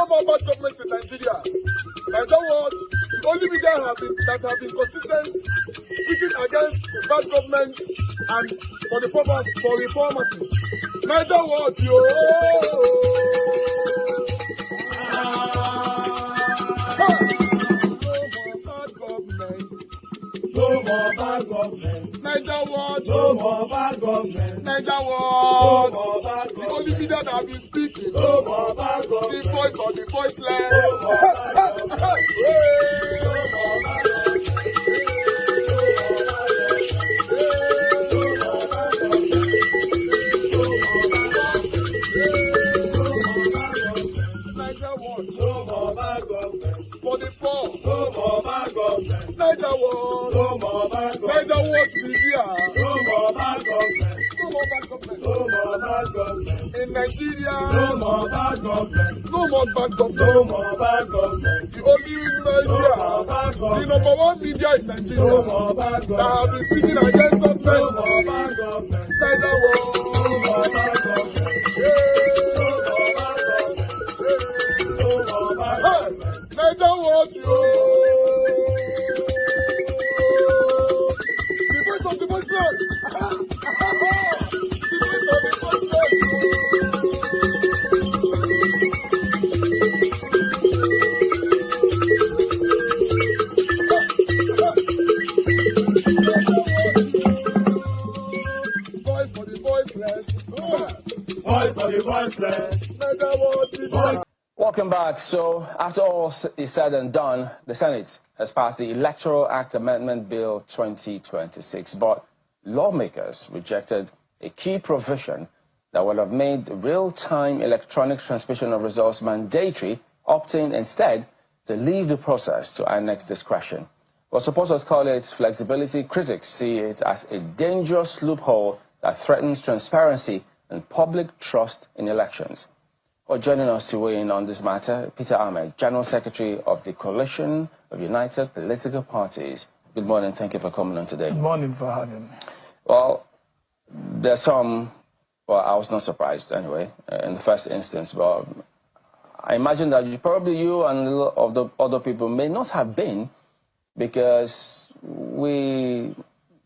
no more bad government in Nigeria. And that was the only media that have been consistent speaking against the bad government and for the purpose for reformers. Niger what yo? No more bad government. Niger what? No more bad government. Niger what? No more bad government. The only media that have been speaking. No more bad government. The voice of the voiceless. No more bad government. No more bad government. No more bad government. For the poor. No more bad government. Niger what? No more bad government. Niger what media? No more bad government. No more bad government. No more bad government. In Nigeria. No more bad government. No more bad government. No more bad government. The only media. No more bad government. The number one media in Nigeria. No more bad government. That have been speaking against government. No more bad government. Niger what? No more bad government. Niger what you? The voice of the voiceless. The voice of the voiceless. Voice for the voiceless. Voice for the voiceless. Niger what you? Voice. Welcome back. So, after all is said and done, the Senate has passed the Electoral Act Amendment Bill 2026, but lawmakers rejected a key provision that would have made real-time electronic transmission of results mandatory, opting instead to leave the process to INEC's discretion. While supporters call it flexibility, critics see it as a dangerous loophole that threatens transparency and public trust in elections. Well, joining us to weigh in on this matter, Peter Ahmed, General Secretary of the Coalition of United Political Parties. Good morning. Thank you for coming on today. Good morning for having me. Well, there's some, well, I was not surprised anyway, in the first instance, but I imagine that you and a lot of the other people may not have been, because we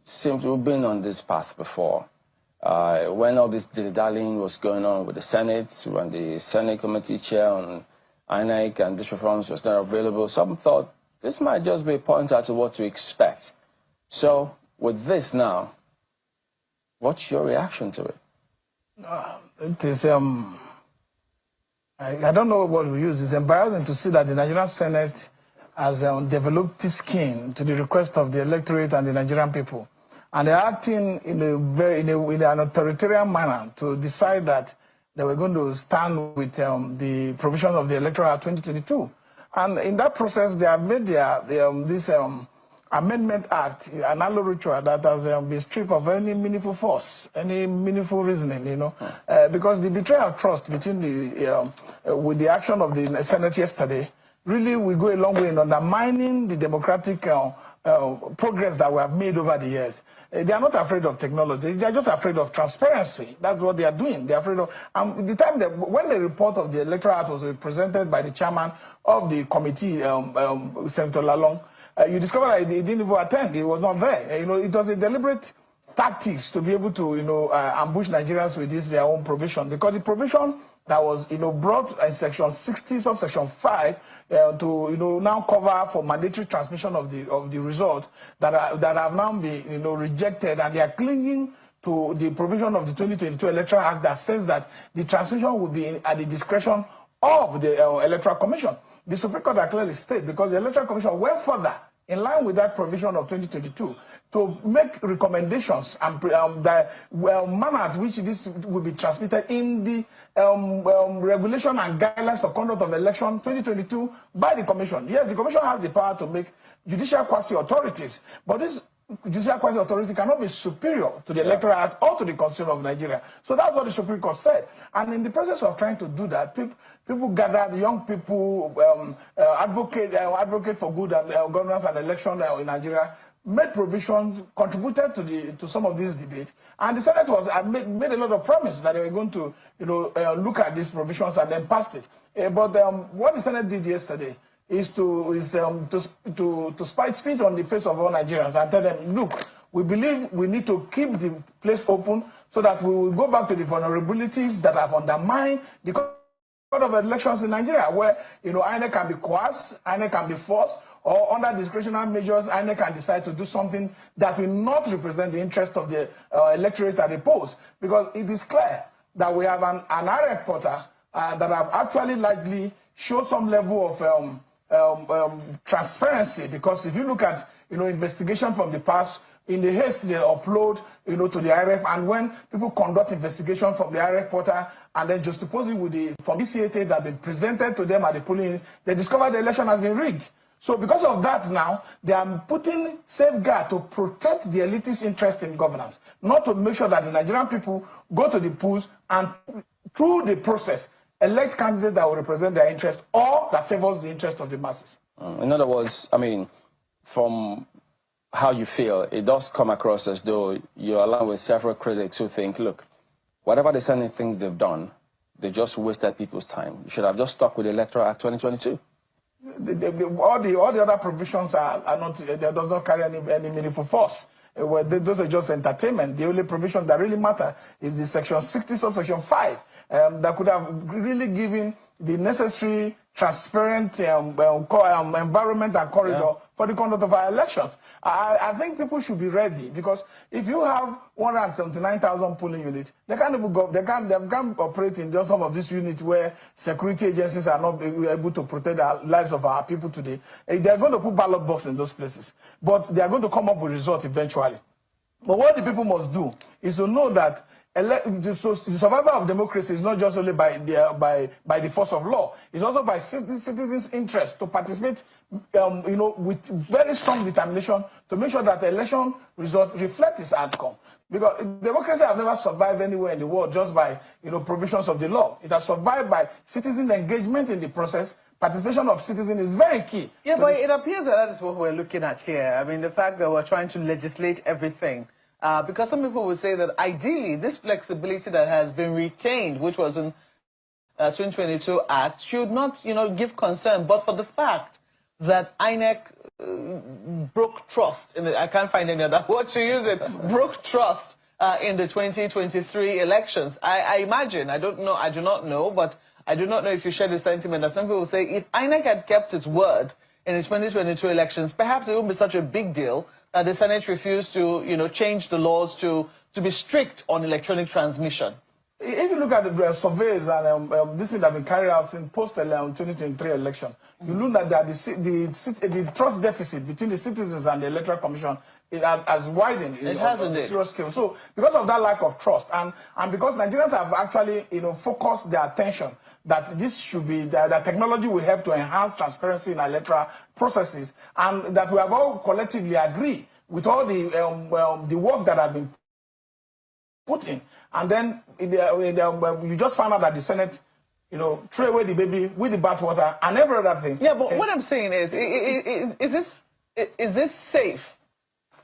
seem to have been on this path before. When all this dilly-dallying was going on with the Senate, when the Senate committee chair on INEC and these reforms was not available, some thought this might just be a pointer to what to expect. So, with this now, what's your reaction to it? It is, I don't know what we use. It's embarrassing to see that the Nigerian Senate has developed this skin to the request of the electorate and the Nigerian people. And they're acting in an authoritarian manner to decide that they were going to stand with the provisions of the Electoral Act 2022. And in that process, they have made this Amendment Act an ritual that has been stripped of any meaningful force, any meaningful reasoning, you know, because the betrayal of trust between with the action of the Senate yesterday really will go a long way in undermining the democratic progress that we have made over the years. They are not afraid of technology. They are just afraid of transparency. That's what they are doing. They are afraid of. The time when the report of the Electoral Act was presented by the chairman of the committee, Senator Lalong, you discover that he didn't even attend. He was not there. You know, it was a deliberate tactics to be able to, ambush Nigerians with this their own provision, because the provision that was, brought in section 60, subsection 5, to, now cover for mandatory transmission of the result that have now been, rejected, and they are clinging to the provision of the 2022 Electoral Act that says that the transmission will be at the discretion of the Electoral Commission. The Supreme Court has clearly stated, because the Electoral Commission went further in line with that provision of 2022 to make recommendations and the manner at which this will be transmitted in the regulation and guidelines for conduct of election 2022 by the Commission. Yes, the Commission has the power to make judicial quasi-authorities, but this judicial quasi-authority cannot be superior to the Electoral Act or to the Constitution of Nigeria. So that's what the Supreme Court said. And in the process of trying to do that, people gathered, young people, advocate for good governance and election in Nigeria, made provisions, contributed to some of these debates, and the Senate was made a lot of promise that they were going to look at these provisions and then passed it. But what the Senate did yesterday is to spite speech on the face of all Nigerians and tell them, look, we believe we need to keep the place open so that we will go back to the vulnerabilities that have undermined the code of elections in Nigeria, where INEC can be coerced, INEC can be forced, or under discretionary measures, INEC can decide to do something that will not represent the interest of the electorate at the polls. Because it is clear that we have an IRF portal that have actually likely showed some level of transparency. Because if you look at investigation from the past, in the haste they upload to the IRF, and when people conduct investigation from the IRF portal and then juxtapose it with from ECAT that have been presented to them at the polling, they discover the election has been rigged. So because of that now, they are putting safeguard to protect the elitist interest in governance, not to make sure that the Nigerian people go to the polls and through the process elect candidates that will represent their interest or that favors the interest of the masses. In other words, I mean, from how you feel, it does come across as though you're along with several critics who think, look, whatever the Senate thinks they've done, they just wasted people's time. You should have just stuck with the Electoral Act 2022. All the other provisions are not, they does not carry any meaningful force. Those are just entertainment. The only provision that really matter is the section 60 subsection 5 that could have really given the necessary transparent environment and corridor for the conduct of our elections. I think people should be ready, because if you have 179,000 polling units, they can't operate in just some of these units where security agencies are not able to protect the lives of our people today. They are going to put ballot boxes in those places, but they are going to come up with results eventually. But what the people must do is to know that the survival of democracy is not just only by the force of law. It's also by citizens' interest to participate, with very strong determination to make sure that the election result reflects its outcome. Because democracy has never survived anywhere in the world just by provisions of the law. It has survived by citizen engagement in the process. Participation of citizens is very key. Yeah, but it appears that is what we're looking at here. I mean, the fact that we're trying to legislate everything. Because some people would say that ideally this flexibility that has been retained, which was in 2022 Act, should not, give concern. But for the fact that INEC broke trust, I can't find any other word to use it, broke trust in the 2023 elections. I imagine, I do not know, but I do not know if you share the sentiment that some people say if INEC had kept its word in the 2022 elections, perhaps it wouldn't be such a big deal that the Senate refused to, change the laws to be strict on electronic transmission. If you look at the surveys and this thing that have been carried out in post-2023 election, you know that the trust deficit between the citizens and the Electoral Commission has widened on a serious scale. So because of that lack of trust, and because Nigerians have actually focused their attention that this should be that technology will help to enhance transparency in electoral processes, and that we have all collectively agreed with all the work that have been put in, and then you just found out that the Senate, threw away the baby with the bathwater and every other thing. Yeah, but what I'm saying is this safe?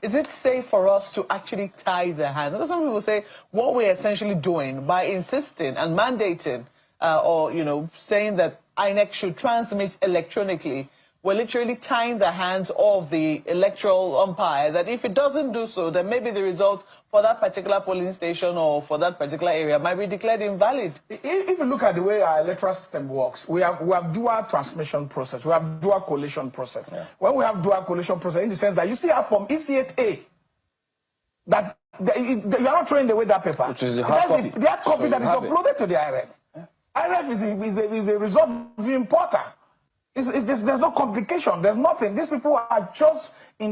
Is it safe for us to actually tie the hands? Some people say what we're essentially doing by insisting and mandating, or saying that INEC should transmit electronically, we're literally tying the hands of the electoral umpire, that if it doesn't do so, then maybe the result for that particular polling station or for that particular area might be declared invalid. If you look at the way our electoral system works, we have dual transmission process, we have dual collation process. Yeah. When we have dual collation process, in the sense that you still have from ECAT that you are not throwing away that paper. Which is the hard copy. The hard copy that is uploaded to the IRF. Yeah. IRF is a result viewing portal. There's no complication. There's nothing. These people are just they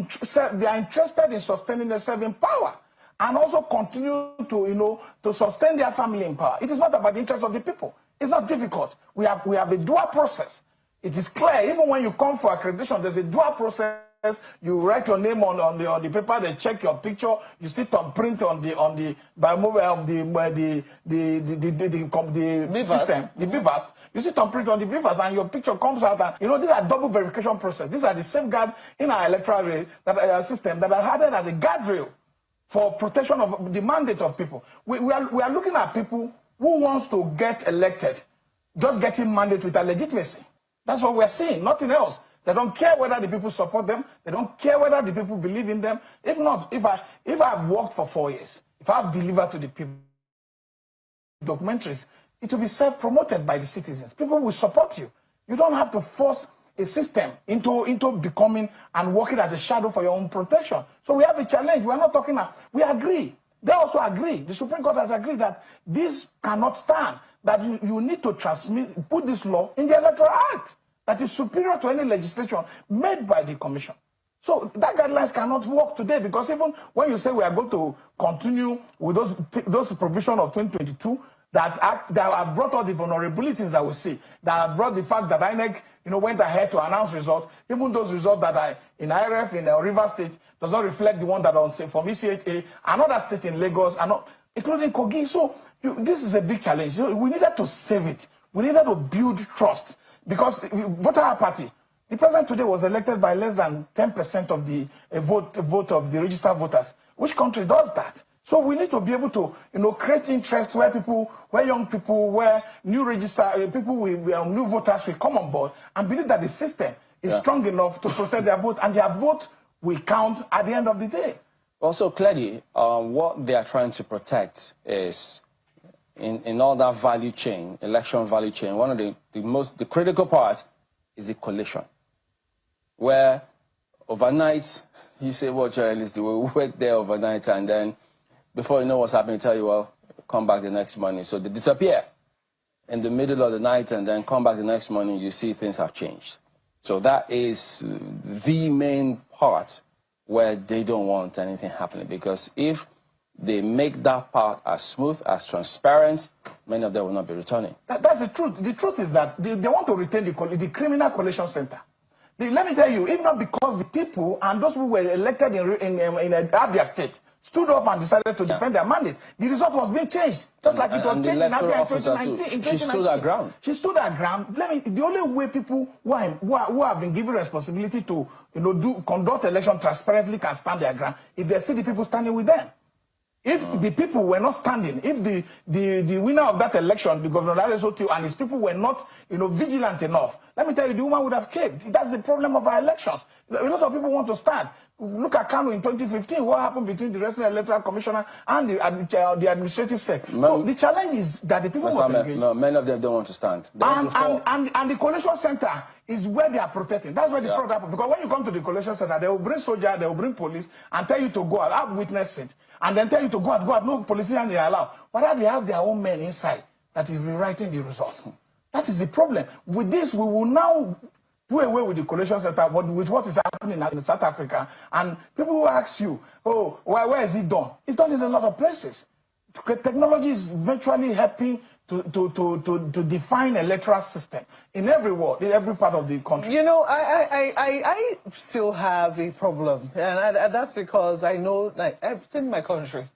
are interested in sustaining themselves in power and also continue to sustain their family in power. It is not about the interest of the people. It's not difficult. We have a dual process. It is clear. Even when you come for accreditation, there's a dual process you write your name on the paper, they check your picture, you see thumbprint on the by mobile of the system, the beavers. You see thumbprint on the beavers, and your picture comes out. And, these are double verification process. These are the safeguards in our electoral system that are added as a guardrail for protection of the mandate of people. We are looking at people who wants to get elected, just getting mandate with a legitimacy. That's what we're seeing, nothing else. They don't care whether the people support them. They don't care whether the people believe in them. If not, if I've worked for 4 years, if I've delivered to the people documentaries, it will be self-promoted by the citizens. People will support you. You don't have to force a system into becoming and working as a shadow for your own protection. So we have a challenge. We are not talking now. We agree. They also agree. The Supreme Court has agreed that this cannot stand, that you need to put this law in the Electoral Act that is superior to any legislation made by the Commission. So that guidelines cannot work today, because even when you say we are going to continue with those provisions of 2022 that have brought all the vulnerabilities that we see, that have brought the fact that INEC went ahead to announce results, even those results that are in IRF in Rivers State does not reflect the one that are from ECHA, another state in Lagos, including Kogi. So this is a big challenge. We needed to save it. We needed to build trust. Because voter apathy, the president today was elected by less than 10% of the vote of the registered voters. Which country does that? So we need to be able to, create interest where young people, where new people with new voters will come on board and believe that the system is strong enough to protect their vote, and their vote will count at the end of the day. Also, clearly, what they are trying to protect is, in all that value chain, election value chain, one of the critical part is the collation, where overnight you say, well, journalists, we wait there overnight, and then before you know what's happening, tell you, well, come back the next morning. So they disappear in the middle of the night, and then come back the next morning, you see things have changed. So that is the main part where they don't want anything happening, because if they make that part as smooth, as transparent, many of them will not be returning. That's the truth. The truth is that they want to retain the criminal collation center. Let me tell you, if not because the people and those who were elected in Abia State stood up and decided to defend their mandate, the result was being changed. Just like it was changed in Abia in 2019. She stood her ground. She stood her ground. The only way people who have been given responsibility to conduct election transparently can stand their ground if they see the people standing with them. If the people were not standing, if the winner of that election, the Governor and his people were not vigilant enough, let me tell you, the woman would have caved. That's the problem of our elections. A lot of people want to stand. Look at Kano in 2015. What happened between the Resident Electoral Commissioner and the administrative sec? So the challenge is that the people must engage. No, many of them don't want to stand. And the collation center is where they are protecting. That's where the fraud happens. Because when you come to the collation center, they will bring soldiers, they will bring police, and tell you to go out. I've witnessed it. And then tell you to go out. No politicians are allowed. But they have their own men inside that is rewriting the results. That is the problem. With this, we will now do away with the collation center, with what is happening in South Africa. And people will ask you, oh, where is it done? It's done in a lot of places. Technology is virtually helping to define electoral system in every world, in every part of the country. I still have a problem, and that's because I know, I've seen my country.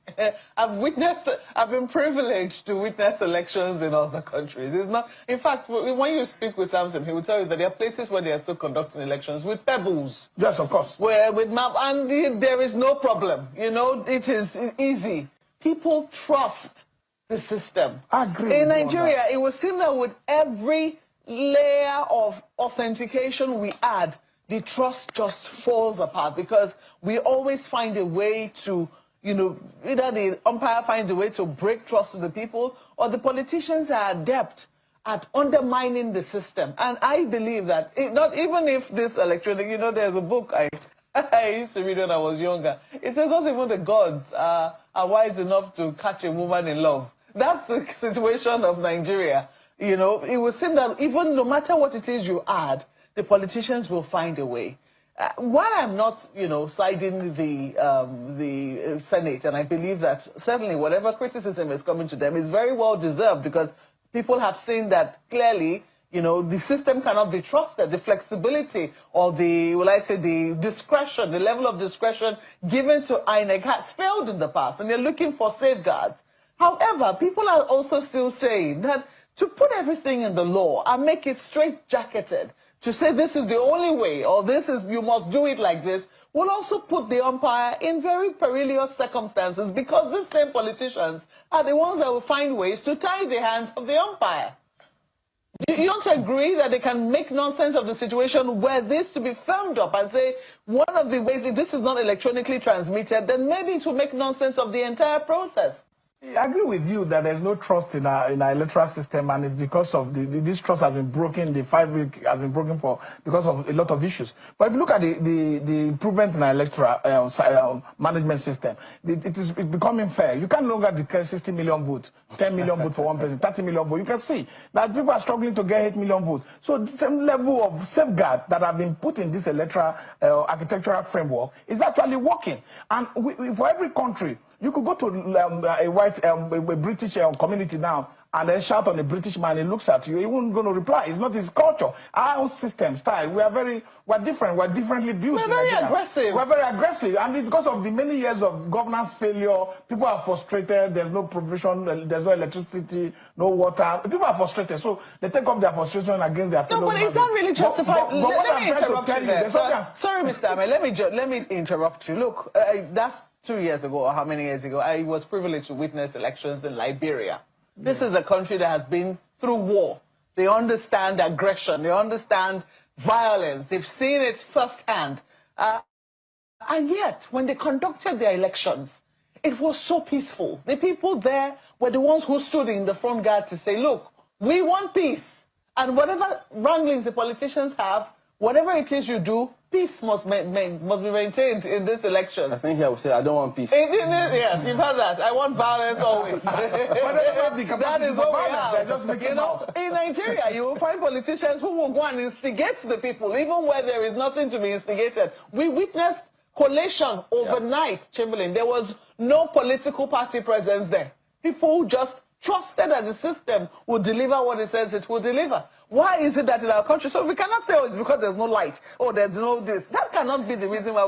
I've been privileged to witness elections in other countries. It's not, in fact, when you speak with Samson, he will tell you that there are places where they are still conducting elections with pebbles. Yes, of course. Where with map, and there is no problem. It is easy. People trust the system. I agree. In Nigeria, it would seem that with every layer of authentication we add, the trust just falls apart, because we always find a way to, either the umpire finds a way to break trust to the people, or the politicians are adept at undermining the system. And I believe that, not even if this electronic, there's a book I used to read when I was younger. It says not even the gods are wise enough to catch a woman in love. That's the situation of Nigeria. It would seem that even no matter what it is you add, the politicians will find a way. While I'm not, siding the Senate, and I believe that certainly whatever criticism is coming to them is very well deserved, because people have seen that clearly, You know, the system cannot be trusted. The flexibility or the, will I say, the discretion, the level of discretion given to INEC has failed in the past, and they're looking for safeguards. However, people are also still saying that to put everything in the law and make it straight-jacketed, to say this is the only way, or this is, you must do it like this, will also put the umpire in very perilous circumstances, because these same politicians are the ones that will find ways to tie the hands of the umpire. You don't agree that they can make nonsense of the situation where this to be firmed up and say one of the ways, if this is not electronically transmitted, then maybe it will make nonsense of the entire process? I agree with you that there's no trust in our electoral system, and it's because of this trust has been broken. The 5 week has been broken because of a lot of issues. But if you look at the improvement in our electoral management system, it's becoming fair. You can no longer declare 60 million votes, 10 million votes for one person, 30 million votes. You can see that people are struggling to get 8 million votes. So the same level of safeguard that have been put in this electoral architectural framework is actually working. And for every country, you could go to a British community now and then shout on a British man, he looks at you, he won't going to reply. It's not his culture. Our own system, style, we're different, we're differently built. We're very aggressive. We're very aggressive. And it's because of the many years of governance failure, people are frustrated, there's no provision, there's no electricity, no water. People are frustrated, so they take up their frustration against their fellow. No, but is that really justified? Let me interrupt you there. Sorry, Mr. Ahmed, let me interrupt you. Look, that's 2 years ago, or how many years ago, I was privileged to witness elections in Liberia. This is a country that has been through war. They understand aggression. They understand violence. They've seen it firsthand. And yet, when they conducted their elections, it was so peaceful. The people there were the ones who stood in the front guard to say, look, we want peace. And whatever wranglings the politicians have, whatever it is you do, peace must be maintained in this election. I think I would say, I don't want peace. Yes, you've heard that. I want violence always. That is what we have. You know, in Nigeria, you will find politicians who will go and instigate the people, even where there is nothing to be instigated. We witnessed collation overnight, Chamberlain. There was no political party presence there. People just trusted that the system will deliver what it says it will deliver. Why is it that in our country, so we cannot say, oh, it's because there's no light, oh, there's no this. That cannot be the reason why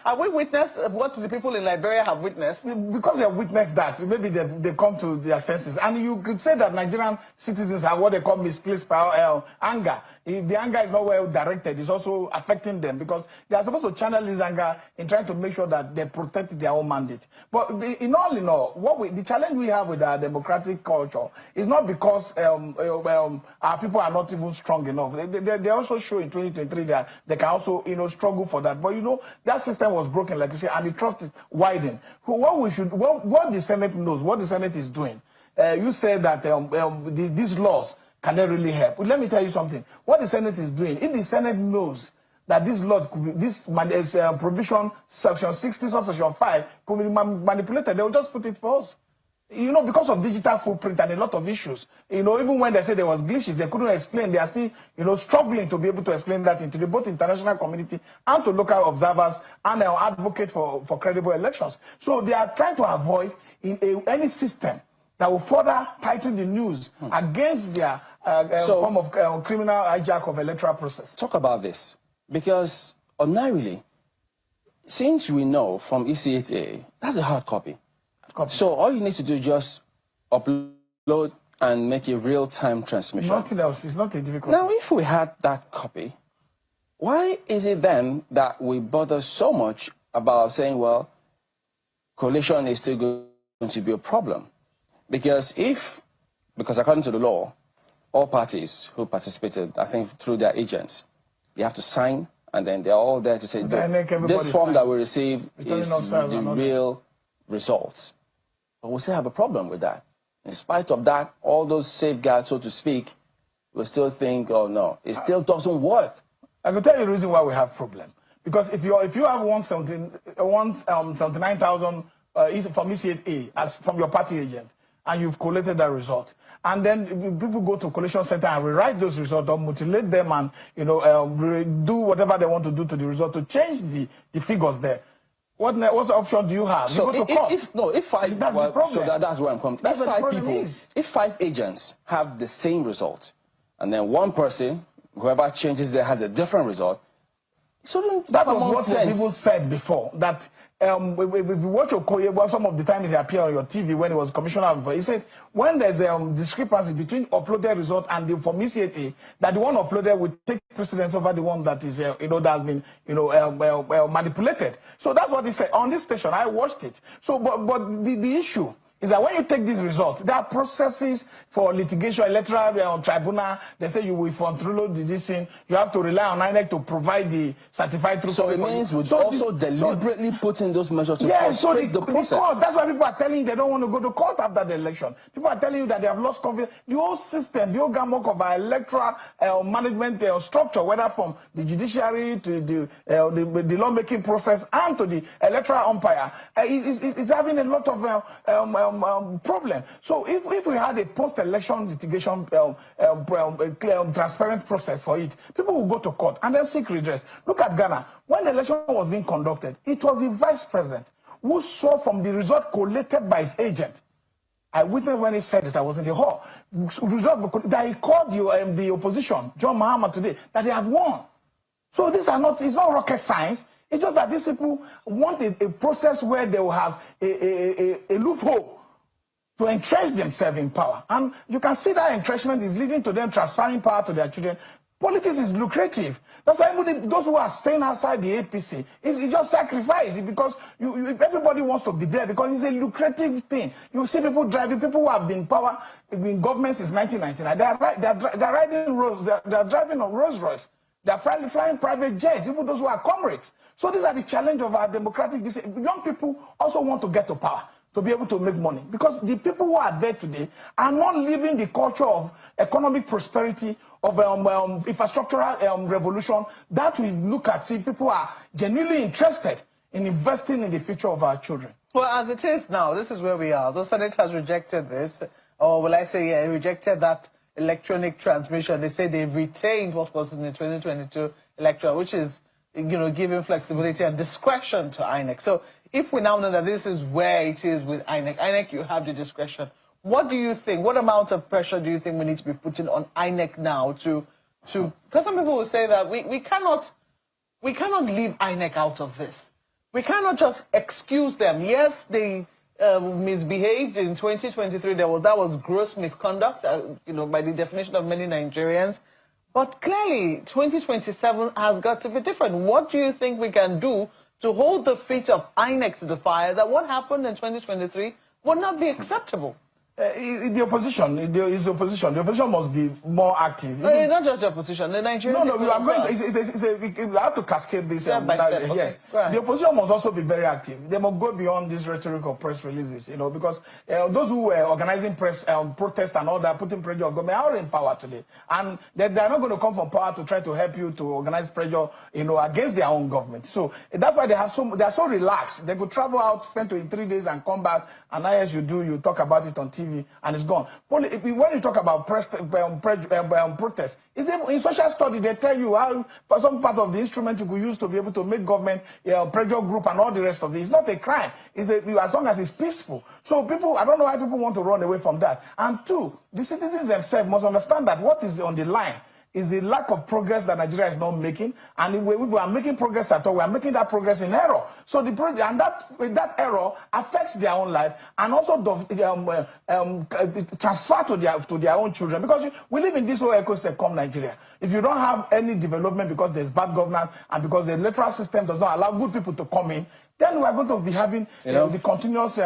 are we witnessed what the people in Liberia have witnessed? Because they have witnessed that, maybe they come to their senses. And you could say that Nigerian citizens have what they call misplaced power, anger. If the anger is not well directed, it's also affecting them, because they are supposed to channel this anger in trying to make sure that they protect their own mandate. But in all, the challenge we have with our democratic culture is not because our people are not even strong enough. They also show in 2023 that they can also struggle for that. But that system was broken, like you say, and the trust is widened. What the Senate knows, what the Senate is doing. You said that these laws cannot really help. But let me tell you something. What the Senate is doing, if the Senate knows that this law, this provision, section 60, subsection 5, could be manipulated, they will just put it for us. Because of digital footprint and a lot of issues, even when they say there was glitches, they couldn't explain. They are still, struggling to be able to explain that into the both international community and to local observers and advocate for credible elections. So they are trying to avoid any system that will further tighten the news against their form of criminal hijack of electoral process. Talk about this, because ordinarily, since we know from EC8A, that's a hard copy. So all you need to do is just upload and make a real-time transmission. Nothing else. It's not a difficult. Now, if we had that copy, why is it then that we bother so much about saying, well, collation is still going to be a problem? Because according to the law, all parties who participated, I think through their agents, they have to sign, and then they're all there to say, this form that we received is the real results. But we still have a problem with that. In spite of that, all those safeguards, so to speak, we still think, oh no, it still doesn't work. I can tell you the reason why we have problem. Because if you have 79,000 from EC8A as from your party agent, and you've collated that result, and then people go to collation center and rewrite those results or mutilate them and do whatever they want to do to the result to change the figures there. What option do you have? So you go to court. If five, that's the problem. So that's where I'm coming. If 5 agents have the same result, and then one person, whoever changes there, has a different result. That was what people said before, that if you watch Okoye, well, some of the time he appeared on your TV when he was commissioner, he said when there's a discrepancy between uploaded result and the from ECAT, that the one uploaded will take precedence over the one that is that has been manipulated. So that's what he said on this station. I watched it. So but the issue is that when you take these results, there are processes for litigation, electoral tribunal. They say you will control this thing. You have to rely on INEC to provide the certified truth. So it means we also deliberately put in those measures to frustrate the process. That's why people are telling you they don't want to go to court after the election. People are telling you that they have lost confidence. The whole system, the whole gamut of our electoral management structure, whether from the judiciary to the lawmaking process and to the electoral umpire, is having a lot of problem. So if we had a post-election litigation transparent process for it, people will go to court and then seek redress. Look at Ghana. When the election was being conducted, it was the vice president who saw from the result collated by his agent. I witnessed when he said it. I was in the hall. Result that he called the opposition, John Mahama, today, that they have won. So these are not, it's not rocket science. It's just that these people want a process where they will have a loophole to entrench themselves in power. And you can see that entrenchment is leading to them transferring power to their children. Politics is lucrative. That's why even those who are staying outside the APC, it's just sacrifice because everybody wants to be there because it's a lucrative thing. You see people driving, people who have been in power, in government since 1999. They're driving on Rolls Royce. They're flying private jets, even those who are comrades. So these are the challenge of our democratic. Young people also want to get to power, to be able to make money. Because the people who are there today are not living the culture of economic prosperity, of infrastructural revolution that we look at. See, people are genuinely interested in investing in the future of our children. Well, as it is now, this is where we are. The Senate has rejected this, or will I say, yeah, rejected that electronic transmission. They say they've retained what was in the 2022 electoral, which is, giving flexibility and discretion to INEC. So if we now know that this is where it is with INEC, you have the discretion. What do you think? What amount of pressure do you think we need to be putting on INEC now to because some people will say that we cannot leave INEC out of this. We cannot just excuse them. Yes, they misbehaved in 2023. That was gross misconduct, by the definition of many Nigerians. But clearly, 2027 has got to be different. What do you think we can do to hold the feet of INEC to the fire that what happened in 2023 would not be acceptable? The opposition is the opposition. The opposition must be more active. Not just the opposition, the Nigerian. No, I'm going to, we have to cascade this. Yes, okay. The opposition must also be very active. They must go beyond this rhetoric of press releases, because those who were organizing press protests and all that, putting pressure on government are in power today, and they're not going to come from power to try to help you to organize pressure, against their own government. So that's why they're so relaxed. They could travel out, spend 23 days, and come back. And now, as you talk about it on TV, and it's gone. When you talk about protest, in social study, they tell you how some part of the instrument you could use to be able to make government pressure group and all the rest of it. It's not a crime. As long as it's peaceful. So I don't know why people want to run away from that. And two, the citizens themselves must understand that what is on the line is the lack of progress that Nigeria is not making, and if we are making progress at all, we are making that progress in error. So that error affects their own life and also transfer to their own children, because we live in this whole ecosystem Nigeria. If you don't have any development because there's bad governance and because the electoral system does not allow good people to come in, then we are going to be having the continuous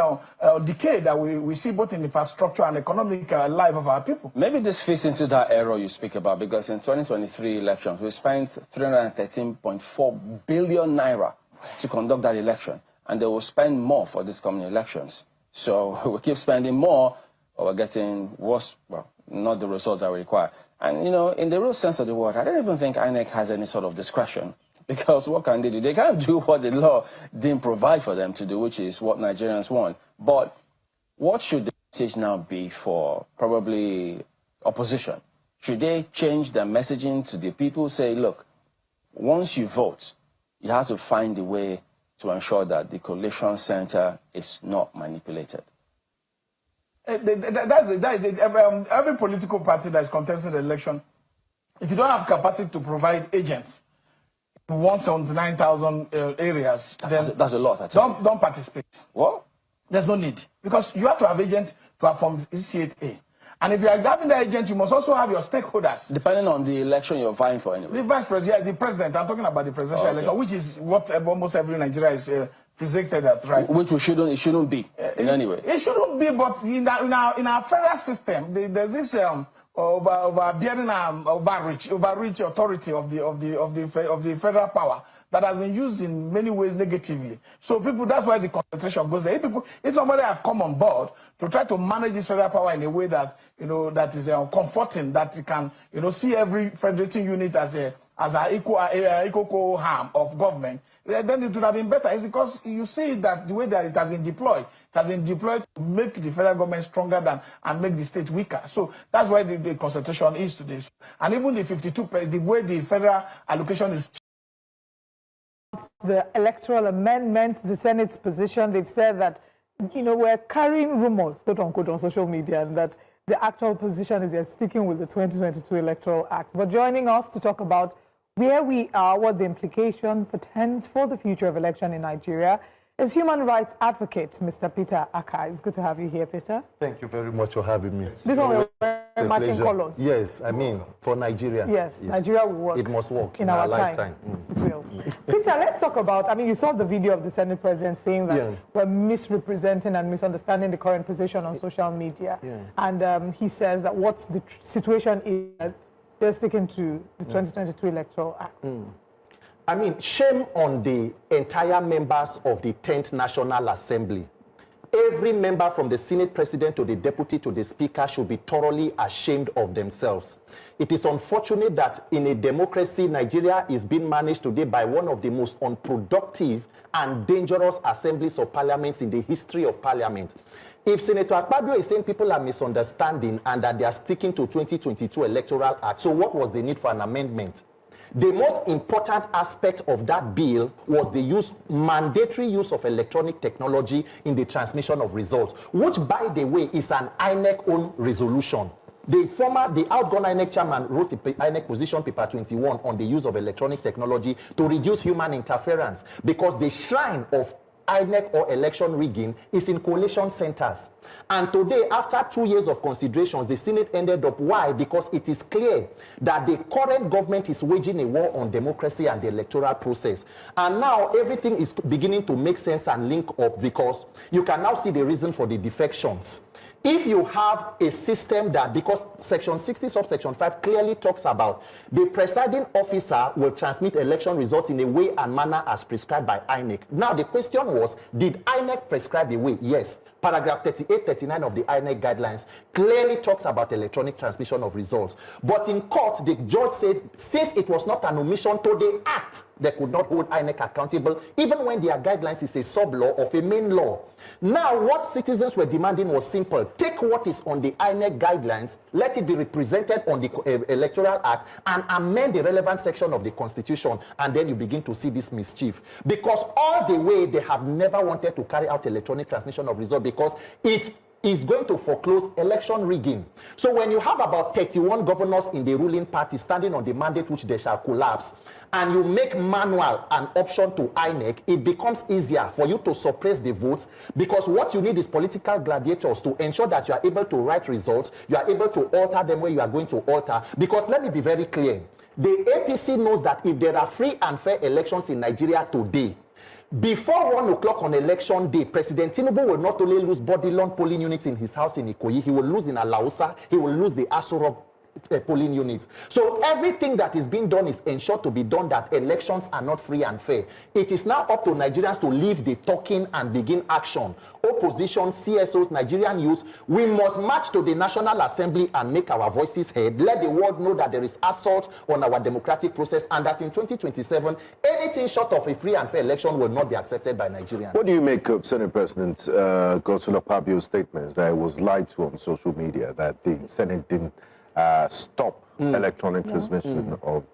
decay that we see both in the infrastructure and economic life of our people. Maybe this fits into that error you speak about, because in 2023 elections, we spent 313.4 billion naira to conduct that election, and they will spend more for these coming elections. So we keep spending more, but we're getting worse, not the results that we require. And, in the real sense of the word, I don't even think INEC has any sort of discretion. Because what can they do? They can't do what the law didn't provide for them to do, which is what Nigerians want. But what should the message now be for probably opposition? Should they change their messaging to the people, say, look, once you vote, you have to find a way to ensure that the collation center is not manipulated? Every political party that is contesting the election If you don't have capacity to provide agents in 179,000 areas, then that's a lot. Don't participate. What? There's no need, because you have to have agents to have from C8A. And if you are having the agent, you must also have your stakeholders. Depending on the election you're vying for, anyway. The vice president, the president. I'm talking about the presidential election, which is what almost every Nigeria is fixated at, right? Which it shouldn't be in any way. It shouldn't be, but in our federal system, there's this overbearing overreach authority of the federal power that has been used in many ways negatively. So people, that's why the concentration goes there. If somebody have come on board to try to manage this federal power in a way that that is comforting, that you can see every federating unit as an equal harm of government, then it would have been better. It's because you see that the way that it has been deployed, to make the federal government stronger and make the state weaker. So that's why the concentration is today. And even the 52%, the way the federal allocation is. The electoral amendment, the Senate's position, they've said that, we're carrying rumors, quote unquote, on social media, and that the actual position is they're sticking with the 2022 Electoral Act. But joining us to talk about where we are, what the implication portends for the future of election in Nigeria, is human rights advocate, Mr. Peter Aka. It's good to have you here, Peter. Thank you very much for having me. This one we're matching colors. Yes, I mean, for Nigeria. Yes, Nigeria will work. It must work in our lifetime. It will. Peter, let's talk about, you saw the video of the Senate President saying that we're misrepresenting and misunderstanding the current position on social media. And he says that what's the situation is, they're sticking to the 2022 Electoral Act. I mean, shame on the entire members of the 10th National Assembly. Every member from the Senate President to the Deputy to the Speaker should be thoroughly ashamed of themselves. It is unfortunate that in a democracy, Nigeria is being managed today by one of the most unproductive and dangerous assemblies of parliaments in the history of parliament. If Senator Akpabio is saying people are misunderstanding and that they are sticking to 2022 Electoral Act, so what was the need for an amendment? The most important aspect of that bill was the mandatory use of electronic technology in the transmission of results, which, by the way, is an INEC-owned resolution. The outgone INEC chairman wrote the INEC position paper 21 on the use of electronic technology to reduce human interference, because the shrine of INEC or election rigging is in collation centers. And today, after 2 years of considerations, the Senate ended up. Why? Because it is clear that the current government is waging a war on democracy and the electoral process. And now everything is beginning to make sense and link up, because you can now see the reason for the defections. If you have a system that, because Section 60 subsection 5 clearly talks about the presiding officer will transmit election results in a way and manner as prescribed by INEC. Now the question was, did INEC prescribe a way? Yes. Paragraph 38, 39 of the INEC guidelines clearly talks about electronic transmission of results. But in court, the judge said, since it was not an omission to the act, they could not hold INEC accountable, even when their guidelines is a sub-law of a main law. Now, what citizens were demanding was simple. Take what is on the INEC guidelines, let it be represented on the Electoral Act, and amend the relevant section of the Constitution, and then you begin to see this mischief. Because all the way, they have never wanted to carry out electronic transmission of results, because it is going to foreclose election rigging. So when you have about 31 governors in the ruling party standing on the mandate which they shall collapse, and you make manual an option to INEC, it becomes easier for you to suppress the votes, because what you need is political gladiators to ensure that you are able to write results, you are able to alter them where you are going to alter. Because let me be very clear, the APC knows that if there are free and fair elections in Nigeria today, before 1 o'clock on election day, President Tinubu will not only lose Bodilon polling units in his house in Ikoyi, he will lose in Alausa, he will lose the Asoro polling units. So everything that is being done is ensured to be done that elections are not free and fair. It is now up to Nigerians to leave the talking and begin action. Opposition, CSOs, Nigerian youth, we must march to the National Assembly and make our voices heard. Let the world know that there is assault on our democratic process, and that in 2027, anything short of a free and fair election will not be accepted by Nigerians. What do you make of Senate President Akpabio's statements that it was lied to on social media, that the Senate didn't stop electronic transmission of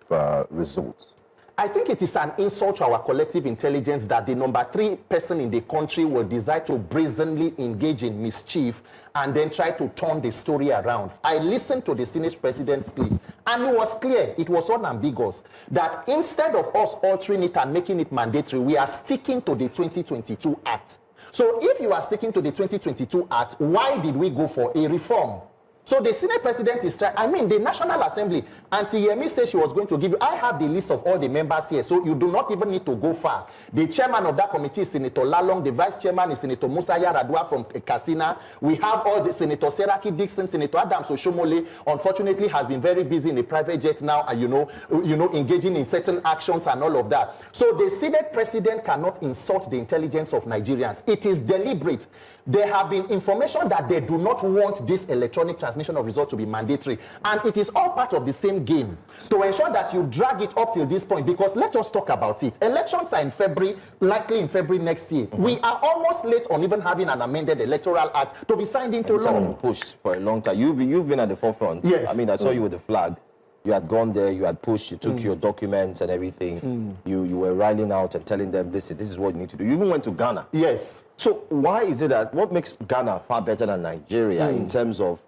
results? I think it is an insult to our collective intelligence that the number 3 person in the country will decide to brazenly engage in mischief and then try to turn the story around. I listened to the Senate President's clip, and it was clear, it was unambiguous, that instead of us altering it and making it mandatory, we are sticking to the 2022 Act. So if you are sticking to the 2022 Act, why did we go for a reform? So the Senate President is trying, I mean, the National Assembly, Auntie Yemi said she was going to give you, I have the list of all the members here, so you do not even need to go far. The chairman of that committee is Senator Lalong, the vice chairman is Senator Musa Yaradua from Katsina. We have all the Senator Seraki Dixon, Senator Adams Oshomole, unfortunately has been very busy in a private jet now, and you know, engaging in certain actions and all of that. So the Senate President cannot insult the intelligence of Nigerians. It is deliberate. There have been information that they do not want this electronic transmission of results to be mandatory. And it is all part of the same game to ensure that you drag it up till this point, because let us talk about it. Elections are in February, likely in February next year. We are almost late on even having an amended Electoral Act to be signed into law. Pushed for a long time. You've been at the forefront. Yes. I mean, I saw you with the flag. You had gone there, you had pushed, you took your documents and everything. You were writing out and telling them, listen, this is what you need to do. You even went to Ghana. Yes. So why is it that, what makes Ghana far better than Nigeria in terms of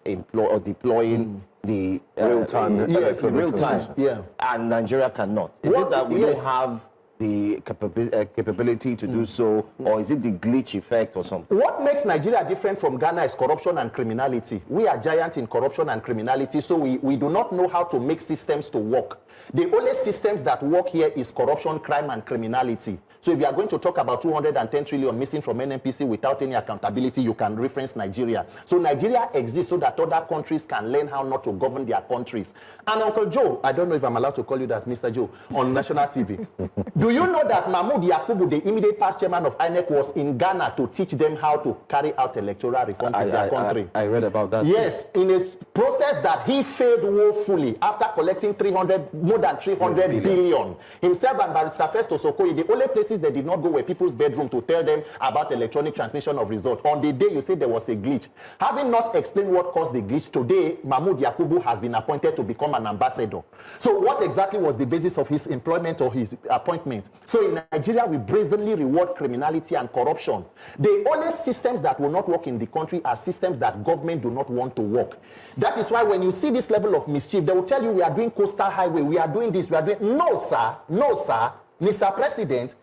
deploying the real time, and Nigeria cannot? Is it that we don't have the capability to do so, or is it the glitch effect or something? What makes Nigeria different from Ghana is corruption and criminality. We are giants in corruption and criminality, so we do not know how to make systems to work. The only systems that work here is corruption, crime, and criminality. So if you are going to talk about 210 trillion missing from NNPC without any accountability, you can reference Nigeria. So Nigeria exists so that other countries can learn how not to govern their countries. And Uncle Joe, I don't know if I'm allowed to call you that, Mr. Joe, on national TV. Do you know that Mahmoud Yakubu, the immediate past chairman of INEC, was in Ghana to teach them how to carry out electoral reforms in their country? I read about that. Yes, in a process that he failed woefully after collecting more than 300 billion. Himself and Barrister Festus Okoye, the only places they did not go were people's bedroom to tell them about electronic transmission of results. On the day you say there was a glitch, having not explained what caused the glitch, today Mahmoud Yakubu has been appointed to become an ambassador. So what exactly was the basis of his employment or his appointment? So in Nigeria, we brazenly reward criminality and corruption. The only systems that will not work in the country are systems that government do not want to work. That is why when you see this level of mischief, they will tell you we are doing coastal highway, we are doing this, we are doing... No, sir. No, sir. Mr. President,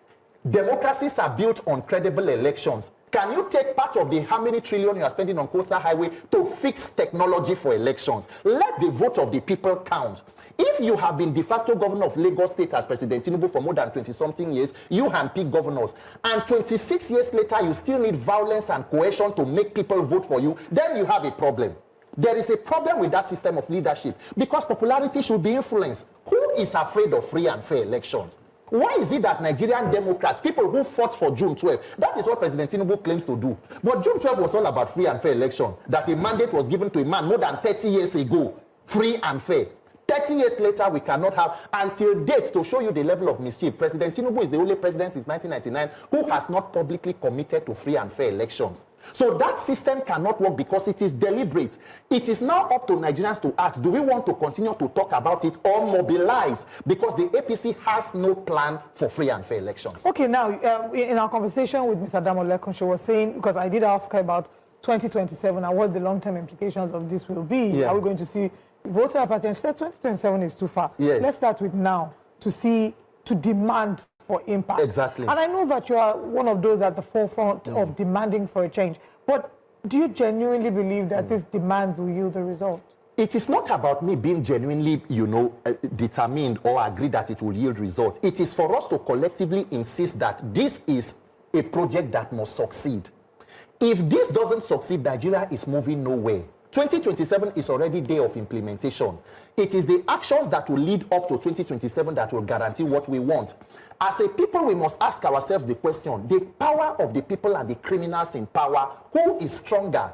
democracies are built on credible elections. Can you take part of the how many trillion you are spending on coastal highway to fix technology for elections? Let the vote of the people count. If you have been de facto governor of Lagos State as President Tinubu for more than 20-something years, you handpick governors, and 26 years later you still need violence and coercion to make people vote for you, then you have a problem. There is a problem with that system of leadership because popularity should be influenced. Who is afraid of free and fair elections? Why is it that Nigerian Democrats, people who fought for June 12, that is what President Tinubu claims to do. But June 12 was all about free and fair election, that a mandate was given to a man more than 30 years ago, free and fair. 30 years later, we cannot have, until date, to show you the level of mischief. President Tinubu is the only president since 1999 who has not publicly committed to free and fair elections. So that system cannot work because it is deliberate. It is now up to Nigerians to ask, do we want to continue to talk about it or mobilize? Because the APC has no plan for free and fair elections. Okay, now, in our conversation with Mr. Damolekun, she was saying, because I did ask her about 2027 and what the long-term implications of this will be. Yeah. Are we going to see voter apathy? And she said 2027 is too far. Yes. Let's start with now to demand for impact. Exactly. And I know that you are one of those at the forefront of demanding for a change. But do you genuinely believe that these demands will yield a result? It is not about me being genuinely, determined or agree that it will yield result. It is for us to collectively insist that this is a project that must succeed. If this doesn't succeed, Nigeria is moving nowhere. 2027 is already day of implementation. It is the actions that will lead up to 2027 that will guarantee what we want. As a people, we must ask ourselves the question, the power of the people and the criminals in power, who is stronger?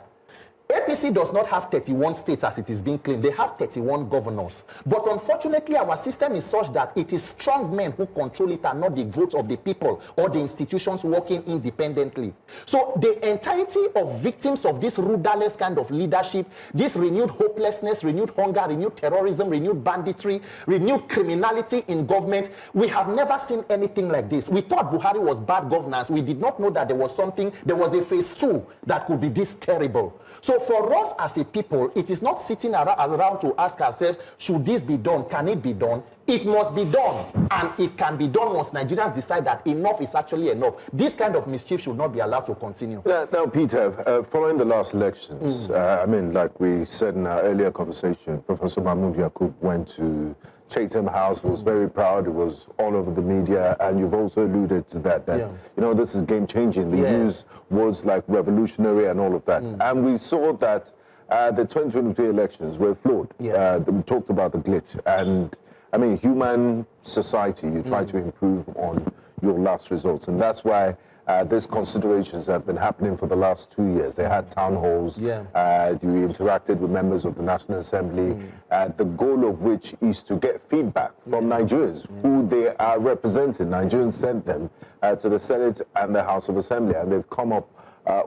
APC does not have 31 states as it is being claimed. They have 31 governors. But unfortunately, our system is such that it is strong men who control it and not the votes of the people or the institutions working independently. So the entirety of victims of this rudderless kind of leadership, this renewed hopelessness, renewed hunger, renewed terrorism, renewed banditry, renewed criminality in government, we have never seen anything like this. We thought Buhari was bad governance. We did not know that there was a phase 2 that could be this terrible. So for us as a people, it is not sitting around to ask ourselves, should this be done? Can it be done? It must be done. And it can be done once Nigerians decide that enough is actually enough. This kind of mischief should not be allowed to continue. Now, Peter, following the last elections, I mean, like we said in our earlier conversation, Professor Mahmoud Yakub went to Chatham House, was very proud, it was all over the media, and you've also alluded to that, you know, this is game-changing. They use words like revolutionary and all of that. And we saw that the 2023 elections were flawed. We talked about the glitch. And, I mean, human society, you try to improve on your last results. And that's why these considerations have been happening for the last 2 years. They had town halls. You interacted with members of the National Assembly. The goal of which is to get feedback from Nigerians who they are representing. Nigerians sent them to the Senate and the House of Assembly, and they've come up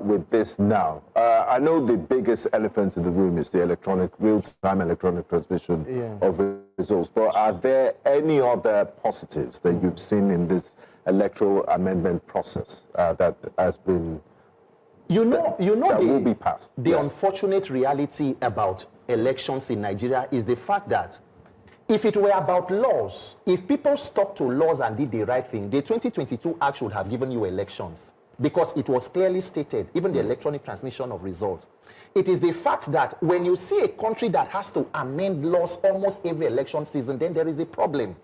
with this now. I know the biggest elephant in the room is the real-time electronic transmission of results, but are there any other positives that you've seen in this electoral amendment process that has been will be passed? The unfortunate reality about elections in Nigeria is the fact that if it were about laws, if people stuck to laws and did the right thing, the 2022 Act should have given you elections, because it was clearly stated, even the electronic transmission of results. It is the fact that when you see a country that has to amend laws almost every election season, then there is a problem.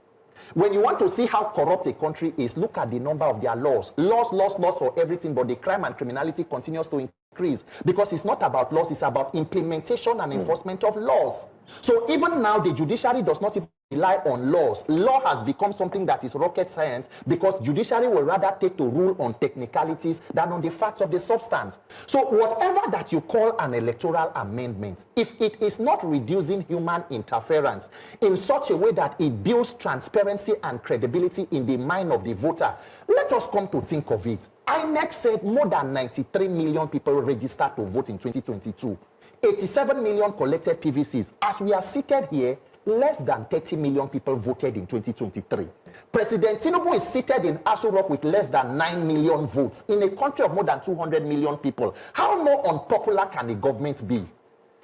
When you want to see how corrupt a country is, look at the number of their laws. Laws for everything, but the crime and criminality continues to increase, because it's not about laws, it's about implementation and enforcement of laws. So even now, the judiciary does not even rely on laws. Law has become something that is rocket science, because judiciary will rather take to rule on technicalities than on the facts of the substance. So whatever that you call an electoral amendment, if it is not reducing human interference in such a way that it builds transparency and credibility in the mind of the voter, let us come to think of it. INEC said more than 93 million people registered to vote in 2022. 87 million collected PVCs. As we are seated here, less than 30 million people voted in 2023. President Tinubu is seated in Aso Rock with less than 9 million votes in a country of more than 200 million people. How more unpopular can a government be?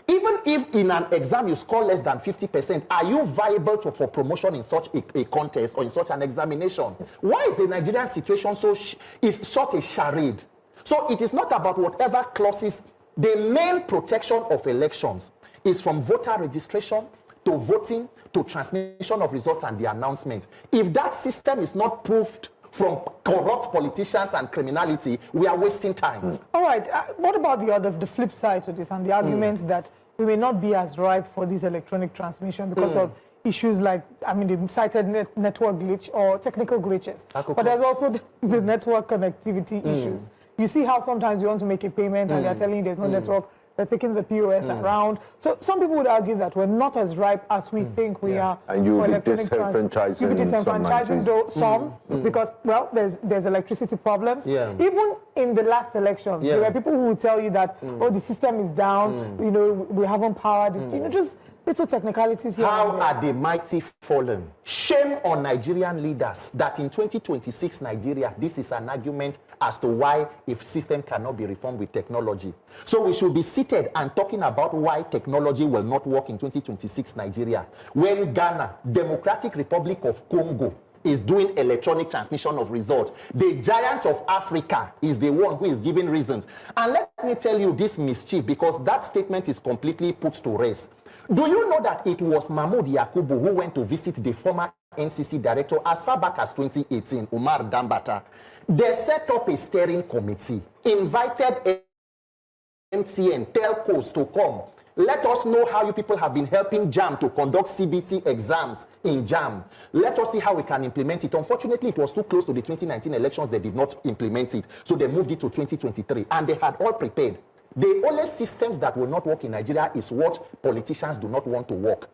Even if in an exam you score less than 50%, are you viable for promotion in such a contest or in such an examination? Why is the Nigerian situation is such a charade? So it is not about whatever clauses. The main protection of elections is from voter registration to voting to transmission of results and the announcement. If that system is not proved from corrupt politicians and criminality, we are wasting time. All right. What about the flip side to this and the arguments that we may not be as ripe for this electronic transmission because of issues like, I mean, they cited network glitch or technical glitches. But there's also the network connectivity issues. You see how sometimes you want to make a payment and they're telling you there's no network, they're taking the POS around. So some people would argue that we're not as ripe as we think we are. And you will be disenfranchising some because, well, there's electricity problems. Even in the last elections, there were people who would tell you that, oh, the system is down, you know, we haven't powered it, you know, just little technicalities here. How are the mighty fallen? Shame on Nigerian leaders that in 2026 Nigeria, this is an argument as to why a system cannot be reformed with technology. So we should be seated and talking about why technology will not work in 2026 Nigeria. When Ghana, Democratic Republic of Congo, is doing electronic transmission of results. The giant of Africa is the one who is giving reasons. And let me tell you this mischief, because that statement is completely put to rest. Do you know that it was Mahmoud Yakubu who went to visit the former NCC director as far back as 2018, Umar Dambata? They set up a steering committee, invited MTN, telcos to come. Let us know how you people have been helping JAM to conduct CBT exams in JAM. Let us see how we can implement it. Unfortunately, it was too close to the 2019 elections. They did not implement it. So they moved it to 2023. And they had all prepared. The only systems that will not work in Nigeria is what politicians do not want to work.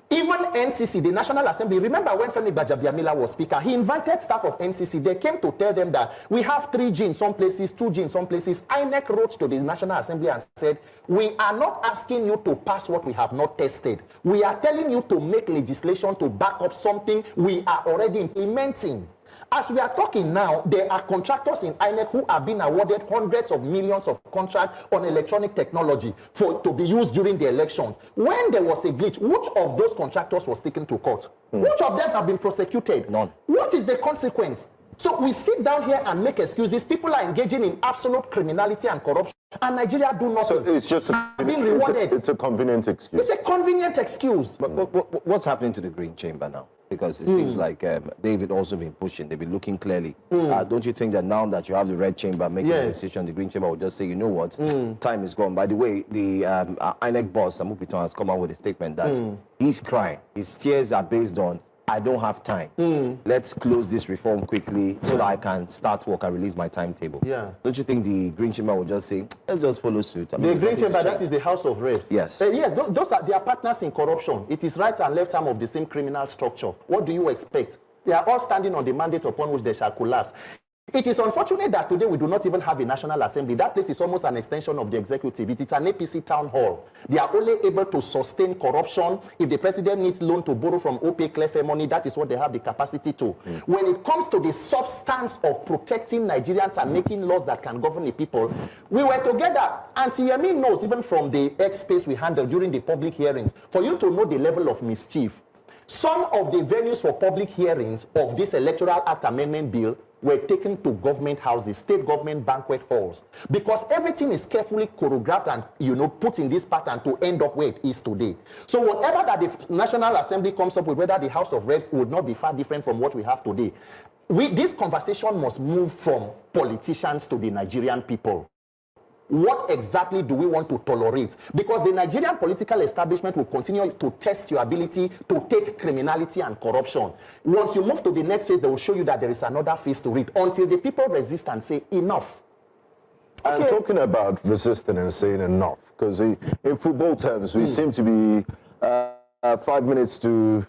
Even NCC, the National Assembly, remember when Femi Gbajabiamila was speaker, he invited staff of NCC. They came to tell them that we have 3G in some places, 2G in some places. INEC wrote to the National Assembly and said, we are not asking you to pass what we have not tested. We are telling you to make legislation to back up something we are already implementing. As we are talking now, there are contractors in INEC who have been awarded hundreds of millions of contracts on electronic technology to be used during the elections. When there was a glitch, which of those contractors was taken to court? Which of them have been prosecuted? None. What is the consequence? So we sit down here and make excuses. People are engaging in absolute criminality and corruption, and Nigeria do nothing. So it's just being rewarded. It's a convenient excuse. It's a convenient excuse. But what's happening to the Green Chamber now? Because it seems like David also been pushing. They've been looking clearly. Don't you think that now that you have the Red Chamber making a decision, the Green Chamber will just say, you know what, time is gone. By the way, the INEC boss, Amupiton, has come out with a statement that he's crying. His tears are based on, I don't have time. Let's close this reform quickly so that I can start work and release my timetable. Don't you think the Green Chamber will just say, let's just follow suit? I mean, the Green Chamber, that is the House of Reps. Yes. Yes, those are their partners in corruption. It is right and left arm of the same criminal structure. What do you expect? They are all standing on the mandate upon which they shall collapse. It is unfortunate that today we do not even have a National Assembly. That place is almost an extension of the executive. It is an APC town hall. They are only able to sustain corruption. If the president needs loan to borrow from OPE Clefe money, that is what they have the capacity to. When it comes to the substance of protecting Nigerians and making laws that can govern the people, we were together. Auntie Yemi knows, even from the X space we handled during the public hearings, for you to know the level of mischief. Some of the venues for public hearings of this Electoral Act Amendment Bill were taken to government houses, state government banquet halls, because everything is carefully choreographed and, put in this pattern to end up where it is today. So whatever that the National Assembly comes up with, whether the House of Reps, would not be far different from what we have today. This conversation must move from politicians to the Nigerian people. What exactly do we want to tolerate? Because the Nigerian political establishment will continue to test your ability to take criminality and corruption. Once you move to the next phase, they will show you that there is another phase to it, until the people resist and say enough. And talking about resisting and saying enough, because in football terms, we seem to be 5 minutes to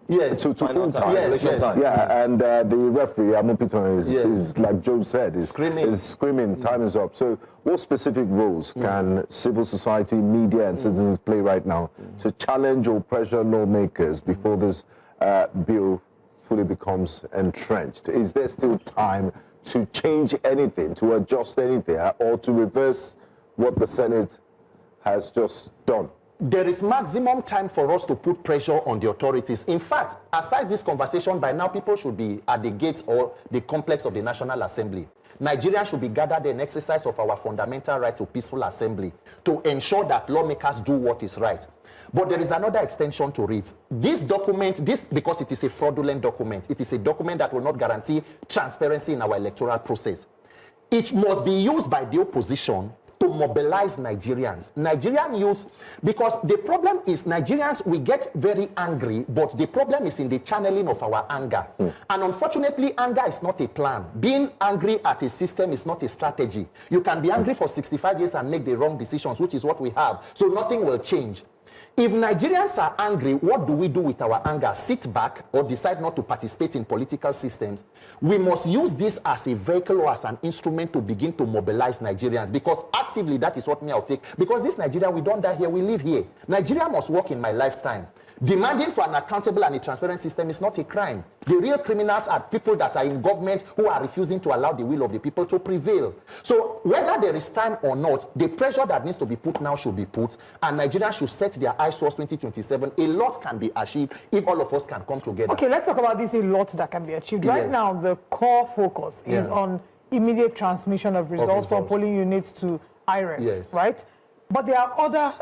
full time. Yeah, and the referee, Amupiton, is like Joe said, is screaming, time is up. So what specific roles can civil society, media, and citizens play right now to challenge or pressure lawmakers before this bill fully becomes entrenched? Is there still time to change anything, to adjust anything, or to reverse what the Senate has just done? There is maximum time for us to put pressure on the authorities. In fact, aside this conversation, by now people should be at the gates or the complex of the National Assembly. Nigerians should be gathered in exercise of our fundamental right to peaceful assembly to ensure that lawmakers do what is right. But there is another extension to it. This document, because it is a fraudulent document, it is a document that will not guarantee transparency in our electoral process. It must be used by the opposition to mobilize Nigerians. Nigerian youth, because the problem is Nigerians, we get very angry, but the problem is in the channeling of our anger. And unfortunately, anger is not a plan. Being angry at a system is not a strategy. You can be angry for 65 years and make the wrong decisions, which is what we have. So nothing will change. If Nigerians are angry, what do we do with our anger? Sit back or decide not to participate in political systems? We must use this as a vehicle or as an instrument to begin to mobilize Nigerians, because actively that is what I'll take. Because this Nigeria, we don't die here, we live here. Nigeria must work in my lifetime. Demanding for an accountable and a transparent system is not a crime. The real criminals are people that are in government who are refusing to allow the will of the people to prevail. So whether there is time or not, the pressure that needs to be put now should be put, and Nigerians should set their eyes towards 2027. A lot can be achieved if all of us can come together. Okay, let's talk about this a lot that can be achieved. Right now, the core focus is on immediate transmission of results from polling units to IREF, right? But there are other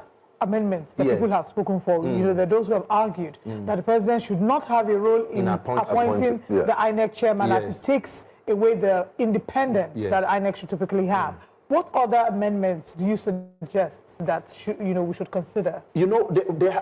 amendments that people have spoken for. There are those who have argued that the president should not have a role in appointing the INEC chairman, as it takes away the independence that INEC should typically have. What other amendments do you suggest? that we should consider? You know,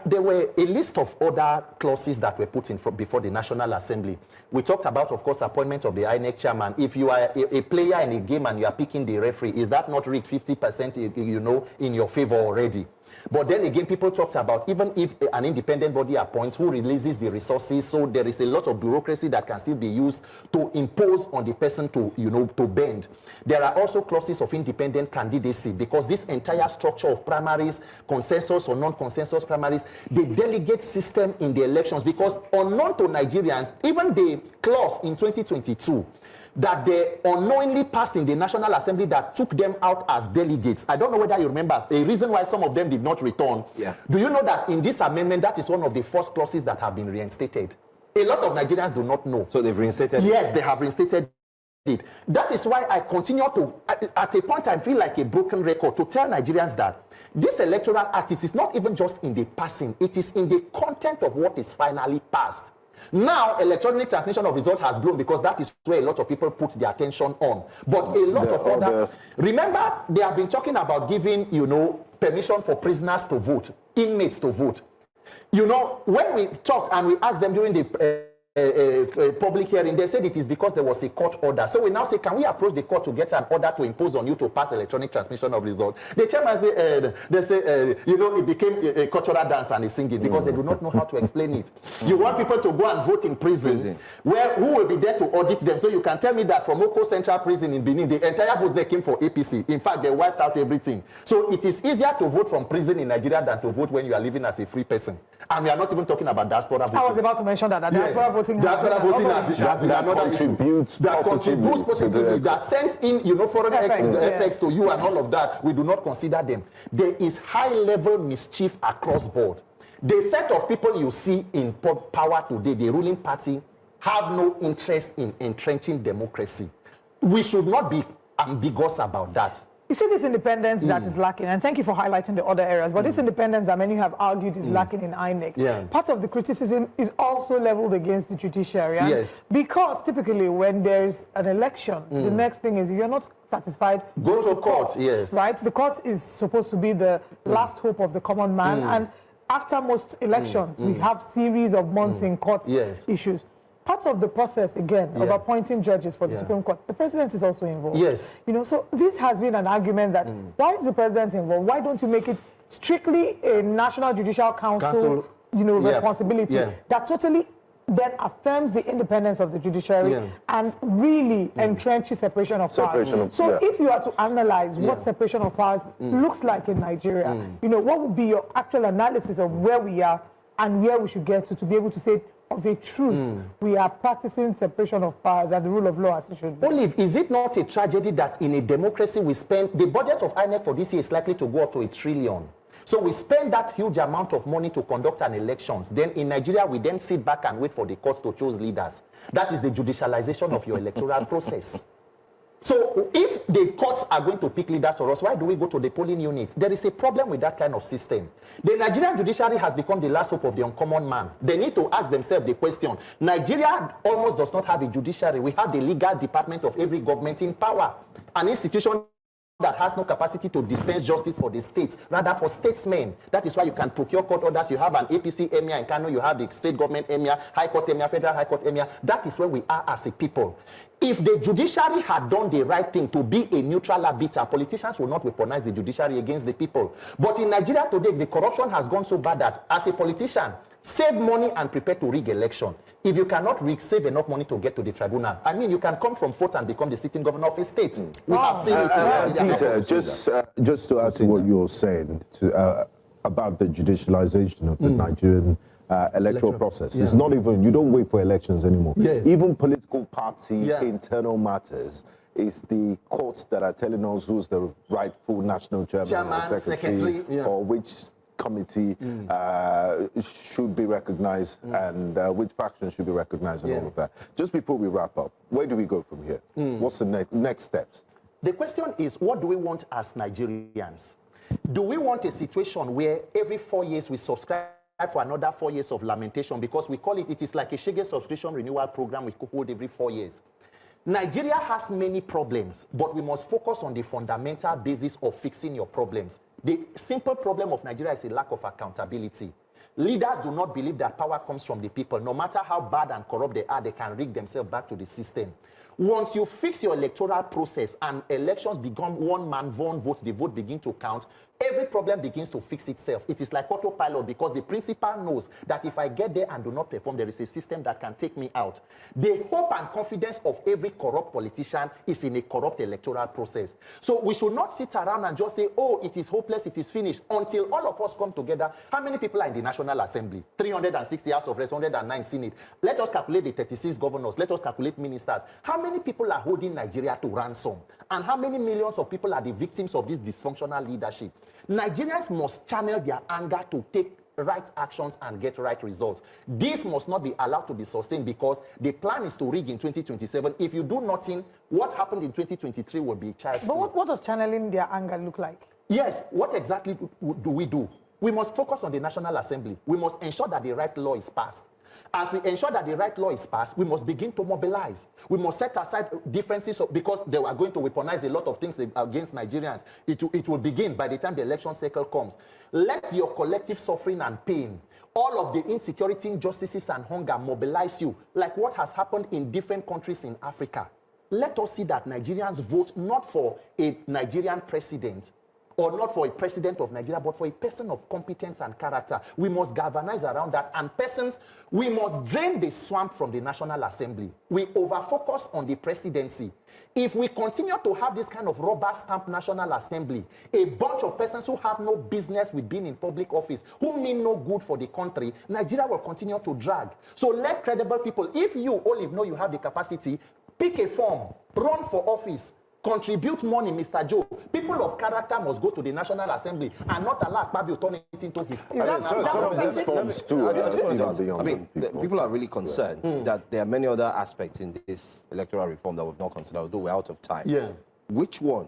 there were a list of other clauses that were put in before the National Assembly. We talked about, of course, appointment of the INEC chairman. If you are a player in a game and you are picking the referee, is that not rigged 50%, in your favor already? But then again, people talked about even if an independent body appoints, who releases the resources, so there is a lot of bureaucracy that can still be used to impose on the person to bend. There are also clauses of independent candidacy, because this entire structure of primaries, consensus or non-consensus primaries, the delegate system in the elections, because unknown to Nigerians, even the clause in 2022, that they unknowingly passed in the National Assembly that took them out as delegates. I don't know whether you remember a reason why some of them did not return. Yeah. Do you know that in this amendment, that is one of the first clauses that have been reinstated? A lot of Nigerians do not know. So they've reinstated it? Yes, they have reinstated it. That is why I continue to, at a point I feel like a broken record, to tell Nigerians that this electoral act is not even just in the passing, it is in the content of what is finally passed. Now, electronic transmission of results has blown, because that is where a lot of people put their attention on. But a lot of other... Remember, they have been talking about giving, permission for prisoners to vote, inmates to vote. When we talked and we asked them during the public hearing, they said it is because there was a court order. So we now say, can we approach the court to get an order to impose on you to pass electronic transmission of results? The chairman said, it became a cultural dance and a singing, because they do not know how to explain it. You want people to go and vote in prison, where who will be there to audit them? So you can tell me that from Oko Central Prison in Benin, the entire votes there came for APC. In fact, they wiped out everything. So it is easier to vote from prison in Nigeria than to vote when you are living as a free person. And we are not even talking about diaspora voting. I was about to mention that diaspora voting has been another issue that contributes positively, that sends in foreign effects to you and all of that. We do not consider them. There is high-level mischief across board. The set of people you see in power today, the ruling party, have no interest in entrenching democracy. We should not be ambiguous about that. You see this independence that is lacking, and thank you for highlighting the other areas, but this independence that many have argued is lacking in INEC. Yeah. Part of the criticism is also leveled against the judiciary. Yes. Because typically when there's an election, the next thing is if you're not satisfied, go to court. Yes. Right? The court is supposed to be the last hope of the common man, and after most elections, we have series of months in court issues. Part of the process, again, of appointing judges for the Supreme Court, the president is also involved. Yes. So this has been an argument that, why is the president involved? Why don't you make it strictly a National Judicial Council responsibility that totally then affirms the independence of the judiciary and really entrenches separation of powers? So if you are to analyze what separation of powers looks like in Nigeria, what would be your actual analysis of where we are and where we should get to be able to say, of a truth, we are practicing separation of powers and the rule of law as it should be? Olive, is it not a tragedy that in a democracy we spend, the budget of INEC for this year is likely to go up to $1 trillion. So we spend that huge amount of money to conduct an elections. Then in Nigeria, we then sit back and wait for the courts to choose leaders. That is the judicialization of your electoral process. So if the courts are going to pick leaders for us, why do we go to the polling units? There is a problem with that kind of system. The Nigerian judiciary has become the last hope of the uncommon man. They need to ask themselves the question. Nigeria almost does not have a judiciary. We have the legal department of every government in power, an institution that has no capacity to dispense justice for the states, rather for statesmen. That is why you can procure court orders. You have an APC emir in Kano, you have the state government emir, high court emir, federal high court emir. That is where we are as a people. If the judiciary had done the right thing to be a neutral arbiter, politicians will not weaponize the judiciary against the people. But in Nigeria today, the corruption has gone so bad that as a politician, save money and prepare to rig election. If you cannot save enough money to get to the tribunal, I mean, you can come from Fort and become the sitting governor of a state. We have seen it. Just to add to what you're saying about the judicialization of the Nigerian electoral process. It's not even, you don't wait for elections anymore. Even political party internal matters. It's the courts that are telling us who's the rightful national chairman or secretary or which committee should be recognized and which faction should be recognized and all of that. Just before we wrap up, where do we go from here? What's the next steps? The question is, what do we want as Nigerians? Do we want a situation where every 4 years we subscribe for another 4 years of lamentation, because we call it, it is like a Shege subscription renewal program we hold every 4 years. Nigeria has many problems, but we must focus on the fundamental basis of fixing your problems. The simple problem of Nigeria is a lack of accountability. Leaders do not believe that power comes from the people. No matter how bad and corrupt they are, they can rig themselves back to the system. Once you fix your electoral process and elections become one man, one vote, the vote begin to count, every problem begins to fix itself. It is like autopilot because the principal knows that if I get there and do not perform, there is a system that can take me out. The hope and confidence of every corrupt politician is in a corrupt electoral process. So we should not sit around and just say, oh, it is hopeless, it is finished, until all of us come together. How many people are in the National Assembly? 360 House of Reps, 109 Senate. Let us calculate the 36 governors. Let us calculate ministers. How many people are holding Nigeria to ransom? And how many millions of people are the victims of this dysfunctional leadership? Nigerians must channel their anger to take right actions and get right results. This must not be allowed to be sustained because the plan is to rig in 2027. If you do nothing, what happened in 2023 will be child's play. But what does channeling their anger look like? Yes, what exactly do we do? We must focus on the National Assembly. We must ensure that the right law is passed. As we ensure that the right law is passed, we must begin to mobilize. We must set aside differences because they are going to weaponize a lot of things against Nigerians. It will begin by the time the election cycle comes. Let your collective suffering and pain, all of the insecurity, injustices, and hunger mobilize you, like what has happened in different countries in Africa. Let us see that Nigerians vote not for a Nigerian president, or not for a president of Nigeria, but for a person of competence and character. We must galvanize around that. And persons, we must drain the swamp from the National Assembly. We over-focus on the presidency. If we continue to have this kind of rubber stamp National Assembly, a bunch of persons who have no business with being in public office, who mean no good for the country, Nigeria will continue to drag. So let credible people, if you, Olive, know you have the capacity, pick a form, run for office, contribute money, Mr. Joe. People of character must go to the National Assembly and not allow Akpabio turn it into his... People are really concerned that there are many other aspects in this electoral reform that we've not considered, although we're out of time. Yeah. Which one?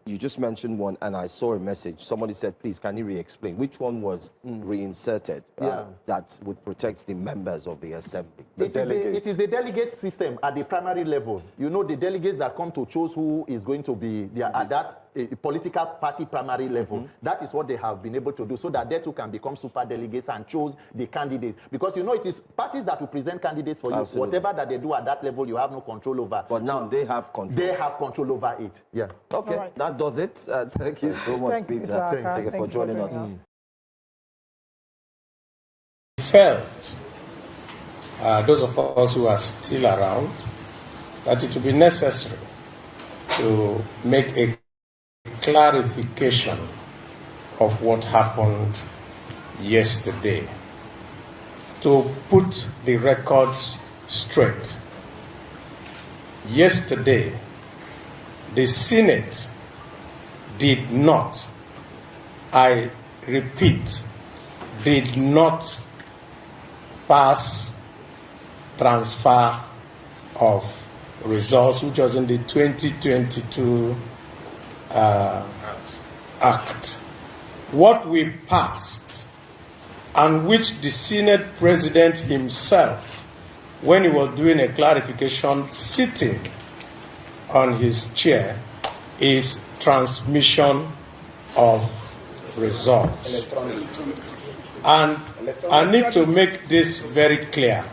You just mentioned one, and I saw a message. Somebody said, please, can you re-explain? Which one was reinserted that would protect the members of the assembly? It is the delegate system at the primary level. You know, the delegates that come to choose who is going to be at that political party primary level. That is what they have been able to do, so that they too can become super delegates and choose the candidates. Because, you know, it is parties that will present candidates for you. Absolutely. Whatever that they do at that level, you have no control over. But now they have control. They have control over it. Yeah. Okay, right. That does it. Thank you so much, Peter. Thank you for joining us. Felt, those of us who are still around, that it will be necessary to make a clarification of what happened yesterday, to put the records straight. Yesterday, the Senate did not, I repeat, did not pass transfer of results, which was in the 2022 Act. What we passed, and which the Senate President himself, when he was doing a clarification sitting on his chair, is transmission of results. And I need to make this very clear.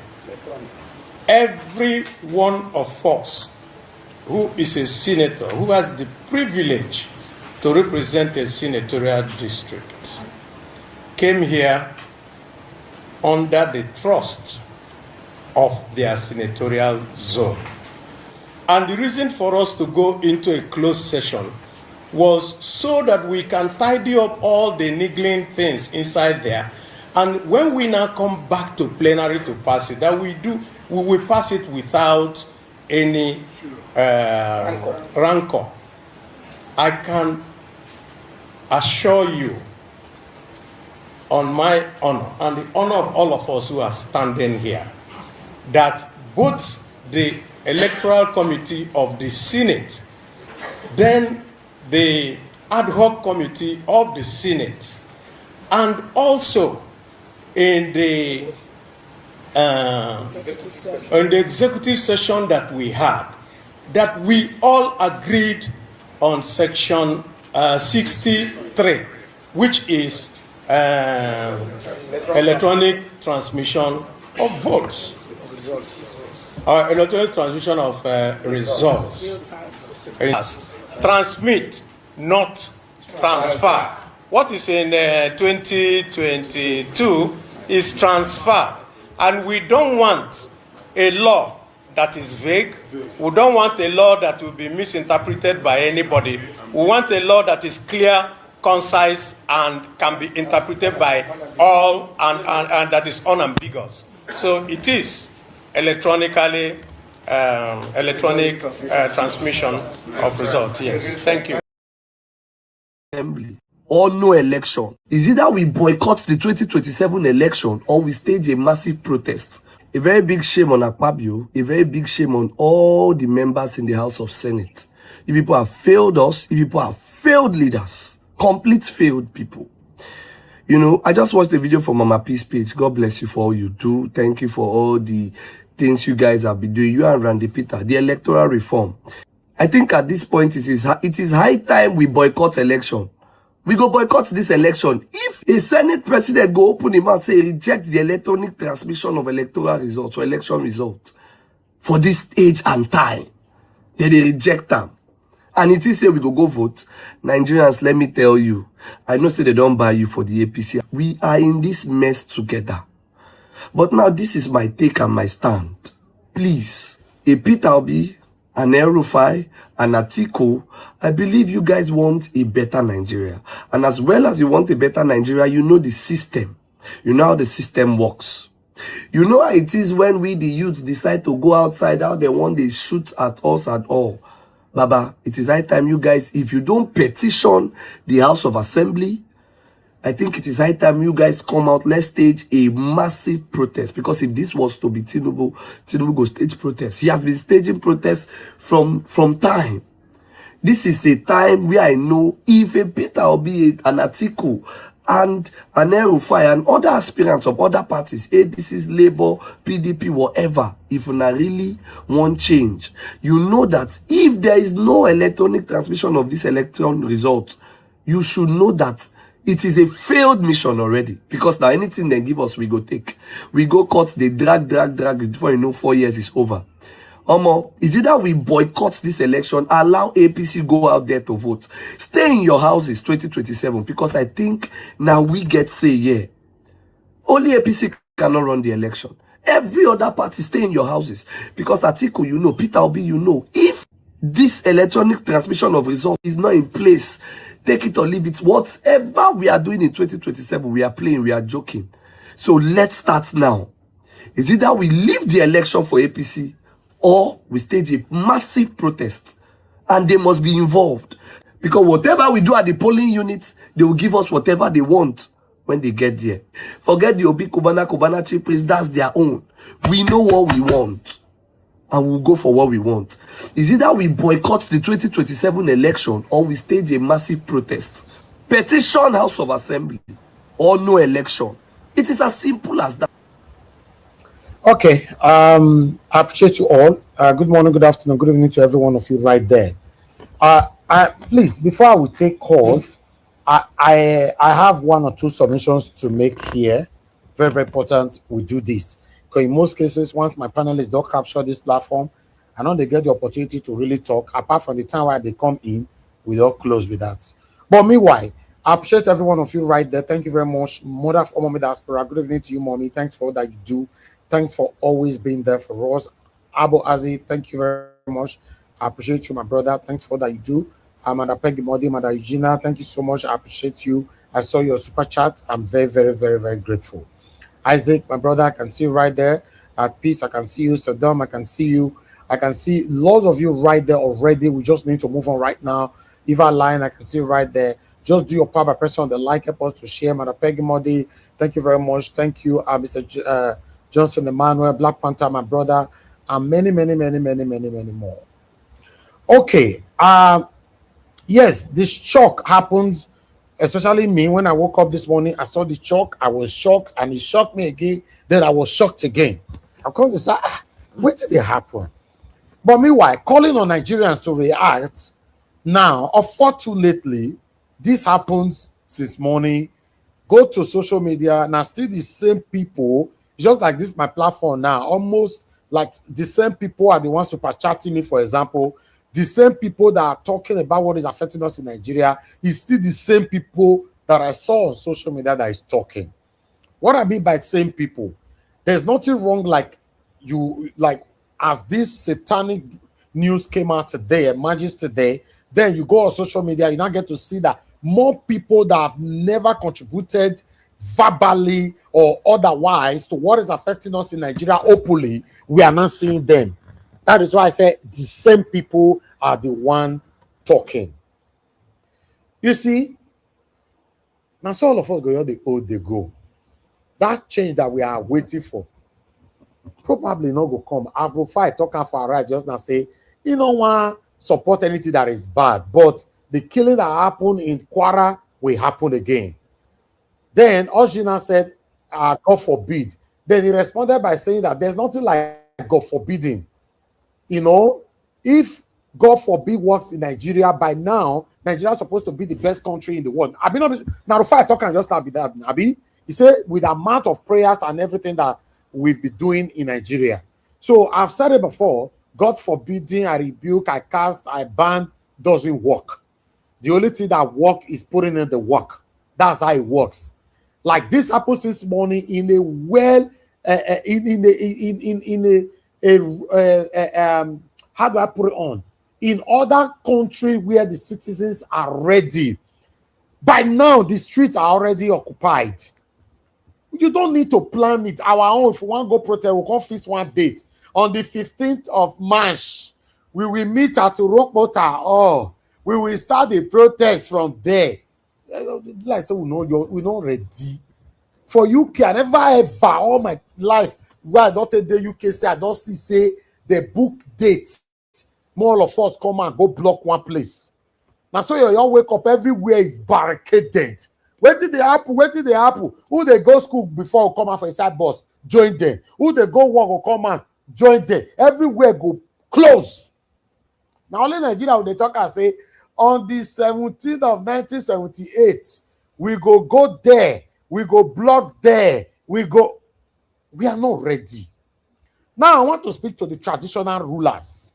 Every one of us who is a senator, who has the privilege to represent a senatorial district, came here under the trust of their senatorial zone. And the reason for us to go into a closed session was so that we can tidy up all the niggling things inside there. And when we now come back to plenary to pass it, that we will pass it without any rancor. I can assure you, on my honor and the honor of all of us who are standing here, that both the Electoral Committee of the Senate, then the Ad hoc Committee of the Senate, and also in the executive session that we had, that we all agreed on Section 63 which is electronic transmission of votes, or electronic transmission of results. Transmit, not transfer. What is in 2022 is transfer, and we don't want a law that is vague. We don't want a law that will be misinterpreted by anybody. We want a law that is clear, concise, and can be interpreted by all, and that is unambiguous. So it is electronic transmission of results. Yes, thank you. Assembly or no election. Is either we boycott the 2027 election or we stage a massive protest. A very big shame on Akpabio, a very big shame on all the members in the House of Senate. You people have failed us, you people have failed leaders, complete failed people. You know, I just watched a video from Mama P's page. God bless you for all you do. Thank you for all the things you guys have been doing. You and Randy Peter, the electoral reform. I think at this point, it is high time we boycott election. We go boycott this election. If a Senate president go open him and say reject the electronic transmission of electoral results or election results for this age and time, then they reject them. And it is say we go vote. Nigerians, let me tell you, I know say they don't buy you for the APC. We are in this mess together. But now this is my take and my stand. Please, a Peter Obi, an El-Rufai, an Atiku, I believe you guys want a better Nigeria. And as well as you want a better Nigeria, you know the system. You know how the system works. You know how it is when we, the youth, decide to go outside, how they want to shoot at us at all. Baba, it is high time you guys, if you don't petition the House of Assembly, I think it is high time you guys come out. Let's stage a massive protest. Because if this was to be Tinubu go stage protest. He has been staging protests from time. This is the time where I know if a Peter Obi, an Atiku, and an El-Rufai and other aspirants of other parties, ADCs, Labour, PDP, whatever, if you really want change, you know that if there is no electronic transmission of this election result, you should know that it is a failed mission already. Because now anything they give us, we go take. We go cut, they drag before you know 4 years is over. Is either we boycott this election, allow APC go out there to vote. Stay in your houses 2027, because I think now we get say, yeah, only APC cannot run the election. Every other party stay in your houses. Because Atiku, you know, Peter Obi, you know, if this electronic transmission of results is not in place, take it or leave it. Whatever we are doing in 2027, we are playing, we are joking. So let's start now. Is either we leave the election for APC, or we stage a massive protest, and they must be involved. Because whatever we do at the polling units, they will give us whatever they want when they get there. Forget the Obi Kubana chief priest, that's their own. We know what we want, and we'll go for what we want. Is either we boycott the 2027 election, or we stage a massive protest. Petition House of Assembly, or no election. It is as simple as that. Okay, I appreciate you all. Good morning, good afternoon, good evening to every one of you right there. Please, before I will take calls, I have one or two submissions to make here. Very, very important we do this. Because in most cases, once my panelists don't capture this platform, I know they get the opportunity to really talk. Apart from the time where they come in, we don't close with that. But meanwhile, I appreciate every one of you right there. Thank you very much. Mother of Mommy Diaspora, good evening to you, Mommy. Thanks for all that you do. Thanks for always being there for us. Abo Azi, thank you very much. I appreciate you, my brother. Thanks for all that you do. Mother Peggy Modi, Mother Eugenia, thank you so much. I appreciate you. I saw your super chat. I'm very, very, very, very grateful. Isaac, my brother, I can see you right there. At peace, I can see you. Saddam, I can see you. I can see lots of you right there already. We just need to move on right now. Eva Line, I can see you right there. Just do your part by pressing on the like, help us to share. Mother Peggy Modi, thank you very much. Thank you, Mr. Johnson Emmanuel, Black Panther, my brother, and many, many, many, many, many, many more. Okay. Yes, this shock happened, especially me. When I woke up this morning, I saw the shock. I was shocked, and it shocked me again. Then I was shocked again. Of course, it's what did it happen? But meanwhile, calling on Nigerians to react now, unfortunately, this happens since morning. Go to social media, now still the same people, just like this, my platform now, almost like the same people are the ones super chatting me, for example. The same people that are talking about what is affecting us in Nigeria is still the same people that I saw on social media that is talking. What I mean by same people, there's nothing wrong like as this satanic news came out today, emerges today, then you go on social media, you now get to see that more people that have never contributed verbally or otherwise to what is affecting us in Nigeria openly, we are not seeing them. That is why I say the same people are the one talking. You see, now so all of us go, the old they go. That change that we are waiting for probably not go come. After fight, talking for our rights, just now say, you don't want support anything that is bad, but the killing that happened in Kwara will happen again. Then Ojina said, God forbid. Then he responded by saying that there's nothing like God forbidding. You know, if God forbid works in Nigeria, by now, Nigeria is supposed to be the best country in the world. I mean, now the fight talking just not be that. Abi, he said, with the amount of prayers and everything that we've been doing in Nigeria. So I've said it before, God forbidding, I rebuke, I cast, I ban, doesn't work. The only thing that works is putting in the work. That's how it works. Like this happens this morning in a how do I put it on? In other countries where the citizens are ready, by now the streets are already occupied. You don't need to plan it. Our own, if we want to go protest, we'll come fix one date. On the 15th of March, we will meet at Rockwater. Oh, we will start the protest from there. Like so, we're not ready. For UK, I never ever all my life where I don't take the UK say I don't see say the book date. More of us come and go block one place. Now so you wake up everywhere is barricaded. Where did they happen? Where did they happen? Who they go school before come out for a side bus? Join them. Who they go work or come out? Join them. Everywhere go close. Now only Nigeria they talk and say on the 17th of 1978 we go there. We go block there. We are not ready. Now I want to speak to the traditional rulers.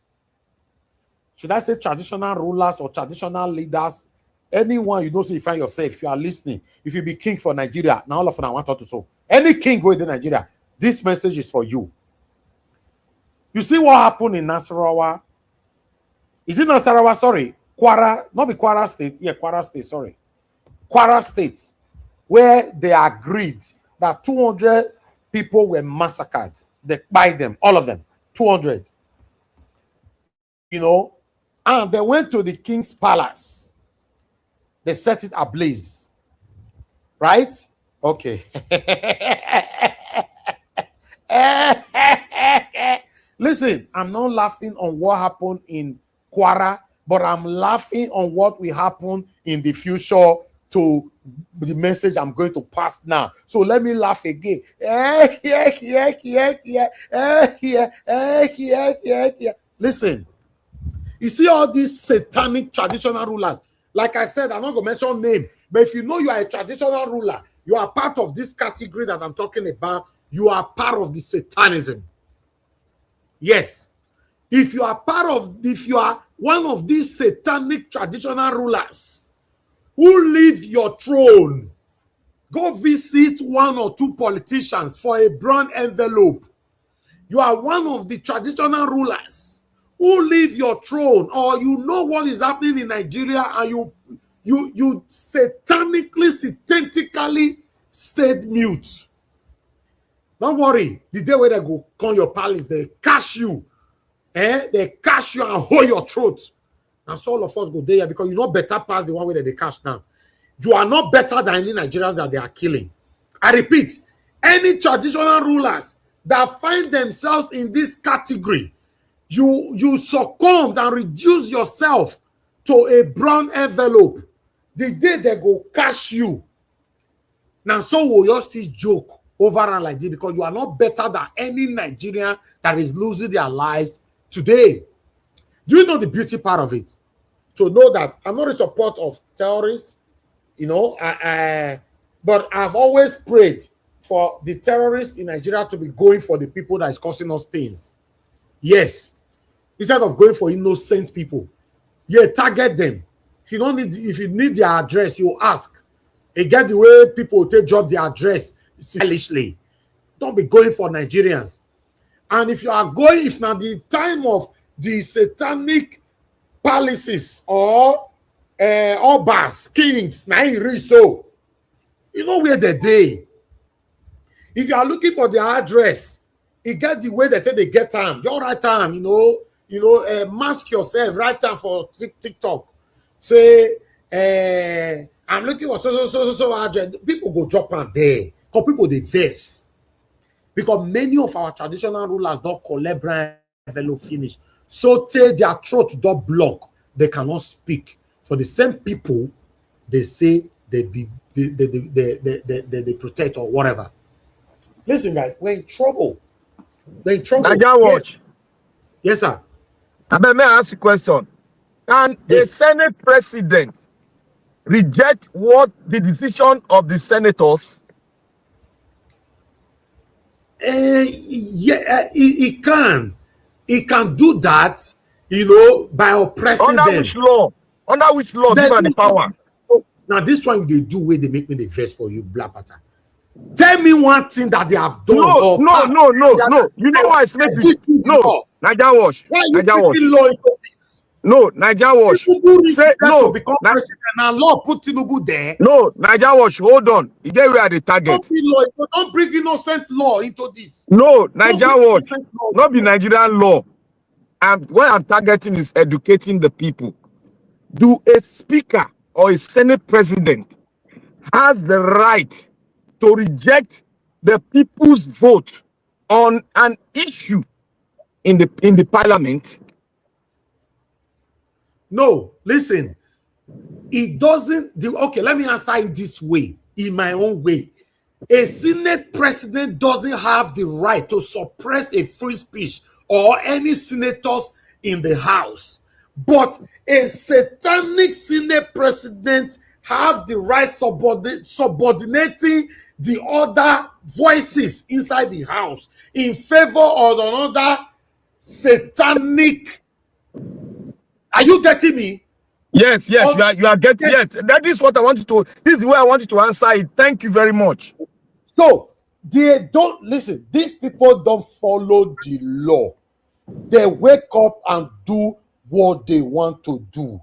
Should I say traditional rulers or traditional leaders? Anyone you know, so you find yourself, if you are listening, if you be king for Nigeria, now all of them I want to so. Any king going to Nigeria, this message is for you. You see what happened in Nasarawa? Is it Nasarawa? Sorry. Kwara, not be Kwara State. Yeah, Kwara State, sorry. Kwara State, where they agreed that 200 people were massacred. They by them, all of them, 200. You know, and they went to the king's palace. They set it ablaze. Right? Okay. Listen, I'm not laughing on what happened in Kwara, but I'm laughing on what will happen in the future to the message I'm going to pass now. So let me laugh again. Listen, you see all these satanic traditional rulers. Like I said, I'm not going to mention name, but if you know you are a traditional ruler, you are part of this category that I'm talking about, you are part of the satanism. Yes. If you are one of these satanic traditional rulers who leave your throne, go visit one or two politicians for a brown envelope. You are one of the traditional rulers who leave your throne, or you know what is happening in Nigeria and you satanically stayed mute. Don't worry. The day where they go come your palace, they catch you. They catch you and hold your throat. And so all of us go there because you're not better past the one way that they catch now. You are not better than any Nigerians that they are killing. I repeat, any traditional rulers that find themselves in this category, you succumbed and reduce yourself to a brown envelope. The day they go catch you, now so will you still joke over and like this because you are not better than any Nigerian that is losing their lives today. Do you know the beauty part of it? To know that I'm not in support of terrorists. You know, but I've always prayed for the terrorists in Nigeria to be going for the people that is causing us pains. Yes. Instead of going for innocent people. Yeah, target them. If you need their address, you ask. And get the way people take drop their address stylishly. Don't be going for Nigerians. And if you are going, if not the time of the satanic palaces or obas, kings, so you know where they day. If you are looking for their address, you get the way they take they get time. Your right time, mask yourself, right time for TikTok. Say, I'm looking for so address. People go drop on there. Because people they face. Because many of our traditional rulers don't collect brand envelope finish. So till their throat don't block, they cannot speak. For the same people, they say they protect or whatever. Listen, guys, we're in trouble. We're in trouble. Watch. Yes, sir. May I ask a question? Can a Senate president reject what the decision of the senators? He can. He can do that, by oppressing them. Under which law? Under which law given the power? Now, this one they do where they make me the verse for you, Black Panther. Tell me one thing that they have done. No. You know why it's making no. Naija Watch. Why you putting law into this? No, Naija Watch. Say no. To become president and law put Tinubu there. No, Naija Watch. Hold on. You get where the target. Don't bring innocent law into this. No, Naija Watch. Not be Nigerian law. And what I'm targeting is educating the people. Do a speaker or a Senate president have the right to reject the people's vote on an issue in the parliament? No, listen. It doesn't do. Okay, let me answer it this way, in my own way. A Senate president doesn't have the right to suppress a free speech or any senators in the House. But a satanic Senate president have the right subordinating the other voices inside the House in favor of another satanic. Are you getting me? Yes, you are getting. Yes, that is what I wanted to. This is where I wanted to answer it. Thank you very much. So they don't listen. These people don't follow the law. They wake up and do what they want to do.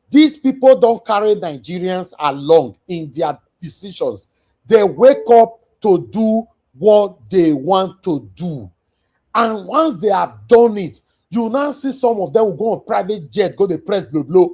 These people don't carry Nigerians along in their decisions. They wake up to do what they want to do. And once they have done it, you now see some of them will go on private jet, go to press blah.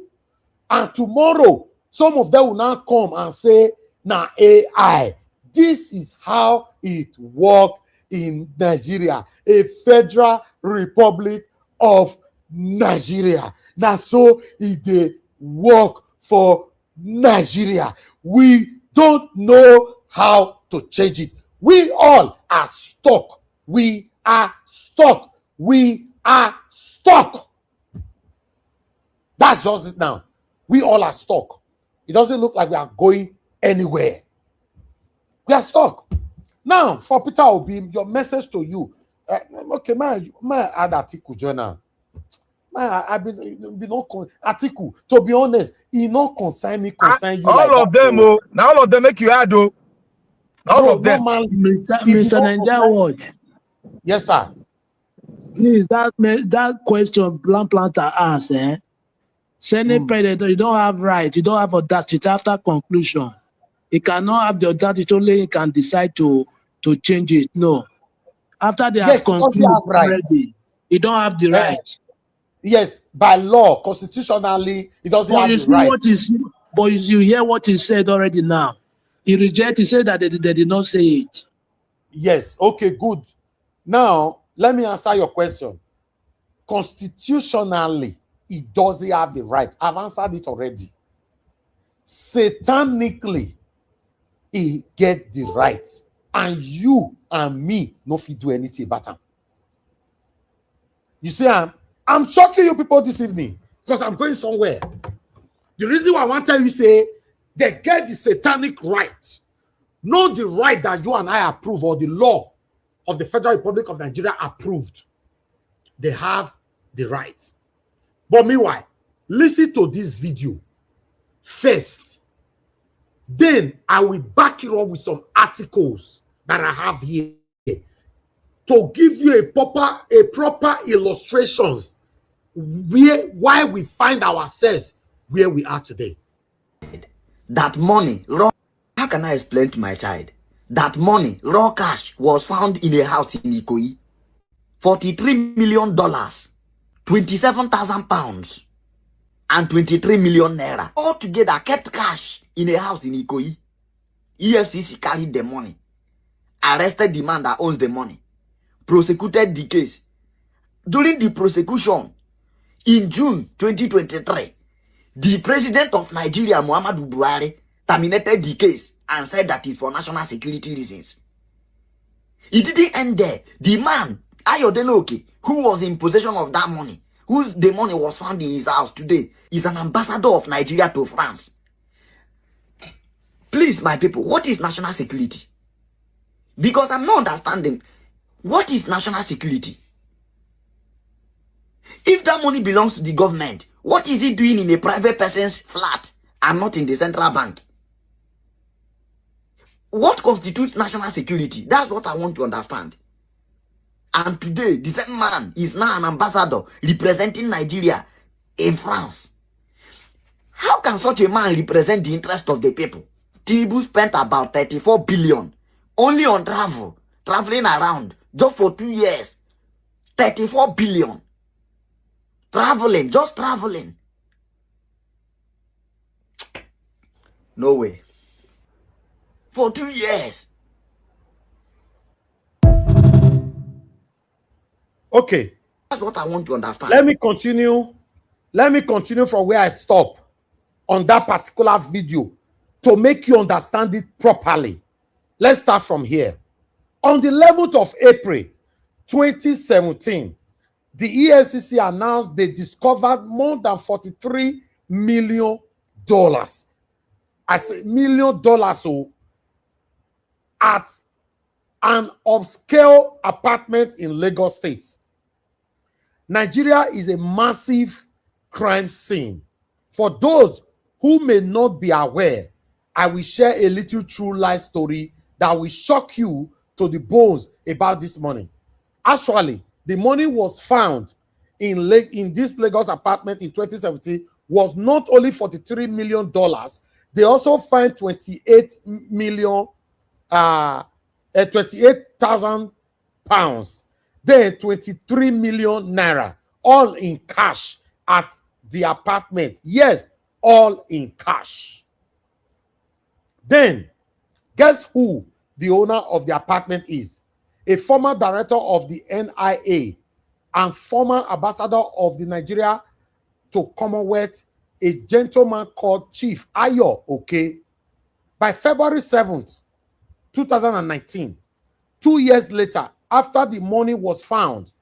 And tomorrow, some of them will now come and say, now AI. This is how it works in Nigeria, a federal republic of Nigeria. Now, so it work for Nigeria. We don't know how to change it. We all are stuck. We are stuck. We are stuck. That's just it now. We all are stuck. It doesn't look like we are going anywhere. We are stuck. Now, for Peter Obi, your message to you. Okay, my add article journal. I've been article. To be honest, it not concern me. Concern you. All like of them, oh. Now all of them make you add, oh. All of them. Mr. Naija Watch. Yes, sir. Please, that question Planter asked, Senate President, you don't have right, you don't have audacity after conclusion. He cannot have the audacity, only he can decide to change it. No. After they have concluded already, he don't have the right. Yes, by law, constitutionally, he doesn't have the right. But you hear what he said already now. He rejected, he said that they did not say it. Yes, okay, good. Now, let me answer your question. Constitutionally, he doesn't have the right. I've answered it already. Satanically, he get the right. And you and me no fit do anything about him. You see, I'm shocking you people this evening because I'm going somewhere. The reason why I want to tell you say They get the satanic right, not the right that you and I approve or the law of the Federal Republic of Nigeria approved. They have the right. But meanwhile, listen to this video first. Then I will back it up with some articles that I have here to give you a proper illustrations why we find ourselves where we are today. That money, how can I explain to my child? That money, raw cash, was found in a house in Ikoyi. $43 million, 27,000 pounds, and 23 million naira. All together kept cash in a house in Ikoyi. EFCC carried the money, arrested the man that owns the money, prosecuted the case. During the prosecution, in June 2023, the president of Nigeria, Muhammadu Buhari, terminated the case and said that it's for national security reasons. It didn't end there. The man, Ayodele, who was in possession of that money, the money was found in his house today, is an ambassador of Nigeria to France. Please, my people, what is national security? Because I'm not understanding. What is national security? If that money belongs to the government, what is it doing in a private person's flat and not in the central bank? What constitutes national security? That's what I want to understand. And today, the same man is now an ambassador representing Nigeria in France. How can such a man represent the interest of the people? Tinubu spent about 34 billion only on traveling around just for 2 years. 34 billion. Traveling, just traveling. No way. For 2 years. Okay. That's what I want to understand. Let me continue. Let me continue from where I stop on that particular video to make you understand it properly. Let's start from here. On the 11th of April 2017, the EFCC announced they discovered more than $43 million. I say $1 million so, at an upscale apartment in Lagos State. Nigeria is a massive crime scene. For those who may not be aware, I will share a little true life story that will shock you to the bones about this money. Actually, the money was found in this Lagos apartment in 2017 was not only $43 million, they also found 28,000 pounds, then 23 million naira, all in cash at the apartment. Yes, all in cash. Then, guess who the owner of the apartment is? A former director of the NIA and former ambassador of the Nigeria to Commonwealth, a gentleman called Chief Ayo, okay? By February 7th, 2019, 2 years later, after the money was found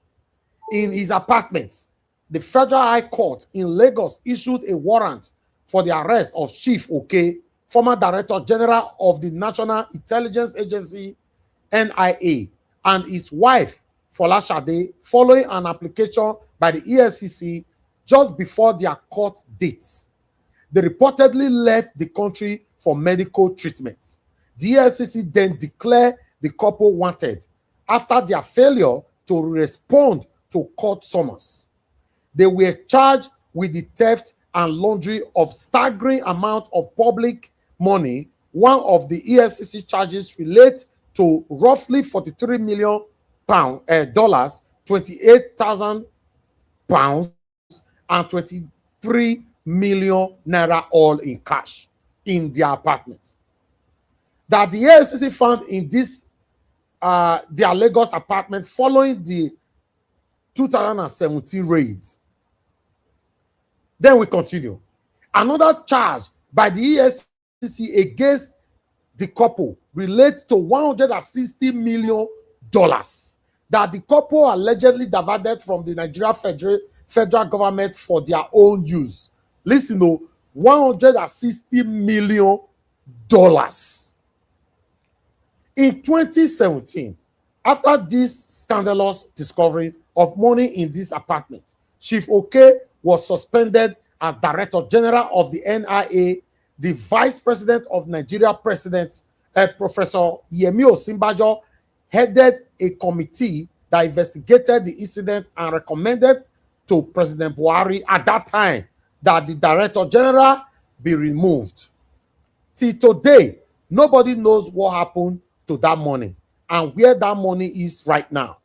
in his apartment, the Federal High Court in Lagos issued a warrant for the arrest of Chief Okay, former Director General of the National Intelligence Agency, NIA, and his wife, Folashade, following an application by the EFCC just before their court date. They reportedly left the country for medical treatment. The EFCC then declared the couple wanted after their failure to respond to court summons. They were charged with the theft and laundering of staggering amount of public money. One of the EFCC charges relates to roughly $43 million, 28,000 pounds, and 23 million naira, all in cash in their apartment. That the EFCC found in this their Lagos apartment following the 2017 raids. Then we continue. Another charge by the EFCC against the couple relates to $160 million that the couple allegedly diverted from the Nigeria federal government for their own use. Listen, $160 million. In 2017, after this scandalous discovery of money in this apartment, Chief Oke was suspended as Director General of the NIA. The Vice President of Nigeria President, Professor Yemi Osinbajo, headed a committee that investigated the incident and recommended to President Buhari at that time that the Director General be removed. Till today, nobody knows what happened to that money and where that money is right now.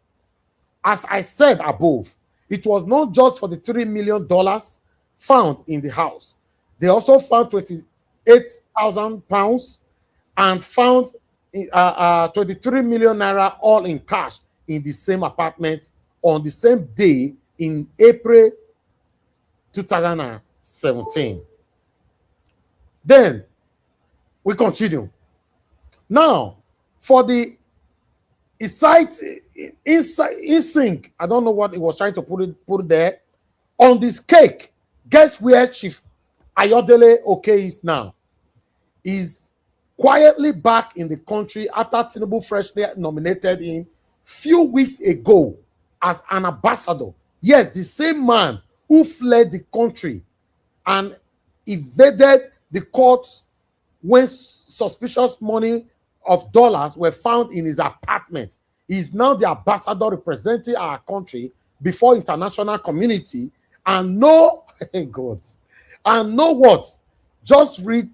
As I said above, it was not just for the $3 million found in the house. They also found 28,000 pounds and found 23 million naira all in cash in the same apartment on the same day in April 2017. Then we continue. Now, for the in-sync, I don't know what he was trying to put it there. On this cake, guess where Chief Ayodele Oke is now? He's quietly back in the country after Tinubu freshly nominated him few weeks ago as an ambassador. Yes, the same man who fled the country and evaded the courts when suspicious money of dollars were found in his apartment. He is now the ambassador representing our country before international community. And know, God, and know what? Just read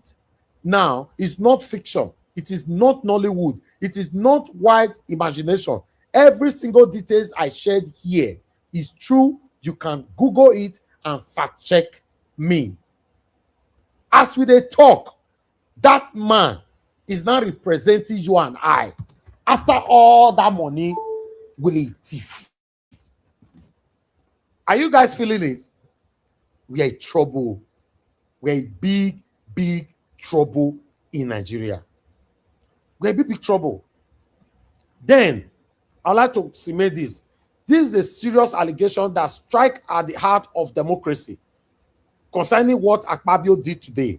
now. It's not fiction. It is not Nollywood. It is not wild imagination. Every single details I shared here is true. You can Google it and fact check me. As we dey talk, that man is now representing you and I. After all that money, we thief. Are you guys feeling it? We are in trouble. We are in big, big trouble in Nigeria. We are in big, big trouble. Then, I'd like to cement this. This is a serious allegation that strikes at the heart of democracy concerning what Akpabio did today.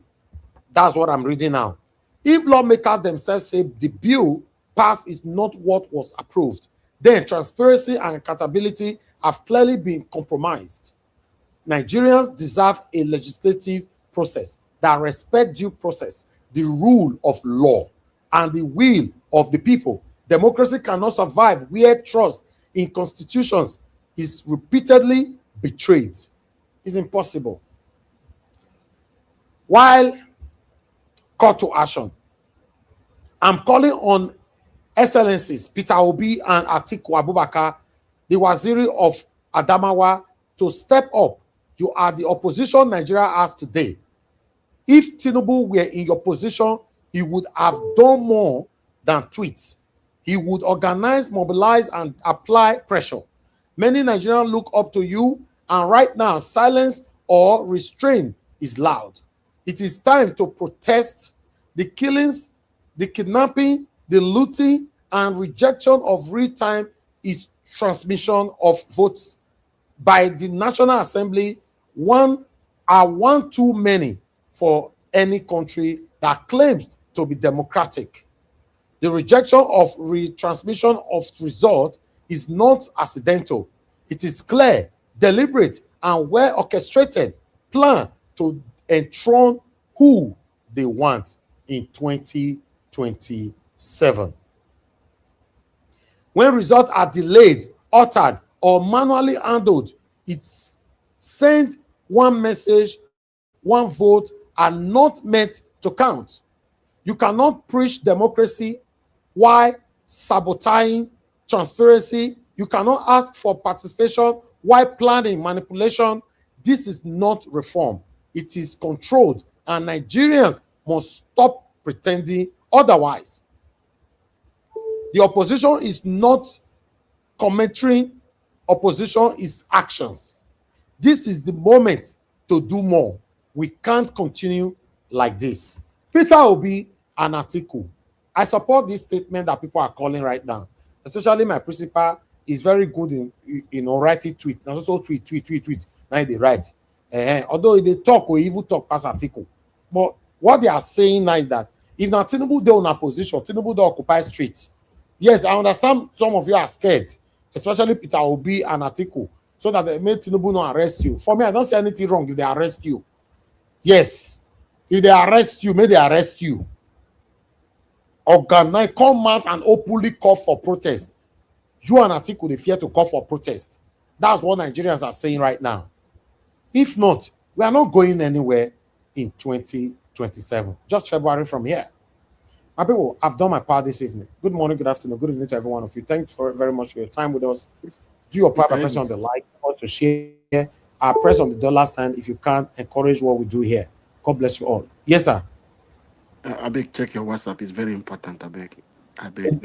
That's what I'm reading now. If lawmakers themselves say the bill passed is not what was approved, then transparency and accountability have clearly been compromised. Nigerians deserve a legislative process that respects due process, the rule of law, and the will of the people. Democracy cannot survive where trust in constitutions is repeatedly betrayed. It's impossible. While call to action, I'm calling on Excellencies Peter Obi and Atiku Abubakar, the Waziri of Adamawa, to step up. You are the opposition Nigeria has today. If Tinubu were in your position, he would have done more than tweets. He would organize, mobilize, and apply pressure. Many Nigerians look up to you, and right now, silence or restraint is loud. It is time to protest the killings, the kidnapping, the looting, and rejection of real-time is transmission of votes by the National Assembly. One too many for any country that claims to be democratic. The rejection of retransmission of results is not accidental. It is clear, deliberate, and well orchestrated plan to enthrone who they want in 2027. When results are delayed, altered, or manually handled, it sends one message, one vote are not meant to count. You cannot preach democracy while sabotaging transparency. You cannot ask for participation while planning manipulation. This is not reform. It is controlled, and Nigerians must stop pretending otherwise. The opposition is not commentary. Opposition is actions. This is the moment to do more. We can't continue like this. Peter Obi and Atiku, I support this statement that people are calling right now. Especially my principal is very good in writing tweet. And also tweet. Now they write. Although they talk or even talk past article. But what they are saying now is that if not Tinubu don't a position, Tinubu don't occupy streets. Yes, I understand some of you are scared, especially Peter Obi and Atiku, so that they may Tinubu not arrest you. For me, I don't see anything wrong if they arrest you. Yes, if they arrest you, may they arrest you. Organize, come out and openly call for protest. You and Atiku, they fear to call for protest. That's what Nigerians are saying right now. If not, we are not going anywhere in 2027. Just February from here. My people, I've done my part this evening. Good morning, good afternoon, good evening to every one of you. Thanks very much for your time with us. Do your part by pressing on the like or to share. Press on the dollar sign if you can. Encourage what we do here. God bless you all. Yes, sir. I beg, check your WhatsApp. It's very important. I beg.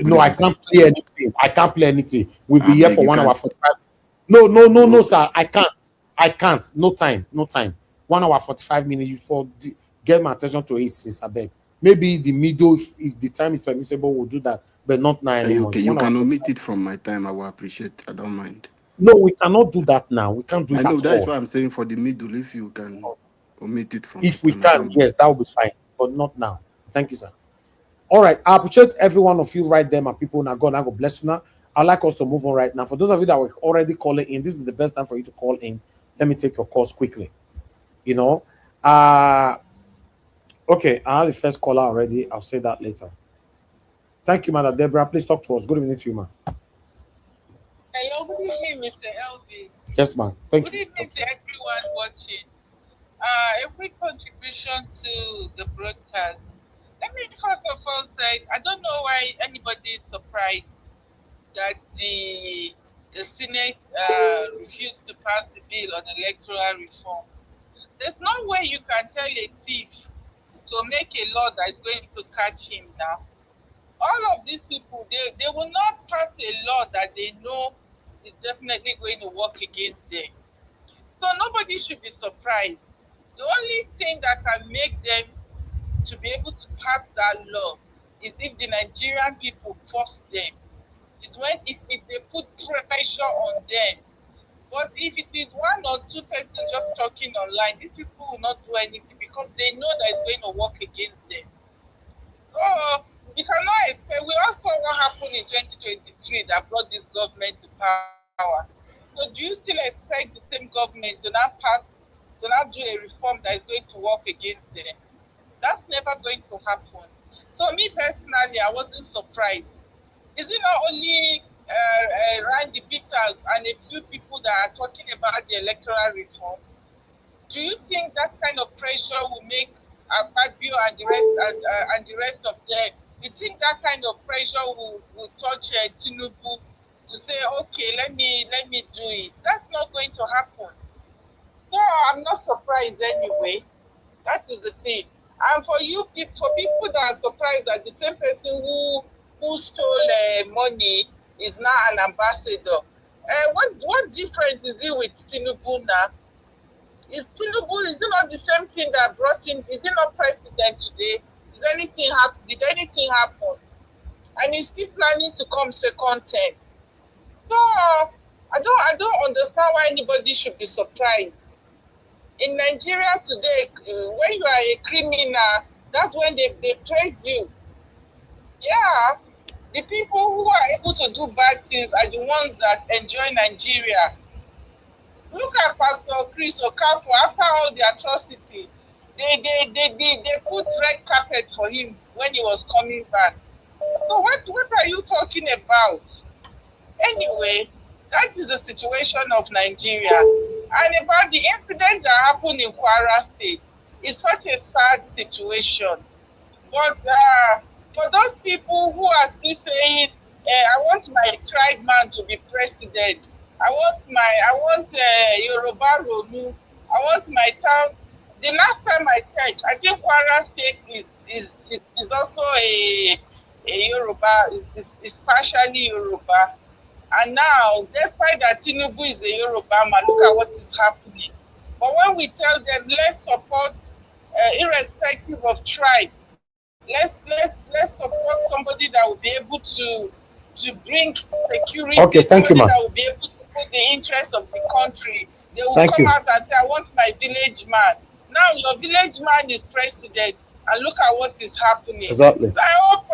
No, I can't play anything. I can't play anything. We'll be here for 1 hour 45. No, sir. I can't. No time. 1 hour 45 minutes for get my attention to it. I beg. Maybe the middle, if the time is permissible, we'll do that, but not now anymore. Okay, you can omit it from my time. I will appreciate. I don't mind. No, we cannot do that now. We can't do it. I know that's why I'm saying for the middle. If you can omit it from. If we can, yes, that will be fine, but not now. Thank you, sir. All right, I appreciate every one of you right there, my people. Now, God bless you now. I'd like us to move on right now. For those of you that were already calling in, this is the best time for you to call in. Let me take your calls quickly. You know, okay, I have the first caller already. I'll say that later. Thank you, Madam Deborah. Please talk to us. Good evening to you, ma'am. Hello, good evening, Mr. Elvis. Yes, ma'am. Thank you. Good evening to everyone watching. A quick contribution to the broadcast. Let me first of all say, I don't know why anybody is surprised that the Senate refused to pass the bill on electoral reform. There's no way you can tell a thief to make a law that is going to catch him now. All of these people, they will not pass a law that they know is definitely going to work against them. So nobody should be surprised. The only thing that can make them to be able to pass that law is if the Nigerian people force them. If they put pressure on them. But if it is one or two persons just talking online, these people will not do anything because they know that it's going to work against them. So we cannot expect. We all saw what happened in 2023 that brought this government to power. So do you still expect the same government to not do a reform that is going to work against them? That's never going to happen. So me personally, I wasn't surprised. Is it not only Randy Peters and a few people that are talking about the electoral reform? Do you think that kind of pressure will make Akpabio and the rest of them? You think that kind of pressure will touch Tinubu to say, okay, let me do it? That's not going to happen. So I'm not surprised anyway. That is the thing. And for people that are surprised that the same person who stole money is now an ambassador, what difference is it with Tinubu now? Is it not the same thing that brought him? Is he not president today? Did anything happen? And he's still planning to come second term. So I don't understand why anybody should be surprised. In Nigeria today, when you are a criminal, that's when they praise you. Yeah, the people who are able to do bad things are the ones that enjoy Nigeria. Look at Pastor Chris Okafor. After all the atrocity, they put red carpet for him when he was coming back. So what are you talking about? Anyway, that is the situation of Nigeria. And about the incident that happened in Kwara State, it's such a sad situation. But for those people who are still saying, I want my tribe man to be president, I want Yoruba Ronu, I want my town. The last time I checked, I think Kwara State is also a Yoruba, is partially Yoruba. And now, despite that Tinubu is a Yoruba man, look at what is happening. But when we tell them, let's support, irrespective of tribe, let's support somebody that will be able to bring security. Okay, thank you, ma'am. That will be able to put the interests of the country. They will Thank come you. out and say, I want my village man. Now your village man is president, and look at what is happening. Exactly. So I hope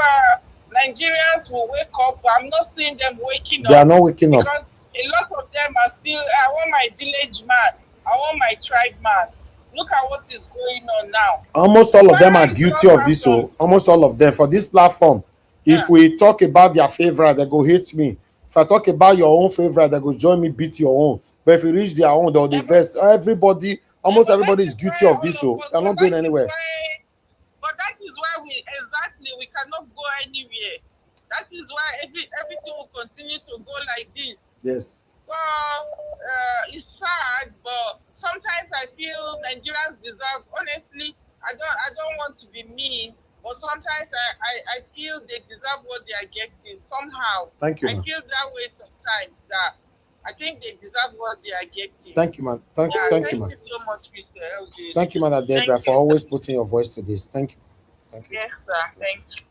Nigerians will wake up. I'm not seeing them waking up. They are not waking up. Because a lot of them are still, I want my village man. I want my tribe man. Look at what is going on now. Almost all of them are guilty of this. So almost all of them for this platform. If we talk about their favorite, they go hate me. If I talk about your own favorite, they go join me, beat your own. But if we reach their own, they'll divest. Everybody, almost everybody is guilty of this. So they're not going anywhere. But that is why we cannot go anywhere. That is why everything will continue to go like this. Yes. So it's sad, but sometimes I feel Nigerians deserve. Honestly, I don't want to be mean, but sometimes I feel they deserve what they are getting somehow. Thank you, I man. feel that way sometimes. That I think they deserve what they are getting. Thank you, man. Thank you, man. Thank you so much, Mr. LJ. Thank you, man, Deborah, for always putting your voice to this. Thank you. Thank you. Yes, sir. Thank you.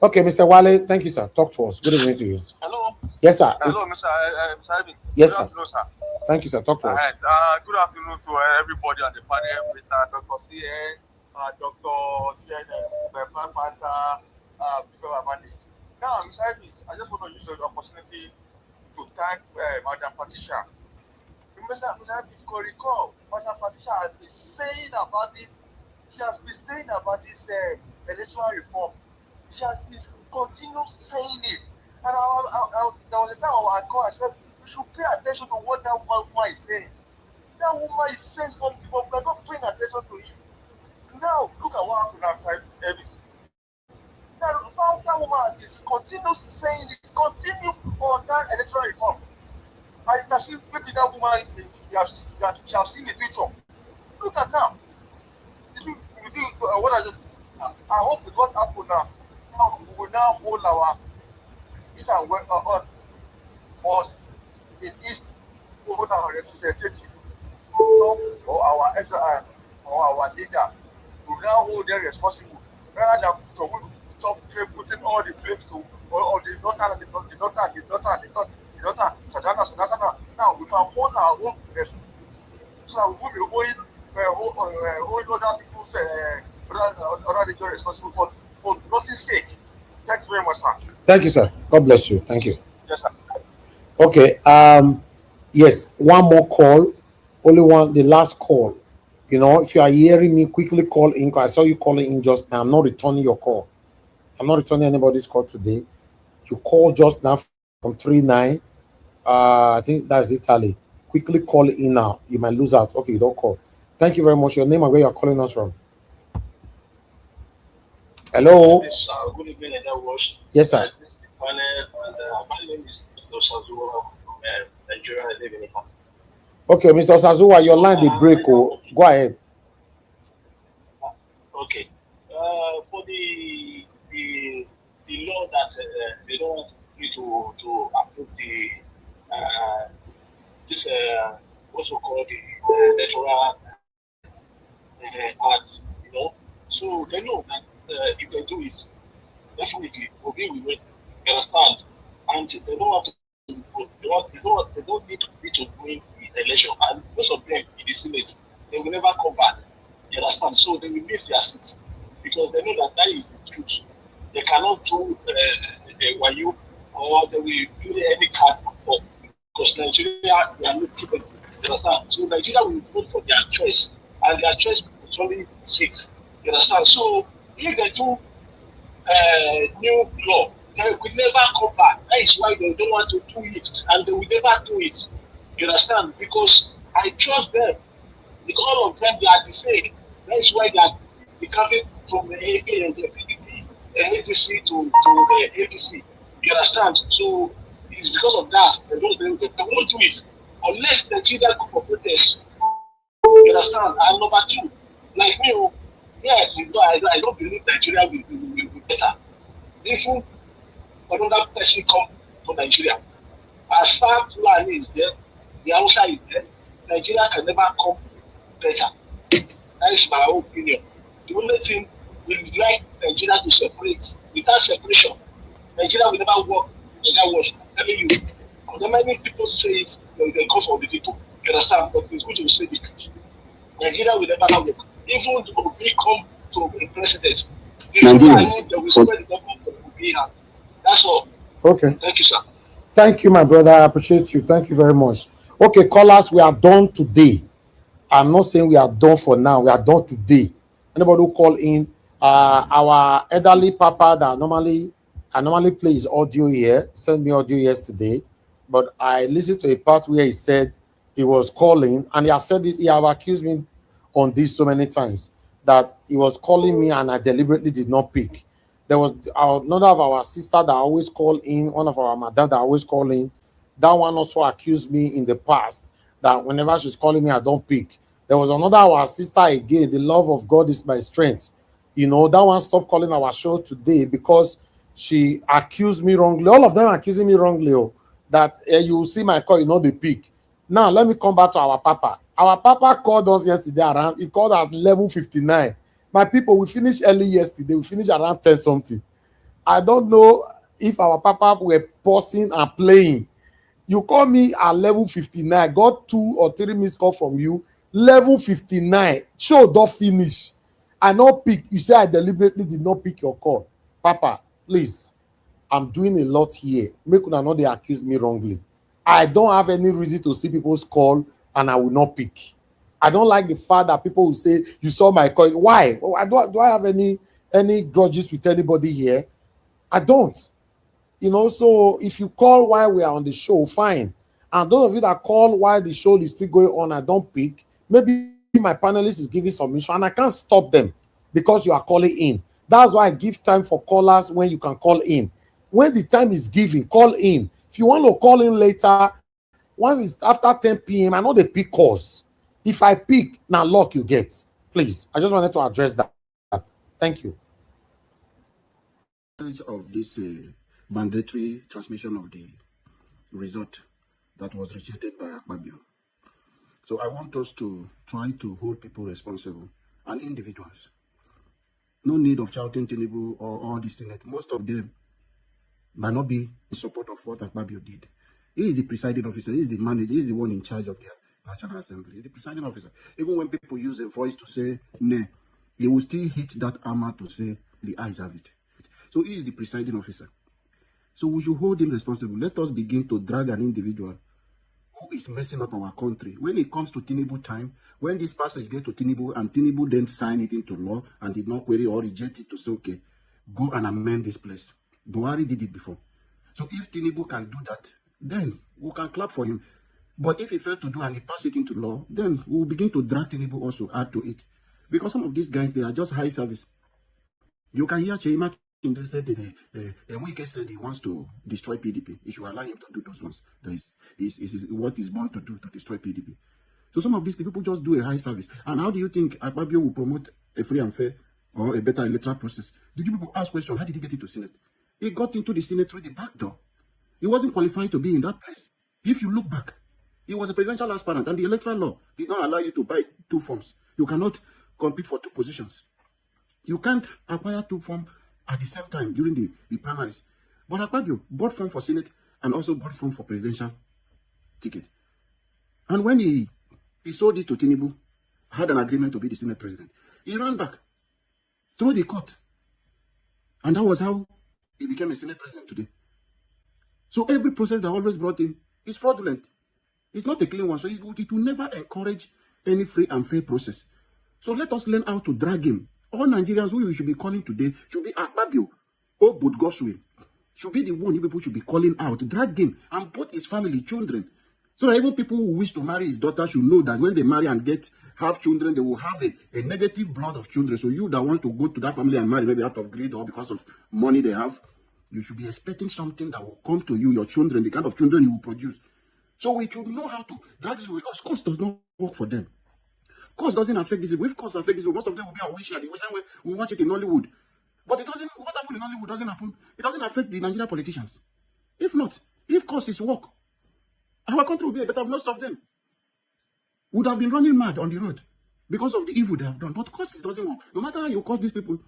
Okay, Mr. Wale, thank you, sir. Talk to us. Good evening to you. Hello. Yes, sir. Hello, Mr. Sabi. Yes, Good sir. afternoon, sir. Thank you, sir. Talk to us. Good afternoon to everybody on the panel, with Dr. CN, Dr. CN, Panta, Now, Mr. Evans, I just want to use the opportunity to thank Madam Patricia. Mr. Evans, if you can recall, Madam Patricia has been saying about this. She has been saying about this electoral reform. She has been continuous saying it. And there was a time I called, I said, we should pay attention to what that woman is saying. That woman is saying something, but we are not paying attention to it. Now, look at what happened outside Elvis. That woman is continuous saying it, continue on that electoral reform. I can see maybe that woman she has seen the future. Look at now. I hope it won't happen now. Now we will now hold our each and on first in East hold our representative or our leader will now hold them responsible rather than stop putting all the blame to or the daughter. Now we can hold our own responsibility so that we will be hold other people's other responsible for nothing's sake. Thank you very much, sir. Thank you, sir. God bless you. Thank you. Yes, sir. Okay. Yes, one more call. Only one, the last call. You know, if you are hearing me, quickly call in. I saw you calling in just now. I'm not returning your call. I'm not returning anybody's call today. You call just now from 39. I think that's Italy. Quickly call in now. You might lose out. Okay, you don't call. Thank you very much. Your name and where you're calling us from. Hello. Yes, good evening, Yes, sir. My name is Mr. Shazua from Nigeria. I live in Ipan. Okay, Mr. Sazuwa, your line they break. Oh, go ahead. Okay. For the law that they don't want me to approve the this what's called the electoral act, you know. So they know that if they do it, definitely Obi will win. You understand? And they don't want to. They don't need to win the election. And most of them in the Senate, they will never come back. You understand? So they will miss their seats because they know that is the truth. They cannot do YU or they will use any card for because Nigeria they are not given. You understand? So Nigeria will vote for their choice, and their choice is only 6. You understand? So if they do new law, they will never come back. That is why they don't want to do it, and they will never do it. You understand? Because I trust them. Because all of them they are the same. That is why they are becoming from the AK and the PDP, the ADC to the ABC. You understand? So it's because of that they won't do it unless Nigeria go for protest. You understand? And number 2, like me, I don't believe Nigeria will be better. Even another person come to Nigeria. As far as Fulani is there, the Hausa is there, Nigeria can never come better. That is my opinion. The only thing we like Nigeria to separate. Without separation, Nigeria will never work in that way. I'm telling you. The many people say it because of the people. You understand? But it's good to say the truth. Nigeria will never have it. Even if we come to a president, Nigerians. they will spread the government for Obi. That's all. Okay. Thank you, sir. Thank you, my brother. I appreciate you. Thank you very much. Okay, callers, we are done today. I'm not saying we are done for now. We are done today. Anybody who call in, our elderly papa that I normally play his audio here, sent me audio yesterday, but I listened to a part where he said he was calling, and he have said this, he have accused me on this so many times, that he was calling me and I deliberately did not pick. There was another of our sister that always call in, one of our madam that always call in. That one also accused me in the past that whenever she's calling me, I don't pick. There was another our sister again, the love of God is my strength. You know, that one stopped calling our show today because she accused me wrongly. All of them are accusing me wrongly, that you see my call, you know, the pick. Now, let me come back to our papa. Our papa called us yesterday around, he called at 11:59. My people, we finished early yesterday. We finished around 10 something. I don't know if our papa were pausing and playing. You call me at 11:59. Got 2 or 3 missed call from you. 11:59. Show don't finish. I not pick. You say I deliberately did not pick your call. Papa, please. I'm doing a lot here. Make una know they accuse me wrongly. I don't have any reason to see people's call and I will not pick. I don't like the fact that people will say, you saw my call. Why? Do I have any grudges with anybody here? I don't. You know, so if you call while we are on the show, fine. And those of you that call while the show is still going on, I don't pick. Maybe my panelist is giving submission and I can't stop them because you are calling in. That's why I give time for callers when you can call in. When the time is given, call in. If you want to call in later, once it's after 10 p.m., I know they pick calls. If I pick, now luck you get. Please, I just wanted to address that. Thank you. Of this mandatory transmission of the result that was rejected by Akpabio. So I want us to try to hold people responsible and individuals. No need of shouting Tinubu or all the Senate. Most of them might not be in support of what Akpabio did. He is the presiding officer. He is the manager. He is the one in charge of the National Assembly. He is the presiding officer. Even when people use a voice to say "nay," he will still hit that armor to say the eyes have it. So he is the presiding officer. So we should hold him responsible. Let us begin to drag an individual who is messing up our country. When it comes to Tinubu time, when this passage gets to Tinubu and Tinubu then sign it into law and did not query or reject it to say, okay, go and amend this place. Buhari did it before. So if Tinubu can do that, then we can clap for him. But if he fails to do and he passes it into law, then we will begin to drag Tinubu also add to it. Because some of these guys, they are just high service. You can hear Chema they said Wike said he wants to destroy PDP. He should allow him to do those ones. That is what he's born to do, to destroy PDP. So some of these people just do a high service. And how do you think Akpabio will promote a free and fair or a better electoral process? Did you people ask questions? How did he get into Senate? He got into the Senate through the back door. He wasn't qualified to be in that place. If you look back, he was a presidential aspirant and the electoral law did not allow you to buy 2 forms. You cannot compete for 2 positions. You can't acquire 2 forms at the same time during the primaries. But Akpabio bought form for Senate and also bought form for presidential ticket. And when he sold it to Tinubu, had an agreement to be the Senate president, he ran back through the court. And that was how he became a Senate president today. So every process that always brought in is fraudulent. It's not a clean one. So it will never encourage any free and fair process. So let us learn how to drag him. All Nigerians who you should be calling today should be Akpabio or Budgoswin. Should be the one you people should be calling out. Drag him and put his family, children. So that even people who wish to marry his daughter should know that when they marry and have children, they will have a negative blood of children. So you that wants to go to that family and marry, maybe out of greed or because of money they have, you should be expecting something that will come to you, your children, the kind of children you will produce. So we should know how to drag this because cost does not work for them. Cost doesn't affect this. If cost affects this, most of them will be on Wish. We watch it in Hollywood. But it doesn't, what happened in Hollywood doesn't happen. It doesn't affect the Nigerian politicians. If not, if cost is work, our country will be better. Most of them would have been running mad on the road because of the evil they have done. But cost doesn't work. No matter how you cost these people,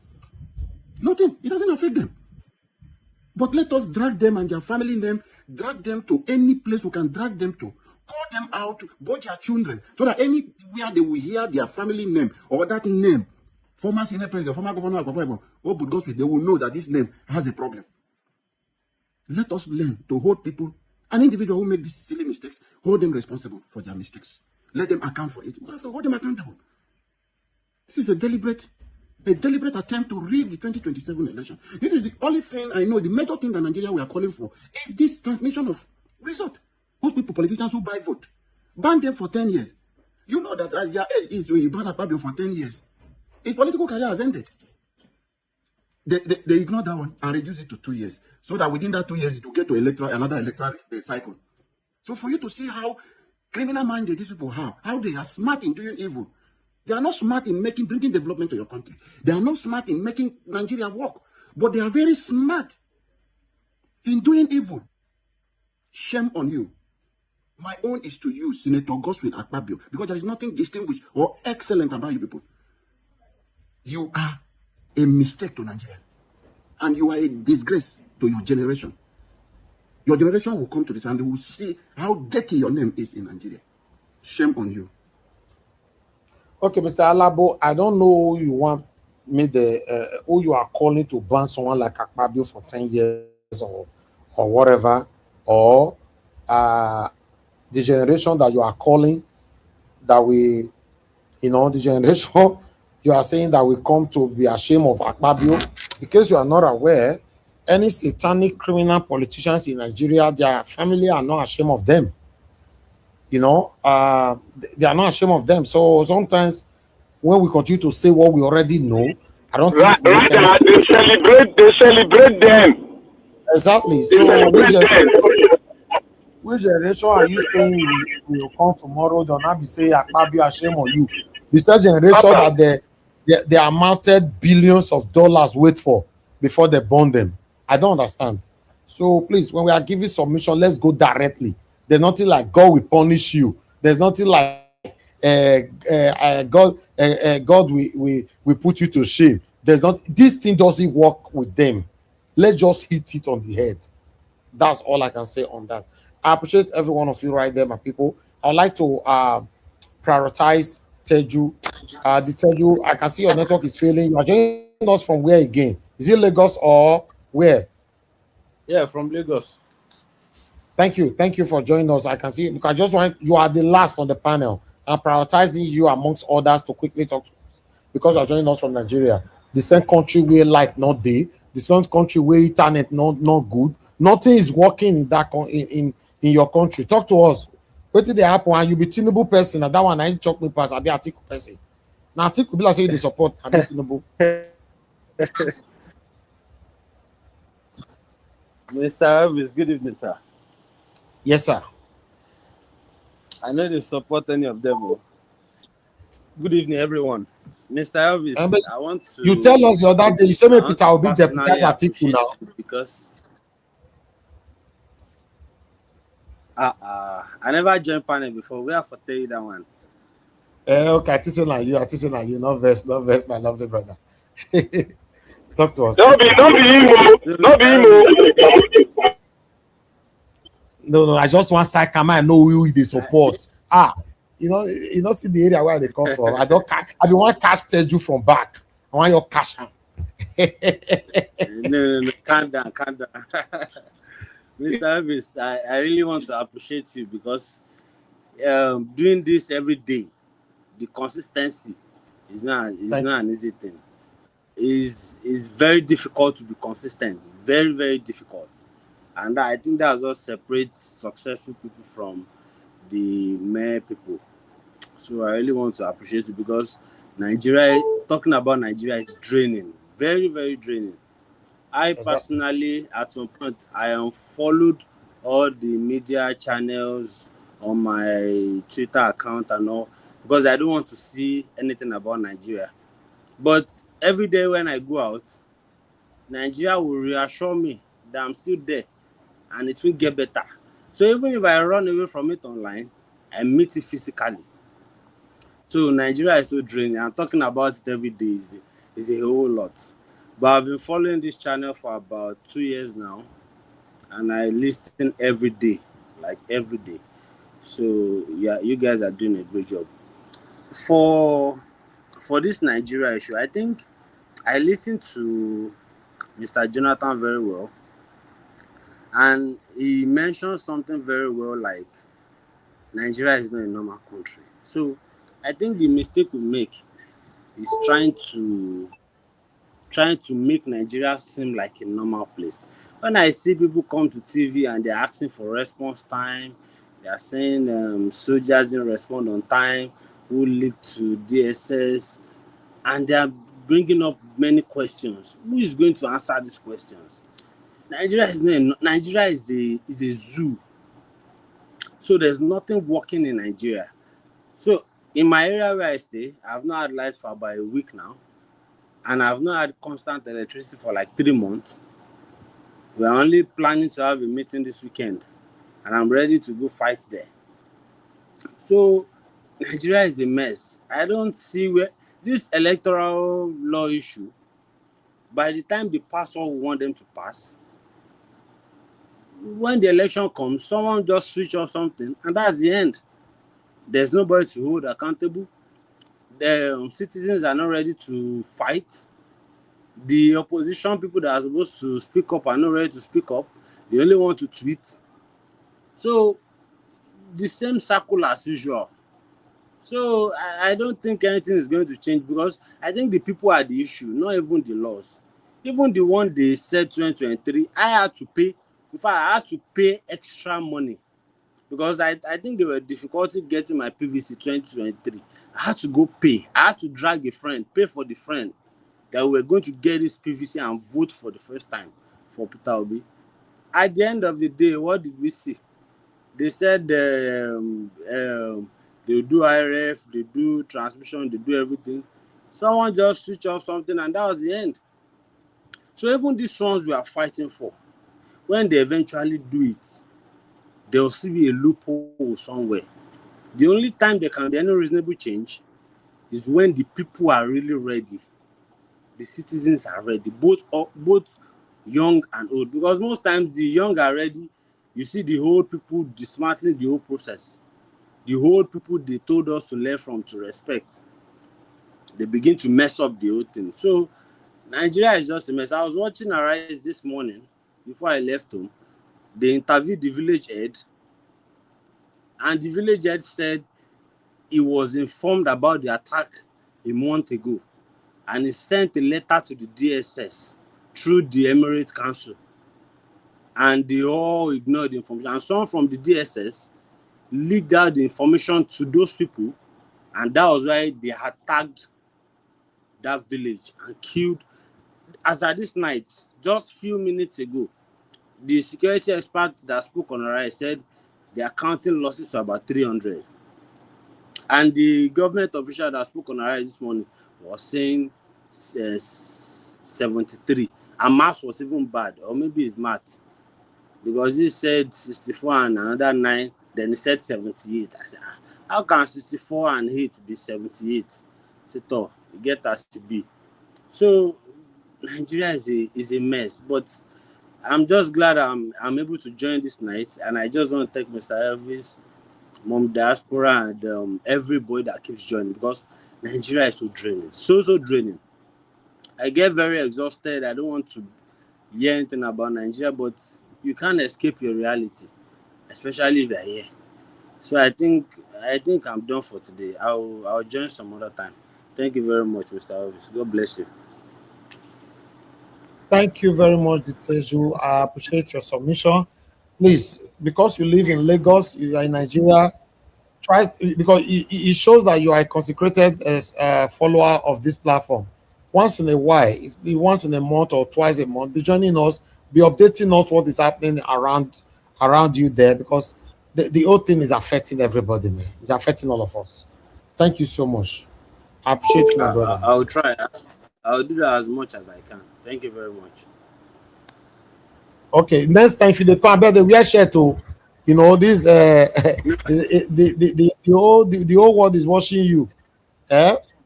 nothing. It doesn't affect them. But let us drag them and their family name, drag them to any place we can drag them to. Call them out, both their children, so that anywhere they will hear their family name or that name, former Senate President, former Governor Akpabio, or Godswill, they will know that this name has a problem. Let us learn to hold people, an individual who make these silly mistakes, hold them responsible for their mistakes. Let them account for it. We have to hold them accountable. This is a deliberate attempt to rig the 2027 election. This is the only thing I know, the major thing that Nigeria we are calling for is this transmission of result. Those people, politicians who buy vote, ban them for 10 years. You know that as their age is when you ban Akpabio for 10 years, his political career has ended. They ignore that one and reduce it to 2 years, so that within that 2 years it will get to another electoral cycle. So for you to see how criminal-minded these people are, how they are smart in doing evil. They are not smart in bringing development to your country. They are not smart in making Nigeria work, but they are very smart in doing evil. Shame on you. My own is to you, Senator Godswill Akpabio, because there is nothing distinguished or excellent about you people. You are a mistake to Nigeria, and you are a disgrace to your generation. Your generation will come to this and they will see how dirty your name is in Nigeria. Shame on you. Okay, Mr. Alabo, I don't know who you want me who you are calling to ban someone like Akpabio for 10 years or whatever, or the generation that you are calling that we, the generation you are saying that we come to be ashamed of Akpabio. Because you are not aware, any satanic criminal politicians in Nigeria, their family are not ashamed of them. They are not ashamed of them. So sometimes when we continue to say what we already know, I don't think they celebrate them. Exactly. So which generation are you saying will come tomorrow? Don't not be saying Akpabio ashamed of you. The same generation that they amounted billions of dollars wait for before they burn them. I don't understand. So please, when we are giving submission, let's go directly. There's nothing like God will punish you. There's nothing like God we put you to shame. There's not, this thing doesn't work with them. Let's just hit it on the head. That's all I can say on that. I appreciate every one of you right there, my people. I'd like to prioritize Teju. The Teju, I can see your network is failing. You are joining us from where again? Is it Lagos or where? Yeah, from Lagos. Thank you for joining us. I can see, because I just want, you are the last on the panel. I'm prioritizing you amongst others to quickly talk to us because you are joining us from Nigeria. The same country where light not there, the same country where internet not good. Nothing is working in that in your country. Talk to us. What did they happen? And you be Tinubu person, and that one I ain't chop me pass. I be Atiku person. Now Atiku be like say they support. I be Tinubu. Mr. Elvis, good evening, sir. Yes, sir. I know they support any of them. Oh. Good evening, everyone. Mr. Elvis, I want to... You tell us the other day, you say me Peter will be deputized Atiku now. Because... I never joined panel before. We have to tell you that one. Okay, I teaching like you. Not verse, my lovely brother. Talk to us. Don't be emo. No, I just want side camera. I know who they support. You know, see the area where they come from. I be want cash Teju from back. I want your cash. No, calm down. Mr. Elvis, I really want to appreciate you because doing this every day, the consistency is not an easy thing. Is very difficult to be consistent. Very, very difficult. And I think that's what separates successful people from the mere people. So I really want to appreciate you because talking about Nigeria is draining. Very, very draining. I personally, at some point, I unfollowed all the media channels on my Twitter account and all because I don't want to see anything about Nigeria. But every day when I go out, Nigeria will reassure me that I'm still there and it will get better. So even if I run away from it online, I meet it physically. So Nigeria is so draining. I'm talking about it every day. It's a whole lot. But I've been following this channel for about 2 years now, and I listen every day, like every day. So yeah, you guys are doing a great job. For this Nigeria issue, I think I listened to Mr. Jonathan very well, and he mentioned something very well, like Nigeria is not a normal country. So I think the mistake we make is trying to make Nigeria seem like a normal place. When I see people come to TV and they're asking for response time, they are saying soldiers didn't respond on time, who leaked to DSS, and they are bringing up many questions. Who is going to answer these questions? Nigeria is a zoo. So there's nothing working in Nigeria. So in my area where I stay, I've not had light for about a week now, and I've not had constant electricity for like 3 months. We're only planning to have a meeting this weekend, and I'm ready to go fight there. So Nigeria is a mess. I don't see where this electoral law issue, by the time they pass what we want them to pass, when the election comes, someone just switch off something, and that's the end. There's nobody to hold accountable. The citizens are not ready to fight. The opposition people that are supposed to speak up are not ready to speak up. They only want to tweet. So the same circle as usual. So I don't think anything is going to change, because I think the people are the issue, not even the laws. Even the one they said 2023, I had to pay. In fact, I had to pay extra money, because I think there were difficulty getting my PVC 2023. I had to go pay. I had to drag a friend, pay for the friend, that we were going to get this PVC and vote for the first time for Peter Obi. At the end of the day, what did we see? They said they do IRF, they do transmission, they do everything. Someone just switch off something, and that was the end. So even these ones we are fighting for, when they eventually do it, there will still be a loophole somewhere. The only time there can be any reasonable change is when the people are really ready. The citizens are ready, both young and old. Because most times the young are ready, you see the old people dismantling the whole process. The old people they told us to learn from, to respect, they begin to mess up the whole thing. So Nigeria is just a mess. I was watching Arise this morning before I left home. They interviewed the village head, and the village head said he was informed about the attack a month ago, and he sent a letter to the DSS through the Emirates Council, and they all ignored the information. And someone from the DSS leaked out the information to those people, and that was why they had tagged that village and killed. As at this night, just few minutes ago, the security expert that spoke on Arise said they are counting losses to about 300. And the government official that spoke on Arise this morning was saying 73. And maths was even bad, or maybe it's math, because he said 64 and another 9, then he said 78. I said, how can 64 and 8 be 78? I said, oh, you get as to be. So Nigeria is a mess, but I'm just glad I'm able to join this night, and I just want to thank Mr. Elvis, Mom Diaspora, and everybody that keeps joining, because Nigeria is so draining, so draining. I get very exhausted. I don't want to hear anything about Nigeria, but you can't escape your reality, especially if you're here. So I think I'm done for today. I'll join some other time. Thank you very much, Mr. Elvis. God bless you. Thank you very much, Diteju. I appreciate your submission. Please, because you live in Lagos, you are in Nigeria, because it shows that you are a consecrated follower of this platform. Once in a while, once in a month or twice a month, be joining us, be updating us what is happening around you there, because the whole thing is affecting everybody, man. It's affecting all of us. Thank you so much. I appreciate you, my brother. I'll try. I'll do that as much as I can. Thank you very much. Okay, next time if you come back, the wear shirt to, this the whole world is watching you.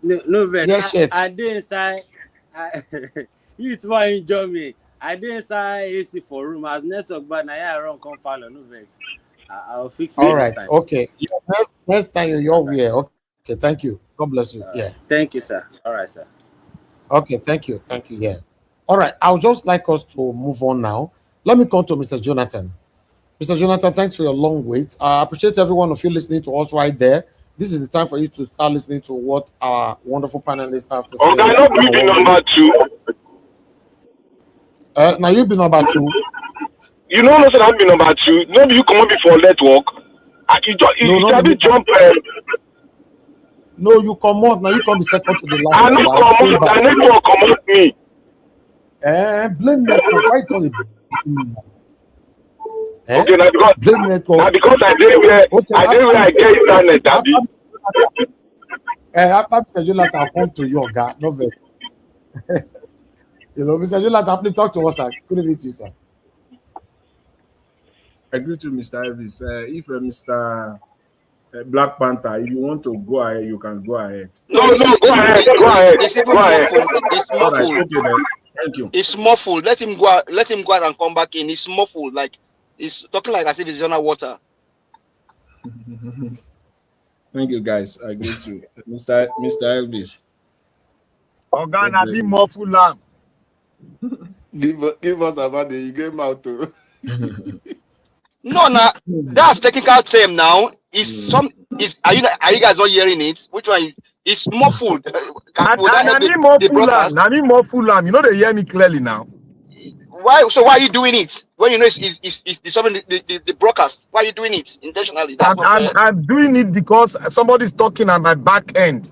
No, vex. I did inside. You too enjoy me. I did inside AC for room as network, but now I run come follow. No vex. I'll fix it All this right. time. Okay. Yeah, next time you're here. Okay. Thank you. God bless you. Yeah. Thank you, sir. All right, sir. Okay. Thank you. Thank you. Yeah. All right. I would just like us to move on now. Let me come to Mr. Jonathan. Mr. Jonathan, thanks for your long wait. I appreciate every one of you listening to us right there. This is the time for you to start listening to what our wonderful panelists have to say. Okay, not be the number two. Now you be number two. You know, no, I be number two. No, you come up before network. You jump. No, you come out now. You come be second to the last. I not come out. The network come out me. Blame network. Why you call it? Okay, now because blame network. Now because I did where I get internet, Daddy. After Mr. Jonathan, I'll come to you, guy. No verse. Mr. Jonathan, please talk to us, sir. Good evening to you, sir. I agree to Mr. Elvis. If Mr. Black Panther, if you want to go ahead, you can go ahead. No, go ahead. Go ahead. It's even muffled. It's muffled. Right, okay, then. Thank you. It's muffled. Let him go out and come back in. It's muffled. Like it's talking like as if it's under water. Thank you, guys. I agree to Mr. Elvis. Organa be muffled lamb. Give us about the game out to. No, that's technical term now. Are you guys not hearing it? Which one? It's muffled. Nani muffled lamb. You know they hear me clearly now. Why? So why are you doing it when you know it's disturbing the broadcast? Why are you doing it intentionally? I'm doing it because somebody's talking at my back end.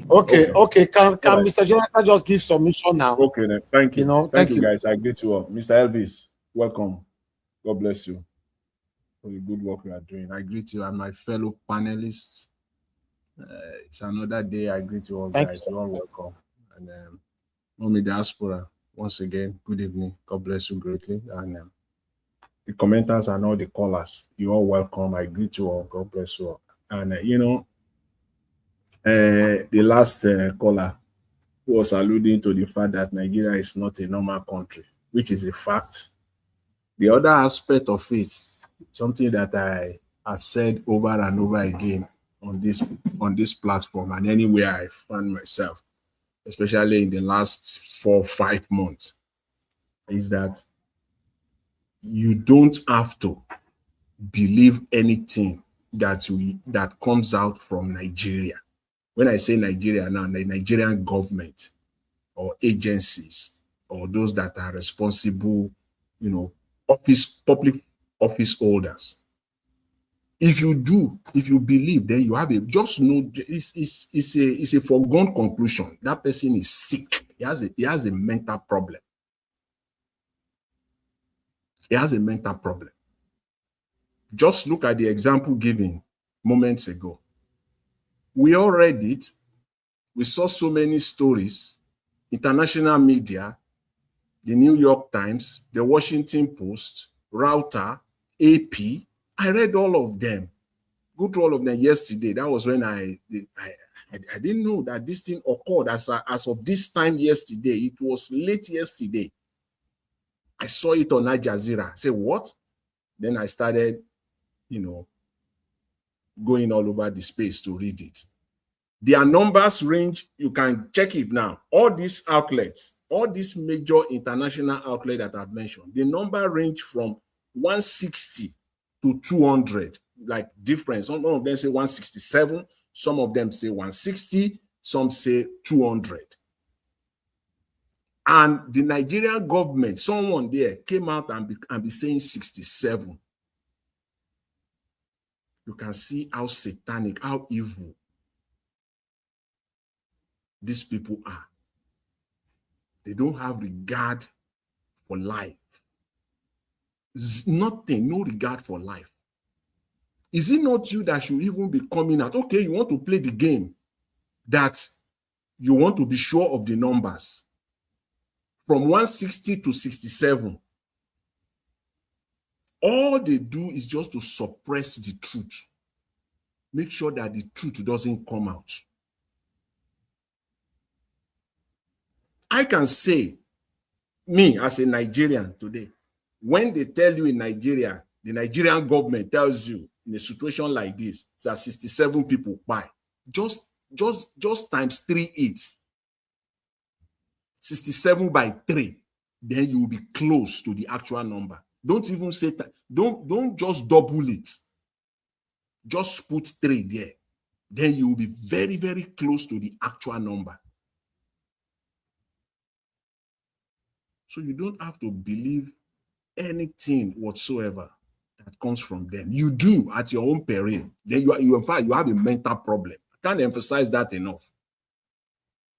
Okay. Can Mr. Jonathan just give submission now? Okay, then. Thank you. Thank you, guys. I agree to all. Mr. Elvis, welcome. God bless you for the good work we are doing. I greet you and my fellow panelists. It's another day. I greet you all, guys. You're all welcome. And Mommy Diaspora, once again, good evening. God bless you greatly. And the commenters and all the callers, you're all welcome. I greet you all. God bless you all. And the last caller was alluding to the fact that Nigeria is not a normal country, which is a fact. The other aspect of it, something that I have said over and over again on this platform and anywhere I find myself, especially in the last 4-5 months, is that you don't have to believe anything that comes out from Nigeria. When I say Nigeria now, the Nigerian government or agencies or those that are responsible, public office holders. If you believe, then you have just know it's a foregone conclusion. That person is sick. He has a mental problem. He has a mental problem. Just look at the example given moments ago. We all read it. We saw so many stories, international media, the New York Times, the Washington Post, Router, AP. I read all of them. Go through all of them yesterday. That was when I didn't know that this thing occurred as of this time yesterday. It was late yesterday. I saw it on Al Jazeera. I said, what? Then I started, going all over the space to read it. Their numbers range, you can check it now. All these outlets, all these major international outlets that I've mentioned, the number range from 160 to 200, like difference. Some of them say 167, some of them say 160, some say 200. And the Nigerian government, someone there came out and be saying 67. You can see how satanic, how evil these people are. They don't have regard for life. Nothing, no regard for life. Is it not you that should even be coming out? Okay, you want to play the game that you want to be sure of the numbers. From 160 to 67. All they do is just to suppress the truth. Make sure that the truth doesn't come out. I can say, me as a Nigerian today, when they tell you in Nigeria the Nigerian government tells you in a situation like this that 67 people buy, just times 3 it. 67 by 3, then you will be close to the actual number. Don't even say that. Don't just double it. Just put 3 there. Then you will be very, very close to the actual number. So you don't have to believe anything whatsoever that comes from them. You do at your own peril. Then you in fact, you have a mental problem. I can't emphasize that enough.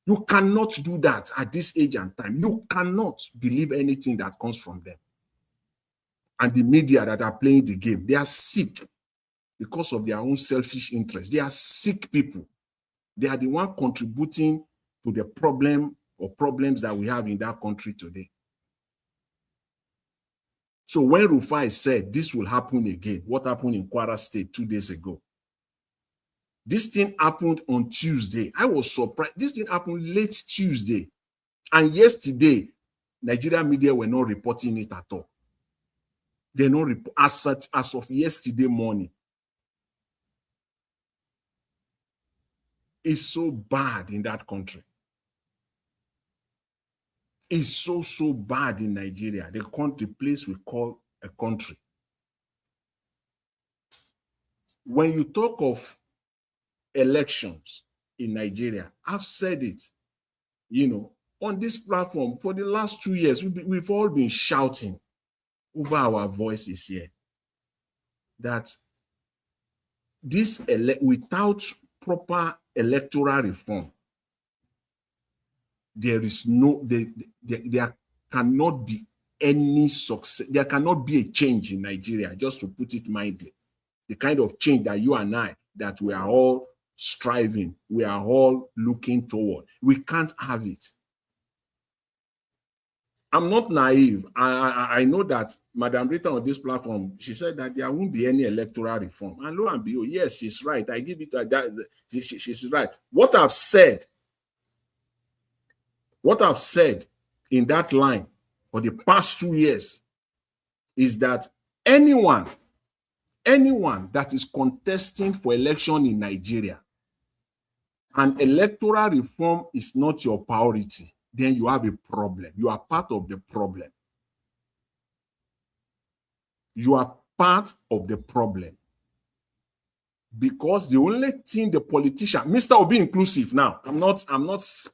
You cannot do that at this age and time. You cannot believe anything that comes from them. And the media that are playing the game, they are sick because of their own selfish interests. They are sick people. They are the one contributing to the problem or problems that we have in that country today. So when Rufai said this will happen again, what happened in Kwara State 2 days ago? This thing happened on Tuesday. I was surprised. This thing happened late Tuesday. And yesterday, Nigerian media were not reporting it at all. They're not as of yesterday morning. It's so bad in that country. It's so bad in Nigeria. The place we call a country. When you talk of elections in Nigeria, I've said it, on this platform for the last 2 years, we've all been shouting over our voices here that without proper electoral reform, there cannot be any success. There cannot be a change in Nigeria, just to put it mildly. The kind of change that you and I, that we are all striving, we are all looking toward. We can't have it. I'm not naive. I know that Madam Rita on this platform, she said that there won't be any electoral reform. And lo and behold, yes, she's right. I give it to her. She's right. What I've said in that line for the past 2 years is that anyone that is contesting for election in Nigeria and electoral reform is not your priority, then you have a problem. You are part of the problem. You are part of the problem. Because the only thing the politician, Mr. Obi inclusive now, I'm not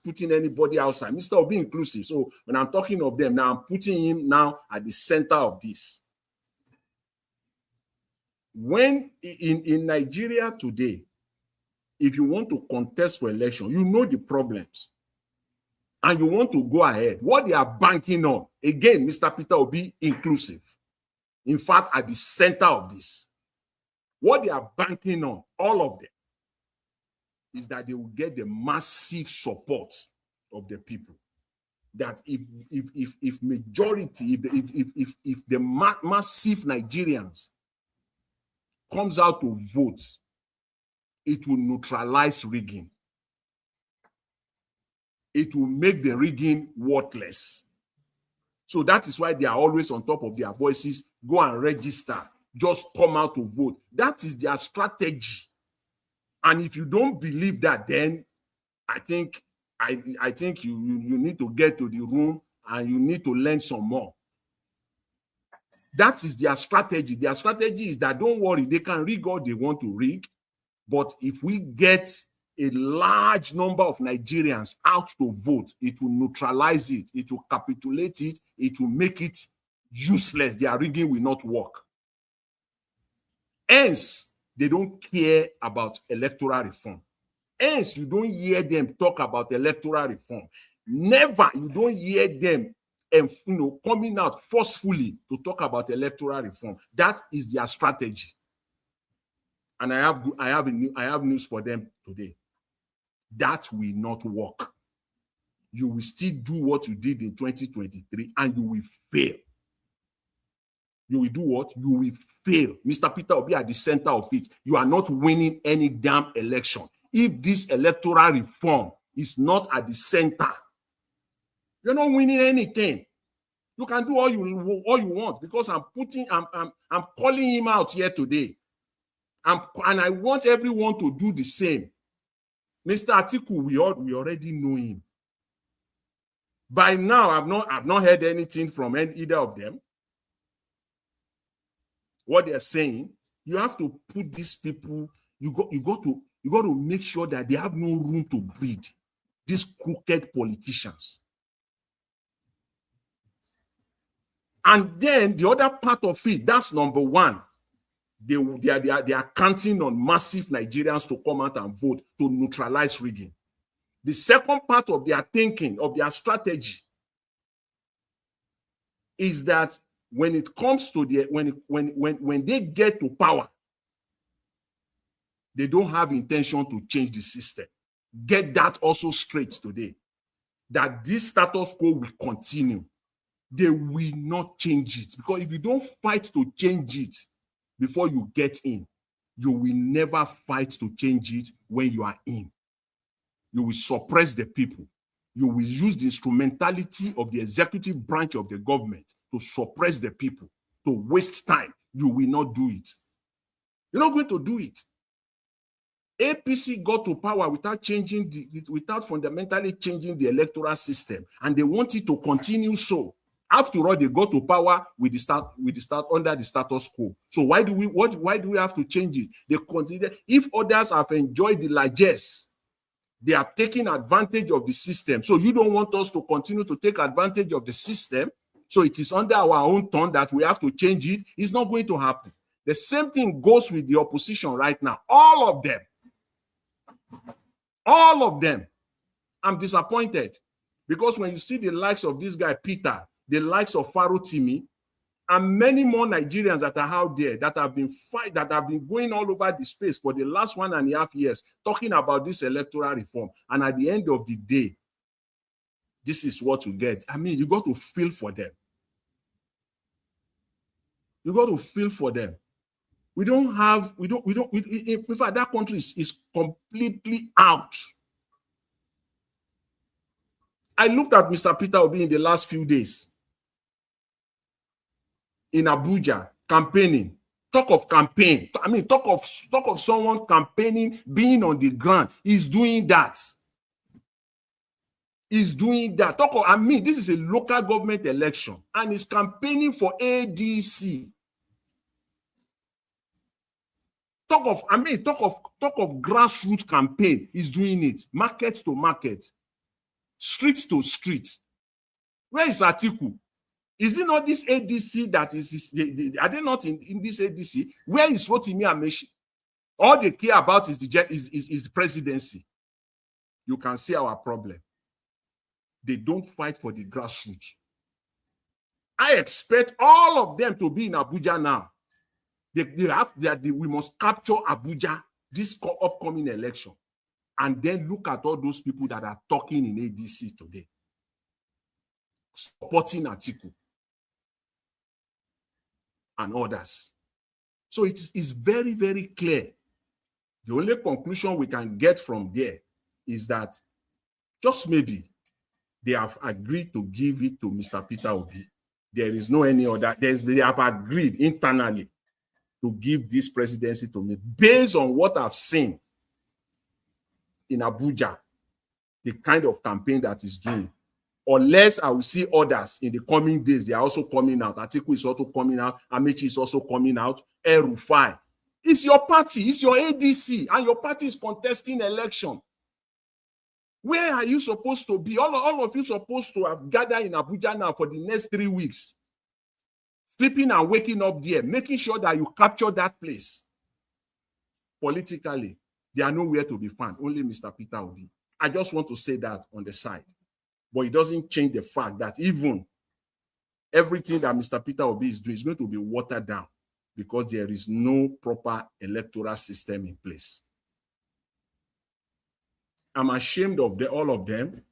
putting anybody outside. Mr. Obi inclusive. So when I'm talking of them, now I'm putting him now at the center of this. When in Nigeria today, if you want to contest for election, you know the problems. And you want to go ahead. What they are banking on, again, Mr. Peter Obi inclusive. In fact, at the center of this. What they are banking on, all of them, is that they will get the massive support of the people. That if majority, if the massive Nigerians comes out to vote, it will neutralize rigging. It will make the rigging worthless. So that is why they are always on top of their voices. Go and register. Just come out to vote. That is their strategy. And if you don't believe that, then I think you need to get to the room and you need to learn some more. That is their strategy. Their strategy is that, don't worry, they can rig all they want to rig. But if we get a large number of Nigerians out to vote, it will neutralize it. It will capitulate it. It will make it useless. Their rigging will not work. Hence, they don't care about electoral reform. Hence, you don't hear them talk about electoral reform. Never, you don't hear them coming out forcefully to talk about electoral reform. That is their strategy. And I have news for them today. That will not work. You will still do what you did in 2023 and you will fail. You will do what? You will fail. Mr. Peter will be at the center of it. You are not winning any damn election. If this electoral reform is not at the center, you're not winning anything. You can do all you want, because I'm calling him out here today. And I want everyone to do the same. Mr. Atiku, we already know him. By now, I've not heard anything from either of them. What they're saying, you have to put these people, you got to make sure that they have no room to breathe. These crooked politicians. And then the other part of it, that's number one. They are counting on massive Nigerians to come out and vote to neutralize rigging. The second part of their thinking, of their strategy, is that when it comes to when they get to power, they don't have intention to change the system. Get that also straight today. That this status quo will continue. They will not change it. Because if you don't fight to change it before you get in, you will never fight to change it when you are in. You will suppress the people. You will use the instrumentality of the executive branch of the government to suppress the people, to waste time. You will not do it. You're not going to do it. APC got to power without fundamentally changing the electoral system, and they want it to continue so. After all, they got to power with the start under the status quo. So why do we have to change it? They consider, if others have enjoyed the largesse, they have taken advantage of the system. So you don't want us to continue to take advantage of the system. So it is under our own turn that we have to change it. It's not going to happen. The same thing goes with the opposition right now. All of them. All of them. I'm disappointed. Because when you see the likes of this guy, Peter, the likes of Farotimi, and many more Nigerians that are out there that have been going all over the space for the last 1.5 years, talking about this electoral reform. And at the end of the day, this is what you get. I mean, you got to feel for them. You got to feel for them. In fact, that country is completely out. I looked at Mr. Peter Obi in the last few days in Abuja, campaigning. Talk of campaign. I mean, talk of someone campaigning, being on the ground. He's doing that. He's doing that. This is a local government election, and he's campaigning for ADC. Talk of grassroots campaign. He's doing it. Market to market. Street to street. Where is Atiku? Is it not this ADC that are they not in this ADC? Where is Rotimi Amechi? All they care about is the presidency. You can see our problem. They don't fight for the grassroots. I expect all of them to be in Abuja now. We must capture Abuja this upcoming election. And then look at all those people that are talking in ADC today, supporting Atiku and others. So it is very, very clear. The only conclusion we can get from there is that just maybe they have agreed to give it to Mr. Peter Obi. There is no any other. They have agreed internally to give this presidency to me based on what I've seen in Abuja, the kind of campaign that is doing. Unless I will see others in the coming days, they are also coming out. Atiku is also coming out. Amechi is also coming out. El-Rufai. It's your party. It's your ADC. And your party is contesting election. Where are you supposed to be? All of you supposed to have gathered in Abuja now for the next 3 weeks. Sleeping and waking up there. Making sure that you capture that place. Politically, they are nowhere to be found. Only Mr. Peter Obi. I just want to say that on the side. But it doesn't change the fact that even everything that Mr. Peter Obi is doing is going to be watered down because there is no proper electoral system in place. I'm ashamed of all of them.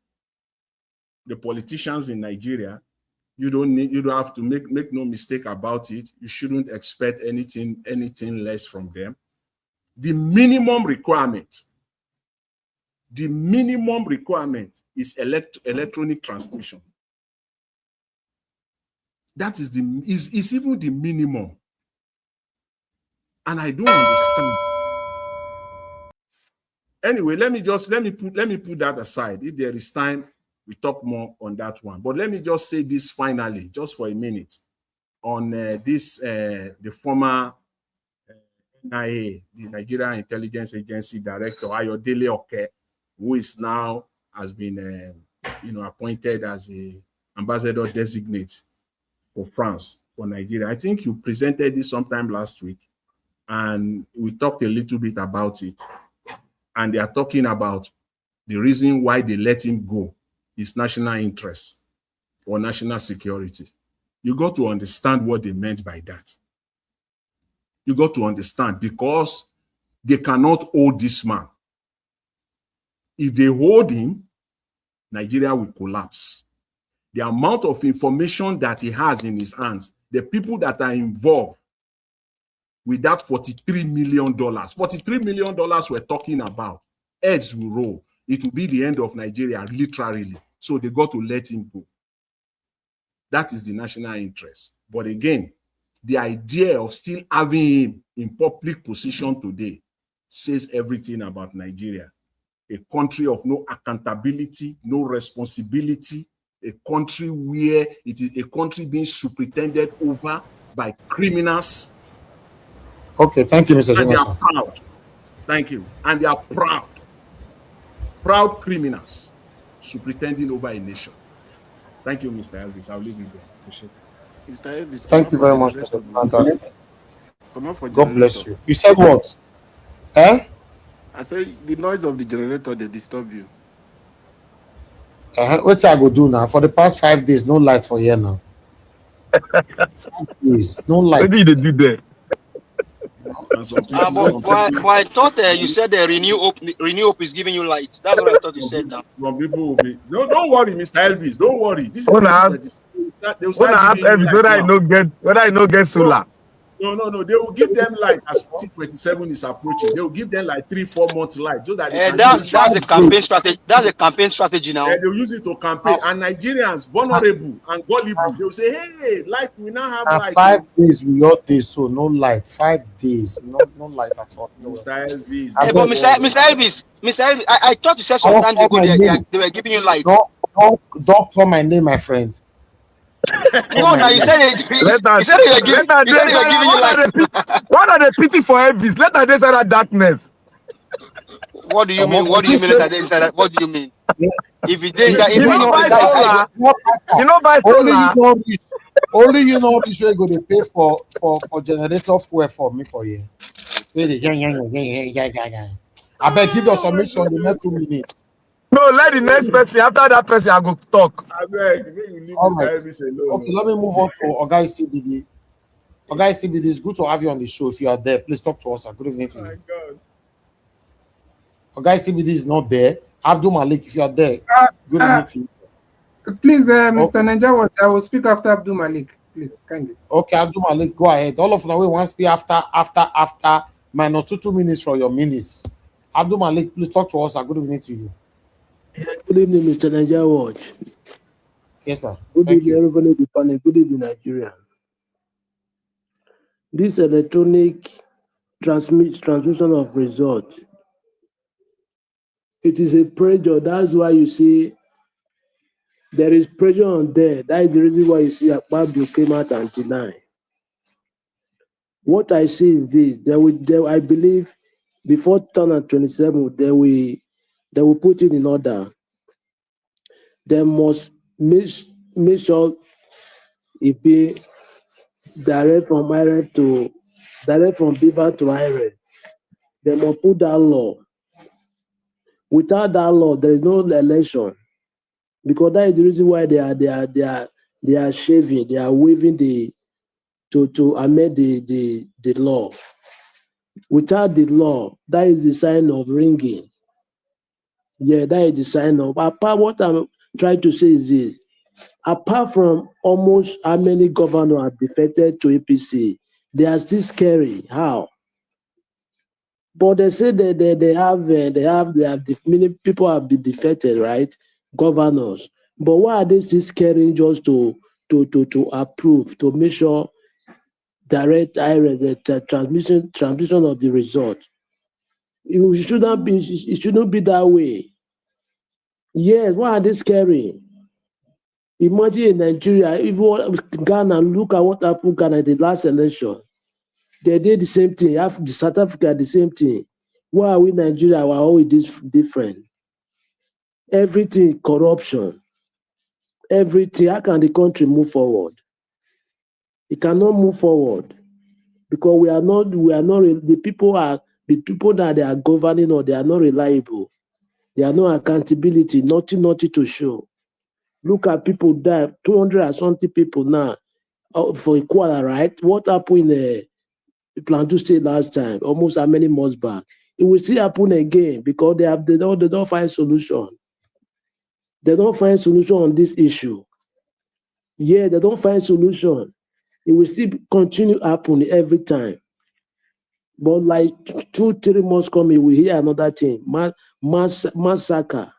The politicians in Nigeria, you don't have to make no mistake about it. You shouldn't expect anything less from them. The minimum requirement is electronic transmission. That is is even the minimum. And I don't understand. Anyway, let me put that aside. If there is time, we talk more on that one. But let me just say this finally, just for a minute, on the former NIA, the Nigerian Intelligence Agency Director, Ayodele Oke, who is now has been appointed as a ambassador designate for France, for Nigeria. I think you presented this sometime last week, and we talked a little bit about it. And they are talking about the reason why they let him go is national interest or national security. You got to understand what they meant by that. You got to understand, because they cannot hold this man. If they hold him, Nigeria will collapse. The amount of information that he has in his hands, the people that are involved with that $43 million, $43 million we're talking about, heads will roll. It will be the end of Nigeria, literally. So they got to let him go. That is the national interest. But again, the idea of still having him in public position today says everything about Nigeria. A country of no accountability, no responsibility, a country where it is a country being superintended over by criminals. Okay, thank you, Mr. Jonathan. And they are proud. Thank you. And they are proud. Proud criminals superintending over a nation. Thank you, Mr. Elvis. I'll leave you there. Appreciate it. Mr. Elvis, thank you very much, Mr. Jonathan. God bless you. You said what? Eh? I said the noise of the generator, they disturb you. What I go do now? For the past 5 days, no light for here now. 5 days, no light. What did you do there? But I thought you said Renew Hope is giving you light. That's what I thought you said now. Some people will be don't worry, Mr. Elvis. Don't worry. This is they'll start giving you light. Whether I no get solar. No. They will give them light as 2027 is approaching. They will give them like 3-4 months light. So that that's a campaign strategy. That's a campaign strategy now. They'll use it to campaign. And Nigerians, vulnerable and gullible, they'll say, hey, light, we now have light. 5 days we all day, so no light. 5 days, no light at all. Mr. Elvis. Hey, but Mr. Elvis, I thought you said some time ago they were giving you light. Don't call my name, my friend. No, now you said it. You said you were giving you light. What are the pity for Elvis? Let her say that darkness. What do you mean? What do you mean? What do you mean? If you did that, only you know this way going to pay for generator fuel for me for you. I bet give your submission in the next 2 minutes. No, let the next person. After that person, I go talk. All right. Okay, let me move on to Ogai CBD. Ogai CBD, it's good to have you on the show. If you are there, please talk to us. Good evening to you. Ogai CBD is not there. Abdul Malik, if you are there, good evening to you. Please, Mr. Naija, I will speak after Abdul Malik. Please, kindly. Okay, Abdul Malik, go ahead. All of you, we want to speak after minus 2 minutes for your minutes. Abdul Malik, please talk to us. Good evening to you. Good evening, Mr. Naija Watch. Yes, sir. Good evening, everybody. The panel. Good evening, Nigeria. This electronic transmission of results, it is a pressure. That's why you see there is pressure on there. That is the reason why you see Akpabio came out and deny. What I see is this: I believe before 2027, they will put it in order. They must make sure it be direct from Beaver to Iron. They must put that law. Without that law, there is no election, because that is the reason why they are shaving, they are waiving to amend the law. Without the law, that is the sign of ringing. Yeah, that is the sign of. Apart, what I'm trying to say is this: apart from almost how many governors are defected to APC, they are still scary. How? But they say that many people have been defected, right? Governors. But why are they still scaring just to to approve, to make sure direct the transmission of the result. It shouldn't be that way. Yes, why are they scary? Imagine in Nigeria, even Ghana, look at what happened in Ghana in the last election. They did the same thing. The South Africa, the same thing. Why are we Nigeria? We're always different. Everything, corruption. Everything. How can the country move forward? It cannot move forward because the people that they are governing or they are not reliable. They are no accountability, nothing to show. Look at people die, 200 and something people now for Equala, right? What happened in Plateau State last time, almost how many months back? It will still happen again because they don't find solution. They don't find solution on this issue. Yeah, they don't find solution. It will still continue happening every time. But like 2-3 months coming, we hear another thing. Massacre.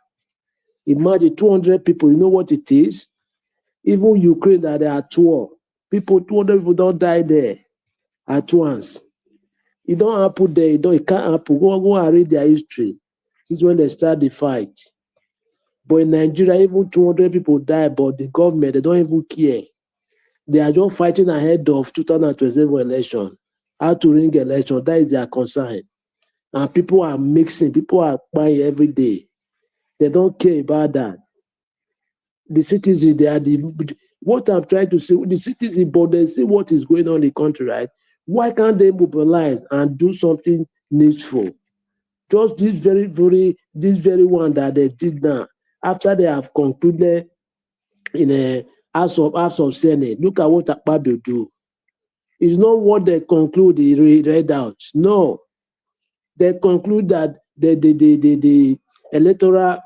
Imagine 200 people. You know what it is? Even Ukraine that they are at war. 200 people don't die there at once. It don't happen there. It can't happen. Go and read their history. This is when they start the fight. But in Nigeria, even 200 people die, but the government, they don't even care. They are just fighting ahead of 2027 election. How to ring election, that is their concern. And people are mixing, people are buying every day. They don't care about that. The citizens, they are what I'm trying to say, the citizens, but they see what is going on in the country, right? Why can't they mobilize and do something needful? Just this very one that they did now, after they have concluded in a House of Senate. Look at what Akpabio do. It's not what they conclude, they read out. No. They conclude that the electoral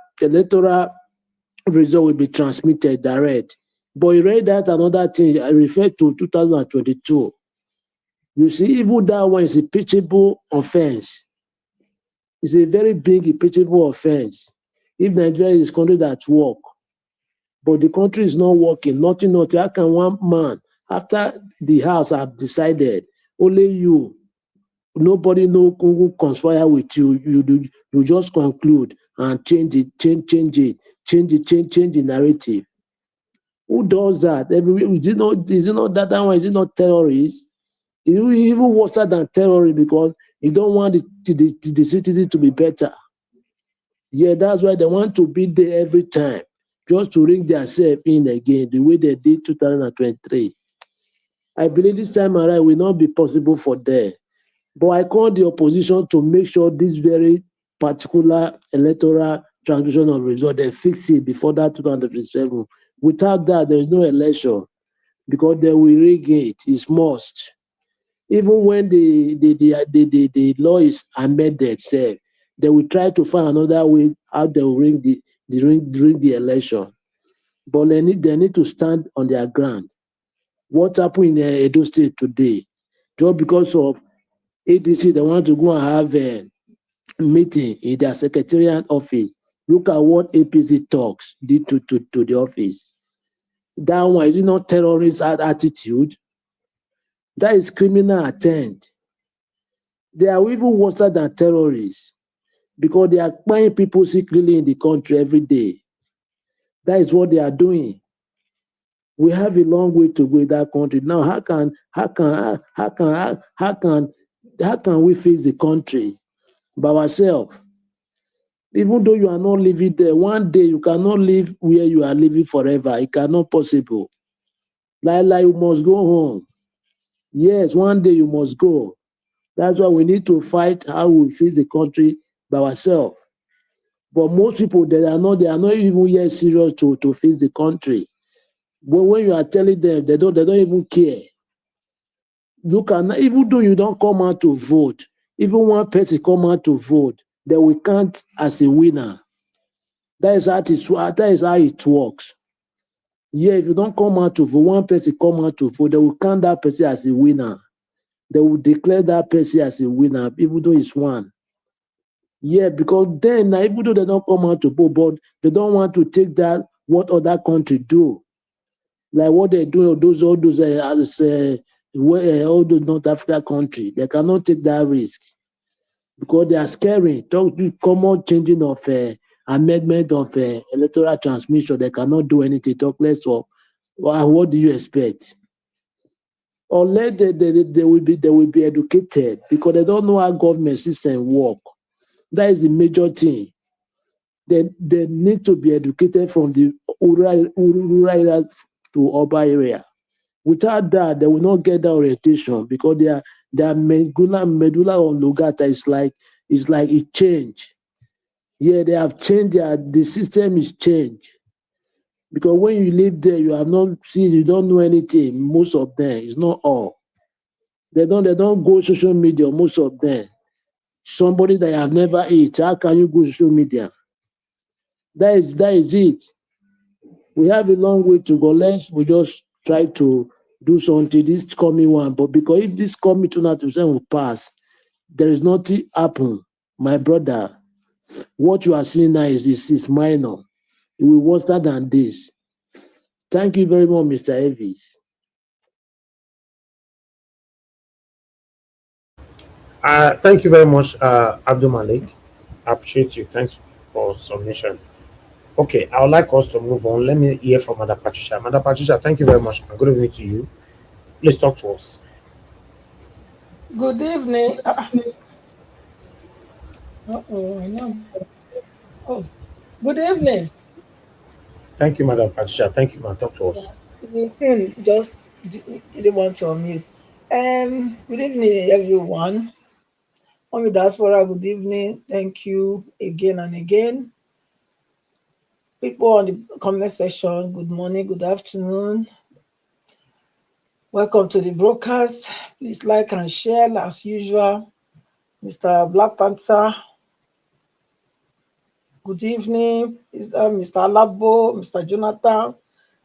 result will be transmitted direct. But he read out another thing, I refer to 2022. You see, even that one is a pitchable offense. It's a very big impeachable offense. If Nigeria is a country that work, but the country is not working, nothing, how can one man, after the House have decided, only you, nobody who conspire with you, you just conclude and change the narrative. Who does that? Is it not that one? Is it not terrorists? It's even worse than terrorists because you don't want the citizens to be better. Yeah, that's why they want to be there every time, just to ring themselves in again, the way they did 2023. I believe this time around will not be possible for them. But I call the opposition to make sure this very particular electoral transmission of result, they fix it before that 2027. Without that, there is no election because they will rig it. It's must. Even when the law is amended, say, they will try to find another way how they will ring the election. But they need to stand on their ground. What happened in Edo State today? Just because of ADC, they want to go and have a meeting in their secretariat office. Look at what APC talks did to the office. That one, is it not terrorist attitude? That is criminal intent. They are even worse than terrorists because they are buying people secretly in the country every day. That is what they are doing. We have a long way to go in that country. Now, how can we fix the country by ourselves? Even though you are not living there, one day you cannot live where you are living forever. It cannot possible. Like you must go home. Yes, one day you must go. That's why we need to fight how we fix the country by ourselves. But most people, they are not even yet serious to fix the country. But when you are telling them, they don't even care. Look at, even though you don't come out to vote, even one person come out to vote, they will count as a winner. That is how it works. Yeah, if you don't come out to vote, one person come out to vote, they will count that person as a winner. They will declare that person as a winner, even though it's one. Yeah, because then, even though they don't come out to vote, but they don't want to take that what other country do. like what they do, all those all those North Africa countries, they cannot take that risk because they are scary. Talk to common changing of amendment of electoral transmission. They cannot do anything. Talk less of what do you expect? Unless they will be educated because they don't know how government system work. That is the major thing. They need to be educated from the rural area to urban area. Without that, they will not get that orientation because their medulla oblongata is like it changed. Yeah, they have changed. The system is changed because when you live there, you have not seen, you don't know anything. Most of them, it's not all. They don't go social media. Most of them. Somebody that have never eat, how can you go social media? That is it. We have a long way to go. We just try to do something this coming one. But because if this coming 2027 will pass, there is nothing happen. My brother, what you are seeing now is minor. It will worse than this. Thank you very much, Mr. Elvis. Thank you very much, Abdul Malik. I appreciate you. Thanks for submission. Okay, I would like us to move on. Let me hear from Mother Patricia. Mother Patricia, thank you very much. Good evening to you. Please talk to us. Good evening. Oh, good evening. Thank you, Mother Patricia. Thank you, man. Talk to us. The thing just didn't want to unmute. Good evening, everyone. On the diaspora, good evening. Thank you again and again. People on the comment section, good morning, good afternoon. Welcome to the broadcast. Please like and share as usual. Mr. Black Panther, good evening. Mr. Alabo, Mr. Jonathan,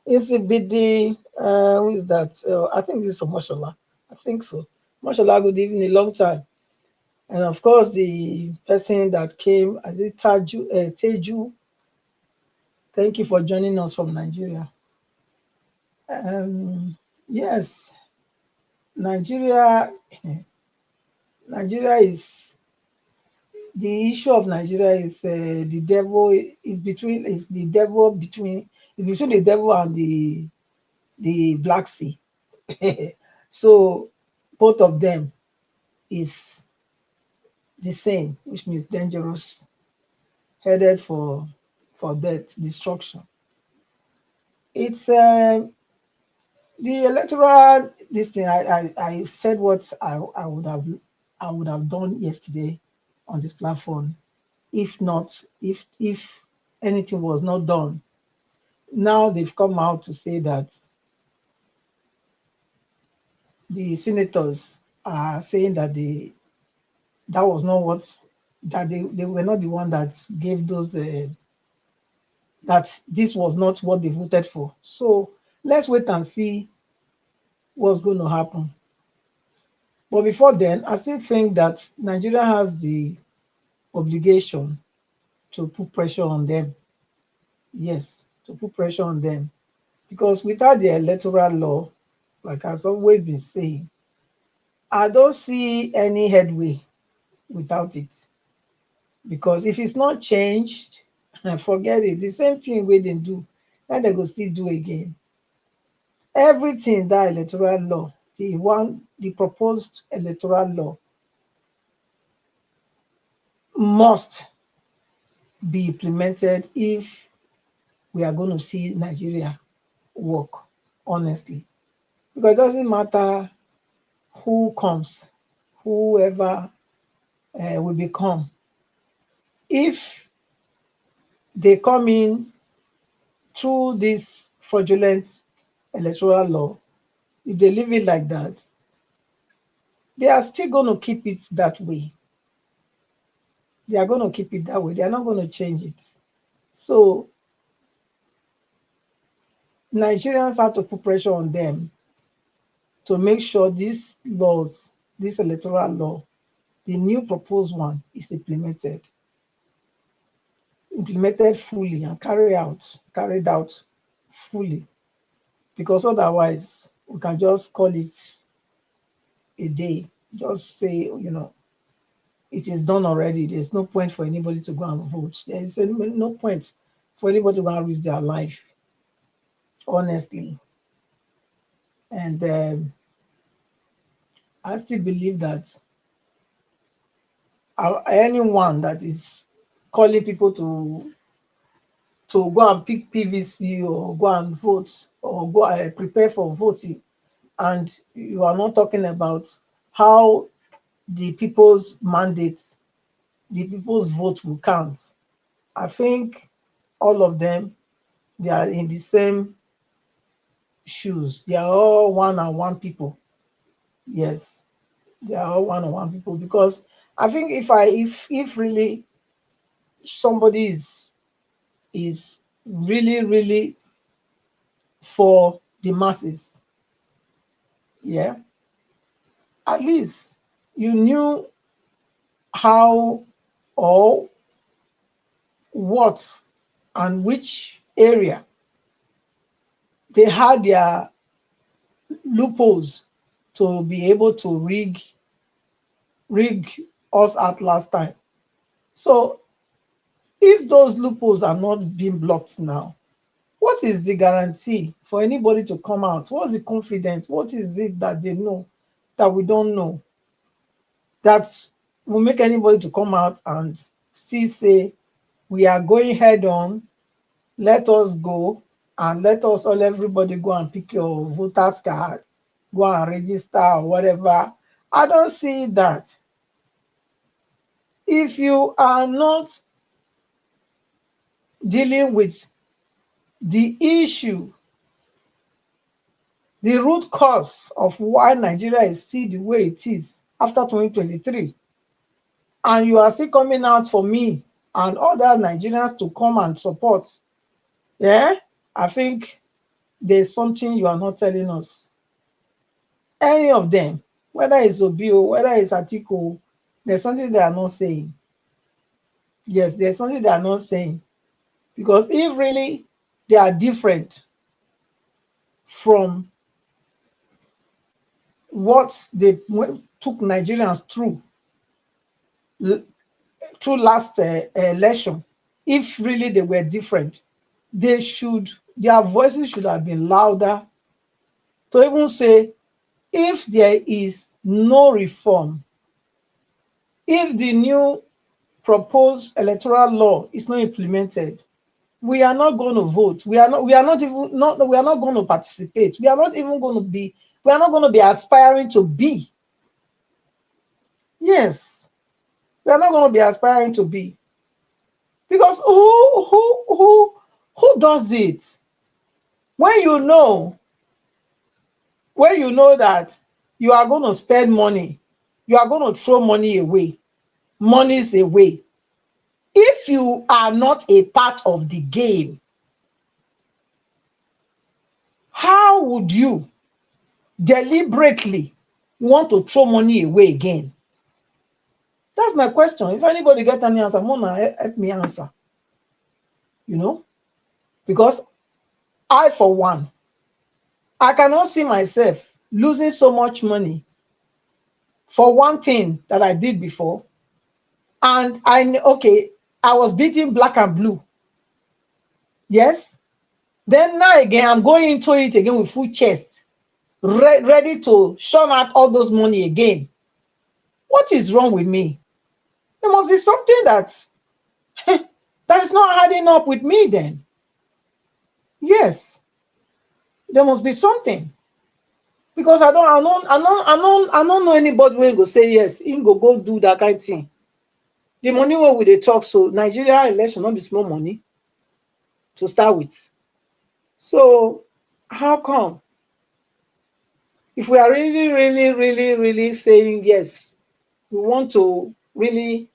ECBD, who is that? I think this is Moshola. I think so. Moshola, good evening, long time. And of course, the person that came, as it Teju, thank you for joining us from Nigeria. Yes, Nigeria is, the issue of Nigeria is the devil is between, is the devil between, is between the devil and the Black Sea. So both of them is the same, which means dangerous, headed for death, destruction. It's the electoral, this thing, I said what I would have done yesterday on this platform, if anything was not done. Now they've come out to say that the senators are saying that that was not what, that they were not the one that gave those that this was not what they voted for. So let's wait and see what's going to happen. But before then, I still think that Nigeria has the obligation to put pressure on them. Yes, to put pressure on them. Because without the electoral law, like I've always been saying, I don't see any headway without it. Because if it's not changed, forget it. The same thing we didn't do, then they go still do again. Everything that electoral law, the proposed electoral law must be implemented if we are going to see Nigeria work, honestly. Because it doesn't matter who comes, whoever will become. If they come in through this fraudulent electoral law, if they leave it like that, they are still going to keep it that way. They are going to keep it that way. They are not going to change it. So Nigerians have to put pressure on them to make sure these laws, this electoral law, the new proposed one, is implemented fully and carried out fully. because otherwise we can just call it a day. Just say, it is done already. There's no point for anybody to go and vote. There is no point for anybody to go and risk their life, honestly. And I still believe that anyone that is calling people to go and pick PVC or go and vote or go prepare for voting, and you are not talking about how the people's mandate, the people's vote will count. I think all of them, they are in the same shoes. They are all one and one people. Yes, they are all one and one people, because I think if really somebody is really for the masses, yeah, at least you knew how or what and which area they had their loopholes to be able to rig us at last time. So if those loopholes are not being blocked now, what is the guarantee for anybody to come out? What's the confidence? What is it that they know that we don't know, that will make anybody to come out and still say, we are going head on, let us go, and let us all, everybody go and pick your voter's card, go and register or whatever? I don't see that. If you are not dealing with the issue, the root cause of why Nigeria is still the way it is after 2023, and you are still coming out for me and other Nigerians to come and support, yeah, I think there's something you are not telling us. Any of them, whether it's Obio, whether it's Atiku, there's something they are not saying. Yes, there's something they are not saying. Because if really they are different from what they took Nigerians through last election, if really they were different, their voices should have been louder to even say, if there is no reform, if the new proposed electoral law is not implemented, we are not going to vote. We are not going to participate. We are not going to be aspiring to be. Yes, we are not going to be aspiring to be. Because who does it? When you know that you are going to spend money, you are going to throw money away, money's away. If you are not a part of the game, how would you deliberately want to throw money away again? That's my question. If anybody get any answer, Mona, help me answer. Because I, for one, I cannot see myself losing so much money for one thing that I did before. And I was beating black and blue. Yes. Then now again, I'm going into it again with full chest, ready to shun out all those money again. What is wrong with me? There must be something that is not adding up with me then. Yes. There must be something. Because I don't know anybody who go say yes, he go do that kind of thing. The money where we dey talk, so Nigeria election not be small money to start with. So how come? If we are really saying yes, we want to really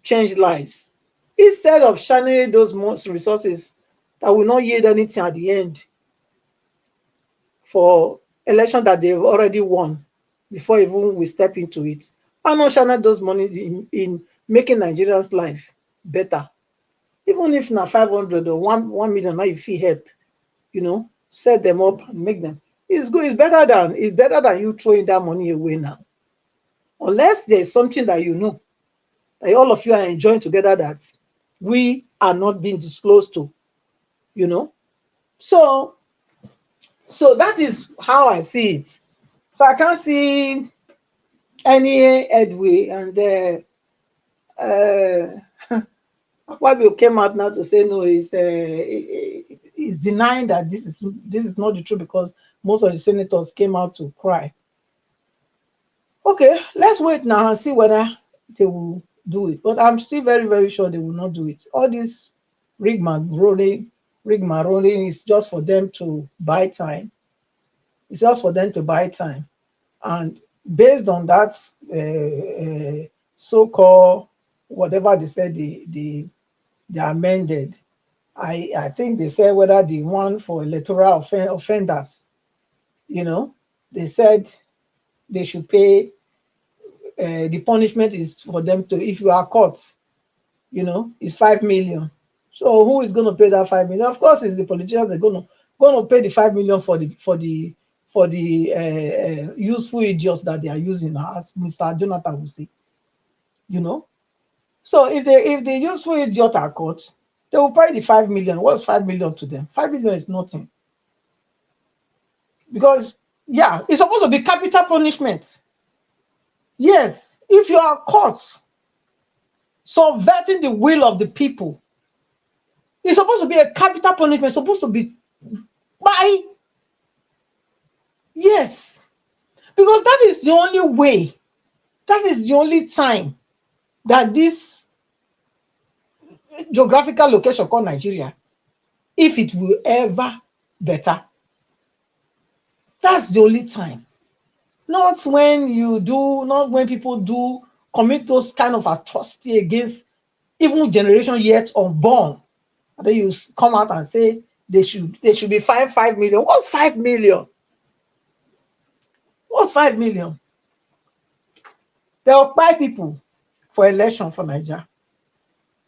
change lives, instead of channeling those most resources that will not yield anything at the end for election that they've already won before even we step into it, why not channel those money in making Nigerians' life better? Even if na 500 or 1 million, now you feel help, set them up and make them. It's good. It's better than you throwing that money away now. Unless there's something that you know, that all of you are enjoying together that we are not being disclosed to, you know. So that is how I see it. So I can't see any headway, and Akpabio came out now to say no, he's denying that this is not the truth because most of the senators came out to cry. Okay, let's wait now and see whether they will do it. But I'm still very, very sure they will not do it. All this rigmarole is just for them to buy time. It's just for them to buy time. And based on that so-called whatever they said they amended, I think they said whether the one for electoral offenders, you know, they said they should pay. The punishment is for them to, if you are caught, you know, it's 5 million. So who is going to pay that 5 million? Of course, it's the politicians. They're going to pay the 5 million for the useful idiots that they are using, as Mr. Jonathan will say. You know, so if the useful idiots are caught, they will pay the 5 million. What's 5 million to them? 5 million is nothing. Because yeah, it's supposed to be capital punishment. Yes, if you are caught subverting the will of the people, it's supposed to be a capital punishment. It's supposed to be by, yes, because that is the only way, that is the only time that this geographical location called Nigeria, if it will ever better, that's the only time. Not when people do commit those kind of atrocity against even generation yet unborn. And then you come out and say they should be fined 5 million. What's 5 million? What's 5 million? They will buy people for election for Nigeria,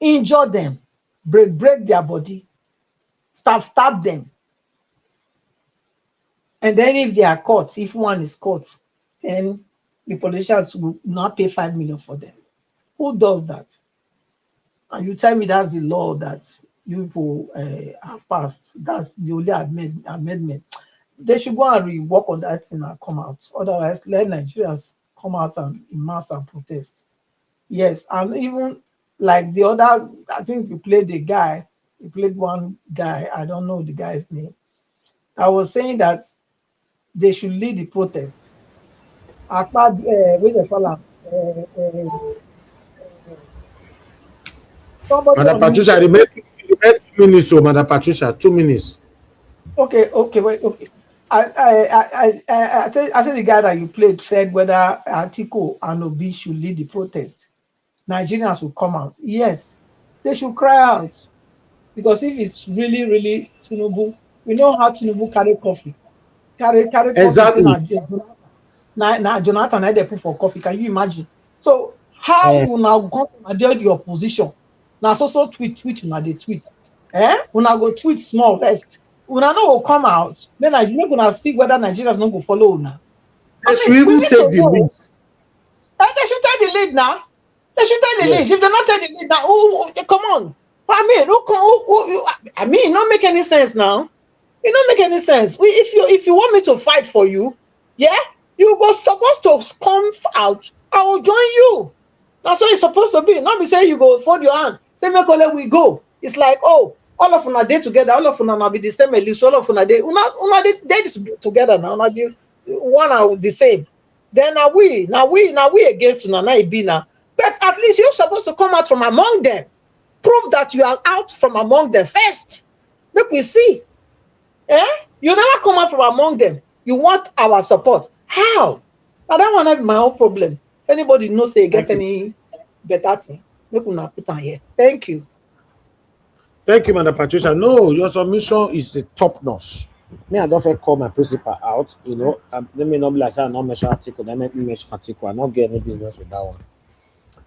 injure them, break their body, stab them. And then if they are caught, if one is caught, then the politicians will not pay 5 million for them. Who does that? And you tell me that's the law that you people have passed. That's the only amendment. They should go and rework on that thing and come out. Otherwise, let Nigerians come out and in mass and protest. Yes, and even like the other, I think you played one guy, I don't know the guy's name. I was saying that they should lead the protest. Akpabio, Madam Patricia, remain 2 minutes, so Madam Patricia, 2 minutes. Okay, wait, okay. I think the guy that you played said whether Atiku and Obi should lead the protest. Nigerians will come out. Yes, they should cry out. Because if it's really, really Tinubu, we know how Tinubu carry coffee. Carry exactly. coffee. Now Jonathan had they put for coffee. Can you imagine? So how will now go to the opposition? Now so tweet now they tweet. When I go tweet small rest. When I know will come out, then I'm not gonna see whether Nigerians not go follow now. They should even take the lead. They should take the lead now. They should take the lead. If they're not taking the lead now, come on. I mean, it don't make any sense now. It don't make any sense. If you want me to fight for you, yeah, you go supposed to come out. I will join you. That's what it's supposed to be. Not be saying you go fold your hand. Say make we go. It's like, oh, all of them are there together. All of them are be the same. All of them are there. Una together now. Una be one are the same. Then now we against una be now. But at least you're supposed to come out from among them. Prove that you are out from among them first. Make we see. You never come out from among them. You want our support. How? Now that one is my own problem. If anybody knows they get any better thing, make una put on here. Thank you. Thank you, Madam Patricia. No, your submission is a top notch. Me, I don't call my principal out. You know, let me not be like I not mention article. Then make me mention article. I not get any business with that one.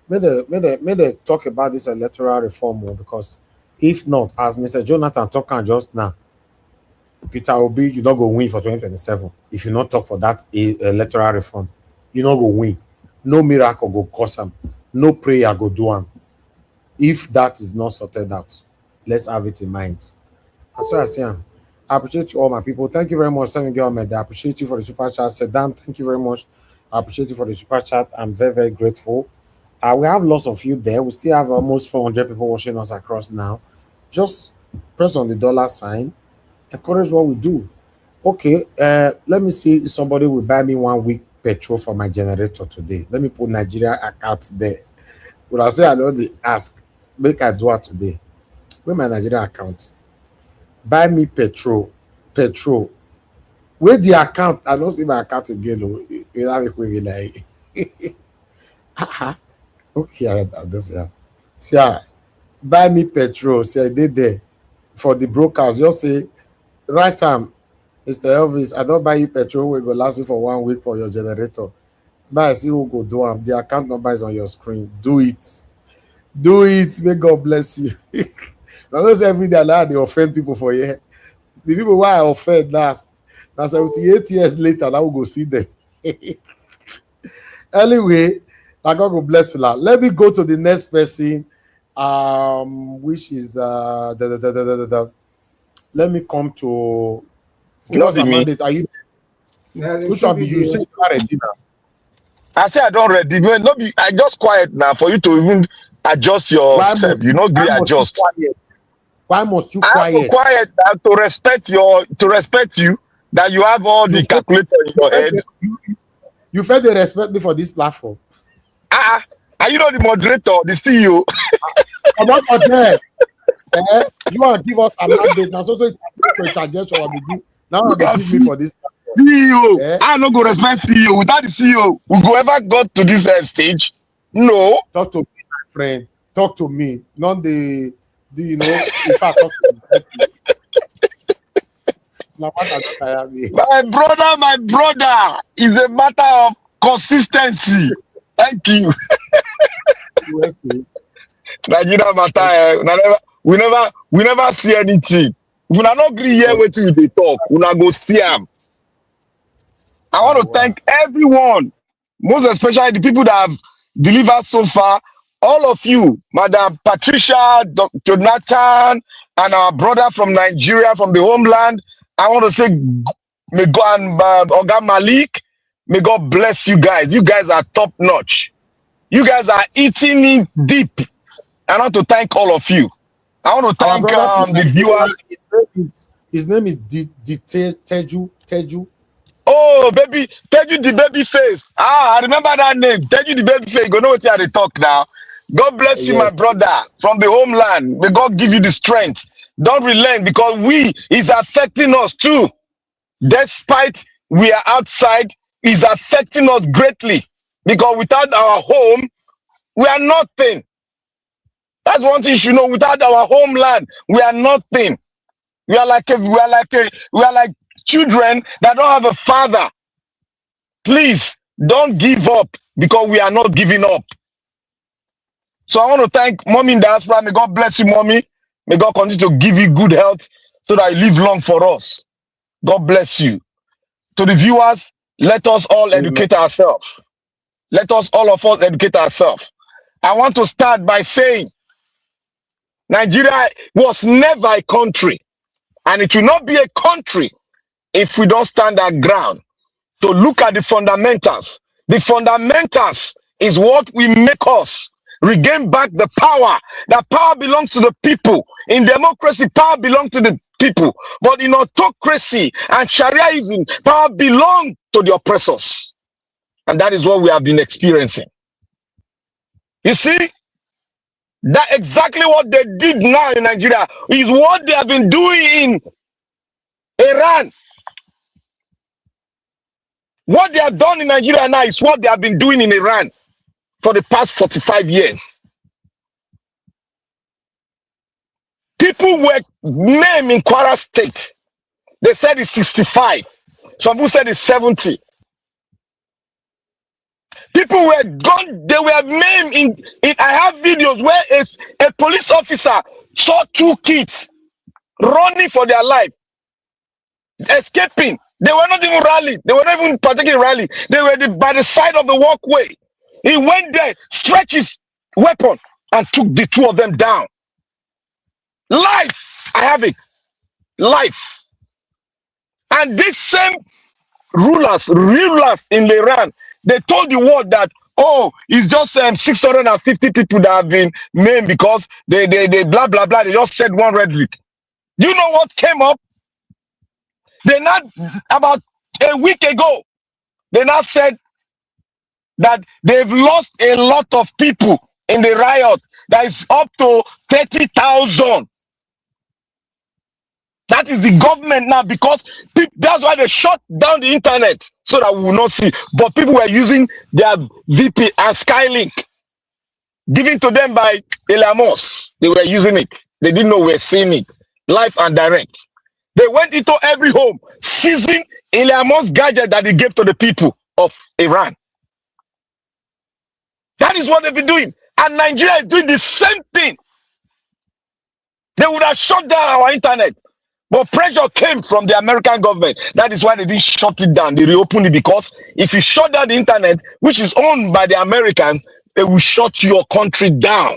May they talk about this electoral reform more, because if not, as Mr. Jonathan talking just now, Peter Obi, you not go win for 2027 if you not talk for that electoral reform. You not go win. No miracle go cause him. No prayer go do him. If that is not sorted out, let's have it in mind. That's what I say. I appreciate you all, my people. Thank you very much, Seven Government. I appreciate you for the super chat. Sedan, thank you very much. I appreciate you for the super chat. I'm very, very grateful. We have lots of you there. We still have almost 400 people watching us across now. Just press on the dollar sign. Encourage what we do. Okay, let me see if somebody will buy me 1 week petrol for my generator today. Let me put Nigeria account there. But I say I don't ask. Make I do it today. Where my Nigeria account? Buy me petrol. Where the account? I don't see my account again. You have it with me like. Okay, I just yeah. See, buy me petrol. See, I did there for the brokers. Just say, right time, Mr. Elvis. I don't buy you petrol. We go last you for 1 week for your generator. But I see who go do them. The account number is on your screen. Do it. Do it. May God bless you. I don't say every day they offend people for here. The people why I offend last. Now 78 years later, I will go see them. Anyway, I God will bless you. Let me go to the next person. Which is let me come to give us a mandate. Are you which one be you? You say you are ready now. I say I don't ready. No, I just quiet now for you to even adjust yourself. You not be adjust. Why must you quiet? I have to quiet now to respect you that you have all the calculator in your head. You felt they respect me for this platform. Are you not the moderator, the CEO? I'm not for there. You want to give us a mandate now? So it's a suggestion. Now they give me for this CEO. I no go respect CEO. Without the CEO, we go ever got to this stage? No. Talk to me, my friend. Talk to me. Not the you know. If I talk to me. Now what I don't me. My brother, is a matter of consistency. Thank you. Nigeria matter. We never see anything. We not agree here wait till they talk. We not go see them. I want to thank everyone, most especially the people that have delivered so far. All of you, Madam Patricia, Dr. Nathan, and our brother from Nigeria, from the homeland. I want to say, may God and Oga Malik, may God bless you guys. You guys are top notch. You guys are eating it deep. I want to thank all of you. I want to thank the viewers. His name is Teju. Oh, baby, Teju the baby face. I remember that name. Teju the baby face. You go know what they talk now. God bless you, my brother, from the homeland. May God give you the strength. Don't relent because is affecting us too. Despite we are outside, is affecting us greatly. Because without our home, we are nothing. That's one thing you should know. Without our homeland, we are nothing. We are like children that don't have a father. Please don't give up because we are not giving up. So I want to thank Mommy in diaspora. May God bless you, Mommy. May God continue to give you good health so that you live long for us. God bless you. To the viewers, let us all educate ourselves. Let us all of us educate ourselves. I want to start by saying Nigeria was never a country, and it will not be a country if we don't stand our ground to look at the fundamentals. The fundamentals is what will make us regain back the power. That power belongs to the people. In democracy, power belongs to the people. But in autocracy and Shariaism, power belongs to the oppressors. And that is what we have been experiencing. You see, that exactly what they did now in Nigeria is what they have been doing in Iran. What they have done in Nigeria now is what they have been doing in Iran for the past 45 years. People were named in Kwara State. They said it's 65. Some people said it's 70. People were gone. They were named in I have videos where a police officer saw two kids running for their life. escaping. They were not even rallying. They were not even partaking in rally. They were by the side of the walkway. He went there, stretched his weapon, and took the two of them down. Life, I have it. Life. And these same rulers in Iran, they told the world that, oh, it's just 650 people that have been named because they blah, blah, blah. They just said one rhetoric. You know what came up? They not, about a week ago, they now said that they've lost a lot of people in the riot. That is up to 30,000. That is the government now, because that's why they shut down the internet so that we will not see. But people were using their VP and Skylink given to them by Elon Musk. They were using it. They didn't know we were seeing it live and direct. They went into every home, seizing Elon Musk's gadget that he gave to the people of Iran. That is what they've been doing. And Nigeria is doing the same thing. They would have shut down our internet. But pressure came from the American government. That is why they didn't shut it down. They reopened it, because if you shut down the internet, which is owned by the Americans, they will shut your country down.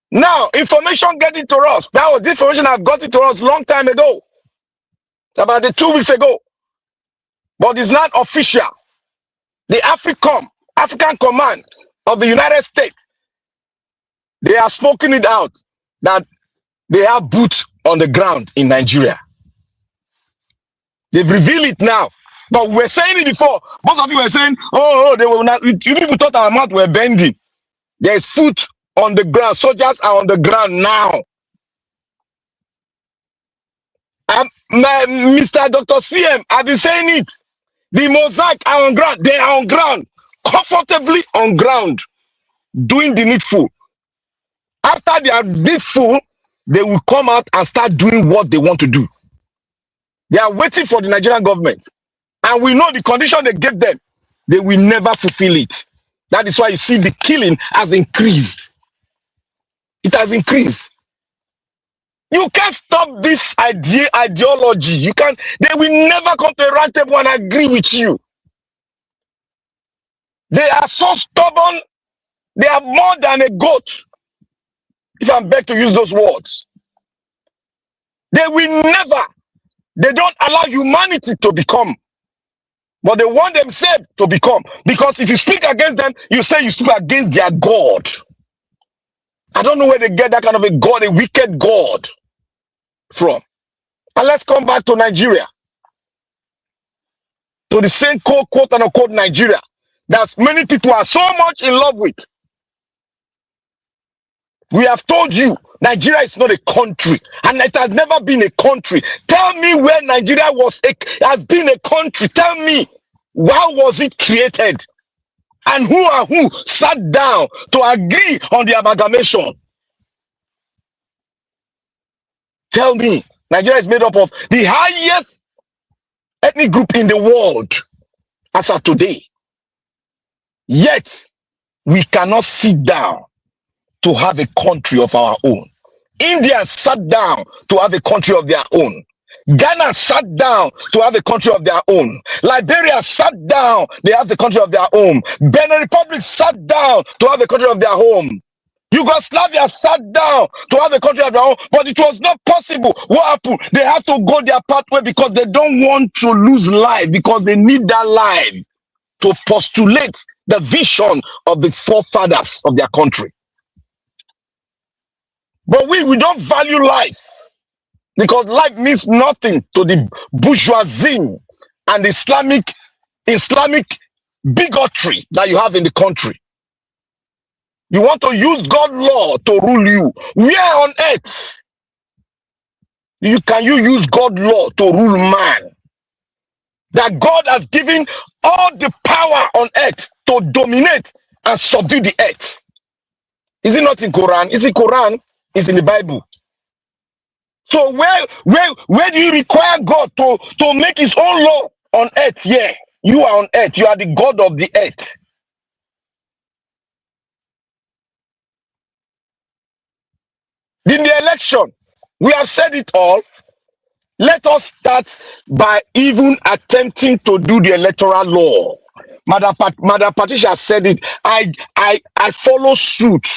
Now, information getting to us. That was the information I got it to us long time ago. It's about 2 weeks ago. But it's not official. The African Command of the United States, they have spoken it out that they have boots on the ground in Nigeria. They've revealed it now. But we were saying it before. Most of you were saying, oh, they were not. You people thought our mouth were bending. There's foot on the ground. Soldiers are on the ground now. Mr. Dr. CM, I've been saying it. The Mosaic are on ground. They are on ground. Comfortably on ground. Doing the needful. After they are needful, they will come out and start doing what they want to do. They are waiting for the Nigerian government. And we know the condition they gave them, they will never fulfill it. That is why you see the killing has increased. It has increased. You can't stop this ideology. You can't. They will never come to a round table and agree with you. They are so stubborn. They are more than a goat, if I'm beg to use those words. They will never. They don't allow humanity to become, but they want themselves to become. Because if you speak against them, you say you speak against their God. I don't know where they get that kind of a God, a wicked God, from. And let's come back to Nigeria. To the same quote unquote Nigeria that many people are so much in love with. We have told you Nigeria is not a country, and it has never been a country. Tell me where Nigeria has been a country. Tell me, how was it created? And who sat down to agree on the amalgamation? Tell me. Nigeria is made up of the highest ethnic group in the world as of today. Yet, we cannot sit down to have a country of our own. India sat down to have a country of their own. Ghana sat down to have a country of their own. Liberia sat down, they have the country of their own. Benin Republic sat down to have a country of their own. Yugoslavia sat down to have a country of their own, but it was not possible. What happened? They have to go their pathway because they don't want to lose life, because they need that life to postulate the vision of the forefathers of their country. But we don't value life, because life means nothing to the bourgeoisie and the Islamic bigotry that you have in the country. You want to use God's law to rule you. Where on earth can you use God's law to rule man? That God has given all the power on earth to dominate and subdue the earth. Is it not in Quran? Is it Quran? It's in the Bible. So where do you require God to make his own law on earth? Yeah, you are on earth. You are the God of the earth. In the election, We have said it all. Let us start by even attempting to do the electoral law. Madam Patricia said it. I follow suit.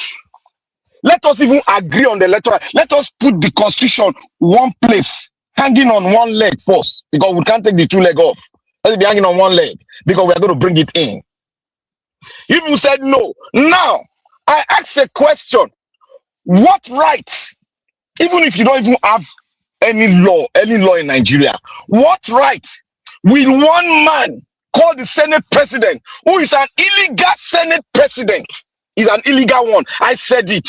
Let us even agree on the electoral. Let us put the constitution one place, hanging on one leg first, because we can't take the two leg off. Let it be hanging on one leg, because we are going to bring it in. If you said no, now I ask a question: what right, even if you don't even have any law in Nigeria, what right will one man called the Senate president, who is an illegal Senate president, is an illegal one? I said it.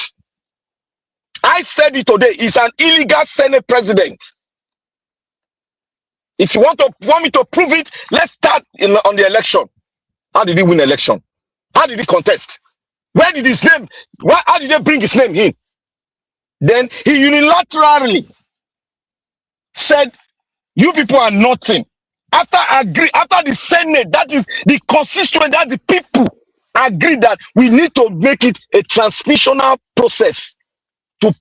I said it today. He's an illegal Senate president. If you want me to prove it, let's start on the election. How did he win election? How did he contest? Where did his name? How did they bring his name in? Then he unilaterally said, "You people are nothing." After the Senate, that is the constituent, that the people agreed that we need to make it a transmissional process to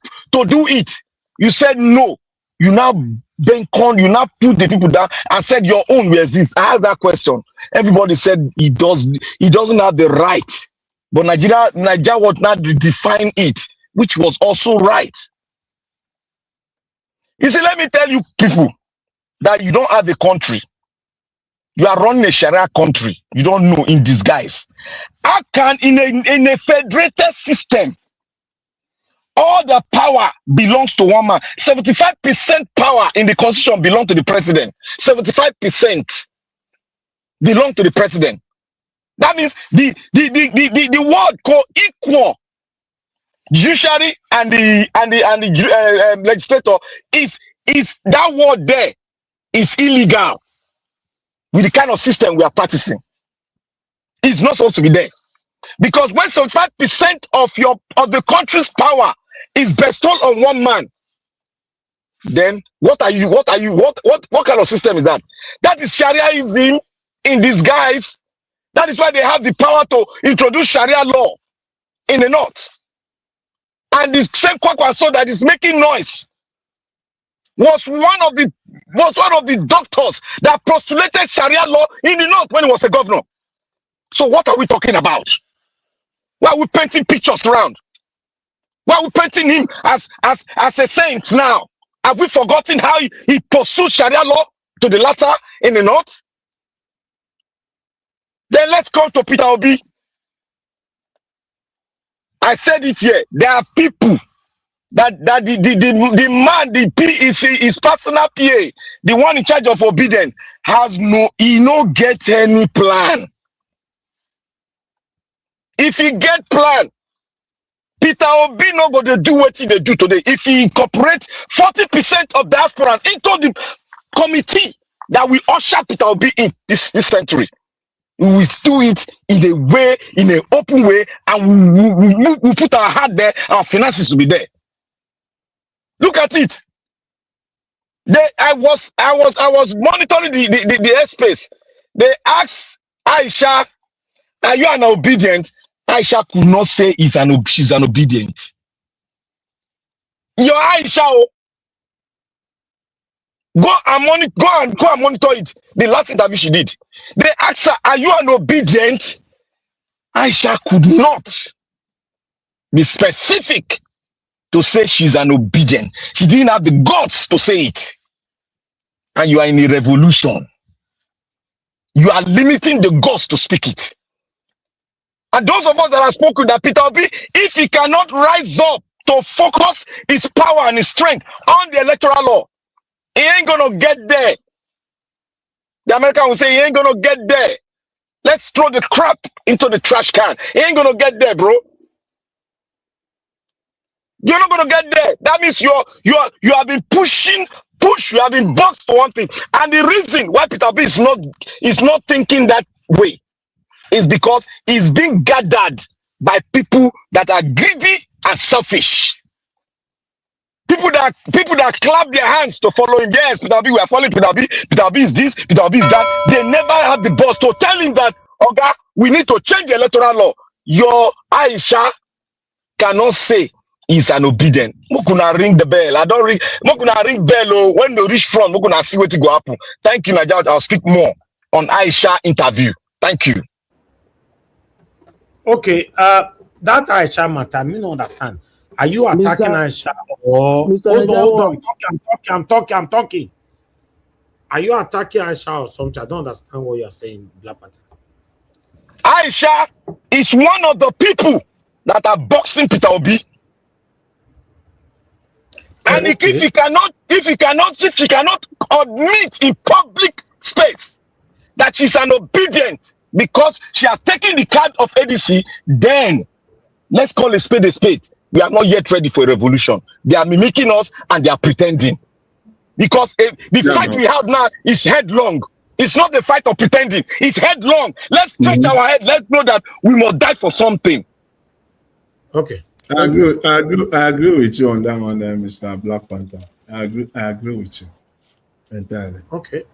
do it. You said no. You now you now put the people down and said your own will exist. I asked that question. Everybody said he doesn't have the right. But Nigeria was not define it, which was also right. You see, let me tell you people that you don't have a country. You are running a Sharia country. You don't know, in disguise. How can in a federated system, all the power belongs to one man? 75% power in the constitution belongs to the president. 75% belong to the president. That means the word called equal judiciary and the legislator is that word there is illegal with the kind of system we are practicing. It's not supposed to be there, because when 75% of the country's power is bestowed on one man, then what kind of system is that? That is Shariaism in disguise. That is why they have the power to introduce Sharia law in the north. And the same Kwakwaso that is making noise was one of the doctors that postulated Sharia law in the north when he was a governor. So what are we talking about? Why are we painting pictures around? Why are we painting him as a saint now? Have we forgotten how he pursued Sharia law to the latter in the north? Then let's come to Peter Obi. I said it here. There are people that the man, the P is his personal PA, the one in charge of obedience, he no get any plan. If he get plan, Peter Obi no go to do what they do today. If he incorporate 40% of diasporans into the committee that will usher Peter Obi in this century, we will do it in an open way, and we put our heart there, our finances will be there. Look at it. I was monitoring the airspace. They asked Aisha, "Are you an obedient?" Aisha could not say she's an obedient. Your Aisha, go and monitor it. The last interview she did, they asked her, "Are you an obedient?" Aisha could not be specific to say she's an obedient. She didn't have the guts to say it. And you are in a revolution. You are limiting the guts to speak it. And those of us that have spoken, that Peter Obi, if he cannot rise up to focus his power and his strength on the electoral law, he ain't gonna get there. The American will say he ain't gonna get there. Let's throw the crap into the trash can. He ain't gonna get there, bro. You're not gonna get there. That means you have been you have been boxed to one thing. And the reason why Peter B is not thinking that way is because he's being gathered by people that are greedy and selfish. People that clap their hands to follow him. Yes, Peter B, we are following Peter B. Peter B is this, Peter B is that. They never have the boss to tell him that, okay, we need to change the electoral law. Your Aisha cannot say is an obedient. Mokuna ring the bell. I don't ring. Mokuna ring bell. Oh, when they reach front, Mokuna see what go happen. Thank you, Naja. I'll speak more on Aisha interview. Thank you. Okay, that Aisha matter, me don't understand. Are you attacking Aisha or Mr. hold on, I'm talking. Are you attacking Aisha or something? I don't understand what you're saying, Black Panther. Aisha is one of the people that are boxing Peter Obi. And Okay. if she cannot admit in public space that she's an obedient because she has taken the card of ADC, then let's call a spade a spade. We are not yet ready for a revolution. They are mimicking us and they are pretending. Because the fight we have now is headlong. It's not the fight of pretending. It's headlong. Let's stretch our head. Let's know that we must die for something. Okay. I agree with you on that one, Mr. Black Panther. I agree with you entirely. Okay.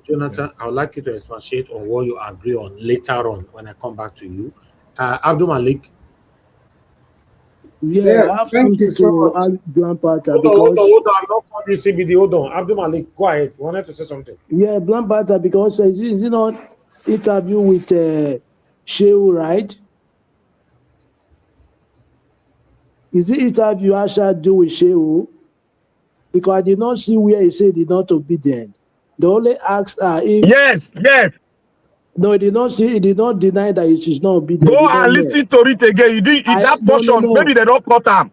Jonathan, I would like you to expatiate on what you agree on later on when I come back to you. Abdul Malik. Yeah, I have something to add, Black Panther, Hold on. I'm not calling CBD. Hold on. Abdul Malik, go ahead. You wanted to say something? Yeah, Black Panther, because is it not interview with Shehu, right? Is it interview Asha do with Shehu? Because I did not see where he said he not obedient. They only asked if Yes. No, he did not deny that she's not obedient. Go and listen to it again. You did that portion. No. Maybe they don't cut them.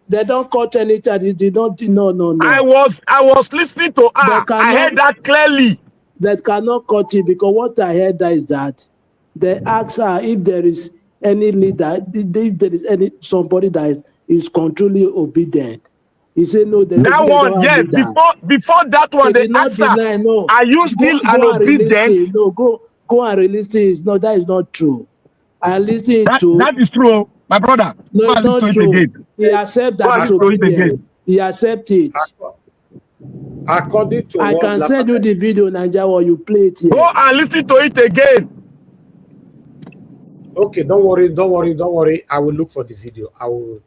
They don't cut anything. They did not. No. I was listening to her. I heard that clearly. That cannot cut it, because what I heard is that they asked her if there is any leader, if there is somebody that is controlling obedient. He said no. That one, yes. Before that one, they asked her, deny, no. are you still an obedient? No, go and release it. No, that is not true. I listen to that is true, my brother. No, it's not true. He accepts that it's obedient. He accepts it. According to I can send you the video, Naija, or you play it here. Go and listen to it again. Okay, don't worry. I will look for the video. I will,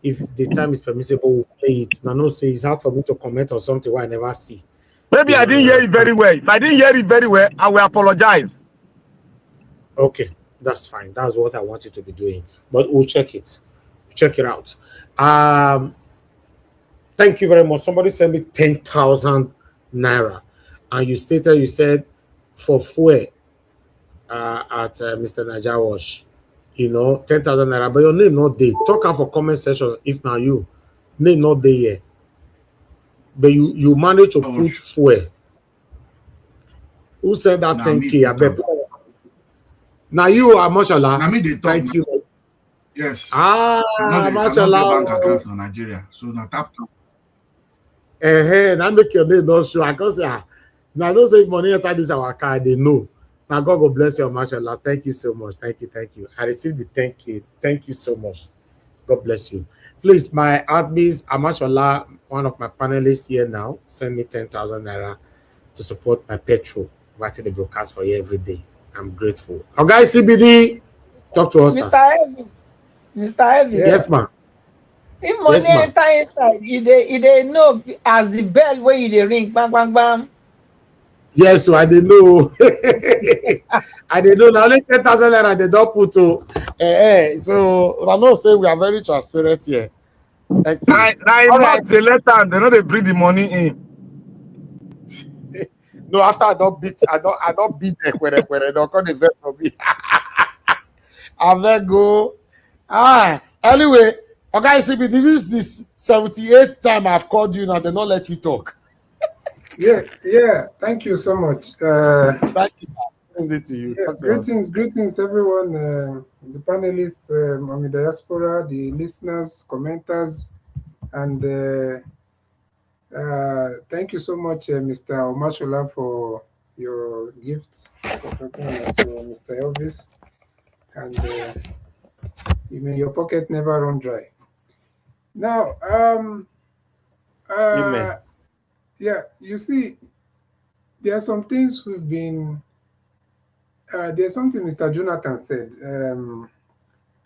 if the time is permissible, we'll play it. Nano say it's hard for me to comment on something where I never see. Maybe I didn't hear it very well. If I didn't hear it very well, I will apologize. Okay, that's fine. That's what I want you to be doing. But we'll check it. Check it out. Thank you very much. Somebody sent me 10,000 naira. And you said for fuel at Mr. Najawash, 10,000 naira. But your name not there. Talk out for comment section if now you. Name not there yet. But you manage to put fuel. Who said that 10K? I bet. Now you are mashallah. Thank you. Yes. Mashallah. Bank account for Nigeria. So now tap. Now make your name not sure. I can say now don't say money enter this our car. They know. Now God will bless you, mashallah. Thank you so much. Thank you. I received the 10K. Thank you so much. God bless you. Please, my admins, mashallah, one of my panelists here now, send me 10,000 naira to support my petrol. Writing the broadcast for you every day. I'm grateful. Our guy CBD, talk to us. Mr. Evie. Yes, ma'am. If money enter inside, they know as the bell when you ring, bang, bang, bang. Yes, so I didn't know. I didn't know. Now only 10,000 naira they don't put to. So I know say we are very transparent here. Thank you. Now they let them. They know they bring the money in. No, after I don't beat them where they don't come invest for me. And then go. Anyway, okay, CB, this is this 78th time I've called you now. They not let you talk. Yeah. Thank you so much. Thank you, sir. To you. Yeah, greetings, everyone. The panelists, on the diaspora, the listeners, commenters, and thank you so much, Mr. Omashola, for your gifts to Mr. Elvis, and may your pocket never run dry. Now, yeah, you see, there are some things we've been. There's something Mr. Jonathan said,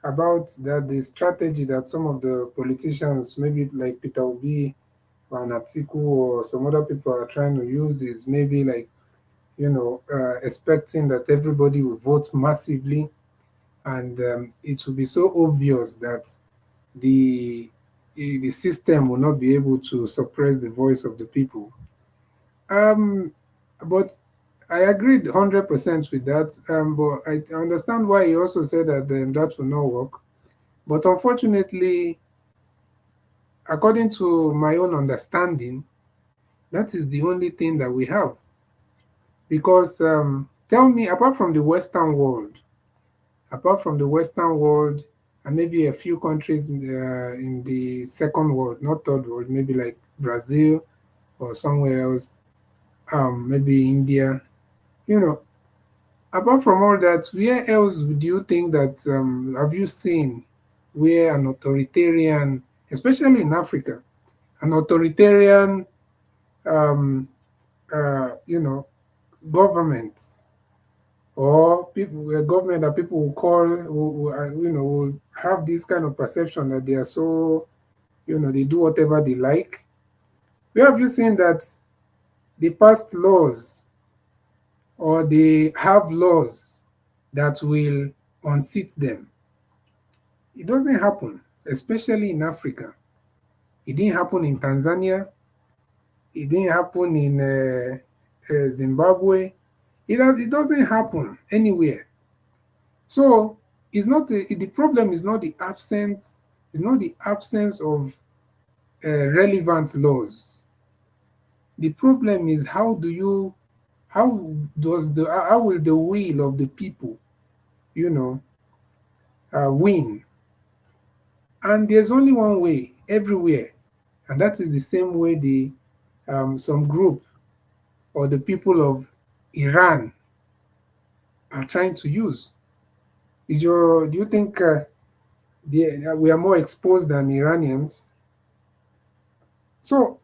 about that the strategy that some of the politicians, maybe like Peter Obi or Atiku or some other people are trying to use is maybe like, expecting that everybody will vote massively, and it will be so obvious that the the system will not be able to suppress the voice of the people. Um, but I agreed 100% with that. But I understand why he also said that that will not work. But unfortunately, according to my own understanding, that is the only thing that we have. Because tell me, apart from the Western world, and maybe a few countries in the second world, not third world, maybe like Brazil or somewhere else, maybe India, you know, apart from all that, where else do you think that have you seen where an authoritarian, especially in Africa, an authoritarian, um, you know, government or people, a government that people will call, will have this kind of perception that they are so, they do whatever they like. Where have you seen that they passed laws or they have laws that will unseat them? It doesn't happen, especially in Africa. It didn't happen in Tanzania. It didn't happen in Zimbabwe. It doesn't happen anywhere. So it's not the problem is not the absence. It's not the absence of relevant laws. The problem is how will the will of the people, you know, win? And there's only one way everywhere, and that is the same way the some group or the people of Iran are trying to use. Do you think we are more exposed than Iranians? So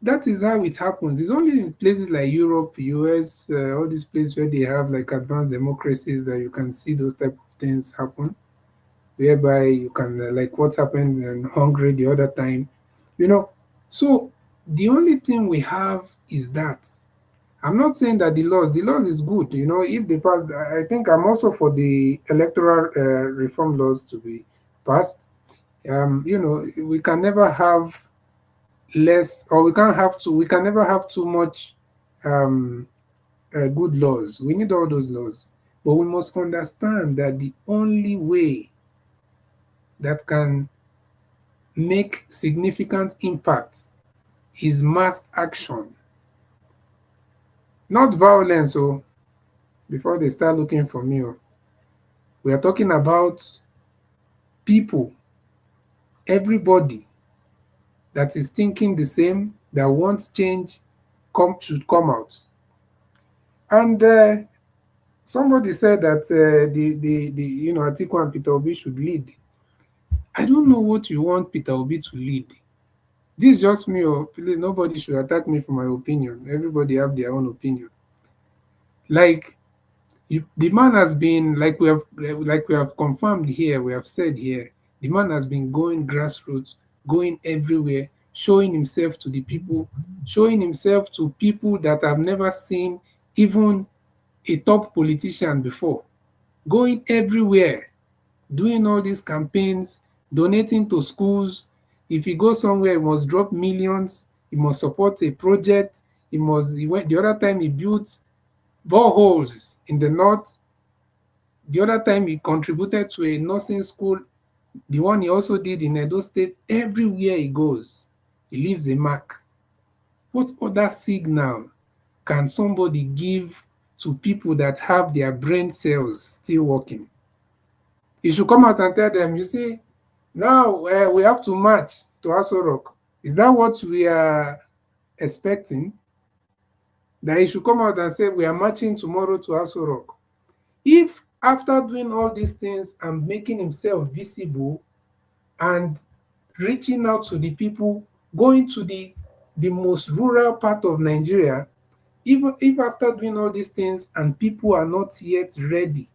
that is how it happens. It's only in places like Europe, US, all these places where they have like advanced democracies that you can see those type of things happen, whereby you can like what happened in Hungary the other time, you know. So the only thing we have is that. I'm not saying that the laws is good, if they pass. I think I'm also for the electoral reform laws to be passed. We can never have less, or we can never have too much good laws. We need all those laws, but we must understand that the only way that can make significant impact is mass action, not violence. So before they start looking for me, we are talking about people, everybody that is thinking the same, that wants change, should come out. And somebody said that Atiku and Peter Obi should lead. I don't know what you want Peter Obi to lead. This is just me. Please, nobody should attack me for my opinion. Everybody have their own opinion. Like, the man has been, like we have confirmed here, we have said here, the man has been going grassroots, going everywhere, showing himself to the people, showing himself to people that have never seen even a top politician before, going everywhere, doing all these campaigns, donating to schools. If he goes somewhere, he must drop millions, he must support a project, he went the other time he built boreholes in the north. The other time he contributed to a nursing school. The one he also did in Edo State. Everywhere he goes, he leaves a mark. What other signal can somebody give to people that have their brain cells still working? You should come out and tell them, you see, now we have to march to Aso Rock. Is that what we are expecting? That he should come out and say, we are marching tomorrow to Aso Rock. If after doing all these things and making himself visible and reaching out to the people, going to the most rural part of Nigeria, even if after doing all these things and people are not yet ready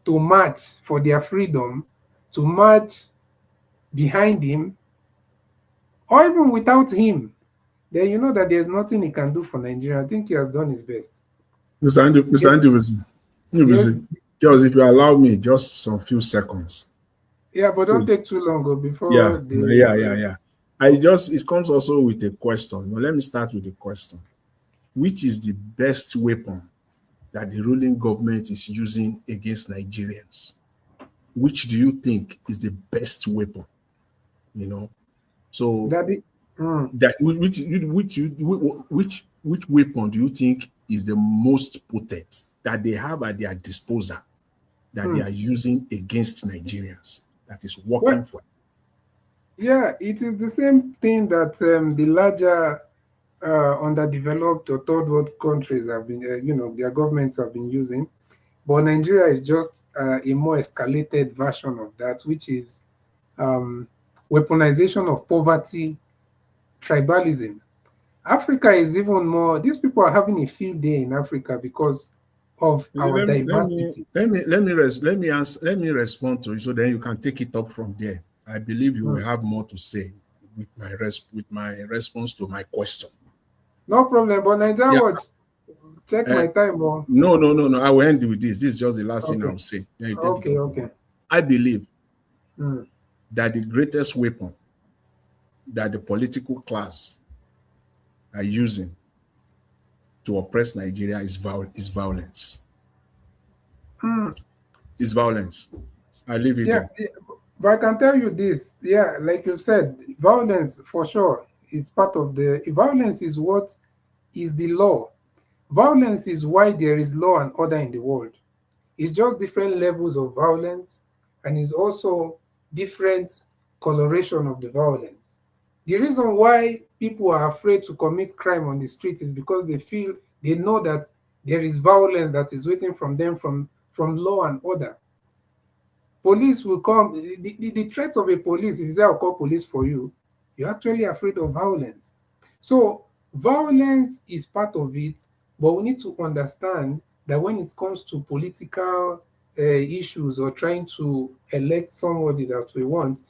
to march for their freedom, to march behind him, or even without him, then you know that there's nothing he can do for Nigeria. I think he has done his best. Mr. Yes. Just if you allow me just some few seconds. Yeah, but don't take too long Yeah, before the yeah. It comes also with a question. Well, let me start with the question. Which is the best weapon that the ruling government is using against Nigerians? Which do you think is the best weapon? You know, so that which weapon do you think is the most potent that they have at their disposal that they are using against Nigerians that is working for? Yeah, it is the same thing that the larger underdeveloped or third world countries have been, their governments have been using. But Nigeria is just a more escalated version of that, which is weaponization of poverty, tribalism. Africa is even more, these people are having a field day in Africa because of our diversity. Let me respond to you so then you can take it up from there. I believe you will have more to say with my response to my question. No problem, but Nigeria Watch, check my time. No. I will end with this. This is just the last thing I'll say. Okay. I believe that the greatest weapon that the political class are using to oppress Nigeria is violence. It's violence. I leave it there. But I can tell you this. Yeah, like you said, violence for sure is part of the violence is what is the law. Violence is why there is law and order in the world. It's just different levels of violence, and it's also different coloration of the violence. The reason why people are afraid to commit crime on the street is because they know that there is violence that is waiting from them from law and order. Police will come. The threat of a police, if you say I'll call police for you, you're actually afraid of violence. So violence is part of it, but we need to understand that when it comes to political issues or trying to elect somebody that we want,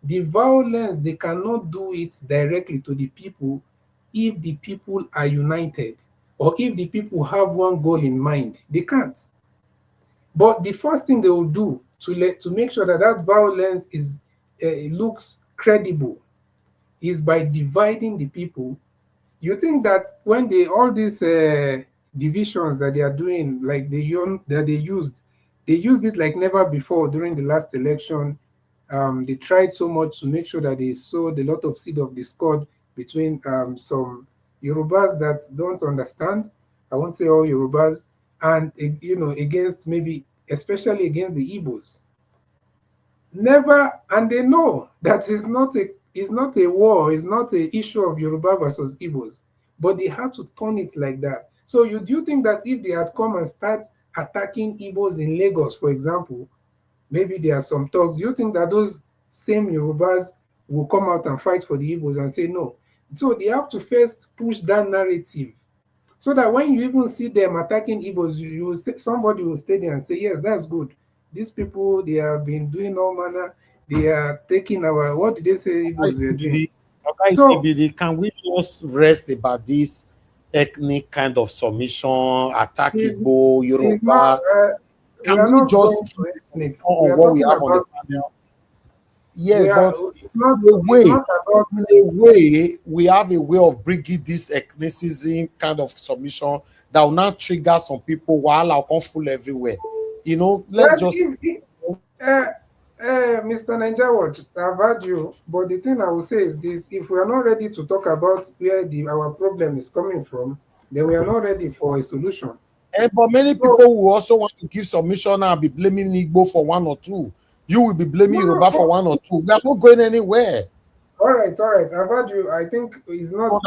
the violence, they cannot do it directly to the people if the people are united or if the people have one goal in mind. They can't. But the first thing they will do to make sure that that violence is looks credible is by dividing the people. You think that when all these divisions that they are doing, like they used it like never before during the last election. They tried so much to make sure that they sowed a lot of seed of discord between some Yorubas that don't understand. I won't say all Yorubas, and against maybe especially against the Igbos. Never, and they know that it's not a war, it's not an issue of Yoruba versus Igbos, but they had to turn it like that. So do you think that if they had come and start attacking Igbos in Lagos, for example, maybe there are some talks, do you think that those same Yorubas will come out and fight for the Igbos and say no? So they have to first push that narrative so that when you even see them attacking Igbos, somebody will stay there and say, yes, that's good. These people, they have been doing all manner. They are taking what did they say Igbos were doing? So, can we just rest about this ethnic kind of submission, attack Igbo, Yoruba? Can we just keep on what we have on the panel? Yes, but in a way, we have a way of bringing this ethnicism kind of submission that will not trigger some people while I'll come full everywhere. Let's just. Mr. Niger Watch, I've heard you, but the thing I will say is this: if we are not ready to talk about where our problem is coming from, then we are not ready for a solution. But many people will also want to give submission and be blaming Igbo for one or two. You will be blaming Yoruba for one or two. We are not going anywhere. All right. I've heard you. I think it's not.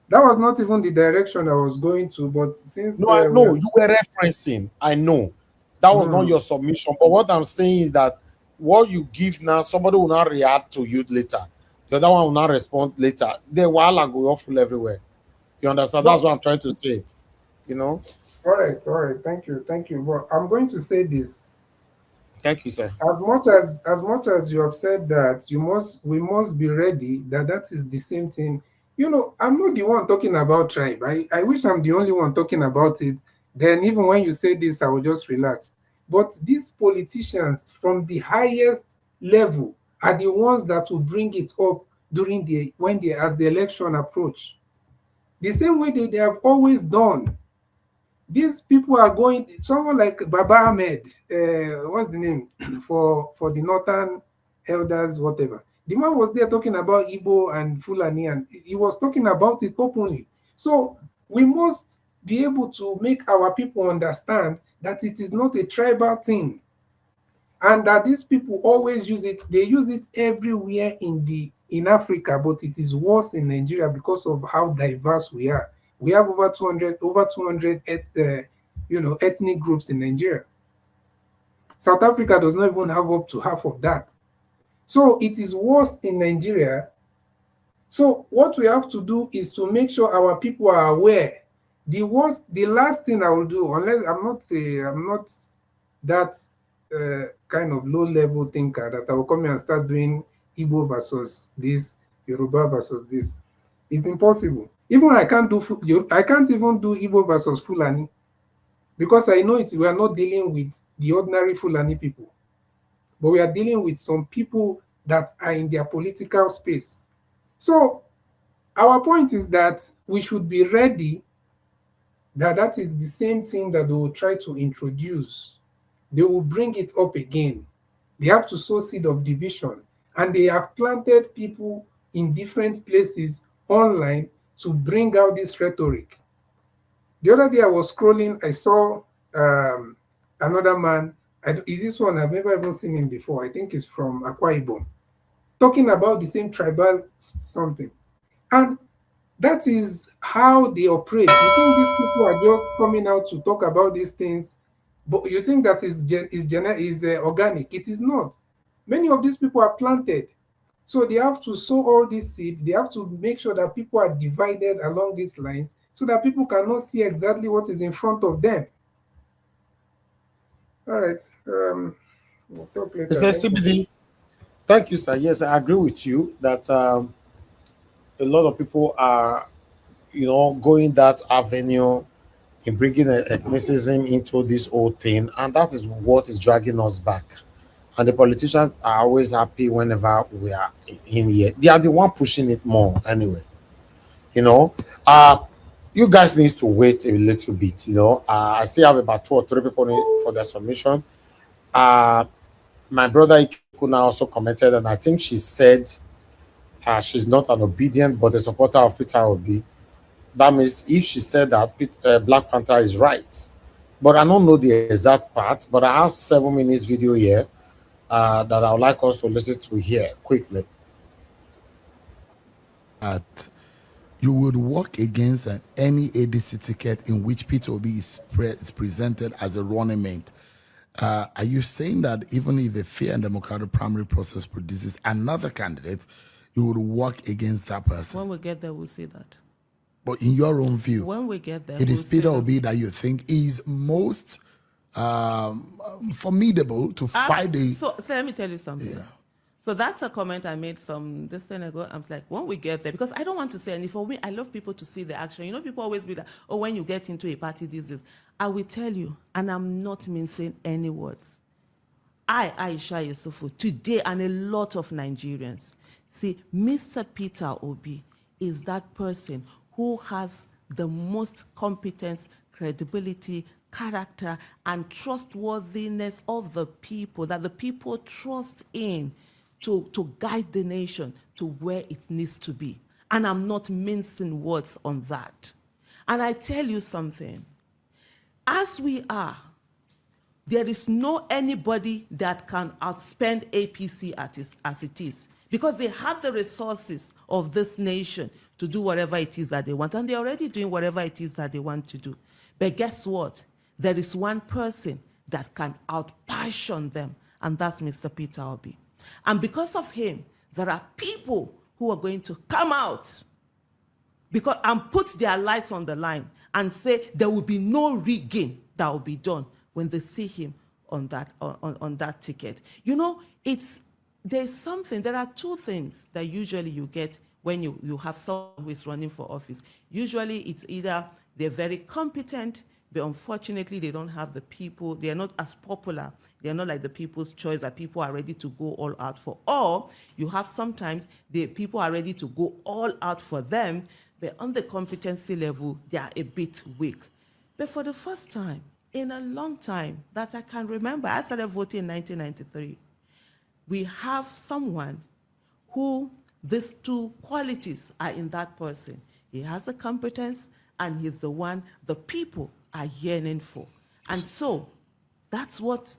That was not even the direction I was going to. But since I know you were referencing. I know that was not your submission. But what I'm saying is that what you give now, somebody will not react to you later. The other one will not respond later. The while I go awful everywhere. You understand? That's what I'm trying to say. All right, all right. Thank you, thank you. Well, I'm going to say this. Thank you, sir. As much as you have said that we must be ready, that is the same thing. You know, I'm not the one talking about tribe. I wish I'm the only one talking about it. Then even when you say this, I will just relax. But these politicians from the highest level are the ones that will bring it up during as the election approach. The same way they have always done. These people are going, someone like Baba Ahmed, what's the name for the Northern Elders, whatever. The man was there talking about Igbo and Fulani, and he was talking about it openly. So we must be able to make our people understand that it is not a tribal thing, and that these people always use it. They use it everywhere in Africa, but it is worse in Nigeria because of how diverse we are. We have over 200 ethnic groups in Nigeria. South Africa does not even have up to half of that. So it is worse in Nigeria. So what we have to do is to make sure our people are aware. The last thing I will do, unless I'm not that kind of low-level thinker that I will come here and start doing Igbo versus this, Yoruba versus this. It's impossible. Even I can't even do Igbo versus Fulani, because I know we are not dealing with the ordinary Fulani people, but we are dealing with some people that are in their political space. So our point is that we should be ready that is the same thing that they will try to introduce. They will bring it up again. They have to sow seed of division, and they have planted people in different places online to bring out this rhetoric. The other day I was scrolling, I saw another man. Is this one? I've never even seen him before. I think he's from Akpabio, talking about the same tribal something. And that is how they operate. You think these people are just coming out to talk about these things, but you think that is organic. It is not. Many of these people are planted. So they have to sow all this seed. They have to make sure that people are divided along these lines so that people cannot see exactly what is in front of them. All right. We'll talk later. Mr. CBD, thank you, sir. Yes, I agree with you that a lot of people are, going that avenue in bringing ethnicism into this whole thing, and that is what is dragging us back. And the politicians are always happy whenever we are in here. They are the one pushing it more anyway. You guys need to wait a little bit. I still have about 2 or 3 people for their submission. My brother Ikuna also commented, and I think she said she's not an obedient but a supporter of Peter Obi. That means if she said that, Black Panther is right. But I don't know the exact part, but I have 7 minutes video here that I would like us to listen to here quickly. You would work against any ADC ticket in which Peter Obi is presented as a running mate. Are you saying that even if a fair and democratic primary process produces another candidate, you would work against that person? When we get there, we'll see that. But in your own view, when we get there, it is Peter Obi that you think is most formidable to fight the... So let me tell you something. Yeah. So that's a comment I made this time ago. I'm like, when we get there, because I don't want to say anything. For me, I love people to see the action. People always be like, oh, when you get into a party, this is. I will tell you, and I'm not mincing any words. Aisha Yusufu, today, and a lot of Nigerians, see, Mr. Peter Obi is that person who has the most competence, credibility, character, and trustworthiness of the people, that the people trust in to guide the nation to where it needs to be. And I'm not mincing words on that. And I tell you something, as we are, there is no anybody that can outspend APC as it is, because they have the resources of this nation to do whatever it is that they want, and they're already doing whatever it is that they want to do. But guess what? There is one person that can outpassion them, and that's Mr. Peter Obi. And because of him, there are people who are going to come out because and put their lives on the line and say there will be no rigging that will be done when they see him on that ticket. You know, there are two things that usually you get when you have someone who is running for office. Usually it's either they're very competent, but unfortunately they don't have the people, they are not as popular, they are not like the people's choice that people are ready to go all out for. Or you have sometimes the people are ready to go all out for them, but on the competency level, they are a bit weak. But for the first time in a long time that I can remember, I started voting in 1993, we have someone who these two qualities are in that person. He has the competence and he's the one the people are yearning for. And so that's what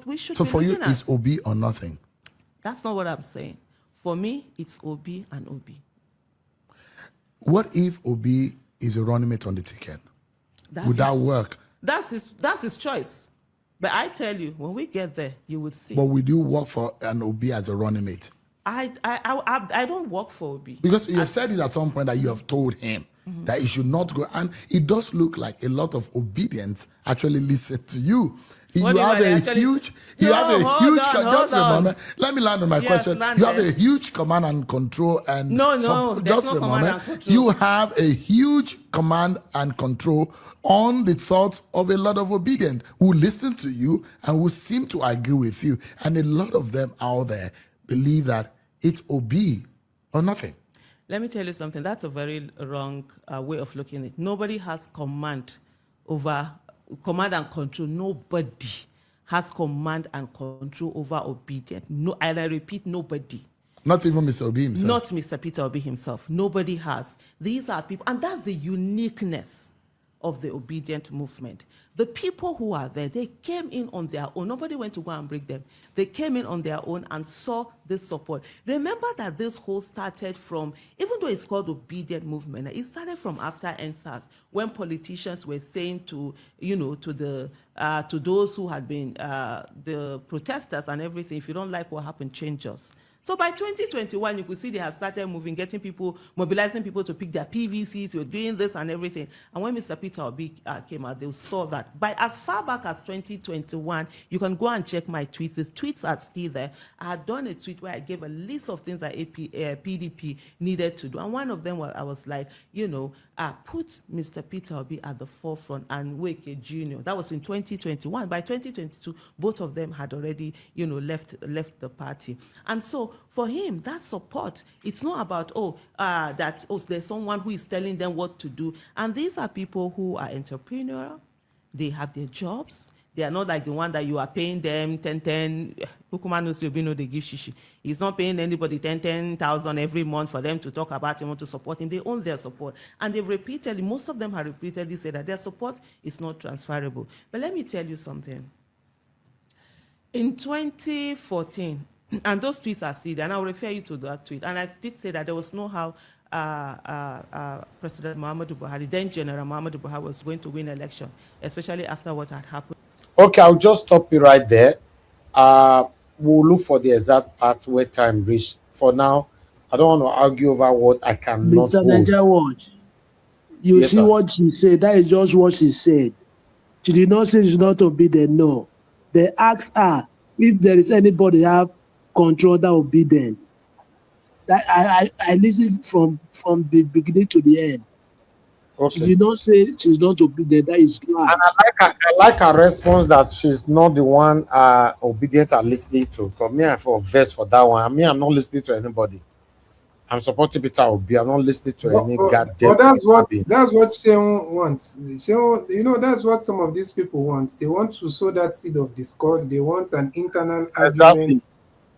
we should be looking at. So for you, it's Obi or nothing? That's not what I'm saying. For me, it's Obi and Obi. What if Obi is a running mate on the ticket? Would that work? That's his choice. But I tell you, when we get there, you would see. But would you work for an Obi as a running mate? I don't work for Obi. Because you have said it at some point that you have told him that he should not go. And it does look like a lot of obedience actually listen to you. You have a huge, just remember, let me land on my question. You have a huge command and control and just remember, you have a huge command and control on the thoughts of a lot of obedient who listen to you and who seem to agree with you. And a lot of them out there believe that it's Obi or nothing. Let me tell you something. That's a very wrong way of looking at it. Nobody has command and control. Nobody has command and control over obedience. No, and I repeat, nobody. Not even Mr. Obi himself. Not Mr. Peter Obi himself. Nobody has. These are people, and that's the uniqueness of the obedient movement. The people who are there, they came in on their own. Nobody went to go and break them. They came in on their own and saw this support. Remember that this whole started from, even though it's called obedient movement, it started from after NSAS, when politicians were saying to those who had been the protesters and everything, if you don't like what happened, change us. So by 2021, you could see they have started moving, mobilizing people to pick their PVCs, we're doing this and everything. And when Mr. Peter Obi came out, they saw that. By as far back as 2021, you can go and check my tweets. The tweets are still there. I had done a tweet where I gave a list of things that PDP needed to do. And one of them was, I was like, put Mr. Peter Obi at the forefront and Wike Jr. That was in 2021. By 2022, both of them had already, left the party. And so for him, that support, it's not about, there's someone who is telling them what to do. And these are people who are entrepreneurial. They have their jobs. They are not like the one that you are paying them 10. They give shishi. He's not paying anybody 10,000 every month for them to talk about him or to support him. They own their support. And most of them have repeatedly said that their support is not transferable. But let me tell you something. In 2014, and those tweets are still there, and I'll refer you to that tweet. And I did say that there was no how President Muhammadu Buhari, then General Muhammadu Buhari, was going to win election, especially after what had happened. Okay, I'll just stop you right there. We'll look for the exact part where time reached. For now, I don't want to argue over what I cannot Mr. Niger Watch, you see what she said. That is just what she said. She did not say she's not obedient. No. They asked her if there is anybody have control that obedient. That I listened from the beginning to the end. Okay. She did not say she's not obedient. That is lie. And I like her response that she's not the one obedient and listening to. Because me, I feel verse for that one. I'm not listening to anybody. I'm supporting Peter Obi. I'm not listening to any goddamn. But that's what Sheon wants. Sheon, that's what some of these people want. They want to sow that seed of discord. They want an internal argument.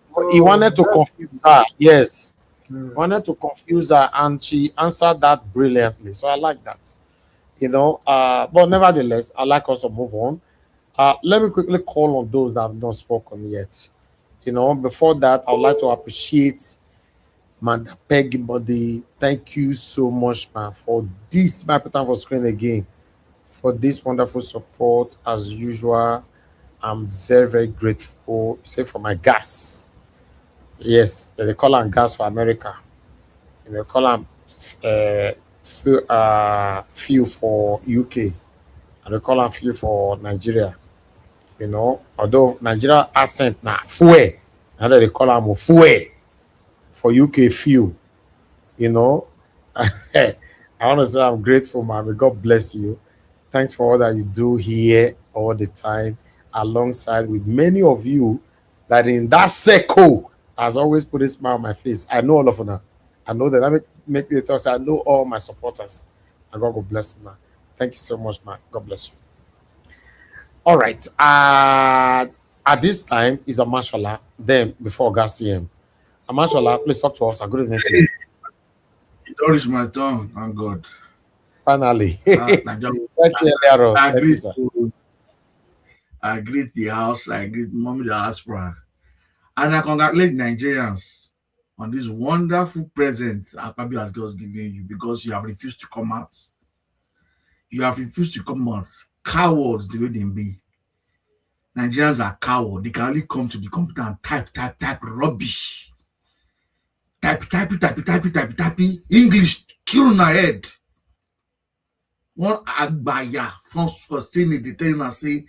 So he wanted to confuse her. Yes. Wanted to confuse her, and she answered that brilliantly. So I like that. But nevertheless, I like us to move on. Let me quickly call on those that have not spoken yet. Before that, I would like to appreciate Manda Peggy Body. Thank you so much, man, for this. My put for screen again for this wonderful support as usual. I'm very, very grateful. Say for my gas. Yes, they call them gas for America. They call them still few for UK, and they call them few for Nigeria. You know, although Nigeria accent now fue, and they call them fue for UK few. You know, I want to say I'm grateful, man. May God bless you. Thanks for all that you do here all the time, alongside with many of you that in that circle has always put a smile on my face. I know all of them. I know that. Make me talk. I know all my supporters. And God bless you, man. Thank you so much, man. God bless you. All right. At this time is Amashola. Then before Garcia. Amashola, please talk to us. Good evening to you. It don't reach my tongue, thank God. Finally. Thank you earlier on. Thank you, sir. I greet the house, I greet Mommy Diaspora, and I congratulate Nigerians on this wonderful present Akpabio has just given you, because you have refused to come out. You have refused to come out. Cowards, the way they be. Nigerians are cowards. They can only come to the computer and type rubbish. Type. English, kill in my head. One Agbaya for saying it, they tell him and say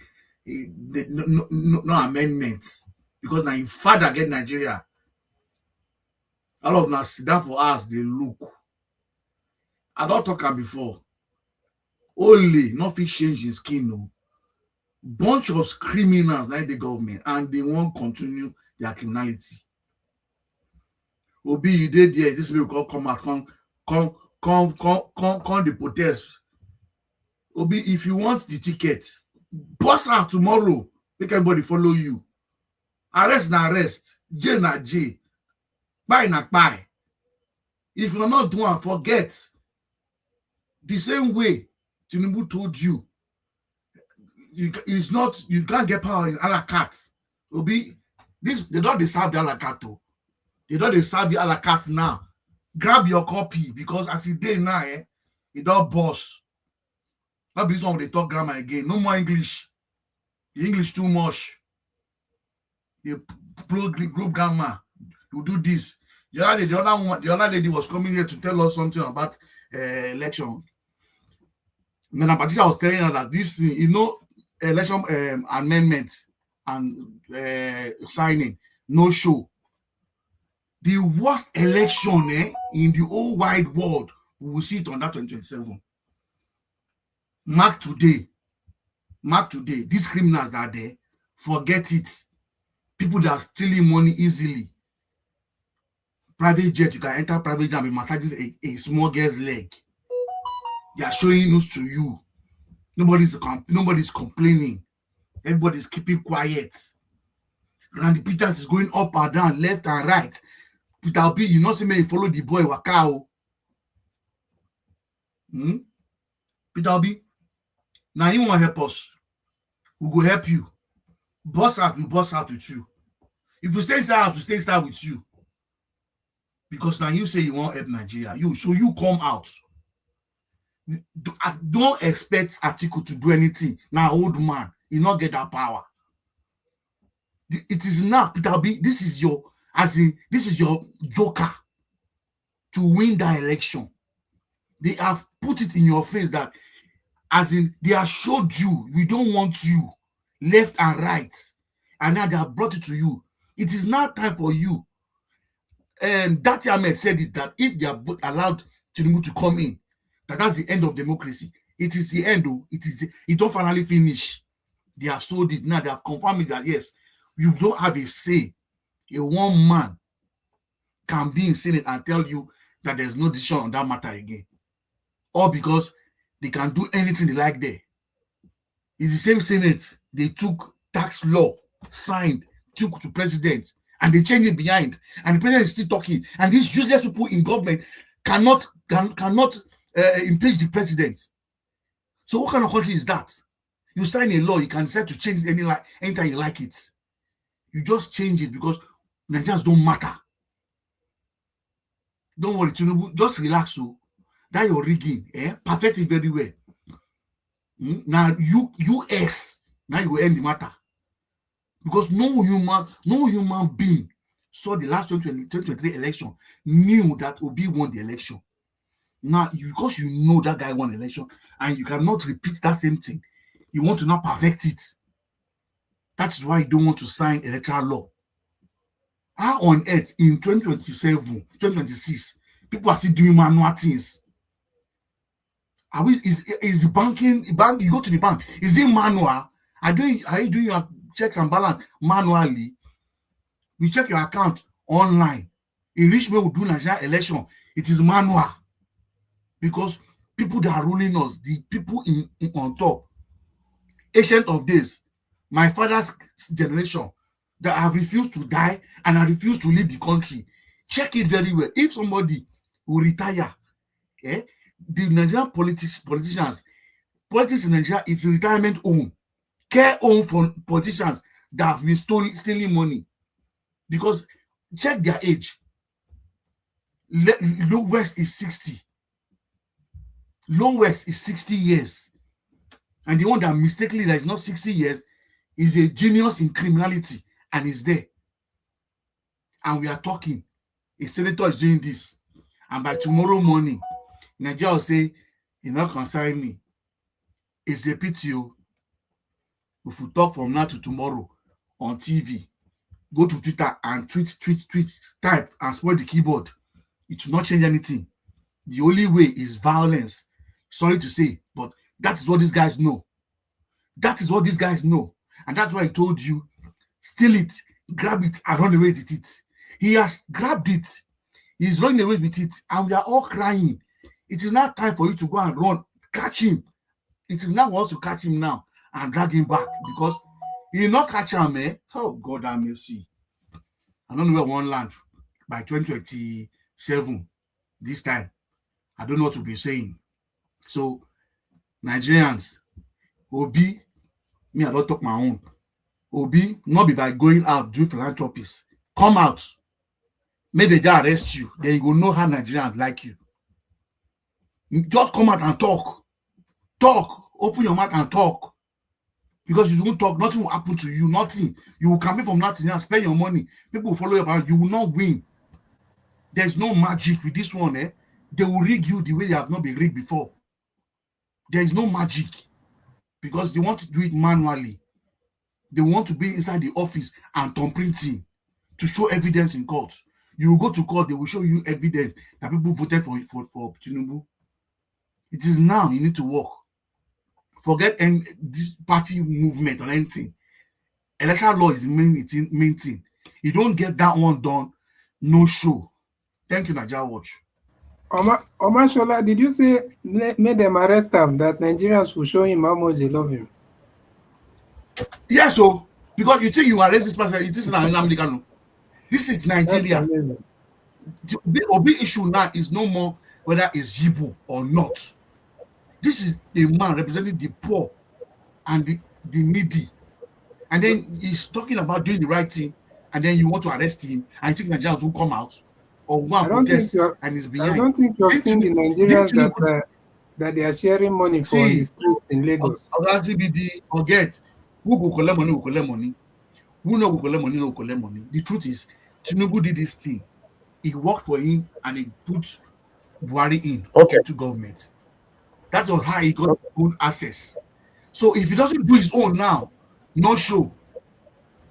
no amendments. Because now your father get Nigeria. All of us sit down for us, they look. I don't talk about before. Only nothing change in skin, no. Bunch of criminals like the government, and they won't continue their criminality. Obi, you did there, this will come out, come the protest. Obi, if you want the ticket, bust out tomorrow. Make everybody follow you. Arrest na arrest. Jail na jail. Buy na buy. If you're not doing, forget. The same way Tinubu told you, you can't get power in a la carte. Obi, they don't deserve the a la carte. They don't deserve the a la carte now. Grab your copy, because as it day now, it don't boss. Not be someone they talk grammar again. No more English. The English too much. You plug group grammar. You do this. The other lady was coming here to tell us something about election. Then Patricia was telling her that this, election amendment and signing, no show. The worst election in the whole wide world, we will see it on that 2027. Mark today. These criminals are there. Forget it. People that are stealing money easily. Private jet, you can enter private jet and be massaging a small girl's leg. They are showing news to you. Nobody's complaining. Everybody's keeping quiet. Randy Peters is going up and down, left and right. Peter Obi, you know, see me follow the boy Wakao. Peter Obi, now you want to help us. We go help you. Boss out, we boss out with you. If you stay inside, we stay inside with you. Because now you say you want to help Nigeria. So you come out. Don't expect Atiku to do anything. Now, old man, you not get that power. It is now, Peter Obi, this is your joker to win that election. They have put it in your face that, they have showed you, we don't want you, left and right. And now they have brought it to you. It is now time for you. And Dati Ahmed said it, that if they are allowed Tinubu to come in, that's the end of democracy. It is the end, though. It don't finally finish. They have sold it now. They have confirmed it that yes, you don't have a say. A one man can be in Senate and tell you that there's no decision on that matter again. All because they can do anything they like there. It's the same Senate. They took tax law, signed, took to president, and they changed it behind. And the president is still talking. And these useless people in government cannot impeach the president. So what kind of country is that? You sign a law, you can decide to change it anytime you like it. You just change it because Nigerians don't matter. Don't worry, Tinubu, just relax. So that you're rigging, perfect it very well. Now US, now you will end the matter. Because no human being saw the last 2023 election, knew that Obi won the election. Now, because you know that guy won election and you cannot repeat that same thing, you want to now perfect it. That's why you don't want to sign electoral law. How on earth in 2027, 2026, people are still doing manual things? Are we is the bank, you go to the bank, is it manual? Are you doing your checks and balance manually? You check your account online. A rich man will do Nigerian election. It is manual. Because people that are ruling us, the people on top, ancient of days, my father's generation, that have refused to die and have refused to leave the country. Check it very well. If somebody will retire, the Nigerian politicians, politics in Nigeria is retirement home, care home for politicians that have been stealing money. Because check their age. Lowest is 60. Lowest is 60 years. And the one that mistakenly that is not 60 years is a genius in criminality and is there. And we are talking. A senator is doing this. And by tomorrow morning, Nigeria will say, "You not concern me." It's a pity. If we talk from now to tomorrow on TV, go to Twitter and tweet, type and spoil the keyboard. It will not change anything. The only way is violence. Sorry to say, but that is what these guys know. That is what these guys know. And that's why I told you, steal it, grab it, and run away with it. He has grabbed it. He's running away with it. And we are all crying. It is not time for you to go and run. Catch him. It is now wants to catch him now and drag him back. Because he will not catch him, eh? Oh, God have mercy. I don't know where one land by 2027 this time. I don't know what to be saying. So, Nigerians, Obi, me, I don't talk my own. Obi, not be by going out, do philanthropies. Come out. May they just arrest you. Then you will know how Nigerians like you. Just come out and talk. Talk. Open your mouth and talk. Because you won't talk, nothing will happen to you. Nothing. You will come in from nothing and spend your money. People will follow you around. You will not win. There's no magic with this one, eh? They will rig you the way they have not been rigged before. There is no magic. Because they want to do it manually. They want to be inside the office and thumbprinting to show evidence in court. You will go to court, they will show you evidence that people voted for Tinubu. It is now you need to work. Forget this party movement or anything. Electoral law is the main thing. You don't get that one done, no show. Thank you, Nigeria Watch. Omashola, did you say made them arrest him, that Nigerians will show him how much they love him? Yes, so because you think you arrest this person, it is not American. This is Nigeria. The Obi issue now is no more whether it's Yibo or not. This is a man representing the poor and the needy. And then he's talking about doing the right thing, and then you want to arrest him, and you think Nigerians will come out or one protest and he's behind. I don't think you've seen the Nigerians that they are sharing money for the streets in Lagos. Forget. Who go collect money, who collect money. Who no go collect money, no collect money. The truth is, Tinubu did this thing. He worked for him and he put Buhari in to government. That's how he got his own access. So if he doesn't do his own now, no show.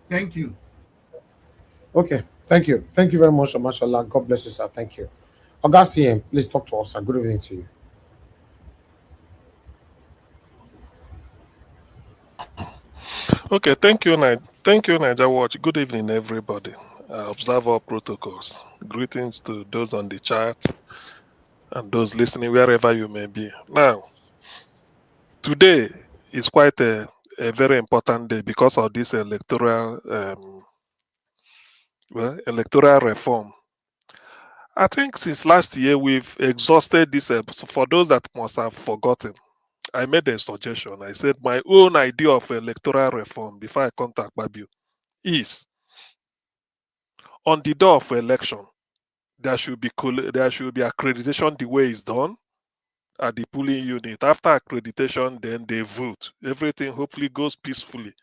Thank you. Okay, thank you. Thank you very much, Mashallah. God bless you, sir. Thank you. Augustine, please talk to us, sir. Good evening to you. Okay, thank you, Niger Watch. Good evening, everybody. Observe all protocols. Greetings to those on the chat and those listening wherever you may be. Now, today is quite a very important day because of this electoral reform. I think since last year we've exhausted this. For those that must have forgotten, I made a suggestion. I said my own idea of electoral reform before I come to Akpabio is on the door of election, there should be accreditation the way it's done at the polling unit. After accreditation, then they vote. Everything hopefully goes peacefully.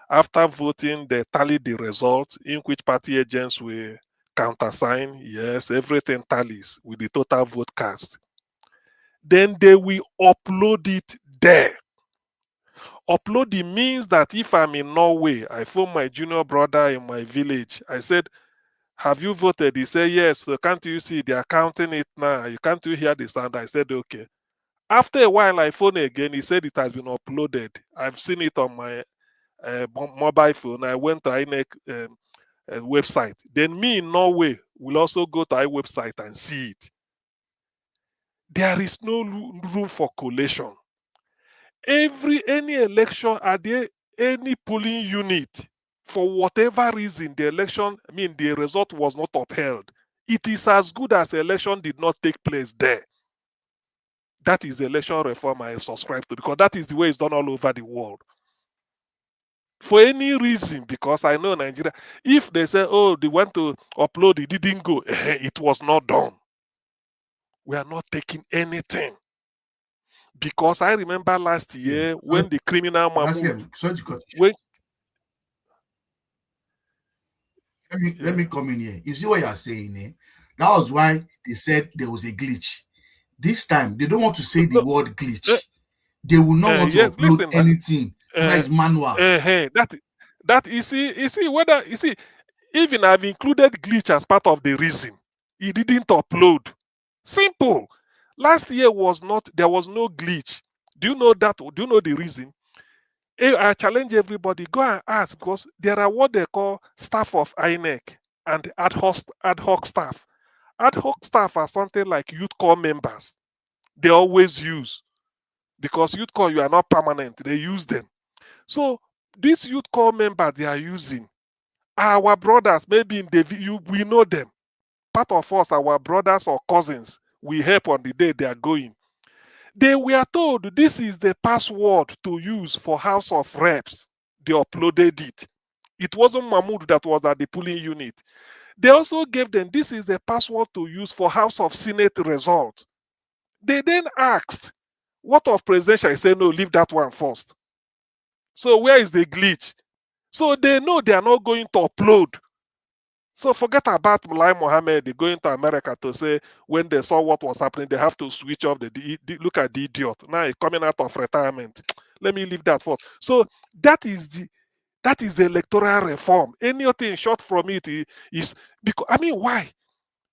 After voting, they tally the result in which party agents will countersign. Yes, everything tallies with the total vote cast. then they will upload it there. Uploading means that if I'm in Norway, I phone my junior brother in my village. I said, have you voted? He said, yes. So can't you see they're counting it now? You can't you hear the sound? I said, okay. After a while, I phone again. He said it has been uploaded. I've seen it on my mobile phone. I went to INEC website. Then me in Norway will also go to our website and see it. There is no room for collation. Any election, are there any polling unit, for whatever reason the election, the result was not upheld, it is as good as election did not take place there. That is the election reform I subscribe to, because that is the way it's done all over the world. For any reason, because I know Nigeria, if they say, oh, they want to upload, it didn't go, it was not done. We are not taking anything. Because I remember last year when the criminal Mahmoud... Let me come in here. You see what you're saying, eh? That was why they said there was a glitch. This time, they don't want to say the word glitch. They will not want to upload anything. That is manual. That you see, even I've included glitch as part of the reason. He didn't upload. Simple. Last year there was no glitch. Do you know that? Do you know the reason? I challenge everybody, go and ask, because there are what they call staff of INEC and ad hoc staff. Ad hoc staff are something like youth corps members. They always use, because youth corps, you are not permanent. They use them. So these youth corps members they are using are our brothers. Maybe we know them. Part of us, our brothers or cousins, we help on the day they are going. They were told this is the password to use for House of Reps. They uploaded it. It wasn't Mahmoud that was at the polling unit. They also gave them, this is the password to use for House of Senate result. They then asked, what of presidential? I said, no, leave that one first. So where is the glitch? So they know they are not going to upload. So forget about Mulai Mohammed. They're going to America to say when they saw what was happening, they have to switch off look at the idiot. Now he's coming out of retirement. Let me leave that first. So that is the electoral reform. Anything short from it is because why?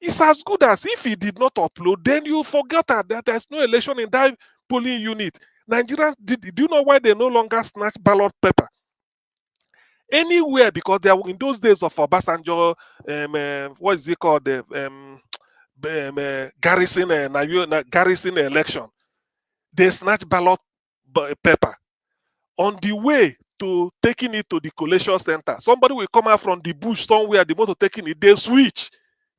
It's as good as if he did not upload, then you forget that there's no election in that polling unit. Nigerians do you know why they no longer snatch ballot paper? Anywhere, because they were in those days of Obasanjo, what is it called, garrison election. They snatch ballot paper. On the way to taking it to the collation center, somebody will come out from the bush somewhere, the motor taking it, they switch.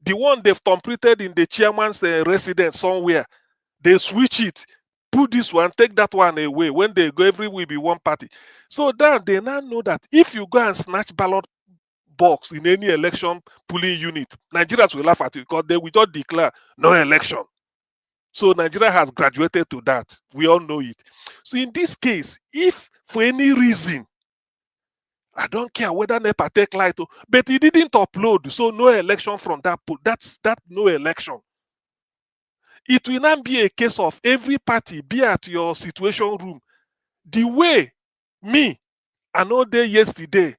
The one they've completed in the chairman's residence somewhere, they switch it. Put this one, take that one away. When they go, every will be one party. So that they now know that if you go and snatch ballot box in any election polling unit, Nigerians will laugh at you because they will just declare no election. So Nigeria has graduated to that. We all know it. So in this case, if for any reason, I don't care whether NEPA take light, but he didn't upload, so no election from that. That's no election. It will not be a case of every party be at your situation room. The way I know there yesterday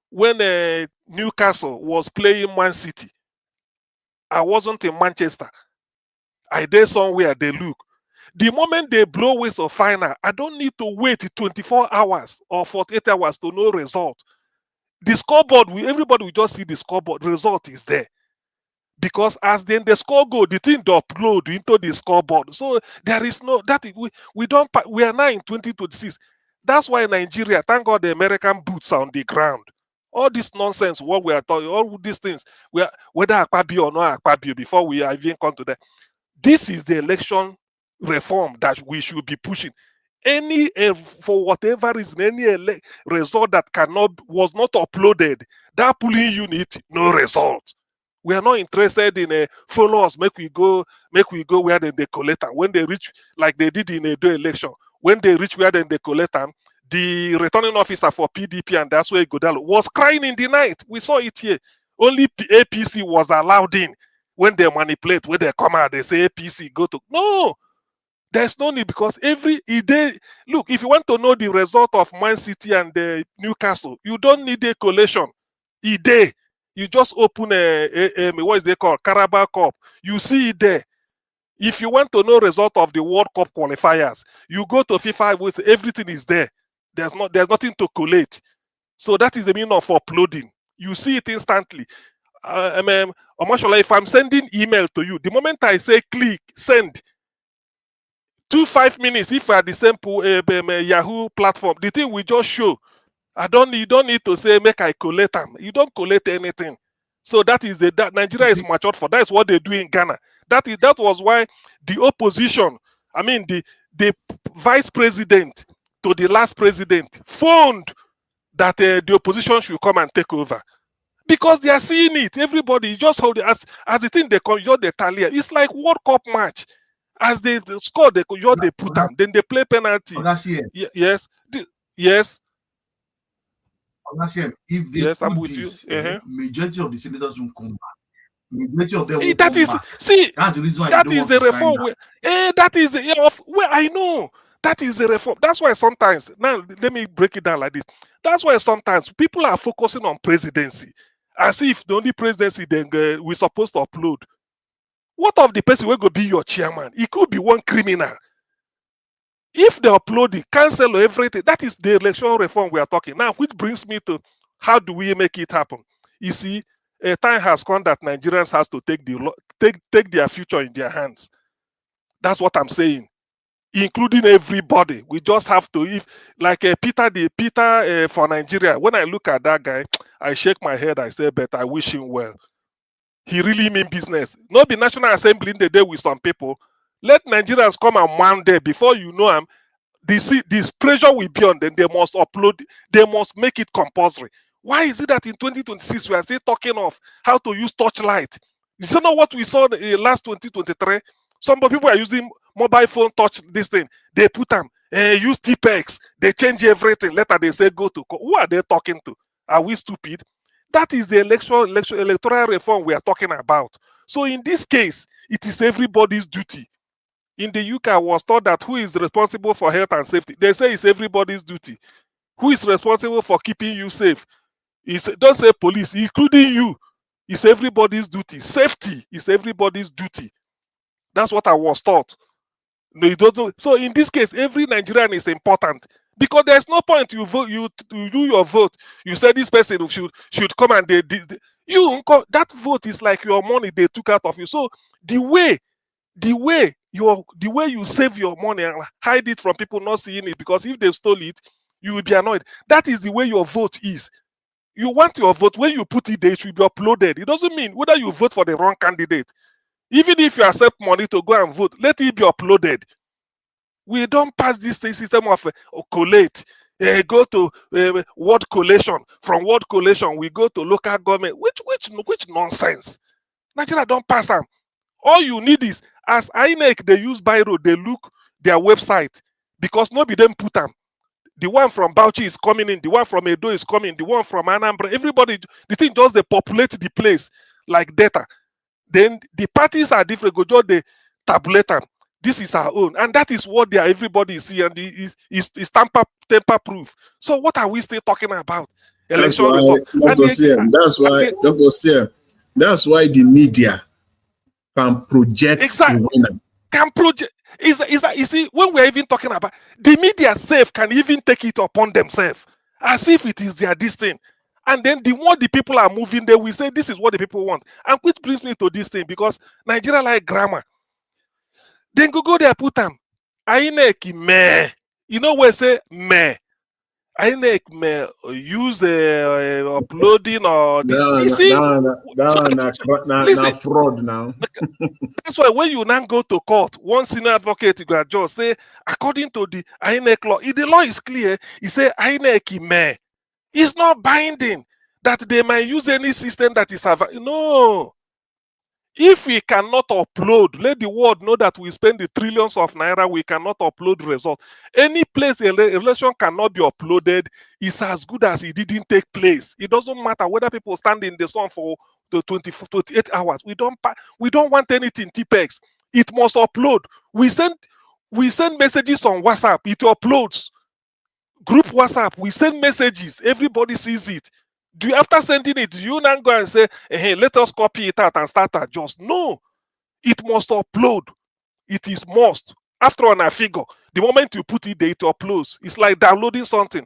when Newcastle was playing Man City, I wasn't in Manchester. I did somewhere they look. The moment they blow whistle final, I don't need to wait 24 hours or 48 hours to know result. The scoreboard, everybody will just see the scoreboard. Result is there. Because as then the score go, the thing to upload into the scoreboard. So there is no we are now in 2026. That's why Nigeria, thank God the American boots are on the ground. All this nonsense, what we are talking, all these things, whether Akpabio or not Akpabio, before we even come to that, this is the election reform that we should be pushing. For whatever reason, any result that was not uploaded, that polling unit, no result. We are not interested in follow us, make we go where they collect them. When they reach, like they did in a election, when they reach where they collect them, the returning officer for PDP and that's where Godalo was crying in the night. We saw it here. Only APC was allowed in. When they manipulate, when they come out, they say APC go to. No, There's no need because every day, look, if you want to know the result of Man City and Newcastle, you don't need a collation. Day, you just open what is they called Carabao Cup. You see it there. If you want to know result of the World Cup qualifiers, you go to FIFA with everything is there. There's nothing to collate. So that is the meaning of uploading. You see it instantly. Omashola, if I'm sending email to you, the moment I say click, send, 5 minutes, if we are the same Yahoo platform, the thing will just show. You don't need to say make I collate them. You don't collate anything. So that Nigeria is matured for. That's what they do in Ghana. That was why the opposition, I mean the vice president to the last president, phoned that the opposition should come and take over. Because they are seeing it. Everybody just hold it as the thing they come, you're the tally. It's like World Cup match. As they score, they put them. Then they play penalty. Yes. Yes. If they yes, do I'm with this, you. majority of the senators will come back. Majority of them will that come is back. see That's the reason why that they don't is want the to sign reform. that. That is where I know that is the reform. That's why sometimes now let me break it down like this. That's why sometimes people are focusing on presidency as if the only presidency then we're supposed to upload. What of the person will go be your chairman? It could be one criminal. If they upload it, cancel everything, that is the election reform we are talking now, which brings me to how do we make it happen? You see, a time has come that Nigerians has to take their future in their hands. That's what I'm saying, including everybody. We just have to, if like Peter for Nigeria. When I look at that guy, I shake my head. I say, "But I wish him well. He really mean business. Not be National Assembly in the day with some people. Let Nigerians come and one day before you know them. This pressure will be on them. They must upload. They must make it compulsory. Why is it that in 2026 we are still talking of how to use torchlight? You don't know what we saw in last 2023. Some people are using mobile phone touch this thing. They put them use TPEX. They change everything. Later they say go to court. Who are they talking to? Are we stupid? That is the electoral reform we are talking about. So in this case, it is everybody's duty. In the UK, I was told that who is responsible for health and safety? They say it's everybody's duty. Who is responsible for keeping you safe? Don't say police, including you. It's everybody's duty. Safety is everybody's duty. That's what I was taught. No, it doesn't. So in this case, every Nigerian is important because there's no point you vote. You do your vote. You say this person should come and that vote is like your money they took out of you. So the way you save your money and hide it from people not seeing it, because if they stole it, you will be annoyed. That is the way your vote is. You want your vote, when you put it there, it will be uploaded. It doesn't mean whether you vote for the wrong candidate. Even if you accept money to go and vote, let it be uploaded. We don't pass this system of collate. Go to word collation. From word collation, we go to local government. Which nonsense? Nigeria don't pass them. All you need is, as INEC, they use Biro, they look their website, because nobody them put them. The one from Bauchi is coming in, the one from Edo is coming, the one from Anambra, everybody, the thing just they populate the place like data. Then the parties are different, go just they tabulate them. This is our own, and that is what everybody is seeing, and is tamper proof. So what are we still talking about? That's Election why, reform. Dr. Siem, that's why the media can project a winner. Can project you see, when we're even talking about the media self can even take it upon themselves as if it is their this thing. And then the more the people are moving there, we say this is what the people want. And which brings me to this thing, because Nigeria like grammar. Then go there, put them. INEC meh. You know where say meh. INEC may use uploading or this. Now fraud now. That's why when you now go to court, one senior advocate you got just say, according to the INEC law, if the law is clear, he say INEC may. It's not binding that they might use any system that is no. If we cannot upload, let the world know that we spend the trillions of naira, we cannot upload results. Any place election cannot be uploaded is as good as it didn't take place. It doesn't matter whether people stand in the sun for the 28 hours. We don't want anything TPEX. It must upload. We send messages on WhatsApp. It uploads. Group WhatsApp. We send messages. Everybody sees it. Do you, after sending it, do you now go and say, hey, let us copy it out and start adjust? No. It must upload. It is must. After on a figure, the moment you put it there, it uploads. It's like downloading something.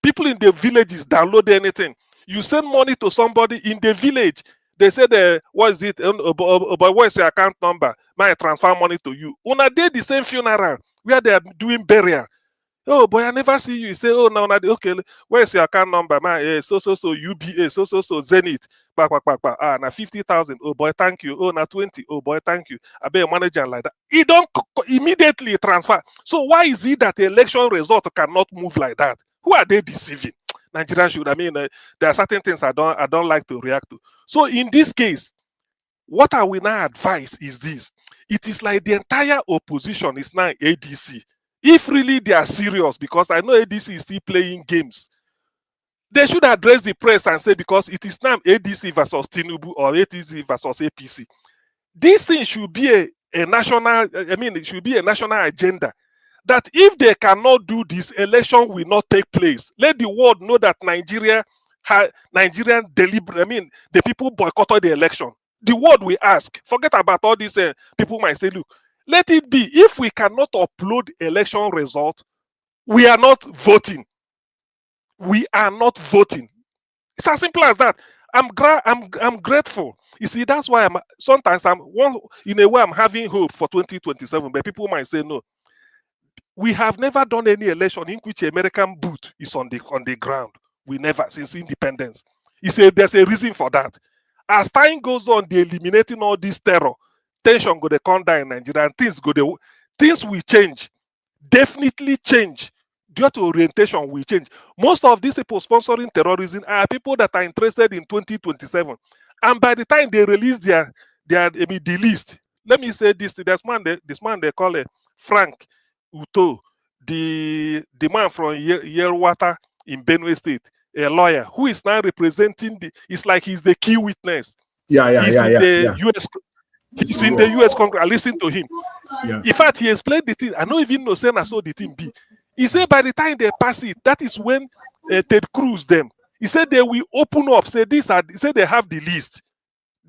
People in the villages download anything. You send money to somebody in the village. They said, what is it? But what's your account number? May I transfer money to you? Una did the same funeral where they are doing burial. Oh boy, I never see you. You say, oh no, okay. Where's your account number? Man, so UBA, so Zenith. Ah, na 50,000. Oh boy, thank you. Oh, na 20. Oh boy, thank you. I be a manager like that. He don't immediately transfer. So why is it that the election result cannot move like that? Who are they deceiving? Nigeria should. I mean, there are certain things I don't like to react to. So in this case, what I will now advise is this: it is like the entire opposition is now ADC. If really they are serious, because I know ADC is still playing games, they should address the press and say, because it is now ADC versus Tinubu or ADC versus APC. This thing should be a national, I mean, it should be a national agenda. That if they cannot do this, election will not take place. Let the world know that Nigerian deliberate, I mean, the people boycotted the election. The world will ask. Forget about all these people might say, look, let it be. If we cannot upload election result, we are not voting. We are not voting. It's as simple as that. I'm grateful. You see, that's why in a way I'm having hope for 2027. But people might say no. We have never done any election in which American boot is on the ground. We never, since independence. There's a reason for that. As time goes on, they're eliminating all this terror. Tension go to come down in Nigeria, and things will change. Definitely change. Due to orientation will change. Most of these people sponsoring terrorism are people that are interested in 2027. And by the time they release the list, let me say this: this man they call it Frank Uto, the man from Yerwata in Benue State, a lawyer who is now representing it's like he's the key witness. He's in the US Congress. I listened to him. Yeah. In fact, he explained the thing. I don't even know I saw the thing be. He said by the time they pass it, that is when Ted Cruz them. He said they will open up. He said they have the list.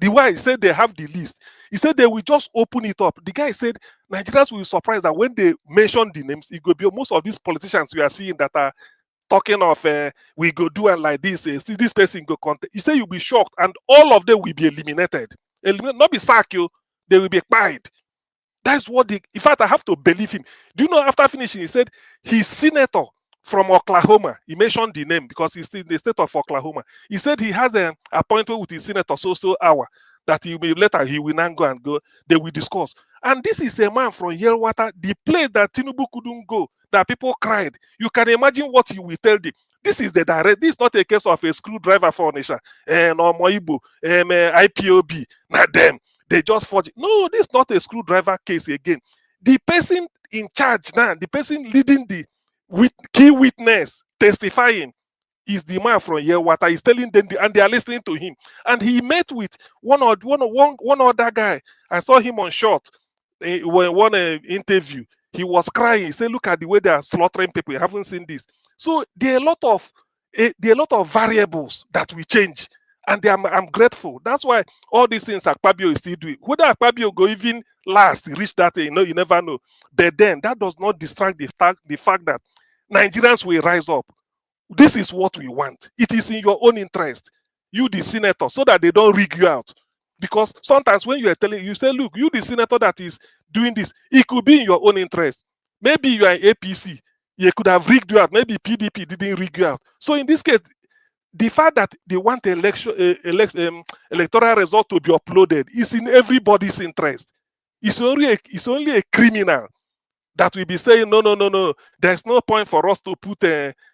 He said they have the list. He said they will just open it up. The guy said Nigerians will be surprised that when they mention the names, it will be most of these politicians we are seeing that are talking of we go do and like this. This person go contact. He said you'll be shocked, and all of them will be eliminated. Not be sacked, they will be expired. That's what in fact, I have to believe him. Do you know, after finishing, he said he's senator from Oklahoma. He mentioned the name because he's in the state of Oklahoma. He said he has an appointment with his senator so hour that he will now go. They will discuss. And this is a man from Yelwater, the place that Tinubu couldn't go, that people cried. You can imagine what he will tell them. This is the direct. This is not a case of a screwdriver for Nisha and Moibo, IPOB. Not them. They just forge it. No, this is not a screwdriver case again. The person in charge now, the person leading the key witness testifying is the man from Yelwater. He's telling them, and they are listening to him. And he met with one other guy. I saw him on short one interview. He was crying. He said, "Look at the way they are slaughtering people. You haven't seen this." So there are a lot of variables that will change. And I'm grateful. That's why all these things Akpabio is still doing. Whether Akpabio go even last, reach that, you never know. But then that does not distract the fact that Nigerians will rise up. This is what we want. It is in your own interest, you the senator, so that they don't rig you out. Because sometimes when you say, look, you the senator that is doing this, it could be in your own interest. Maybe you are an APC, you could have rigged you out. Maybe PDP didn't rig you out. So in this case, the fact that they want the electoral result to be uploaded is in everybody's interest. It's only a criminal that will be saying, no. There's no point for us to put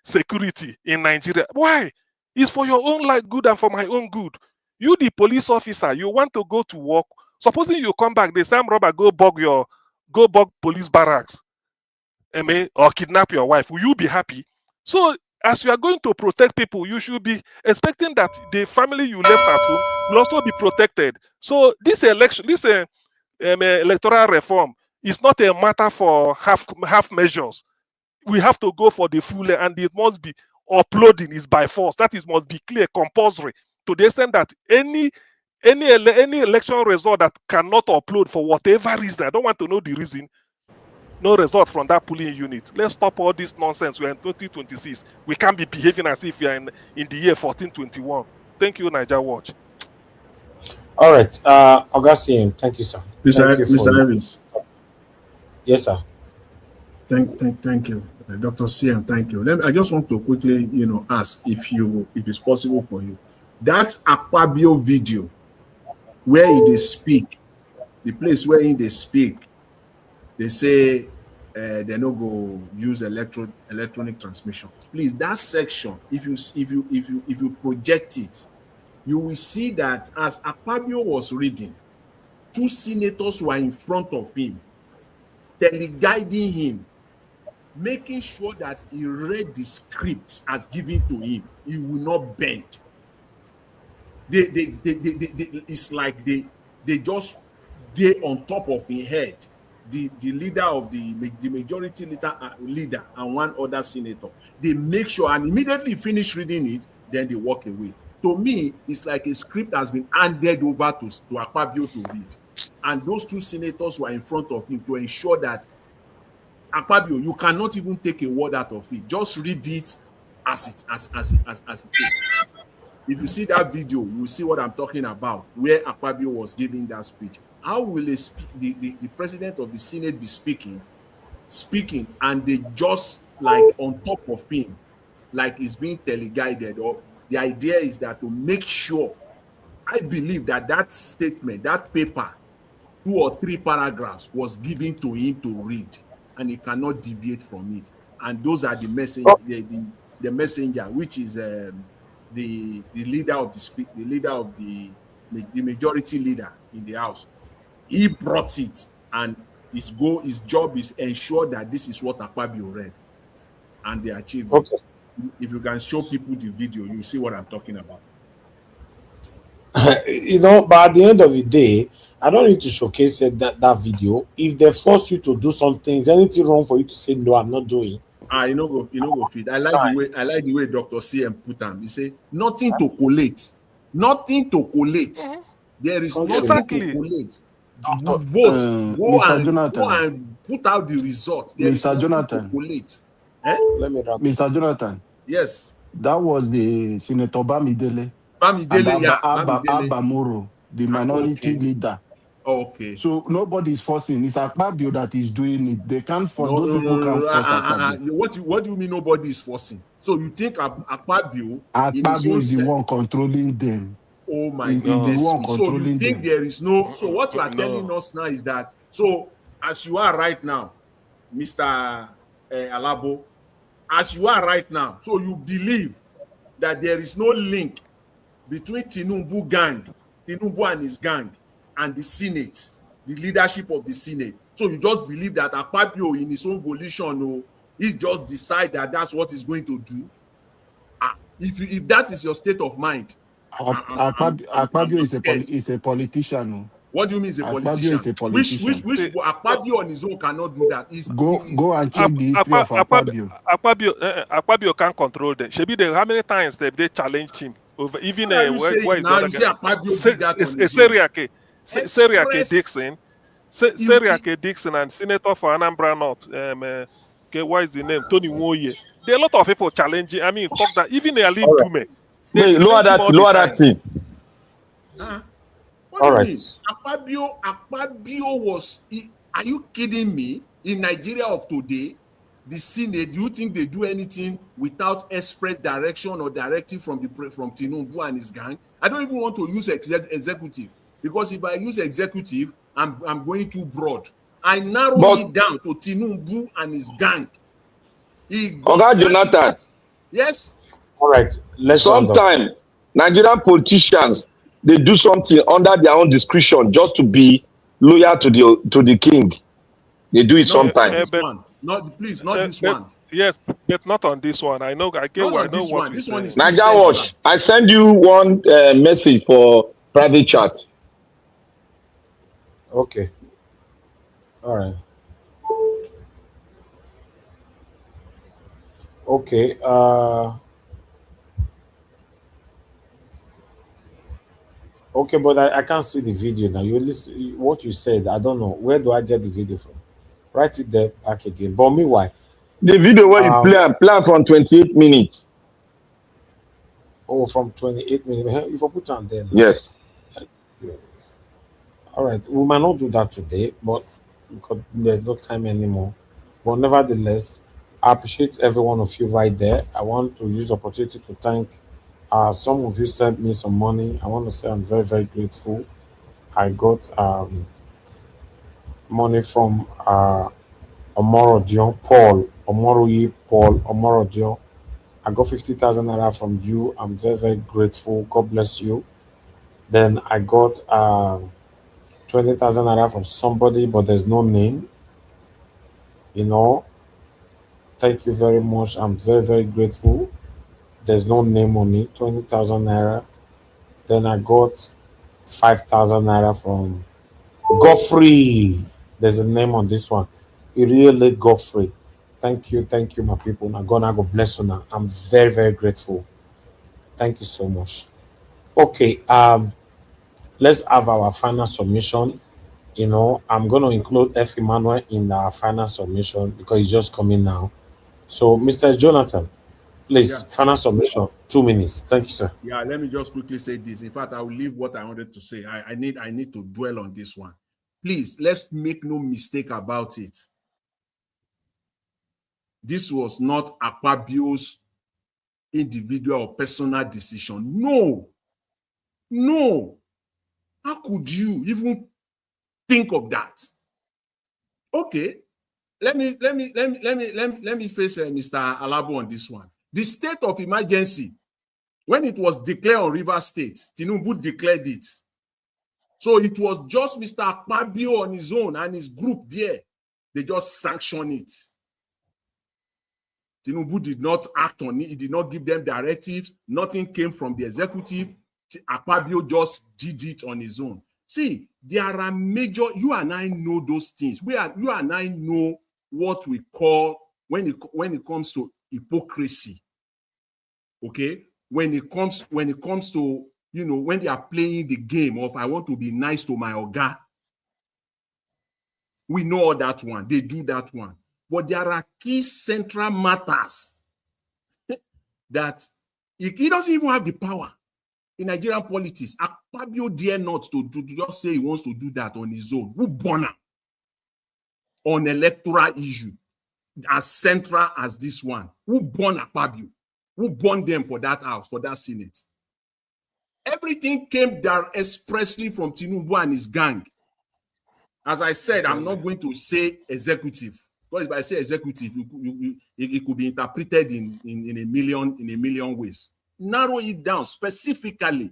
security in Nigeria. Why? It's for your own good and for my own good. You, the police officer, you want to go to work. Supposing you come back, the same robber go bug police barracks, or kidnap your wife. Will you be happy? So, as you are going to protect people, you should be expecting that the family you left at home will also be protected. So this electoral reform, It's not a matter for half measures. We have to go for the full, and it must be uploading is by force. That is must be clear, compulsory, to the extent that any election result that cannot upload for whatever reason, I don't want to know the reason, no result from that polling unit. Let's stop all this nonsense. We're in 2026. We can't be behaving as if we're in the year 1421. Thank you, Niger Watch. All right, Augustine, thank you, sir. Mr. Evans. Yes, sir. Thank you, Dr. CM. Thank you. I just want to quickly, ask if it's possible for you. That Akpabio video where they speak, the place where they speak, they say they no go use electronic transmission. Please, that section, if you project it, you will see that as Akpabio was reading, 2 senators were in front of him, teleguiding him, making sure that he read the scripts as given to him. He will not bend. It's like they just on top of his head. The leader of the majority leader and one other senator. They make sure and immediately finish reading it, then they walk away. To me, it's like a script has been handed over to Akpabio to read. And those 2 senators were in front of him to ensure that Akpabio, you cannot even take a word out of it. Just read it as it is. If you see that video, you will see what I'm talking about, where Akpabio was giving that speech. How will the president of the Senate be speaking, and they just like on top of him, like he's being teleguided? Or the idea is that to make sure, I believe that statement, that paper, 2 or 3 paragraphs was given to him to read, and he cannot deviate from it. And those are the messenger, the messenger, which is the leader of the majority leader in the House. He brought it, and his job is ensure that this is what Akpabio read, and they achieved it. If you can show people the video, you see what I'm talking about. But at the end of the day, I don't need to showcase that video. If they force you to do something, is anything wrong for you to say no, I'm not doing? Go fit. I like the way Dr. CM put him. He say nothing to collate. Nothing to collate. There is nothing to collate. Vote. Go and put out the result. There is nothing to collate. Mr. Jonathan. Yes. That was the Senator Bamidele. Abamoro, the minority leader. Okay. So nobody is forcing. It's Akpabio that is doing it. They can't force. Those people can't force Akpabio. What do you mean nobody is forcing? So you think Akpabio is the one controlling them? Oh my goodness! So you think there is no? So what you are telling us now is that as you are right now, Mr. Alabo, as you are right now, so you believe that there is no link between Tinubu and his gang, and the Senate, the leadership of the Senate. So you just believe that Akpabio in his own volition, he just decide that that's what he's going to do. If that is your state of mind, Akpabio is a politician. What do you mean is a politician? Is a politician. Which Akpabio on his own cannot do that. Go and check the history of Akpabio. Akpabio can't control them. Shebi, how many times they challenged him? Over even Seriake Dixon and Senator for Anambra North. What is the name? Tony Nwoye. There are a lot of people challenging. I mean, talk that even Ali Dume. Lower that thing. What do you mean? Akpabio was. Are you kidding me? In Nigeria of today, the Senate, do you think they do anything without express direction or directive from Tinubu and his gang? I don't even want to use executive, because if I use executive, I'm going too broad. I narrow it down to Tinubu and his gang. Jonathan. Yes. All right. Sometimes Nigerian politicians, they do something under their own discretion just to be loyal to the king. They do it sometimes. Not this one. Yes, but not on this one. I know what this one is Niger Watch. I send you one message for private chat. Okay. All right. Okay. Okay, but I can't see the video now. You listen what you said. I don't know. Where do I get the video from? Write it there back again. But meanwhile, The video where you plan from 28 minutes. oh, from 28 minutes. If I put on there now. Yes. All right. We might not do that today, but because there's no time anymore. But nevertheless, I appreciate every one of you right there. I want to use the opportunity to thank some of you sent me some money. I want to say I'm very, very grateful. I got money from Omorodion, Paul Omorodion. I got 50,000 naira from you. I'm very, very grateful. God bless you. Then I got 20,000 naira from somebody, but there's no name. You know, thank you very much. I'm very, very grateful. There's no name on it. 20,000 naira. Then I got 5,000 naira from Godfrey. There's a name on this one. Really Godfrey. Thank you, my people. Now God bless you now. I'm very, very grateful. Thank you so much. Okay, let's have our final submission. You know, I'm gonna include F. Emmanuel in our final submission because he's just coming now. So, Mr. Jonathan, please, Yeah. final submission, 2 minutes. Thank you, sir. Yeah, let me just quickly say this. In fact, I will leave what I wanted to say. I need to dwell on this one. Please, let's make no mistake about it. This was not Akpabio's individual or personal decision. No. No. How could you even think of that? Okay. Let me face Mr. Alabo on this one. The state of emergency, when it was declared on River State, Tinubu declared it. So it was just Mr. Akpabio on his own and his group there. They just sanctioned it. Tinubu did not act on it. He did not give them directives. Nothing came from the executive. Akpabio just did it on his own. See, there are major, you and I know those things. You and I know what we call, when it comes to hypocrisy, okay? When it comes to, you know, when they are playing the game of, I want to be nice to my oga. We know that one. They do that one. But there are key central matters that he doesn't even have the power. In Nigerian politics, Akpabio dare not to just say he wants to do that on his own. Who born him on electoral issue as central as this one? Who born Akpabio? Who born them for that house, for that Senate? Everything came there expressly from Tinubu and his gang. As I said, I'm not going to say executive. Because if I say executive, it could be interpreted in a million ways. Narrow it down specifically.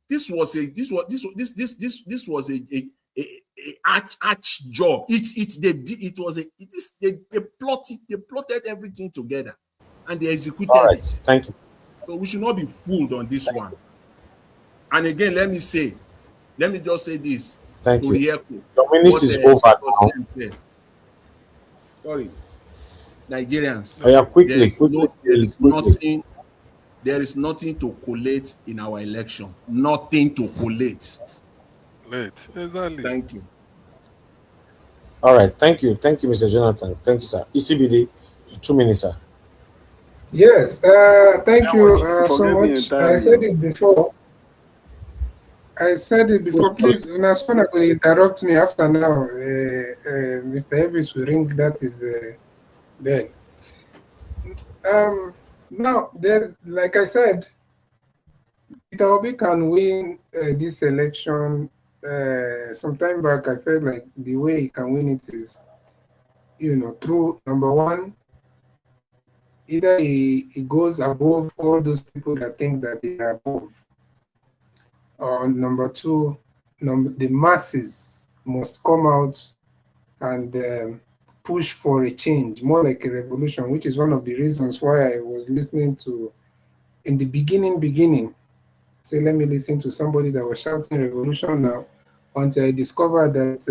This was a arch job. They plotted everything together and they executed it. Thank you. So we should not be fooled on this one. And again, let me just say this. Thank you. Echo, your minute is over now. Sorry, Nigerians. Oh, yeah, quickly. There is nothing to collate in our election. Nothing to collate. Exactly. Thank you. All right. Thank you, Mr. Jonathan. Thank you, sir. ECBD, 2 minutes, sir. Yes. Thank you so much. I said it before. Please, Unasona will interrupt me after now. Mr. Elvis will ring that is bell. Now, like I said, Peter Obi can win this election. Some time back, I felt like the way he can win it is, you know, through number one, either he goes above all those people that think that they are above, or number two, the masses must come out and push for a change, more like a revolution, which is one of the reasons why I was listening to, in the beginning, say, let me listen to somebody that was shouting revolution now, until I discovered that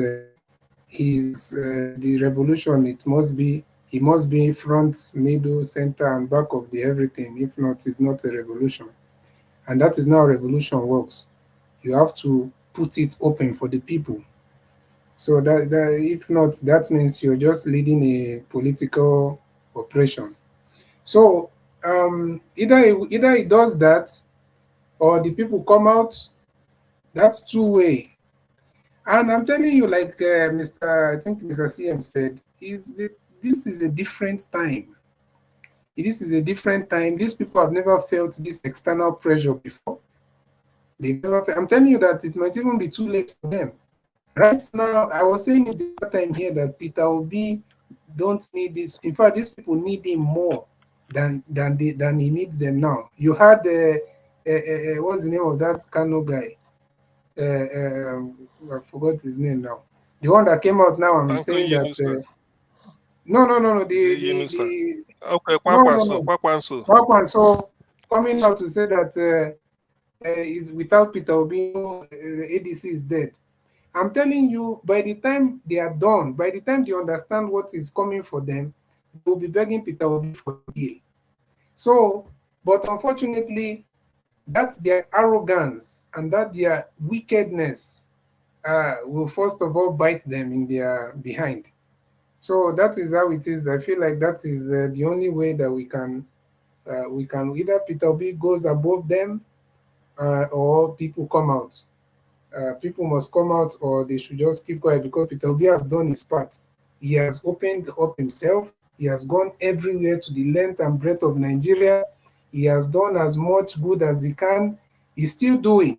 the revolution, it must be He must be front, middle, center, and back of the everything. If not, it's not a revolution. And that is not how revolution works. You have to put it open for the people. So that if not, that means you're just leading a political operation. So either he does that, or the people come out. That's two-way. And I'm telling you, like I think Mr. CM said, this is a different time. This is a different time. These people have never felt this external pressure before. I'm telling you that it might even be too late for them. Right now, I was saying it the other time here that Peter Obi don't need this. In fact, these people need him more than he needs them now. You had what's the name of that Kano guy? I forgot his name now. The one that came out now and saying that. No. Okay, Kwakwanso. So coming out to say that is without Peter Obi, ADC is dead. I'm telling you, by the time they are done, by the time they understand what is coming for them, they will be begging Peter Obi for a deal. So, but unfortunately, that's their arrogance and that their wickedness will first of all bite them in their behind. So that is how it is. I feel like that is the only way that we can either Peter Obi goes above them or people come out. People must come out or they should just keep quiet because Peter Obi has done his part. He has opened up himself. He has gone everywhere to the length and breadth of Nigeria. He has done as much good as he can. He's still doing.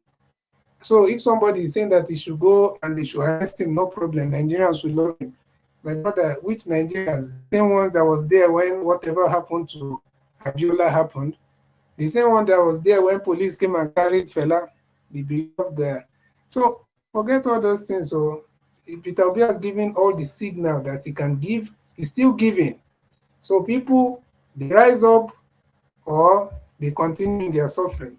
So if somebody is saying that he should go and they should arrest him, no problem. Nigerians will love him. My brother, which Nigerians? The same ones that was there when whatever happened to Abiola happened. The same one that was there when police came and carried Fela, the beloved. So forget all those things. So Peter Obi has given all the signal that he can give. He's still giving. So people, they rise up or they continue their suffering.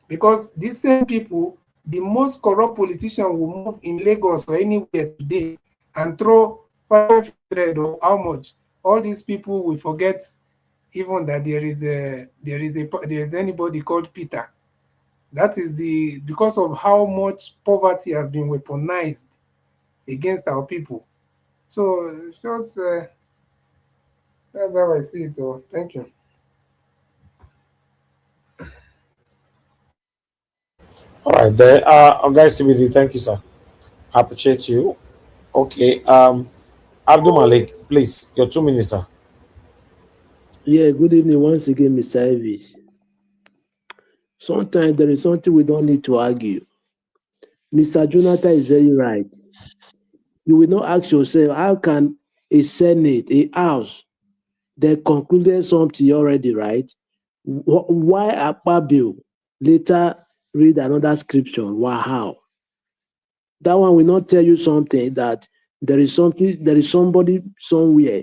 Because these same people, the most corrupt politician will move in Lagos or anywhere today and throw 500 or how much. All these people will forget even that there is anybody called Peter. That is because of how much poverty has been weaponized against our people. So just that's how I see it. Oh, thank you. All right, there. Guys, CBD, thank you, sir. I appreciate you. Okay. Abdul Malik, please, your 2 minutes, sir. Yeah, good evening once again, Mr. Elvis. Sometimes there is something we don't need to argue. Mr. Jonathan is very right. You will not ask yourself, how can a Senate, a House, they concluded something already, right? Why Akpabio later read another scripture? Wow. That one will not tell you something that there is somebody somewhere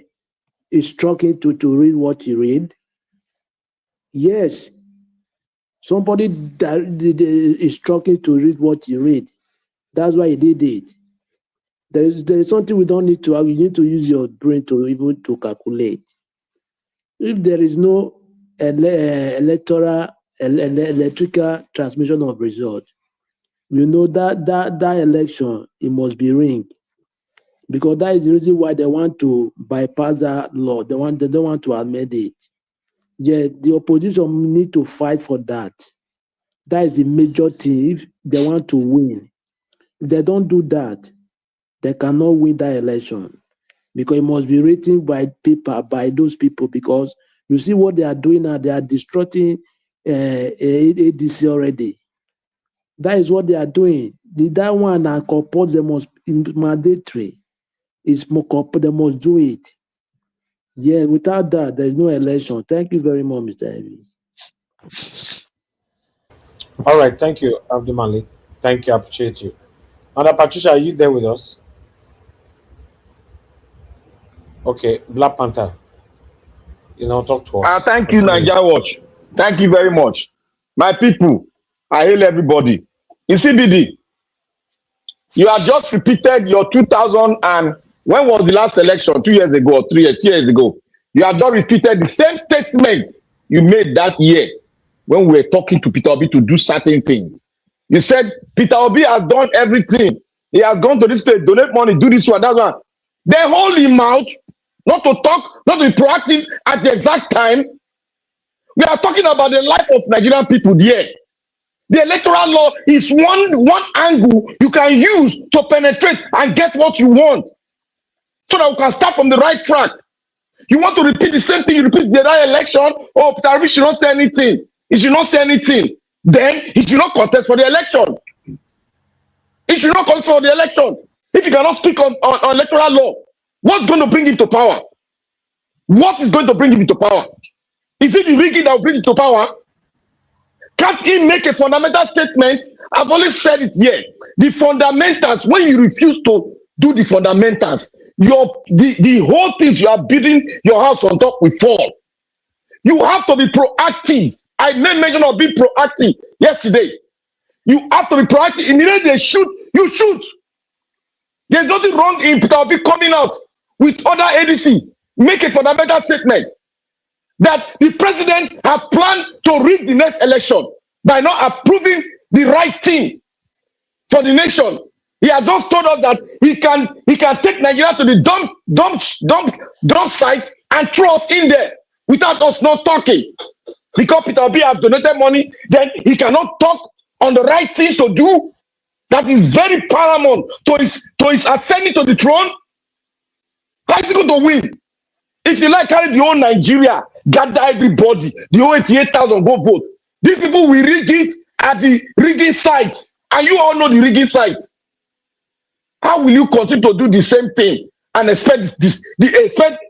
is struggling to read what he read. Yes, somebody is struggling to read what he read. That's why he did it. There is something we don't need to have. You need to use your brain to even to calculate. If there is no electrical transmission of results, you know that election, it must be rigged. Because that is the reason why they want to bypass that law. They don't want to amend it. Yeah, the opposition need to fight for that. That is the major thing if they want to win. If they don't do that, they cannot win that election. Because it must be written by paper, by those people. Because you see what they are doing now, they are destroying ADC already. That is what they are doing. That one and comport they must mandatory. It's more they must do it. Yeah, without that, there is no election. Thank you very much, Mr. Evie. All right, thank you, Abdul Malik. Thank you, I appreciate you. Mother Patricia, are you there with us? Okay, Black Panther. Talk to us. Thank you, Nigeria Watch. Thank you very much. My people, I hail everybody. In CBD, you have just repeated your 2000 and when was the last election? 2 years ago or 3 years ago? You have not repeated the same statement you made that year when we were talking to Peter Obi to do certain things. You said Peter Obi has done everything. He has gone to this place, donate money, do this one, that one. They hold him out, not to talk, not to be proactive at the exact time. We are talking about the life of Nigerian people here. The electoral law is one angle you can use to penetrate and get what you want, so that we can start from the right track. You want to repeat the same thing, you repeat the right election, or Peter Obi should not say anything. He should not say anything. Then he should not contest for the election. He should not contest for the election. If he cannot speak on electoral law, what's going to bring him to power? What is going to bring him to power? Is it the rigging that will bring him to power? Can't he make a fundamental statement? I've always said it here. The fundamentals, when you refuse to do the fundamentals, the whole things you are building your house on top will fall. You have to be proactive. I made mention of being proactive yesterday. You have to be proactive. Immediately they shoot, you shoot. There's nothing wrong in Peter Obi coming out with other ADC. Make a fundamental statement that the president has planned to rig the next election by not approving the right thing for the nation. He has just told us that he can take Nigeria to the dump site and throw us in there without us not talking. Because Peter Obi has donated money, then he cannot talk on the right things to do. That is very paramount to his ascending to the throne. How is he going to win? If you like carry the whole Nigeria, gather everybody, the whole 88,000 go vote. These people will rig it at the rigging sites, and you all know the rigging sites. How will you continue to do the same thing and expect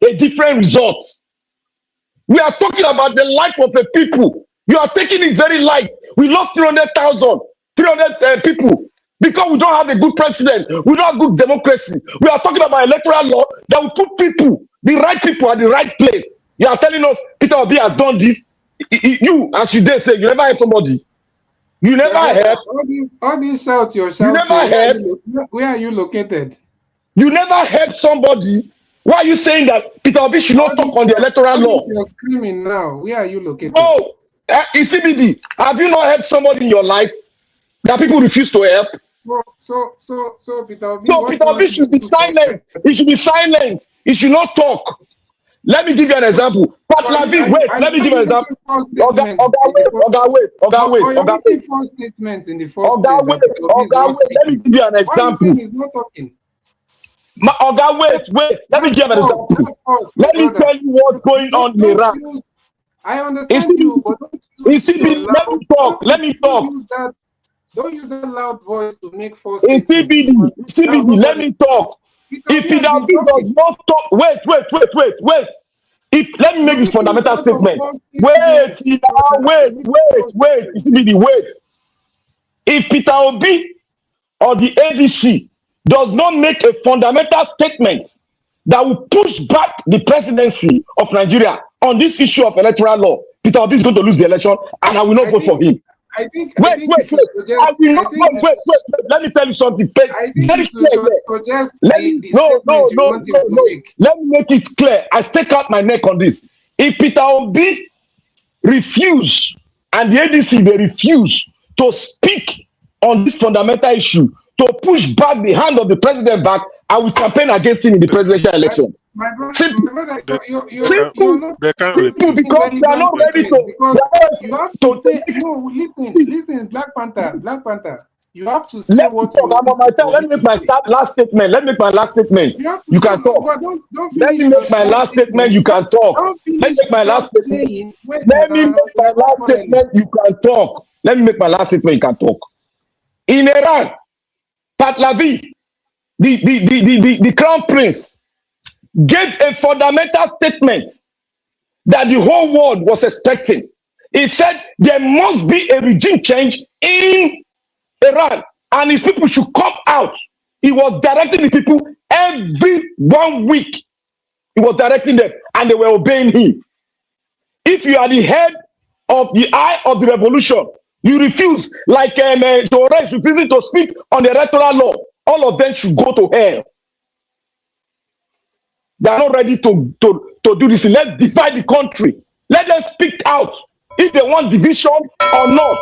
a different result? We are talking about the life of the people. You are taking it very light. We lost 300 people because we don't have a good president. We don't have good democracy. We are talking about electoral law that will put people, the right people at the right place. You are telling us Peter Obi has done this. You, as you dare say, you never help somebody. You never help. All this shout yourself. You never help. Where are you located? You never help somebody. Why are you saying that Peter Obi should not talk on the electoral law? You're screaming now. Where are you located? No, in CBD, have you not helped somebody in your life that people refuse to help? So Peter Obi. No, Peter Obi should be silent. He should be silent. He should not talk. Let me give you an example. Pat Lavi, wait. Let me give you an example. Wait. False statements in the first place. Let me give you an example. He's not talking. Wait. Let me give you an example. Let me tell you what's going on in Iran. I understand you, but let me talk. Don't use that loud voice to make false statements. CBD, let me talk. If Peter Obi does not talk, wait. Let me make this fundamental statement. Wait. CBD, wait. If Peter Obi or the ADC does not make a fundamental statement that will push back the presidency of Nigeria on this issue of electoral law, Peter Obi is going to lose the election, and I will not vote for him. Wait. Let me tell you something. Very clear. Let me make it clear. I stake out my neck on this. If Peter Obi refuse and the ADC they refuse to speak on this fundamental issue, to push back the hand of the president back, I will campaign against him in the presidential election. Simple, because they are not ready to. You have to say no. Listen, Black Panther. You have to say what. I'm on my time. Let me make my last statement. You can talk. Let me make my last statement. You can talk. Let me make my last statement. You can talk. Let me make my last statement. You can talk. In Iran, Pat Lavi, the crown prince, gave a fundamental statement that the whole world was expecting. He said there must be a regime change in Iran and his people should come out. He was directing the people every 1 week. He was directing them and they were obeying him. If you are the head of the eye of the revolution, you refuse, like outrage, refusing to speak on the electoral law, all of them should go to hell. They are not ready to to do this. Let's divide the country. Let them speak out if they want division or not.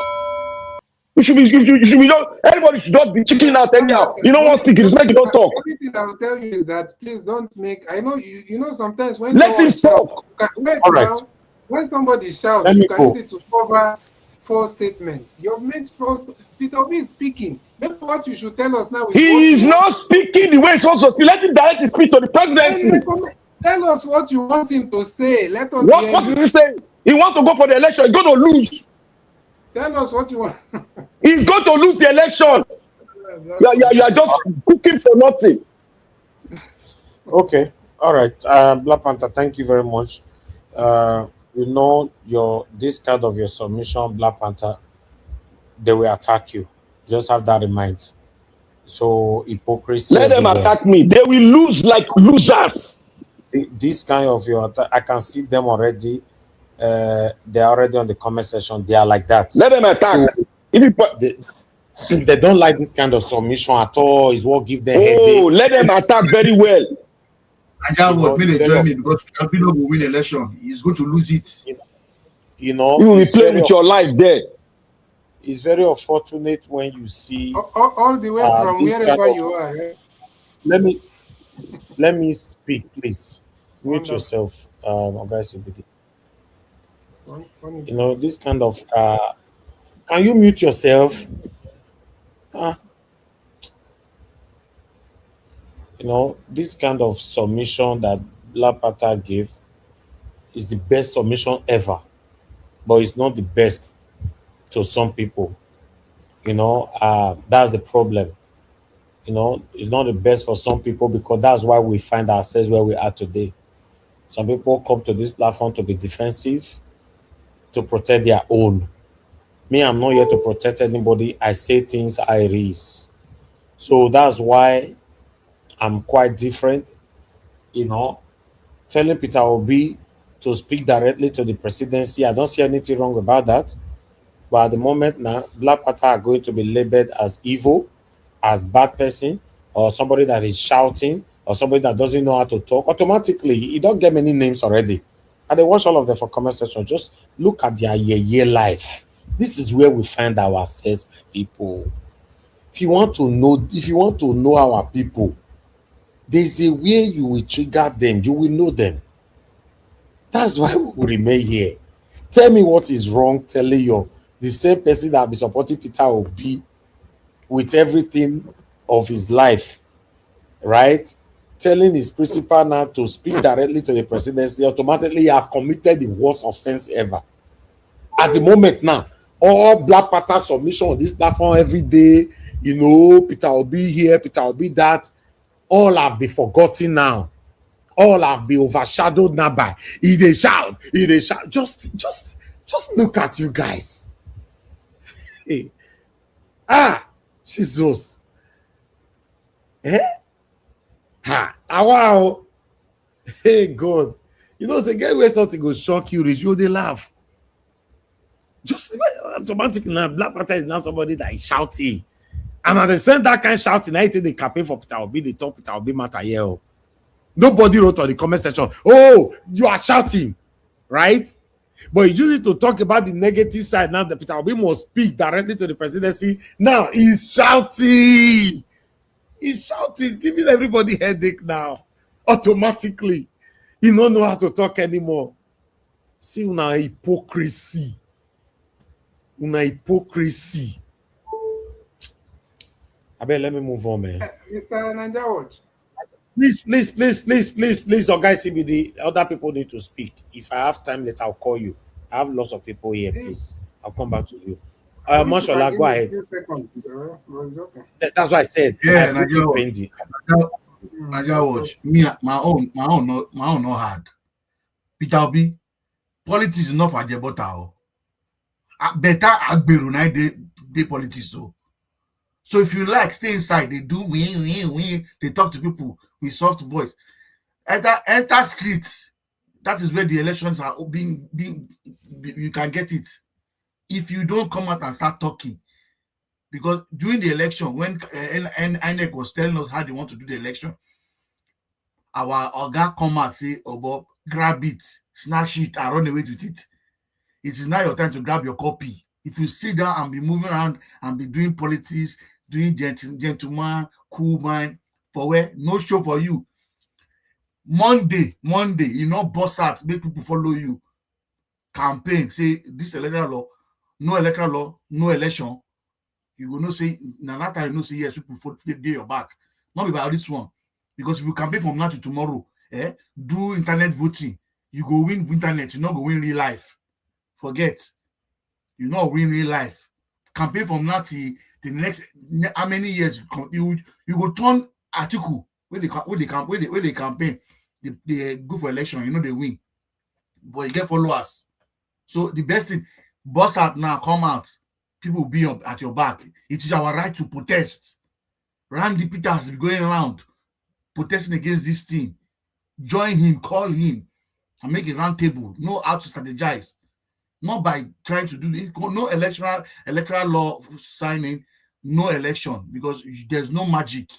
You should be not, everybody should not be chicken out anyhow. You don't want to speak, it's like you don't talk. The only thing I will tell you is that please don't make, I know you know sometimes when Let him someone talk. wait All right. now, when somebody shouts, Let you me can go. use it to cover false statements. You've made false. Peter Obi is speaking. Maybe what you should tell us now is He is not speaking the way it's supposed to speak. Let him direct his speech to the presidency. Tell us what you want him to say. Let us What hear is you. he saying? He wants to go for the election. He's going to lose. Tell us what you want. He's going to lose the election. You are just cooking for nothing. Okay. All right. Black Panther, thank you very much. You know this kind of your submission, Black Panther, they will attack you. Just have that in mind. So hypocrisy. Let them attack me. They will lose like losers. This kind of your attack, I can see them already. They are already on the comment section. They are like that. Let them attack. So, if they don't like this kind of submission at all, is what give them headache. Oh, let them attack very well. And that would mean they join me because Akpabio will win election. He's going to lose it. You know, you will be playing with your life there. It's very unfortunate when you see all the way from wherever you are. Right? Let me speak, please. Mute yourself, guys. You know, this kind of can you mute yourself? You know, this kind of submission that Black Panther gave is the best submission ever, but it's not the best to some people. You know, that's the problem. You know, it's not the best for some people because that's why we find ourselves where we are today. Some people come to this platform to be defensive, to protect their own. Me, I'm not here to protect anybody. I say things I raise. So that's why I'm quite different. You know, telling Peter Obi to speak directly to the presidency, I don't see anything wrong about that. But at the moment now, Black Panther are going to be labeled as evil, as bad person, or somebody that is shouting, or somebody that doesn't know how to talk. Automatically, you don't get many names already. And they watch all of them for comment section. Just look at their year life. This is where we find ourselves, people. If you want to know our people, there's a way you will trigger them. You will know them. That's why we will remain here. Tell me what is wrong telling you the same person that be supporting Peter Obi with everything of his life, right? Telling his principal now to speak directly to the presidency, automatically have committed the worst offense ever. At the moment now, all Black Panther submission on this platform every day, you know, Peter Obi here, Peter Obi that, all have been forgotten now. All have been overshadowed now by they shout. Just look at you guys. Hey. Jesus. Wow. Hey, God. You know, say get where something go shock you, you they laugh. Just automatically now, Black Panther is now somebody that is shouting. And at the same that kind of shouting, I think they campaign for Peter Obi, they talk Peter Obi matter here. Nobody wrote on the comment section, oh, you are shouting, right? But you use it to talk about the negative side. Now the Peter Obi must speak directly to the presidency. Now he's shouting. He's shouting. He's giving everybody headache now. Automatically. He don't know how to talk anymore. See, una hypocrisy. Una hypocrisy. I bet let me move on, man. Mr. Nanjawaj. Please, or guys, CBD, other people need to speak. If I have time later, I'll call you. I have lots of people here, please. I'll come back to you. Mashallah, go ahead. That's what I said. Yeah, Najawaj. Me, my own not hard. Peter Obi, politics is not for Jebota. Better Agberu na they politics so. So if you like, stay inside. They do we. They talk to people with soft voice. Enter streets. That is where the elections are being. You can get it if you don't come out and start talking. Because during the election, when INEC was telling us how they want to do the election, our Oga come out say, "Oh, Bob, grab it, snatch it, and run away with it. It is now your time to grab your copy. If you sit down and be moving around and be doing politics, doing gentleman, cool man, for where? No show for you. Monday, you know, boss out, make people follow you. Campaign, say this electoral law, no election. You will not say, now that time you know say yes, people flip your back. Not about this one. Because if you campaign from now to tomorrow, do internet voting, you go win internet, you not go win real life. Forget. You not win real life. Campaign from now to the next how many years you go turn article where they campaign, they go for election, you know they win. But you get followers. So the best thing, boss out now, come out. People will be at your back. It is our right to protest. Randy Peters is going around protesting against this thing. Join him, call him, and make a round table. Know how to strategize. Not by trying to do this. No electoral law signing, no election, because there's no magic.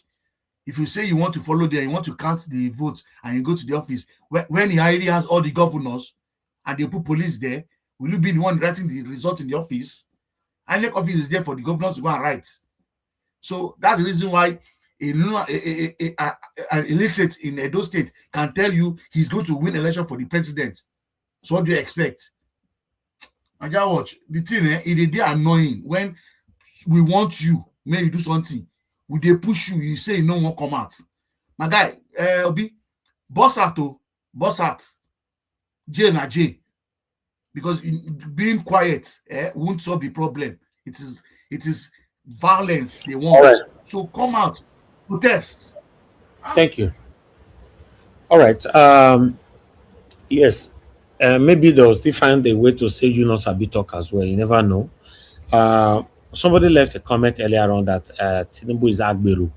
If you say you want to follow there, you want to count the votes, and you go to the office, when he already has all the governors, and they put police there, will you be the one writing the result in the office? INEC office is there for the governors to go and write. So that's the reason why an illiterate in Edo State can tell you he's going to win election for the president. So what do you expect? I just watch the thing. It is annoying when we want you, may you do something. When they push you, you say no one come out. My guy, Obi, boss out, J na J. Because being quiet won't solve the problem. It is violence they want. All right. So come out, protest. Thank you. All right. Yes. Maybe they'll still find a way to say you know Sabi talk as well. You never know. Somebody left a comment earlier on that Tinubu is Agberu.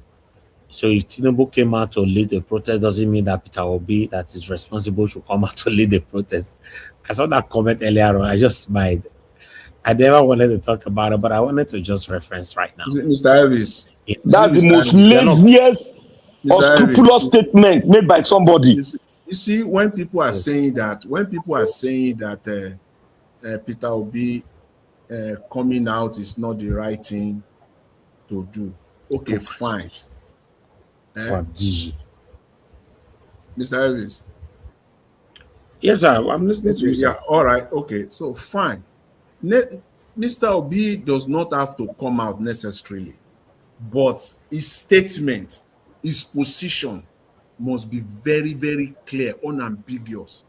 So if Tinubu came out to lead the protest, doesn't mean that Peter Obi, that is responsible, should come out to lead the protest. I saw that comment earlier on. I just smiled. I never wanted to talk about it, but I wanted to just reference right now. Mr. Elvis, that's the most laziest or scrupulous statement made by somebody. You see, when people are saying that, Peter Obi coming out is not the right thing to do. Okay, fine. Mr. Elvis. Yes, sir. I'm listening to you, sir. Yeah, all right. Okay, so fine. Mr. Obi does not have to come out necessarily, but his statement, his position must be very, very clear, unambiguous.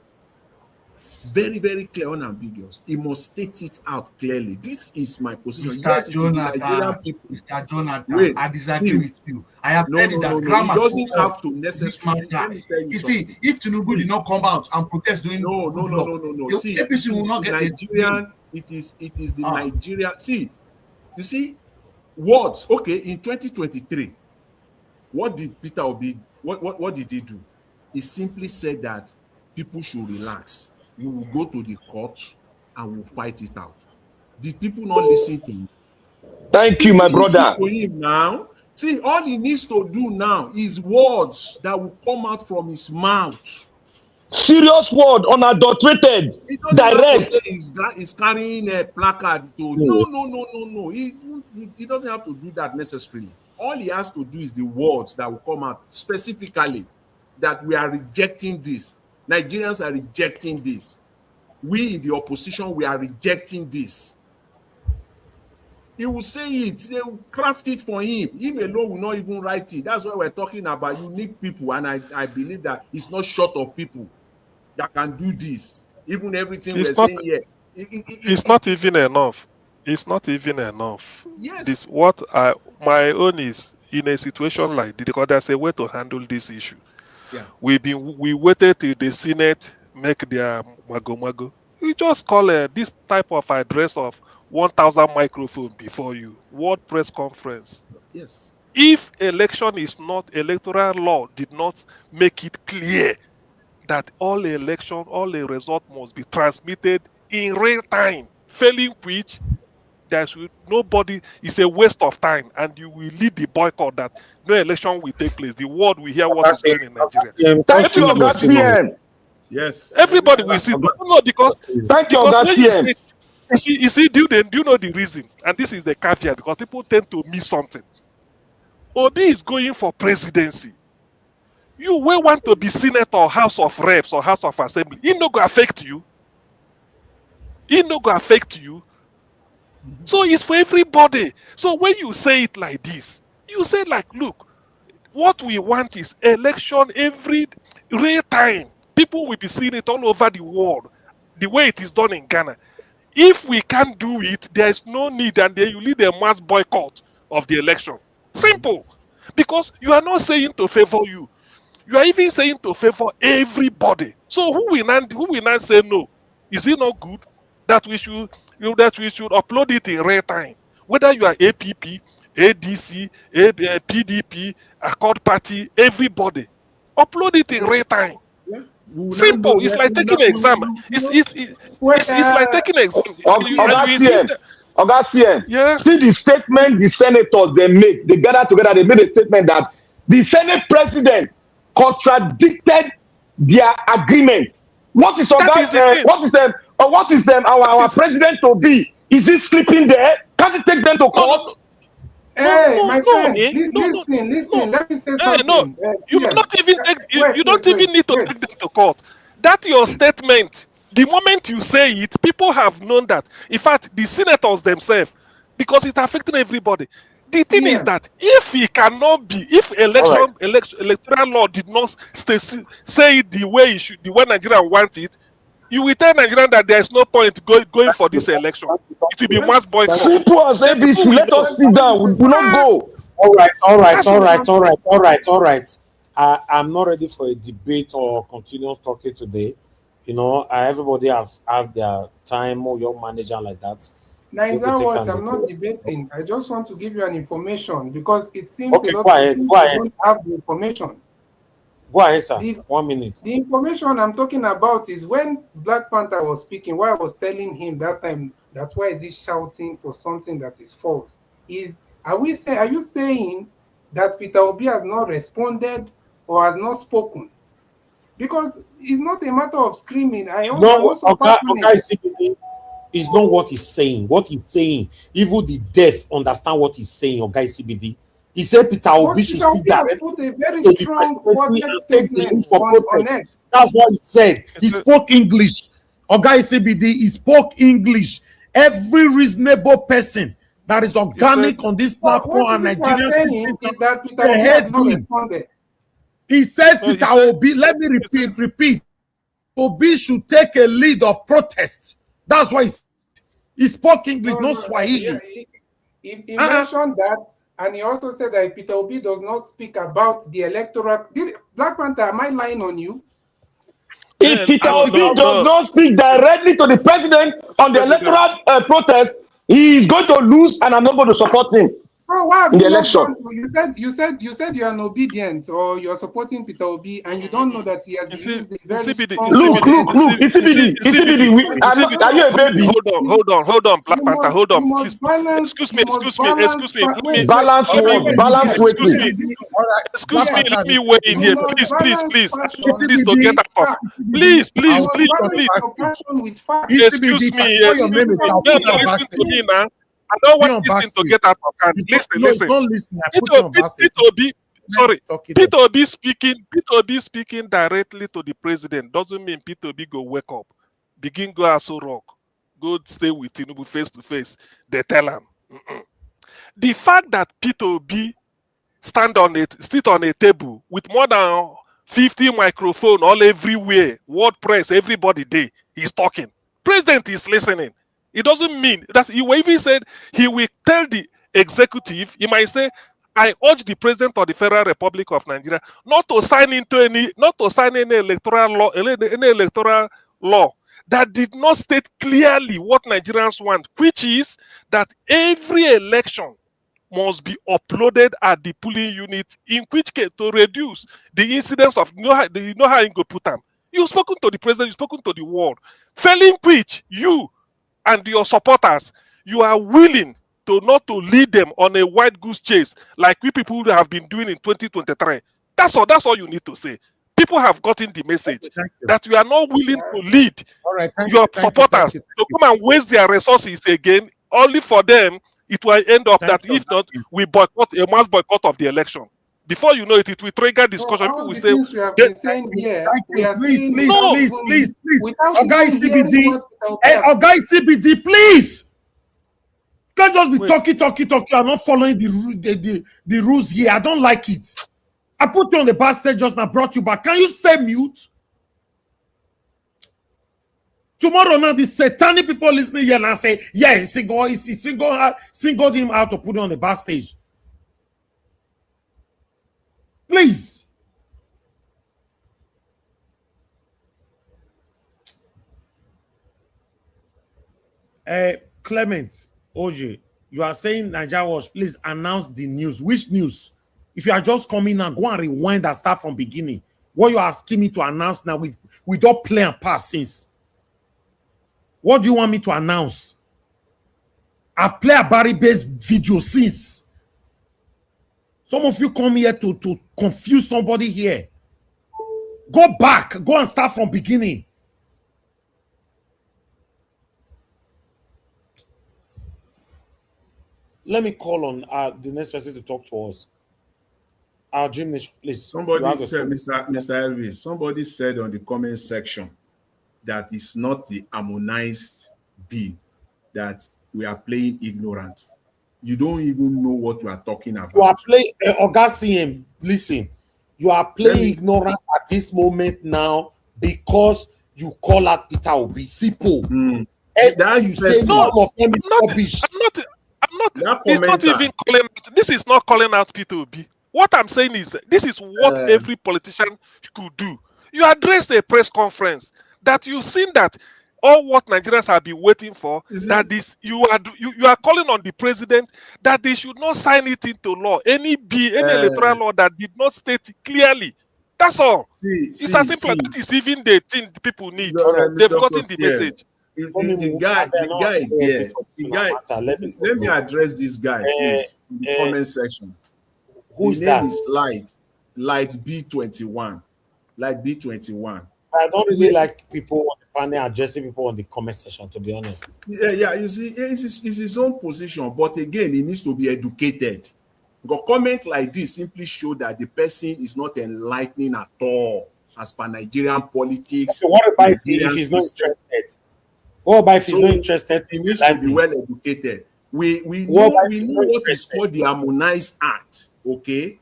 Very, very clear, unambiguous. He must state it out clearly. This is my position. Mr. Jonathan, wait, I disagree with you. I have said that grammar doesn't have to necessarily. You see, if Tinubu did not come out and protest during no. See, APC will not get Nigerian. It is the Nigeria. See, you see, words. Okay, in 2023, what did Peter Obi? What did he do? He simply said that people should relax. We will go to the court and we'll fight it out. Did people not listen to him? Thank you, my brother. To him now. See, all he needs to do now is words that will come out from his mouth. Serious word, unadulterated, direct. He's carrying a placard to. No. He doesn't have to do that necessarily. All he has to do is the words that will come out specifically that we are rejecting this. Nigerians are rejecting this. We in the opposition, we are rejecting this. He will say it. They will craft it for him. Him alone will not even write it. That's why we're talking about unique people. And I believe that it's not short of people that can do this. Even everything we're saying here. It's not even enough. It's not even enough. Yes. My own is in a situation like this, because there's a way to handle this issue. Yeah. We waited till the Senate make their mago. We just call this type of address of 1,000 microphone before you. World press conference. Yes. If electoral law did not make it clear that all the result must be transmitted in real time, failing which nobody, it's a waste of time, and you will lead the boycott that no election will take place. The world will hear what is going in Nigeria. Thank you, Ambassadorial. Yes. Everybody will see. No, because Thank you, when you Augustine. say, you see, do you know the reason? And this is the caveat because people tend to miss something. Obi is going for presidency. You will want to be senator, House of Reps, or House of Assembly. It no go affect you. It no go affect you. So it's for everybody. So when you say it like this, you say like, look, what we want is election every real time. People will be seeing it all over the world, the way it is done in Ghana. If we can't do it, there is no need, and then you lead a mass boycott of the election. Simple. Because you are not saying to favor you. You are even saying to favor everybody. So who will not say no? Is it not good that we should upload it in real time? Whether you are APP, ADC, PDP, Accord Party, everybody, upload it in real time. Simple. It's like taking an exam. It's like taking an exam. Augustine, Yeah. see the statement the senators they make. They gather together. They made a statement that the Senate president contradicted their agreement. What is our president to be? Is he sleeping there? Can't he take them to court? Hey, my friend, listen. Let me say something. No, you not even take. You don't even need to take them to court. That your statement. The moment you say it, people have known that. In fact, the senators themselves, because it's affecting everybody. The thing is that if electoral law did not say it the way it should, the way Nigeria wants it, you will tell Nigerians that there is no point going for this election. It will be mass boycott. Simple as ABC. Let us sit down. We will not go. All right. I'm not ready for a debate or continuous talking today. You know, everybody have their time or your manager like that. Nigeria Watch, I'm not debating. I just want to give you an information because it seems Okay, a lot go of ahead, people don't have the information. Go ahead, sir. 1 minute. The information I'm talking about is when Black Panther was speaking, why I was telling him that time that why is he shouting for something that is false? Are you saying that Peter Obi has not responded or has not spoken? Because it's not a matter of screaming. It's not what he's saying. What he's saying, even the deaf understand what he's saying, or guy CBD. He said Peter Obi should speak directly to the presidency and take the news for protest. That's what he said. He spoke English. Or guy CBD, he spoke English. Every reasonable person that is organic on this platform and Nigerian heard him. He said Peter Obi, let me repeat. Obi should take a lead of protest. That's why he spoke English, no Swahili. He mentioned that, and he also said that Peter Obi does not speak about the electoral. Black Panther, am I lying on you? If Peter Obi does not speak directly to the president on the electoral protest, he is going to lose, and I'm not going to support him. So why have in the you election. You said you are an obedient or you are supporting Peter Obi, and you don't know that he has released a very strong. Look, are you a baby? Hold on, Black Panther, hold on. Excuse me. Balance waiting. Excuse me, let me weigh in here, please. I want this to get out of. Please. Excuse me. Listen to me now. I don't want this thing to get out of hand. Listen. Peter Obi speaking directly to the president doesn't mean Peter Obi go wake up, begin go Aso Rock, go stay with Tinubu face to face. They tell him. The fact that Peter Obi sit on a table with more than 50 microphones all everywhere, word press, everybody there, he's talking. President is listening. It doesn't mean that he even said he will tell the executive, he might say, I urge the president of the Federal Republic of Nigeria not to sign any electoral law that did not state clearly what Nigerians want, which is that every election must be uploaded at the polling unit, in which case to reduce the incidence of you know how you go put them. You've spoken to the president, you've spoken to the world. Failing which you and your supporters, you are willing to not to lead them on a white goose chase like we people have been doing in 2023. That's all you need to say. people have gotten the message that you are not willing to lead All right, your supporters to come and waste their resources again, only for them it will end up that if not, we boycott a mass boycott of the election. Before you know it, it will trigger discussion. People All will the say, things we have been saying here, we are please, seeing please, without please, even, please, please. without Guys, even hearing CBD, what Peter Obi has guys, CBD, please. Can't just be Wait. talking. I'm not following the rules here. I don't like it. I put you on the basket just now, brought you back. Can you stay mute? Tomorrow now, the satanic people listening here and say, yeah, he singled him out to put him on the bar stage. Please. Clement, OJ, you are saying Nigeria Watch, please announce the news. Which news? If you are just coming now, go and rewind and start from beginning. What you are asking me to announce now, we don't play and pass since. What do you want me to announce? I've played a Barry-based video since. Some of you come here to confuse somebody here. Go back. Go and start from beginning. Let me call on the next person to talk to us. Jim, please. Somebody said, Mr. Elvis, somebody said on the comment section that it's not the harmonized bill, that we are playing ignorant. You don't even know what you are talking about. You are playing, CM, listen. You are playing ignorant at this moment now because you call out Peter Obi. Simple. That you say no, of them is rubbish. It's not even calling out. This is not calling out Peter Obi. What I'm saying is that this is what every politician could do. You address a press conference that you've seen that all what Nigerians have been waiting for, that this you are calling on the president that they should not sign it into law. Any electoral law that did not state it clearly. That's all. It's as simple as that is even the thing people need. They've gotten the message. The guy, let me address this guy, please, in the comment section. Who is that? His name is Light B21. Light B21. I don't really like people on the panel addressing people on the comment section, to be honest. Yeah, you see, it's his own position, but again, he needs to be educated. Because comment like this simply show that the person is not enlightening at all as per Nigerian politics. So what about if he's not interested? What about if he's not interested? He needs to be well educated. We know what is called the Harmonized Act. Okay,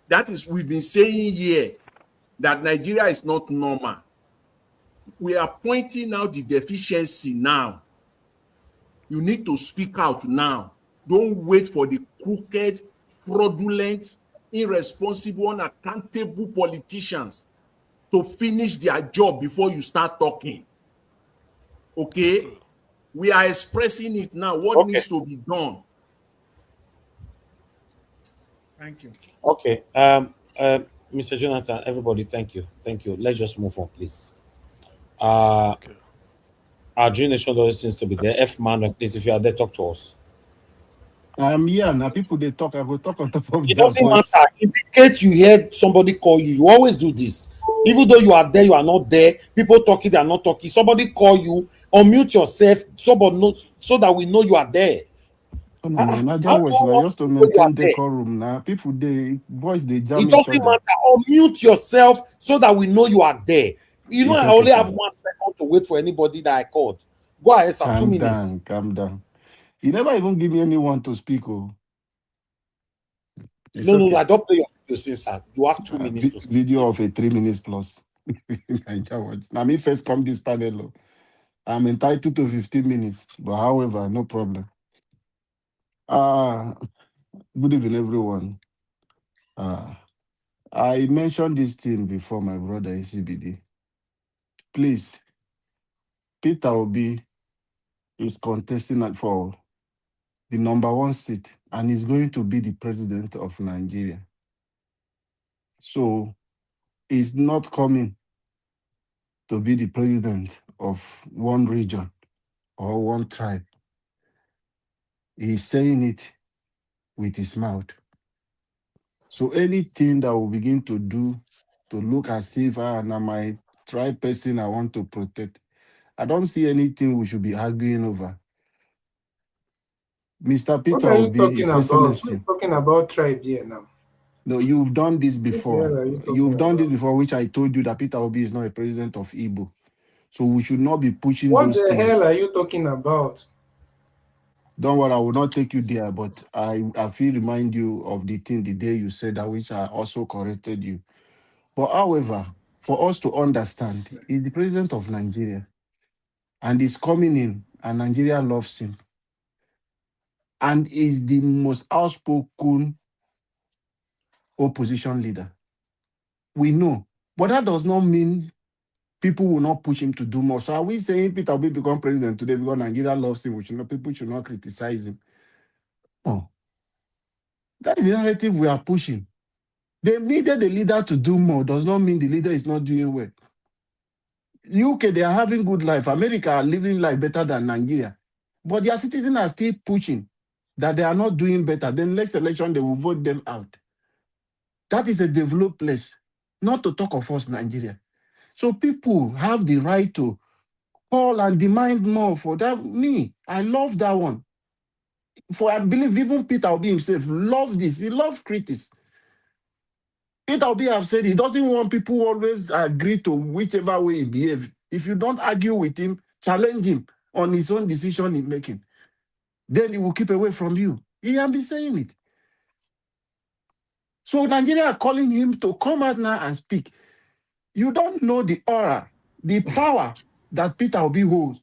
that is, we've been saying here that Nigeria is not normal. We are pointing out the deficiency now. You need to speak out now. Don't wait for the crooked, fraudulent, irresponsible, unaccountable politicians to finish their job before you start talking. Okay? We are expressing it now. What needs to be done? Thank you. Okay. Mr. Jonathan, everybody, thank you. Thank you. Let's just move on, please. Our Dream Nation always seems to be there. F-Man, please, if you are there, talk to us. Yeah, now people they talk, I will talk on top of it. Doesn't matter. Indicate you heard somebody call you. You always do this. Even though you are there, you are not there. People talking, they are not talking. Somebody call you, unmute yourself, somebody knows, so that we know you are there. Oh, no, just to maintain decorum now. People boys they jam it doesn't matter. Unmute yourself so that we know you are there. You know, I only have 1 second to wait for anybody that I called. Go ahead, sir. 2 minutes. Calm down. You never even give me anyone to speak. No, I don't play your video since, sir. You have 2 minutes to speak. Video of a 3 minutes plus. Now, me first come this panel. I'm entitled to 15 minutes. But however, no problem. Good evening, everyone. I mentioned this thing before, my brother in CBD. Please, Peter Obi is contesting for the #1 seat, and he's going to be the president of Nigeria. So he's not coming to be the president of one region or one tribe. He's saying it with his mouth. So anything that will begin to do to look as if now my tribe person I want to protect. I don't see anything we should be arguing over. Mr. What Peter are you Obi, talking His about? Who is Excellency. talking about tribe here now? No, you've done this What the before. hell are you talking You've done this about? before, which I told you that Peter Obi is not a president of Igbo. So we should not be pushing What those the hell things. are you talking about? Don't worry, I will not take you there, but I feel remind you of the thing the day you said that, which I also corrected you. But however, for us to understand, he's the president of Nigeria and he's coming in and Nigeria loves him. And is the most outspoken opposition leader. We know, but that does not mean people will not push him to do more. So are we saying Peter Obi become president today because Nigeria loves him? People should not criticize him. Oh, that is the narrative we are pushing. They needed the leader to do more. Does not mean the leader is not doing well. UK, they are having good life. America are living life better than Nigeria. But their citizens are still pushing that they are not doing better. Then next election, they will vote them out. That is a developed place, not to talk of us, Nigeria. So people have the right to call and demand more for that. Me, I love that one. For I believe even Peter Obi himself loves this. He loves critics. Peter Obi have said he doesn't want people always agree to whichever way he behaves. If you don't argue with him, challenge him on his own decision in making, then he will keep away from you. He has been saying it. So Nigeria are calling him to come out now and speak. You don't know the aura, the power that Peter Obi holds.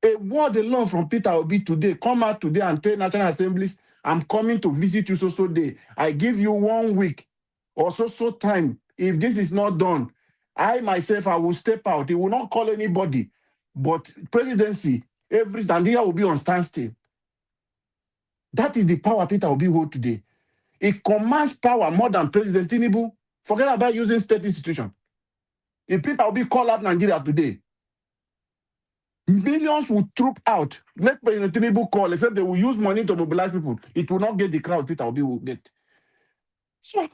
A word alone from Peter Obi today, come out today and tell National Assemblies, I'm coming to visit you so day. I give you 1 week or so time. If this is not done, I myself, I will step out. He will not call anybody. But presidency, every Nigeria will be on standstill. That is the power Peter Obi holds today. It commands power more than President Tinubu. Forget about using state institution. If Peter Obi call out Nigeria today, millions will troop out. Let President Tinubu call, except they will use money to mobilize people. It will not get the crowd Peter Obi will get. So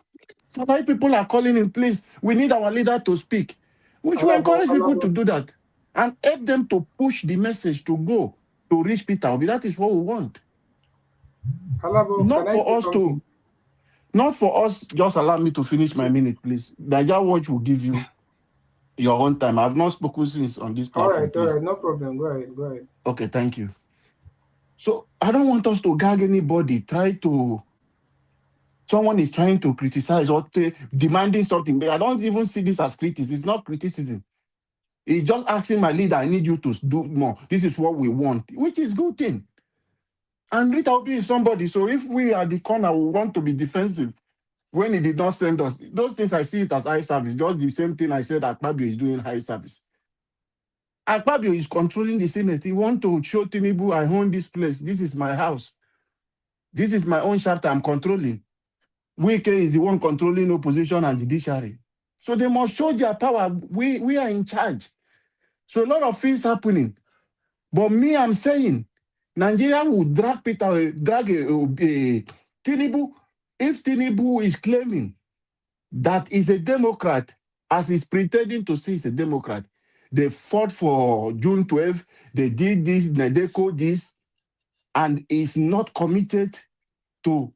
why people are calling in place? We need our leader to speak. We should encourage people to do that and help them to push the message to go to reach Peter Obi. That is what we want. Not for us, just allow me to finish my minute, please. Nigeria Watch will give you your own time. I've not spoken since on this platform. All right, no problem. Go ahead. Okay, thank you. So I don't want us to gag anybody. Someone is trying to criticize or demanding something. But I don't even see this as criticism. It's not criticism. It's just asking my leader, I need you to do more. This is what we want, which is good thing. And Rita will be somebody. So if we are the corner, we want to be defensive. When he did not send us, those things I see it as high service. Just the same thing I said Akpabio is doing high service. Akpabio is controlling the Senate. He wants to show Tinubu, I own this place. This is my house. This is my own chapter I'm controlling. Wike is the one controlling opposition and judiciary. So they must show their power. We are in charge. So a lot of things happening. But me, I'm saying, Nigeria will drag Tinubu. If Tinubu is claiming that he's a Democrat, as he's pretending to say he's a Democrat, they fought for June 12th, they did this, they called this, and is not committed to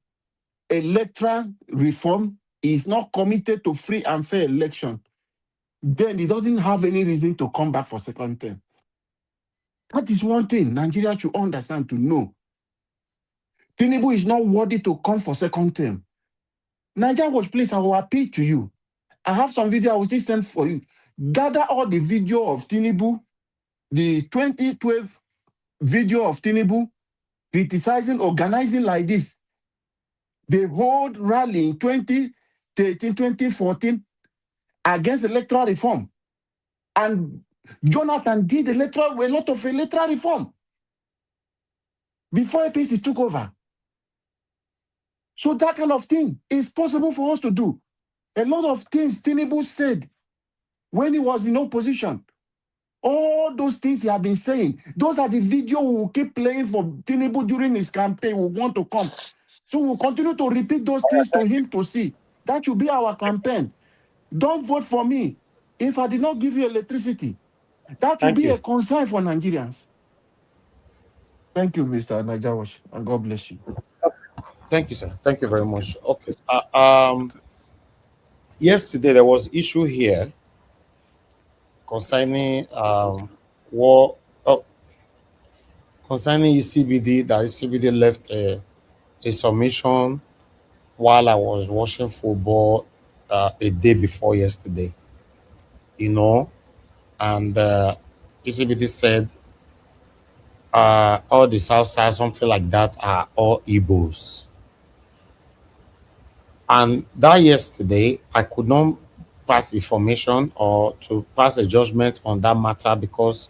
electoral reform, is not committed to free and fair election, then he doesn't have any reason to come back for second term. That is one thing Nigeria should understand to know. Tinubu is not worthy to come for second term. Nigeria Watch, please, I will appeal to you. I have some video I will still send for you. Gather all the video of Tinubu, the 2012 video of Tinubu criticizing, organizing like this. They hold rally in 2013, 2014 against electoral reform. And Jonathan did a lot of electoral reform before APC took over. So that kind of thing is possible for us to do. A lot of things Tinubu said when he was in opposition. All those things he had been saying, those are the videos we will keep playing for Tinubu during his campaign. We want to come. So we'll continue to repeat those things to him to see. That should be our campaign. Don't vote for me if I did not give you electricity. That will Thank be you. a concern for Nigerians. Thank you, Mr. Najawash, and God bless you. Thank you, sir. Thank you very much. Okay. Yesterday there was issue here concerning war concerning ECBD, that ECBD left a submission while I was watching football a day before yesterday. And ECBD said all the South Side, something like that, are all Igbos. And that yesterday, I could not pass information or to pass a judgment on that matter because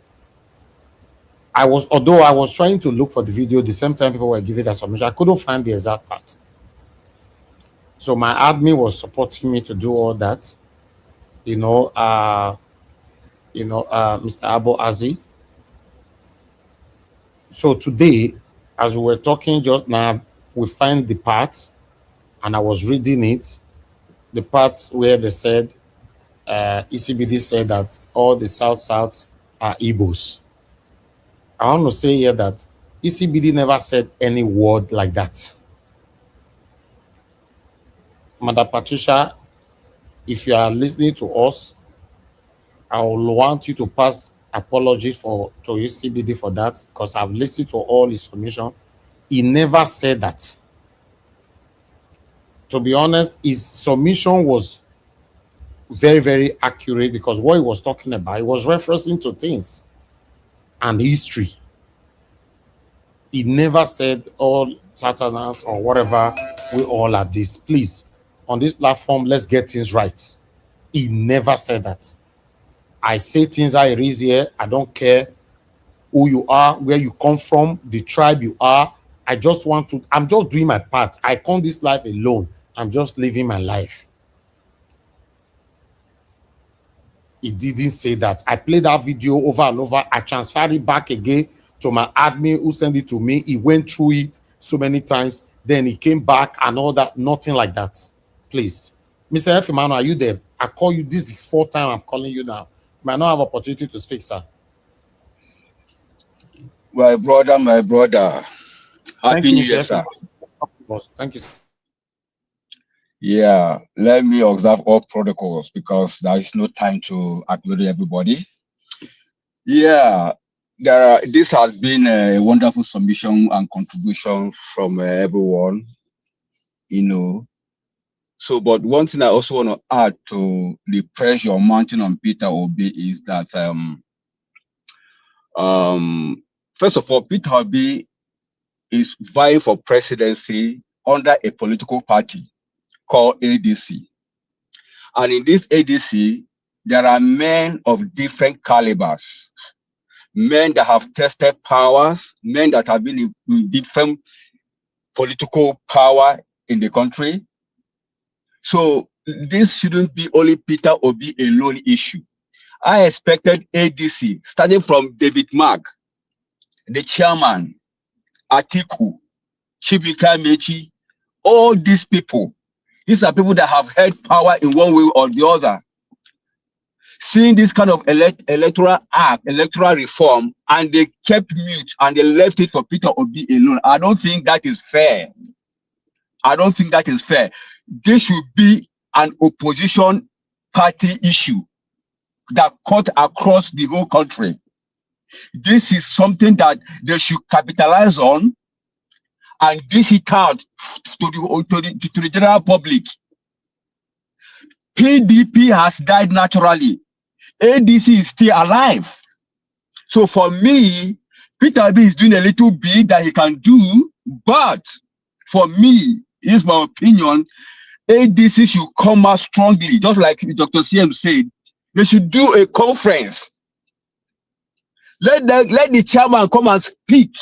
although I was trying to look for the video, the same time people were giving that submission, I couldn't find the exact part. So my admin was supporting me to do all that. Mr. Abo Azi. So today, as we were talking just now, we find the part, and I was reading it, the part where they said, ECBD said that all the South are Igbos. I want to say here that ECBD never said any word like that. Madam Patricia, if you are listening to us, I will want you to pass apology to ECBD for that, because I've listened to all his submission. He never said that. To be honest, his submission was very, very accurate, because what he was talking about, he was referencing to things and history. He never said all Satanás or whatever, we all are this. Please, on this platform, let's get things right. He never said that. I say things how it is here. I don't care who you are, where you come from, the tribe you are. I'm just doing my part. I come this life alone. I'm just living my life. He didn't say that. I played that video over and over. I transferred it back again to my admin who sent it to me. He went through it so many times. Then he came back and all that. Nothing like that. Please. Mr. F. Emmanuel, are you there? I call you. This is the fourth time I'm calling you now. You might not have opportunity to speak, sir. My brother. Happy New Year, sir. Thank you, sir. Yeah, let me observe all protocols because there is no time to acknowledge everybody. Yeah, this has been a wonderful submission and contribution from everyone, So, but one thing I also want to add to the pressure mounting on Peter Obi is that, first of all, Peter Obi is vying for presidency under a political party called ADC. And in this ADC, there are men of different calibers, men that have tested powers, men that have been in different political power in the country. So this shouldn't be only Peter Obi alone issue. I expected ADC, starting from David Mark, the chairman, Atiku, Chibika Mechi, all these people. These are people that have held power in one way or the other. Seeing this kind of electoral reform, and they kept mute and they left it for Peter Obi alone. I don't think that is fair. I don't think that is fair. This should be an opposition party issue that cut across the whole country. This is something that they should capitalize on and dish it out to the general public. PDP has died naturally. ADC is still alive. So for me, Peter Obi is doing a little bit that he can do, but for me, here's my opinion, ADC should come out strongly, just like Dr. CM said. They should do a conference. Let the chairman come and speak.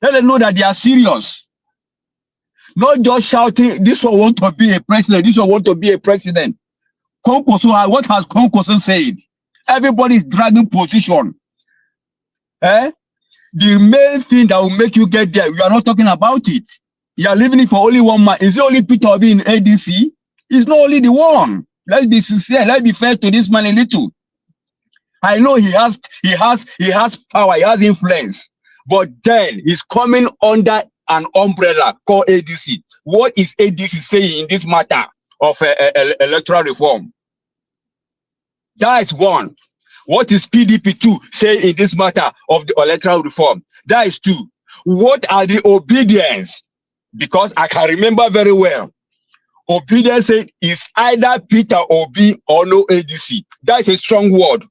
Let them know that they are serious. Not just shouting, this one want to be a president, this one want to be a president. Konkoso, what has Konkoso said? Everybody is dragging position. The main thing that will make you get there, we are not talking about it. You are leaving it for only one man. Is it only Peter Obi in ADC? It's not only the one. Let's be sincere. Let's be fair to this man a little. I know he has power, he has influence, but then he's coming under an umbrella called ADC. What is ADC saying in this matter of electoral reform? That is one. What is PDP2 saying in this matter of the electoral reform? That is two. What are the obedience? Because I can remember very well. Obedience is either Peter Obi or no ADC. That is a strong word.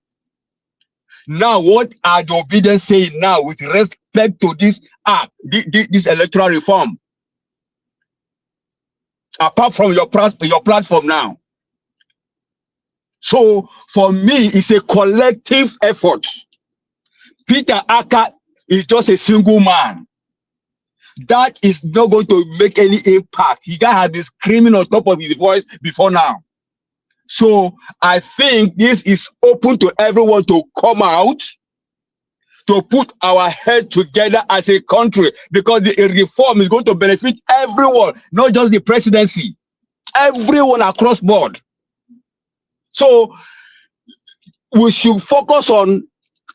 Now, what are the obedience saying now with respect to this this electoral reform? Apart from your platform now. So, for me, it's a collective effort. Peter Aka is just a single man. That is not going to make any impact. He guy has been screaming on top of his voice before now. So I think this is open to everyone to come out to put our head together as a country, because the reform is going to benefit everyone, not just the presidency, everyone across board. So we should focus on,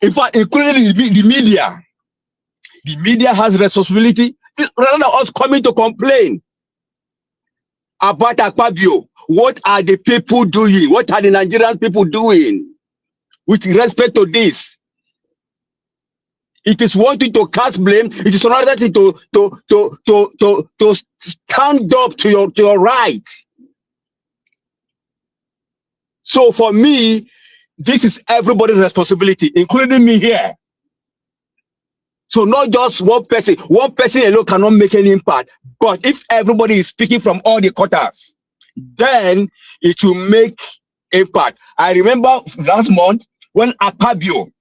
in fact, including the media. The media has responsibility rather than us coming to complain about Akpabio. What are the people doing? What are the Nigerian people doing with respect to this? It is one thing to cast blame. It is another thing to stand up to your right. So for me, this is everybody's responsibility, including me here. So not just one person alone cannot make any impact. But if everybody is speaking from all the quarters, then it will make impact. I remember last month when Akpabio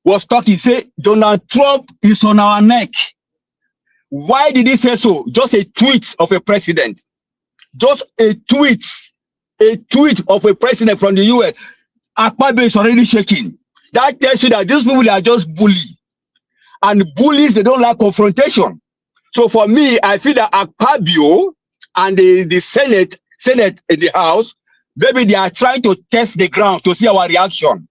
was talking, he said, Donald Trump is on our neck. Why did he say so? Just a tweet of a president. Just a tweet of a president from the US. Akpabio is already shaking. That tells you that these people are just bullies. And bullies, they don't like confrontation. So for me, I feel that Akpabio and the Senate in the House, maybe they are trying to test the ground to see our reaction.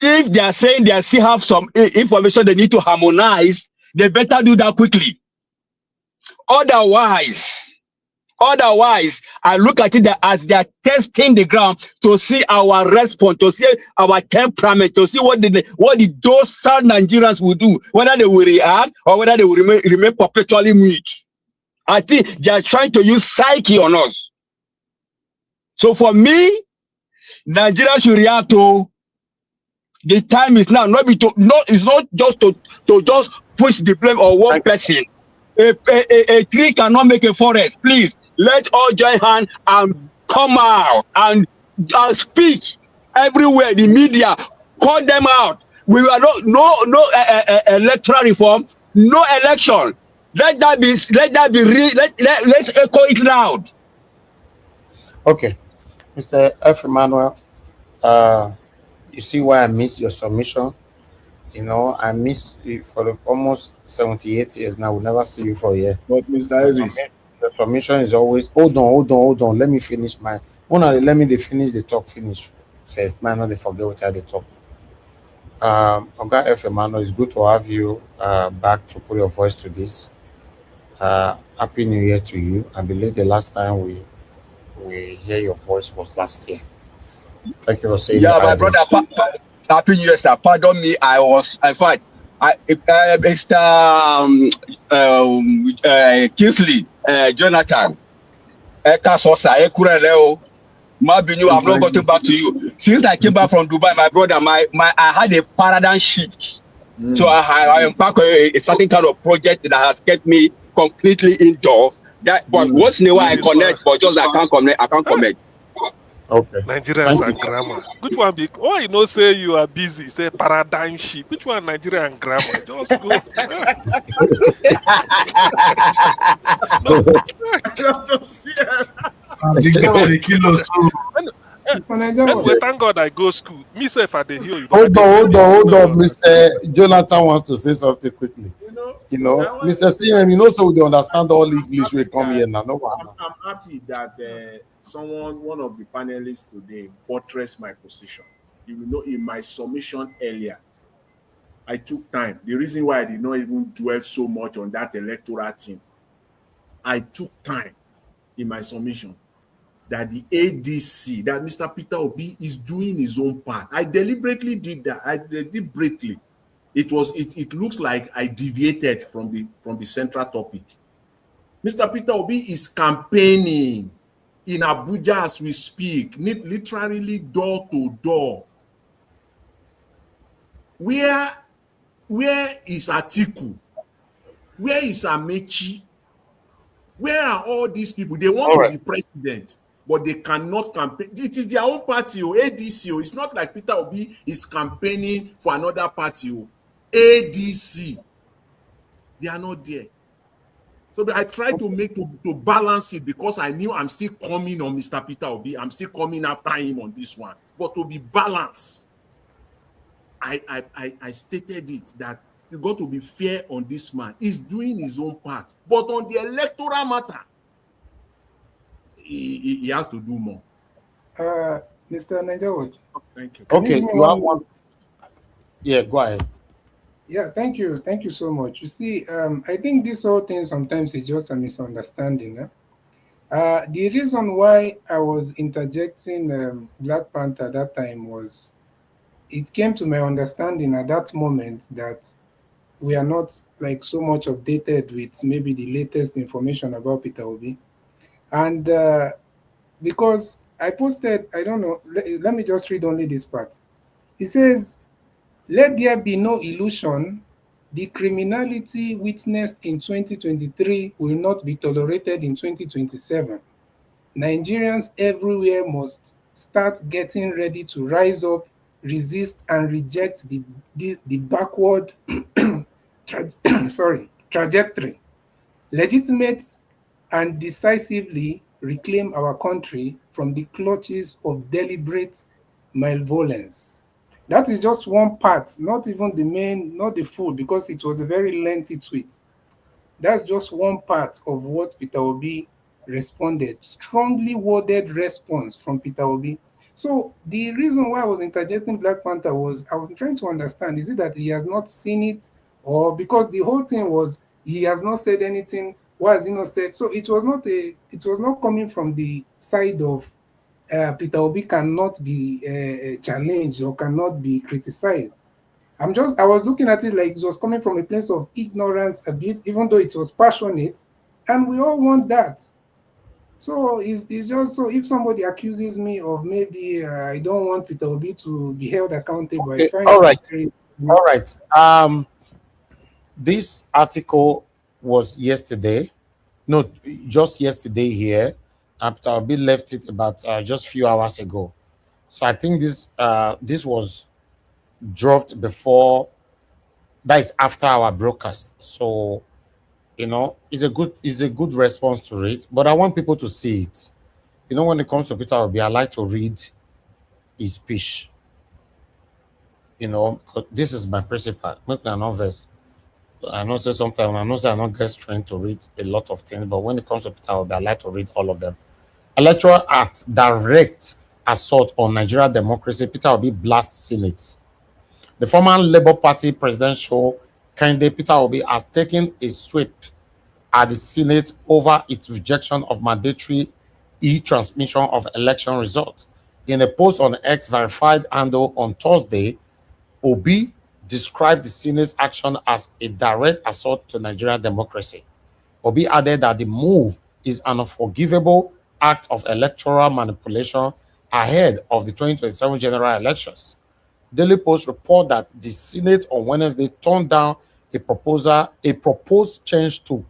If they are saying they still have some information they need to harmonize, they better do that quickly. Otherwise, I look at it as they are testing the ground to see our response, to see our temperament, to see what the docile Nigerians will do, whether they will react or whether they will remain perpetually mute. I think they are trying to use psyche on us. So for me, Nigeria should react to the time is now. It's not just to just push the blame on one person. A tree cannot make a forest. Please, let all join hands and come out and speak everywhere. The media, call them out. We are no electoral reform, no election. Let's echo it loud. Okay, Mr. F. Emmanuel, you see why I miss your submission. You know, I miss you for almost 78 years now. We'll never see you for a year. But Mr. Elvis, the submission is always, hold on. Let me finish my let me finish the talk finish first. Man, not they forget what I talk. Oga F. Emmanuel, it's good to have you back to put your voice to this. Happy New Year to you. I believe the last time we hear your voice was last year. Thank you for saying that. Yeah, my brother, Happy New Year, sir. Pardon me, I was, in fact, Mr. Kingsley, Jonathan, Eka Sosa, Ekureleo, Mabinu, I'm not going back to you. Since I came back from Dubai, my brother, I had a paradigm shift. So I embarked on a certain kind of project that has kept me completely indoor. But once in a while I connect, but just I can't connect. Okay. Nigerians and grammar. Which one big? Oh, you know, say you are busy. Say paradigm shift. Which one Nigeria and grammar? Just go. Anyway, thank God I go school. Me say if I dey hear you. Hold on, Mr. Jonathan wants to say something quickly. You know, You know, Mr. CM, you know, so we understand all English we come here now. No, I'm happy that one of the panelists today buttressed my position. You know, in my submission earlier, I took time. The reason why I did not even dwell so much on that electoral thing, I took time in my submission that the ADC, that Mr. Peter Obi is doing his own part. I deliberately did that. It looks like I deviated from the central topic. Mr. Peter Obi is campaigning in Abuja as we speak, literally door to door. Where is Atiku? Where is Amechi? Where are all these people? They want to be president, but they cannot campaign. It is their own party, ADC. It's not like Peter Obi is campaigning for another party. ADC. They are not there. So I tried to balance it because I knew I'm still coming on Mr. Peter Obi. I'm still coming after him on this one. But to be balanced, I stated it that you got to be fair on this man. He's doing his own part. But on the electoral matter, he has to do more. Mr. Najawood. Thank you. Okay, you have one. Yeah, go ahead. Yeah, thank you. Thank you so much. You see, I think this whole thing sometimes is just a misunderstanding. The reason why I was interjecting Black Panther that time was it came to my understanding at that moment that we are not like so much updated with maybe the latest information about Peter Obi. And because I posted, I don't know, let me just read only this part. It says, "Let there be no illusion, the criminality witnessed in 2023 will not be tolerated in 2027. Nigerians everywhere must start getting ready to rise up, resist, and reject the backward trajectory. Legitimate and decisively reclaim our country from the clutches of deliberate malevolence." That is just one part, not even the main, not the full, because it was a very lengthy tweet. That's just one part of what Peter Obi responded. Strongly worded response from Peter Obi. So the reason why I was interjecting Black Panther was I was trying to understand, is it that he has not seen it, or because the whole thing was he has not said anything, why has he not said? So it was not coming from the side of Peter Obi cannot be challenged or cannot be criticized. I was looking at it like it was coming from a place of ignorance a bit, even though it was passionate, and we all want that. So it's just so if somebody accuses me of maybe I don't want Peter Obi to be held accountable. Okay, all right. This article was yesterday. No, just yesterday here. After Obi left it about just a few hours ago. So I think this was dropped before, that is after our broadcast. So you know, it's a good response to it. But I want people to see it. You know, when it comes to Peter Obi, I like to read his speech. You know, because this is my principle. Make an novice. I know say sometimes I know say I don't get trained to read a lot of things, but when it comes to Peter Obi, I like to read all of them. Electoral Act, direct assault on Nigeria democracy. Peter Obi blasts Senate. The former Labour Party presidential candidate Peter Obi has taken a sweep at the Senate over its rejection of mandatory e-transmission of election results. In a post on X verified handle on Thursday, Obi described the Senate's action as a direct assault to Nigerian democracy. Obi added that the move is an unforgivable act of electoral manipulation ahead of the 2027 general elections. Daily Post report that the Senate on Wednesday turned down a proposed change to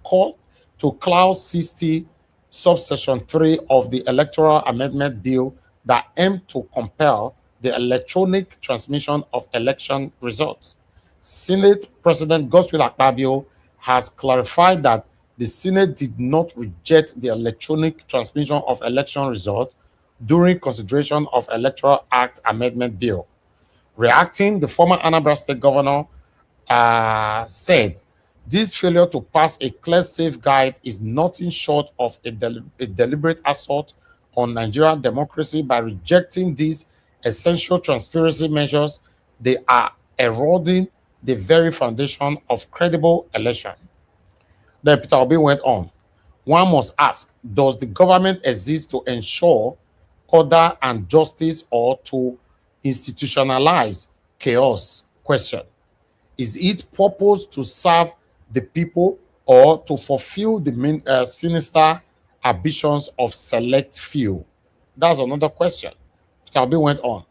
Clause 60, subsection 3 of the Electoral Amendment Bill that aimed to compel the electronic transmission of election results. Senate President Godswill Akpabio has clarified that the Senate did not reject the electronic transmission of election results during consideration of Electoral Act Amendment Bill. Reacting, the former Anambra State Governor said This failure to pass a clear safeguard is nothing short of a deliberate assault on Nigerian democracy. By rejecting these essential transparency measures, they are eroding the very foundation of credible election. Then Peter Obi went on. One must ask, does the government exist to ensure order and justice or to institutionalize chaos? Question. Is it purpose to serve the people or to fulfill the sinister ambitions of select few? That's another question. Peter Obi went on.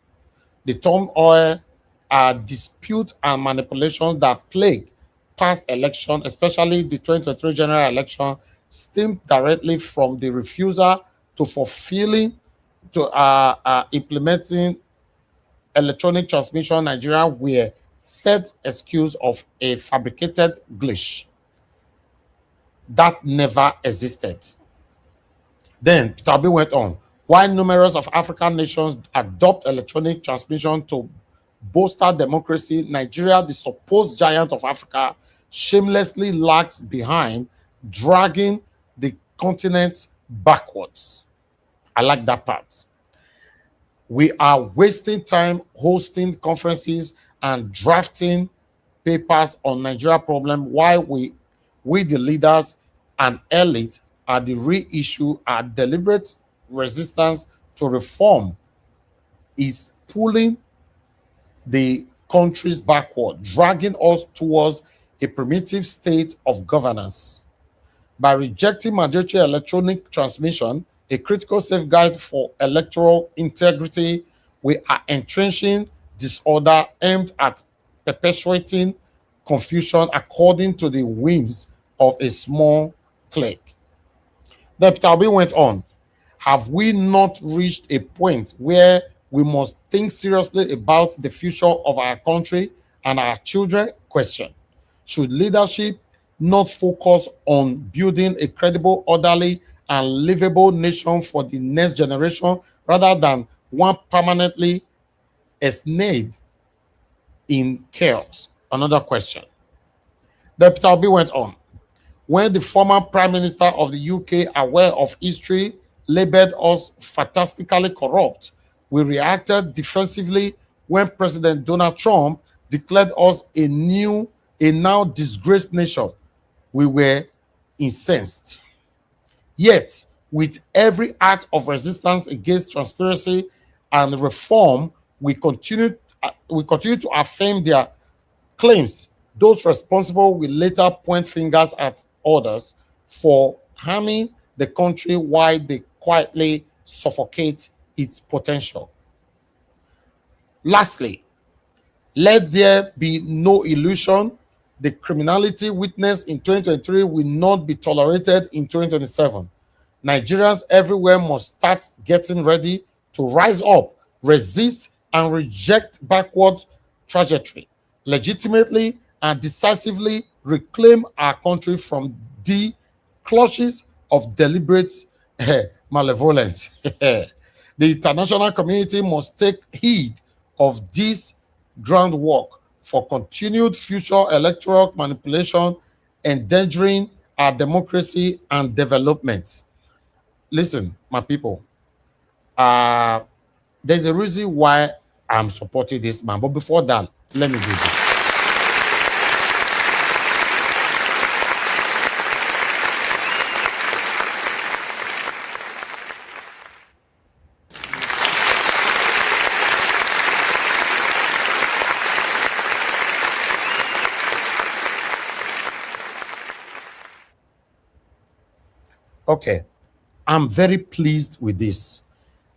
The turmoil, dispute and manipulations that plague past election, especially the 2023 general election, stemmed directly from the refusal to fulfilling to implementing electronic transmission in Nigeria were fed excuse of a fabricated glitch that never existed. Then Peter Obi went on. While numerous of African nations adopt electronic transmission to bolster democracy, Nigeria, the supposed giant of Africa, shamelessly lags behind, dragging the continent backwards. I like that part. We are wasting time hosting conferences and drafting papers on Nigeria problem while we the leaders and elite are the real issue. Our deliberate resistance to reform is pulling the countries backward, dragging us towards a primitive state of governance. By rejecting mandatory electronic transmission, a critical safeguard for electoral integrity, we are entrenching disorder aimed at perpetuating confusion according to the whims of a small clique. Then Peter Obi went on. Have we not reached a point where we must think seriously about the future of our country and our children? Question. Should leadership not focus on building a credible, orderly, and livable nation for the next generation rather than one permanently ensnared in chaos? Another question. Then Peter Obi went on. When the former Prime Minister of the UK, aware of history, labeled us fantastically corrupt, we reacted defensively when President Donald Trump declared us a now disgraced nation. We were incensed. Yet, with every act of resistance against transparency and reform, we continue to affirm their claims. Those responsible will later point fingers at others for harming the country while they quietly suffocate its potential. Lastly, let there be no illusion. The criminality witnessed in 2023 will not be tolerated in 2027. Nigerians everywhere must start getting ready to rise up, resist, and reject backward trajectory, legitimately and decisively reclaim our country from the clutches of deliberate malevolence. The international community must take heed of this groundwork for continued future electoral manipulation, endangering our democracy and development. Listen, my people, there's a reason why I'm supporting this man. But before that, let me do this. Okay, I'm very pleased with this.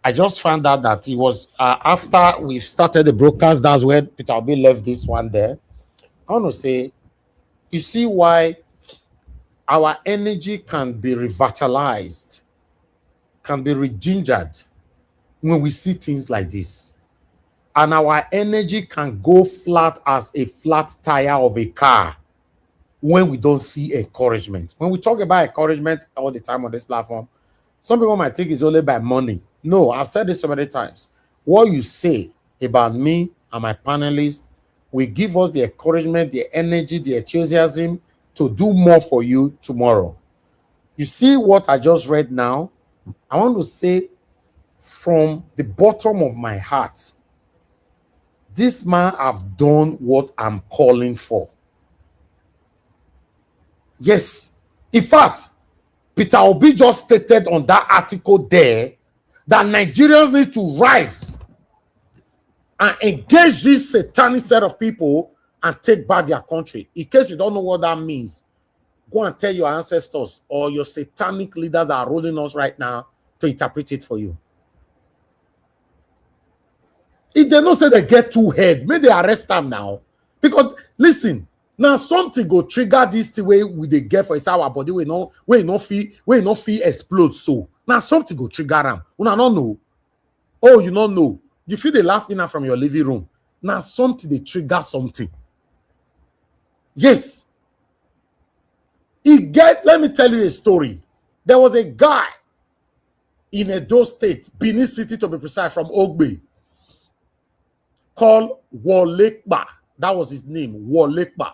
I just found out that it was after we started the broadcast, that's where Peter Obi left this one there. I want to say, you see why our energy can be revitalized, can be regingered when we see things like this. And our energy can go flat as a flat tire of a car when we don't see encouragement. When we talk about encouragement all the time on this platform, some people might think it's only by money. No, I've said this so many times. What you say about me and my panelists will give us the encouragement, the energy, the enthusiasm to do more for you tomorrow. You see what I just read now? I want to say from the bottom of my heart, this man have done what I'm calling for. Yes. In fact, Peter Obi just stated on that article there that Nigerians need to rise and engage this satanic set of people and take back their country. In case you don't know what that means, go and tell your ancestors or your satanic leaders that are ruling us right now to interpret it for you. If they don't say they get too head, maybe they arrest them now. Because listen, now something go trigger this the way we they get for our body. We no feel explode. So now something go trigger them. We don't know. Oh, you don't know. You feel they laughing now from your living room. Now something they trigger something. Yes. Let me tell you a story. There was a guy in Edo State, Benin City to be precise, from Ogbe, called Wolekba. That was his name, Wolekba.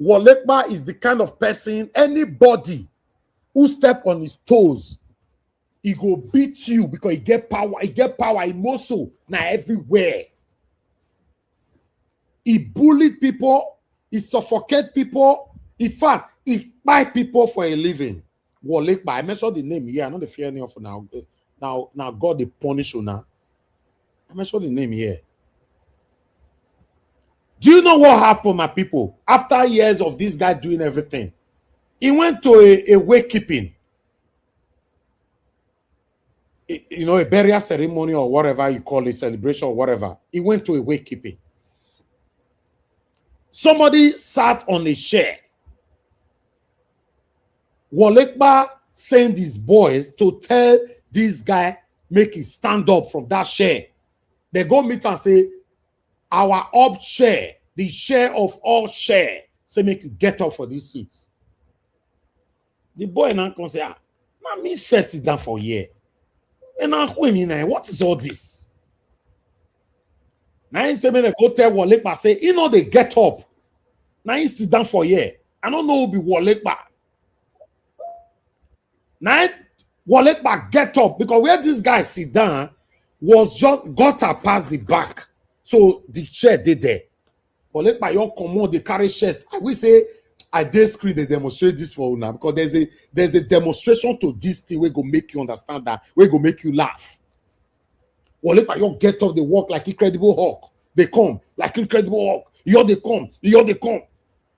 Wolekba is the kind of person, anybody who step on his toes, he go beat you because he get power, he muscle now everywhere. He bullied people, he suffocate people. In fact, he buy people for a living. Wolekba, I mentioned the name here. I know the fear any of now. Now God they punish you now. I mentioned the name here. Do you know what happened, my people? After years of this guy doing everything, he went to a wakekeeping, a burial ceremony or whatever you call it, celebration or whatever. He went to a wakekeeping. Somebody sat on a chair. Wolekba sent his boys to tell this guy, make him stand up from that chair. They go meet and say, our up share, the share of all share, say make you get up for this seat. The boy now can say, now me first sit down for a year. And now what is all this? Now he say, they go tell Wolekba, say, they get up. Now he sit down for a year. I don't know who be Wolekba. Now Wolekba get up because where this guy sit down was just gutter past the back. So the chair did there. Wolekba yon command they carry chest. I will say I dare screen they demonstrate this for you now because there's a demonstration to this thing where go make you understand that, where go make you laugh. Wolekba yon get up, they walk like Incredible Hulk. They come like Incredible Hulk. Here they come.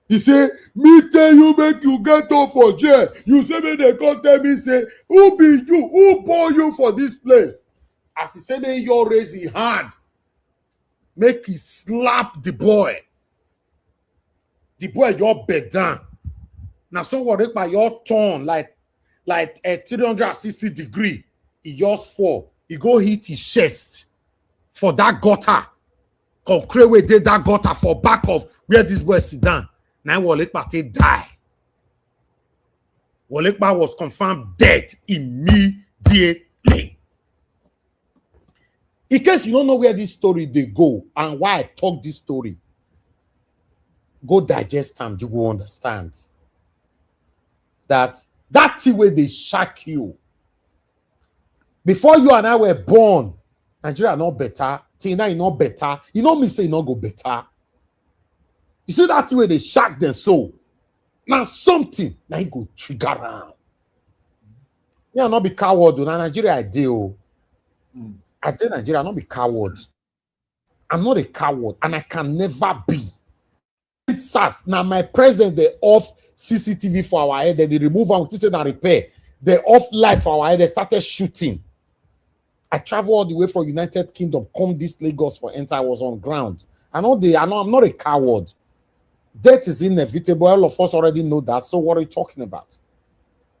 He say, me tell you, make you get up for jail. You say, me they come tell me, say, who be you? Who bore you for this place? As he say, me you raise his hand. Make he slap the boy. The boy, your bed down. Now, so what by your turn, like a 360 degree. He just fall. He go hit his chest for that gutter. Concrete way did that gutter for back of where this boy sit down. Now Wolekba die. Wolekba was confirmed dead immediately. In case you don't know where this story they go and why I talk this story, go digest them, you will understand. That's the way they shock you. Before you and I were born, Nigeria not better, Tina is not better. You know me say not go better. You see that way they shock them so. Now something, now you go trigger around. Yeah, not be coward. Now Nigeria I do. I tell Nigeria, not be coward. I'm not a coward, and I can never be. SAS, now my president, they off CCTV for our head, they remove and say and repair. They off light for our head, they started shooting. I travel all the way from United Kingdom, come this Lagos for enter. I was on ground. I'm not a coward. Death is inevitable. All of us already know that. So what are you talking about?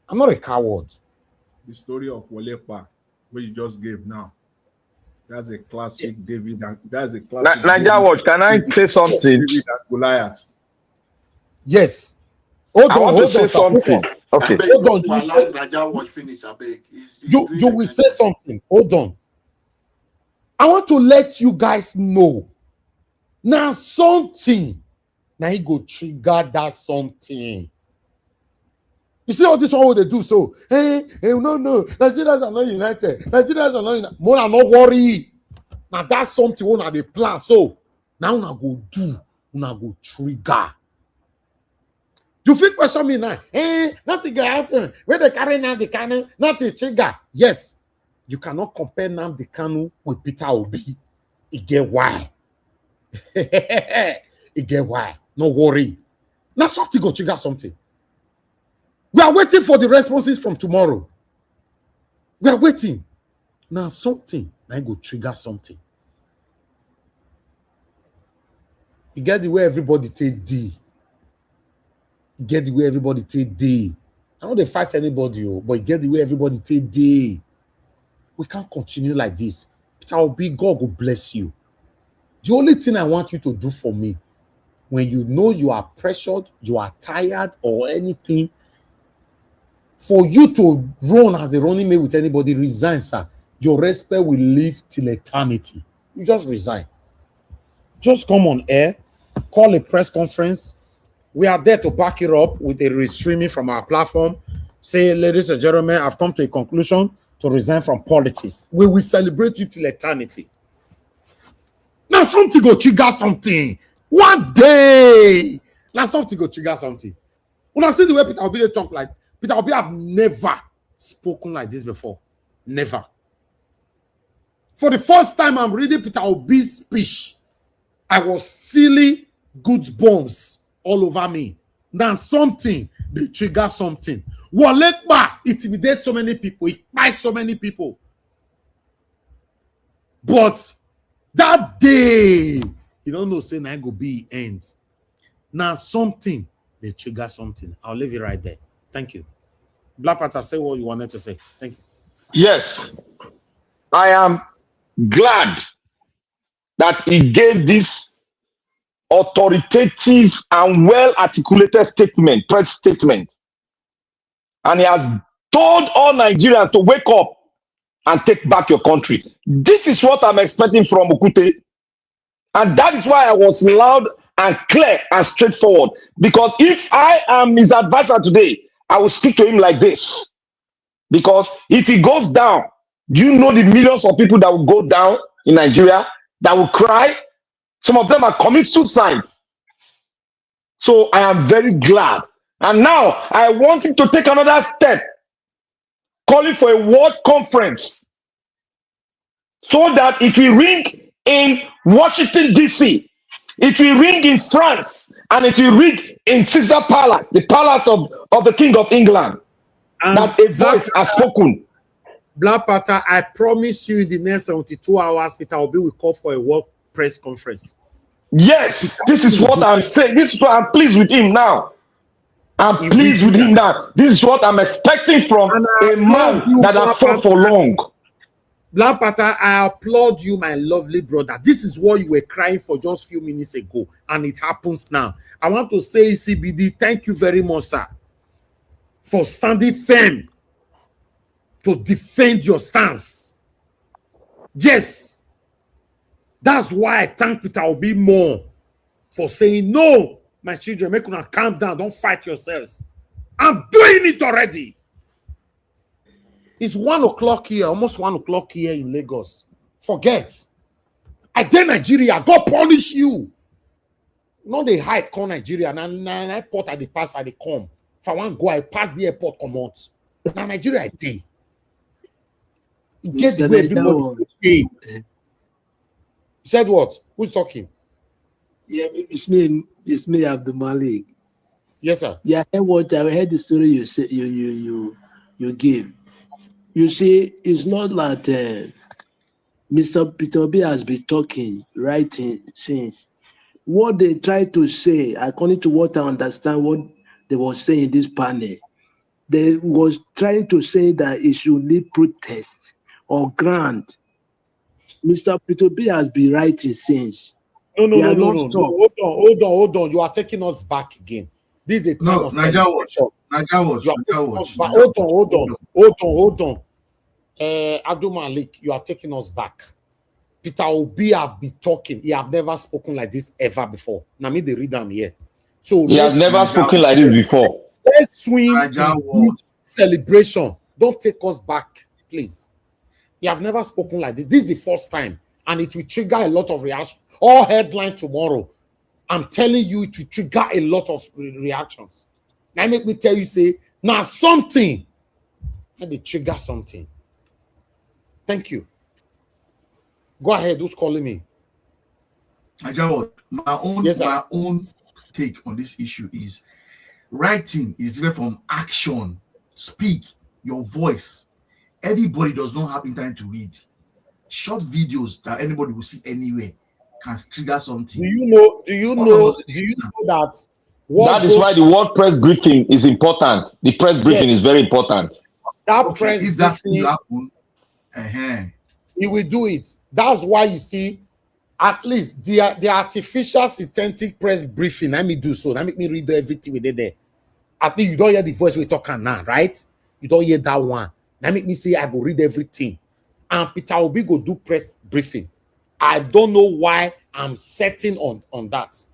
I'm not a coward. The story of Wolekba, what you just gave now. That's a classic David. That's a classic. Naija Watch, can I say something? David and Goliath. Yes. I want to say something. Okay. Hold on. You will say something. Hold on. I want to let you guys know. Now something now he go trigger that something. You see all this one what they do so, hey, no, Nigerians are not united. Nigerians are not united. More are not worry. Now that's something one of the plan. So now una go do, una go trigger. You feel question me now? Nothing can happen. When they carry now the Kanu, nothing trigger. Yes, you cannot compare now the Kanu with Peter Obi. It get why. It get why. No worry. Now something go trigger something. We are waiting for the responses from tomorrow. We are waiting. Now something now go trigger something. You get the way everybody take D. You get the way everybody take D. I know they fight anybody, but you get the way everybody take D. We can't continue like this. Peter Obi, God will bless you. The only thing I want you to do for me, when you know you are pressured, you are tired or anything, for you to run as a running mate with anybody, resign, sir. Your respect will live till eternity. You just resign. Just come on air, call a press conference. We are there to back it up with a restreaming from our platform. Say, ladies and gentlemen, I've come to a conclusion to resign from politics. We will celebrate you till eternity. Now something go trigger something. One day. Now something go trigger something. When I see the way Peter Obi talk like, Peter Obi have never spoken like this before. Never. For the first time I'm reading Peter Obi's speech, I was feeling goosebumps all over me. Now something, they trigger something. Walekba intimidates so many people. It buys so many people. But that day, you don't know, say now go be end. Now something, they trigger something. I'll leave it right there. Thank you. Black Panther, say what you wanted to say. Thank you. Yes, I am glad that he gave this authoritative and well-articulated statement, press statement. And he has told all Nigerians to wake up and take back your country. This is what I'm expecting from Okute. And that is why I was loud and clear and straightforward. Because if I am his advisor today, I will speak to him like this. Because if he goes down, do you know the millions of people that will go down in Nigeria, that will cry? Some of them are commit suicide. So I am very glad. And now I want him to take another step, calling for a world conference so that it will ring in Washington, D.C., it will ring in France, and it will ring in Caesar Palace, the palace of the King of England, that a voice has spoken. Black Panther, I promise you in the next 72 hours, Peter Obi will call for a world press conference. Yes, this is what I'm saying. This is what I'm pleased with him now. I'm pleased with him now. This is what I'm expecting from a man that has fought for long. Black Panther, I applaud you, my lovely brother. This is what you were crying for just a few minutes ago, and it happens now. I want to say, CBD, thank you very much, sir, for standing firm to defend your stance. Yes, that's why I thank Peter Obi more for saying, no, my children, make una calm down, don't fight yourselves. I'm doing it already. It's 1 o'clock here, almost 1 o'clock here in Lagos. Forget. I dare Nigeria, God punish you. No, they hide call Nigeria. And airport at the pass, I they come. If I want to go, I pass the airport, come out. Now Nigeria, I dare. Get the way everybody. You said what? Who's talking? Yeah, it's me, Abdul Malik. Yes, sir. Yeah, I heard the story you say you give. You see, it's not like Mr. Peter Obi has been talking, writing since. What they try to say, according to what I understand, what they were saying in this panel, they was trying to say that it should lead protest or grant. Mr. Peter Obi has been writing since. No. Hold on. You are taking us back again. This is a time of celebration. Hold on. Abdul Malik, you are taking us back. Peter Obi have been talking. He have never spoken like this ever before. Now me they read them here. So He has never spoken like this before. let's swim Naija in word. this celebration. Don't take us back, please. You have never spoken like this. This is the first time, and it will trigger a lot of reaction. All headline tomorrow. I'm telling you, it will trigger a lot of reactions. Now make me tell you, say, now something, and they trigger something. Thank you. Go ahead. Who's calling me? Naija word. Yes, sir. My own take on this issue is writing is different from action. Speak your voice. Everybody does not have internet to read. Short videos that anybody will see anywhere can trigger something. Do you know that That is why the word press briefing is important. The press briefing is very important. That press if that briefing, happen, he will do it. That's why you see, at least the artificial synthetic press briefing. Let me do so. Let me read everything we did there. At least you don't hear the voice we're talking now, right? You don't hear that one. Now make me say I will read everything. And Peter Obi go do press briefing. I don't know why I'm certain on that.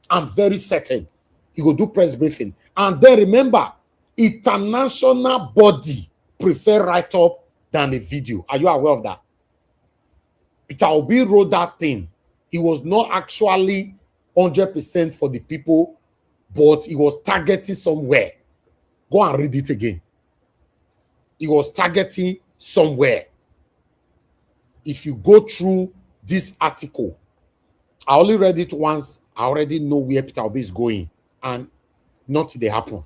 I'm very certain. He will do press briefing. And then remember, international body prefer write-up than a video. Are you aware of that? Peter Obi wrote that thing. He was not actually 100% for the people, but he was targeting somewhere. Go and read it again. He was targeting somewhere. If you go through this article, I only read it once. I already know where Peter Obi is going, and nothing they happen.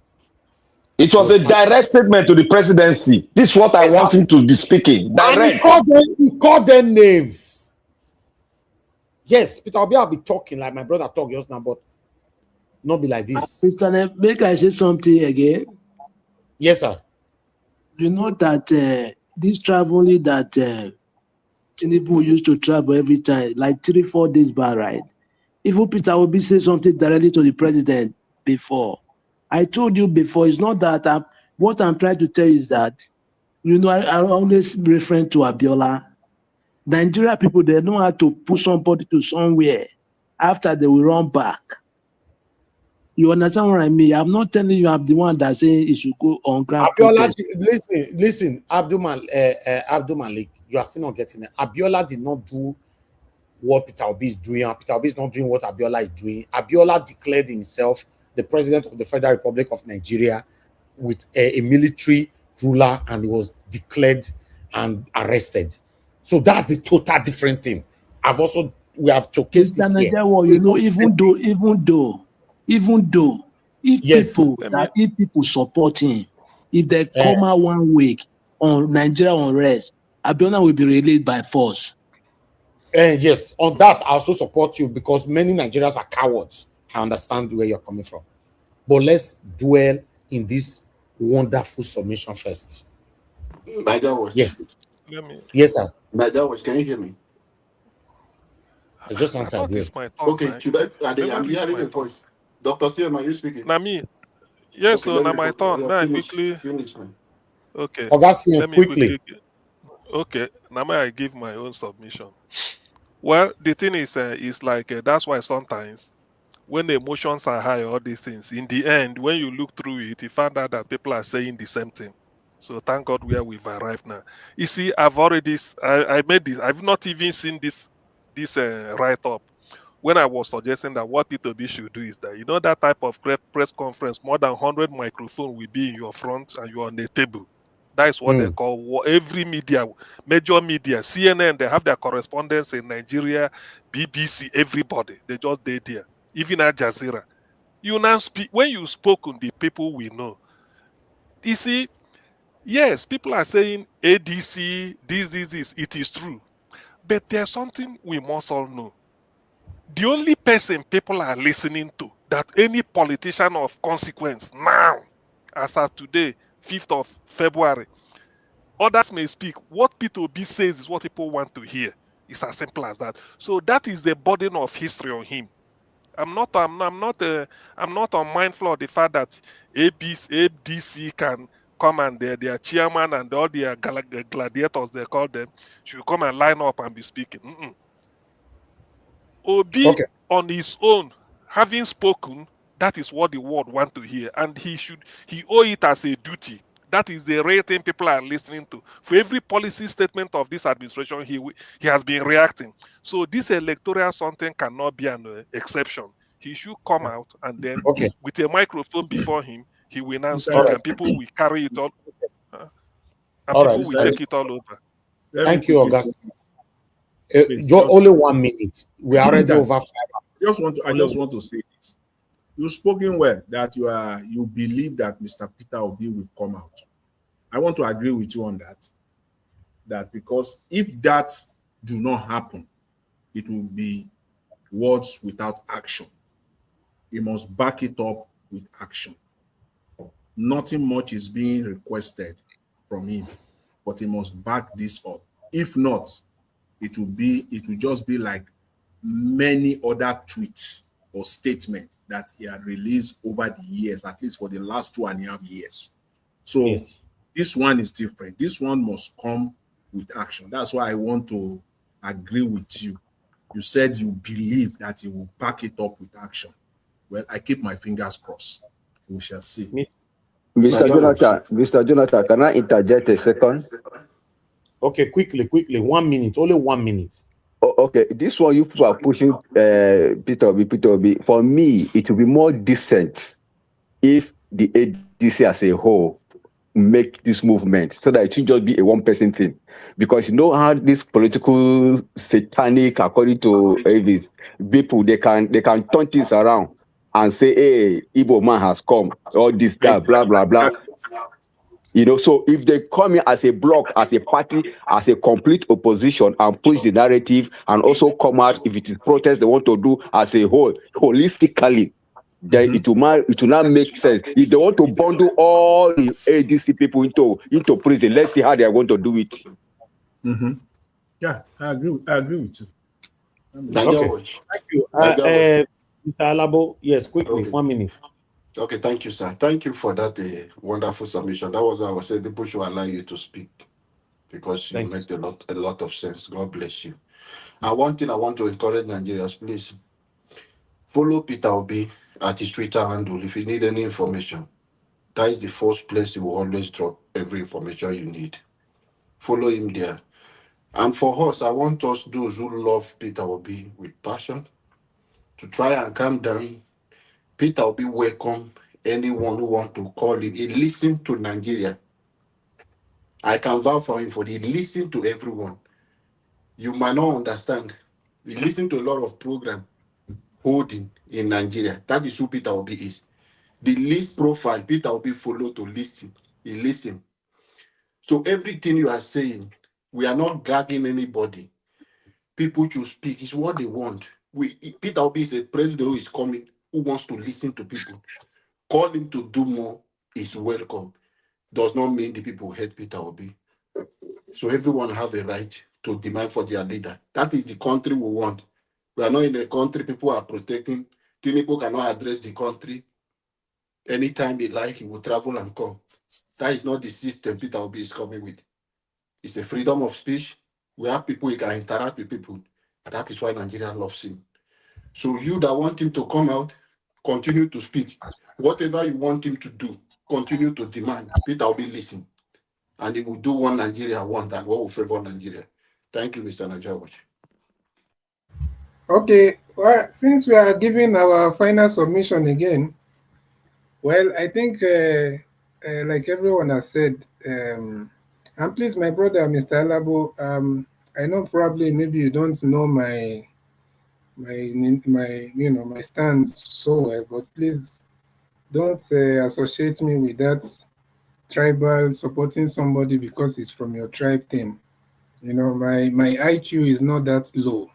It was a direct statement to the presidency. This is what I want him to be speaking. Direct. And he called them names. Yes, Peter Obi will be talking like my brother talked just now, but not be like this. Mr. Ne, make I say something again. Yes, sir. You know that this traveling that Tinubu used to travel every time, like 3-4 days back, right? Even Peter Obi say something directly to the president before. I told you before, it's not that what I'm trying to tell you is that, you know, I always refer to Abiola. Nigeria people, they know how to push somebody to somewhere after they will run back. You understand what I mean? I'm not telling you I'm the one that say it should go on ground. Abiola, listen, Abdul Malik, you are still not getting it. Abiola did not do what Peter Obi is doing. Peter Obi is not doing what Abiola is doing. Abiola declared himself the president of the Federal Republic of Nigeria with a military ruler, and he was declared and arrested. So that's the total different thing. We have showcased it here. You know, even though if people support him, if they come out 1 week on Nigeria unrest, Abiola will be released by force. Yes, on that I also support you, because many Nigerians are cowards. I understand where you're coming from, but let's dwell in this wonderful submission first. Yes. Yes, sir. Can you hear me? I just answered this. Okay, I'm hearing a voice. Dr. Steele, are you speaking? Nami. Yes, okay, so now my turn. Now finish, quickly. Okay. Let me quickly. Okay. Now I give my own submission. Well, the thing is like that's why sometimes when the emotions are high, all these things, in the end, when you look through it, you find out that people are saying the same thing. So thank God where we've arrived now. You see, I made this. I've not even seen this write-up. When I was suggesting that what P2B should do is that, you know, that type of press conference, more than 100 microphones will be in your front and you're on the table. That is what they call every media, major media, CNN, they have their correspondents in Nigeria, BBC, everybody. They just did there. Even Al Jazeera. You now speak, when you spoke on the people we know, you see, yes, people are saying ADC, this, it is true. But there's something we must all know. The only person people are listening to, that any politician of consequence now, as of today, 5th of February, others may speak. What P2B says is what people want to hear. It's as simple as that. So that is the burden of history on him. I'm not unmindful of the fact that ADC can come and their chairman and all their gladiators, they call them, should come and line up and be speaking. Obi on his own, having spoken, That is what the world want to hear, and he owe it as a duty. That is the rare thing people are listening to. For every policy statement of this administration, he has been reacting. So this electoral something cannot be an exception. He should come out, and then Okay. with a microphone before him, he will now Mr. speak, All and people will carry it all, and All right. people will Mr. take it all over. Let me Thank you, quickly say Augustine. this. Please, Only 1 minute. We are already over 5 hours. I just want to say this. You've spoken well that you believe that Mr. Peter Obi will come out. I want to agree with you on that. That because if that do not happen, it will be words without action. He must back it up with action. Nothing much is being requested from him, but he must back this up. If not, it will just be like many other tweets or statements that he had released over the years, at least for the last 2.5 years. So this one is different. This one must come with action. That's why I want to agree with you. You said you believe that he will back it up with action. Well, I keep my fingers crossed. We shall see. Mr. Jonathan, can I interject a second? Okay, quickly. 1 minute. Only 1 minute. Okay, this one you people are pushing Peter Obi. For me, it will be more decent if the ADC as a whole make this movement so that it should just be a one-person thing. Because you know how this political satanic, according to Avis, people they can turn things around and say, hey, Igbo man has come, all this guy, blah blah blah. You know, so if they come in as a bloc, as a party, as a complete opposition and push the narrative and also come out if it is protest they want to do as a whole, holistically, then it will not make sense. If they want to bundle all the ADC people into prison, let's see how they are going to do it. Yeah, I agree with you. Okay. Thank you. Mr. Alabo, yes, quickly, Okay. 1 minute. Okay, thank you, sir. Thank you for that wonderful submission. That was what I was saying. People should allow you to speak because you make a lot of sense. God bless you. And one thing I want to encourage Nigerians, please follow Peter Obi at his Twitter handle if you need any information. That is the first place he will always drop every information you need. Follow him there. And for us, I want us, those who love Peter Obi with passion, to try and calm down. Peter Obi welcome anyone who want to call him. He listen to Nigeria. I can vouch for him he listen to everyone. You might not understand. He listen to a lot of program holding in Nigeria. That is who Peter Obi is. The least profile Peter Obi follow to listen. He listen. So everything you are saying, we are not gagging anybody. People should speak. It's what they want. Peter Obi is a president who is coming, who wants to listen to people. Call him to do more is welcome. Does not mean the people hate Peter Obi. So everyone have a right to demand for their leader. That is the country we want. We are not in a country people are protecting. Tinubu cannot address the country. Anytime he like, he will travel and come. That is not the system Peter Obi is coming with. It's a freedom of speech. We have people, he can interact with people. That is why Nigeria loves him. So you that want him to come out, continue to speak. Whatever you want him to do, continue to demand. Peter will be listening. And he will do one Nigeria want and what will favor Nigeria. Thank you, Mr. Najawash. Okay, well, since we are giving our final submission again, well, I think like everyone has said, and please, my brother, Mr. Alabo, I know probably maybe you don't know my my stance so well, but please don't associate me with that tribal supporting somebody because it's from your tribe thing. You know, my IQ is not that low.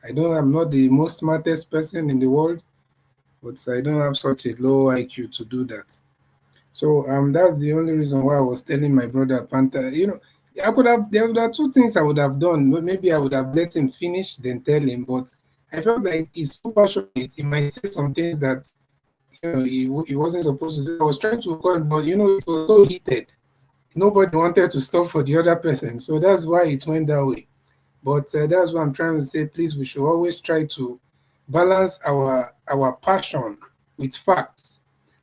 I'm not the most smartest person in the world, but I don't have such a low IQ to do that. So that's the only reason why I was telling my brother Panther, you know, there are two things I would have done. Maybe I would have let him finish, then tell him, but I felt like he's so passionate. He might say some things that, you know, he wasn't supposed to say. I was trying to call him, but, you know, it was so heated. Nobody wanted to stop for the other person. So that's why it went that way. But that's what I'm trying to say. Please, we should always try to balance our passion with facts.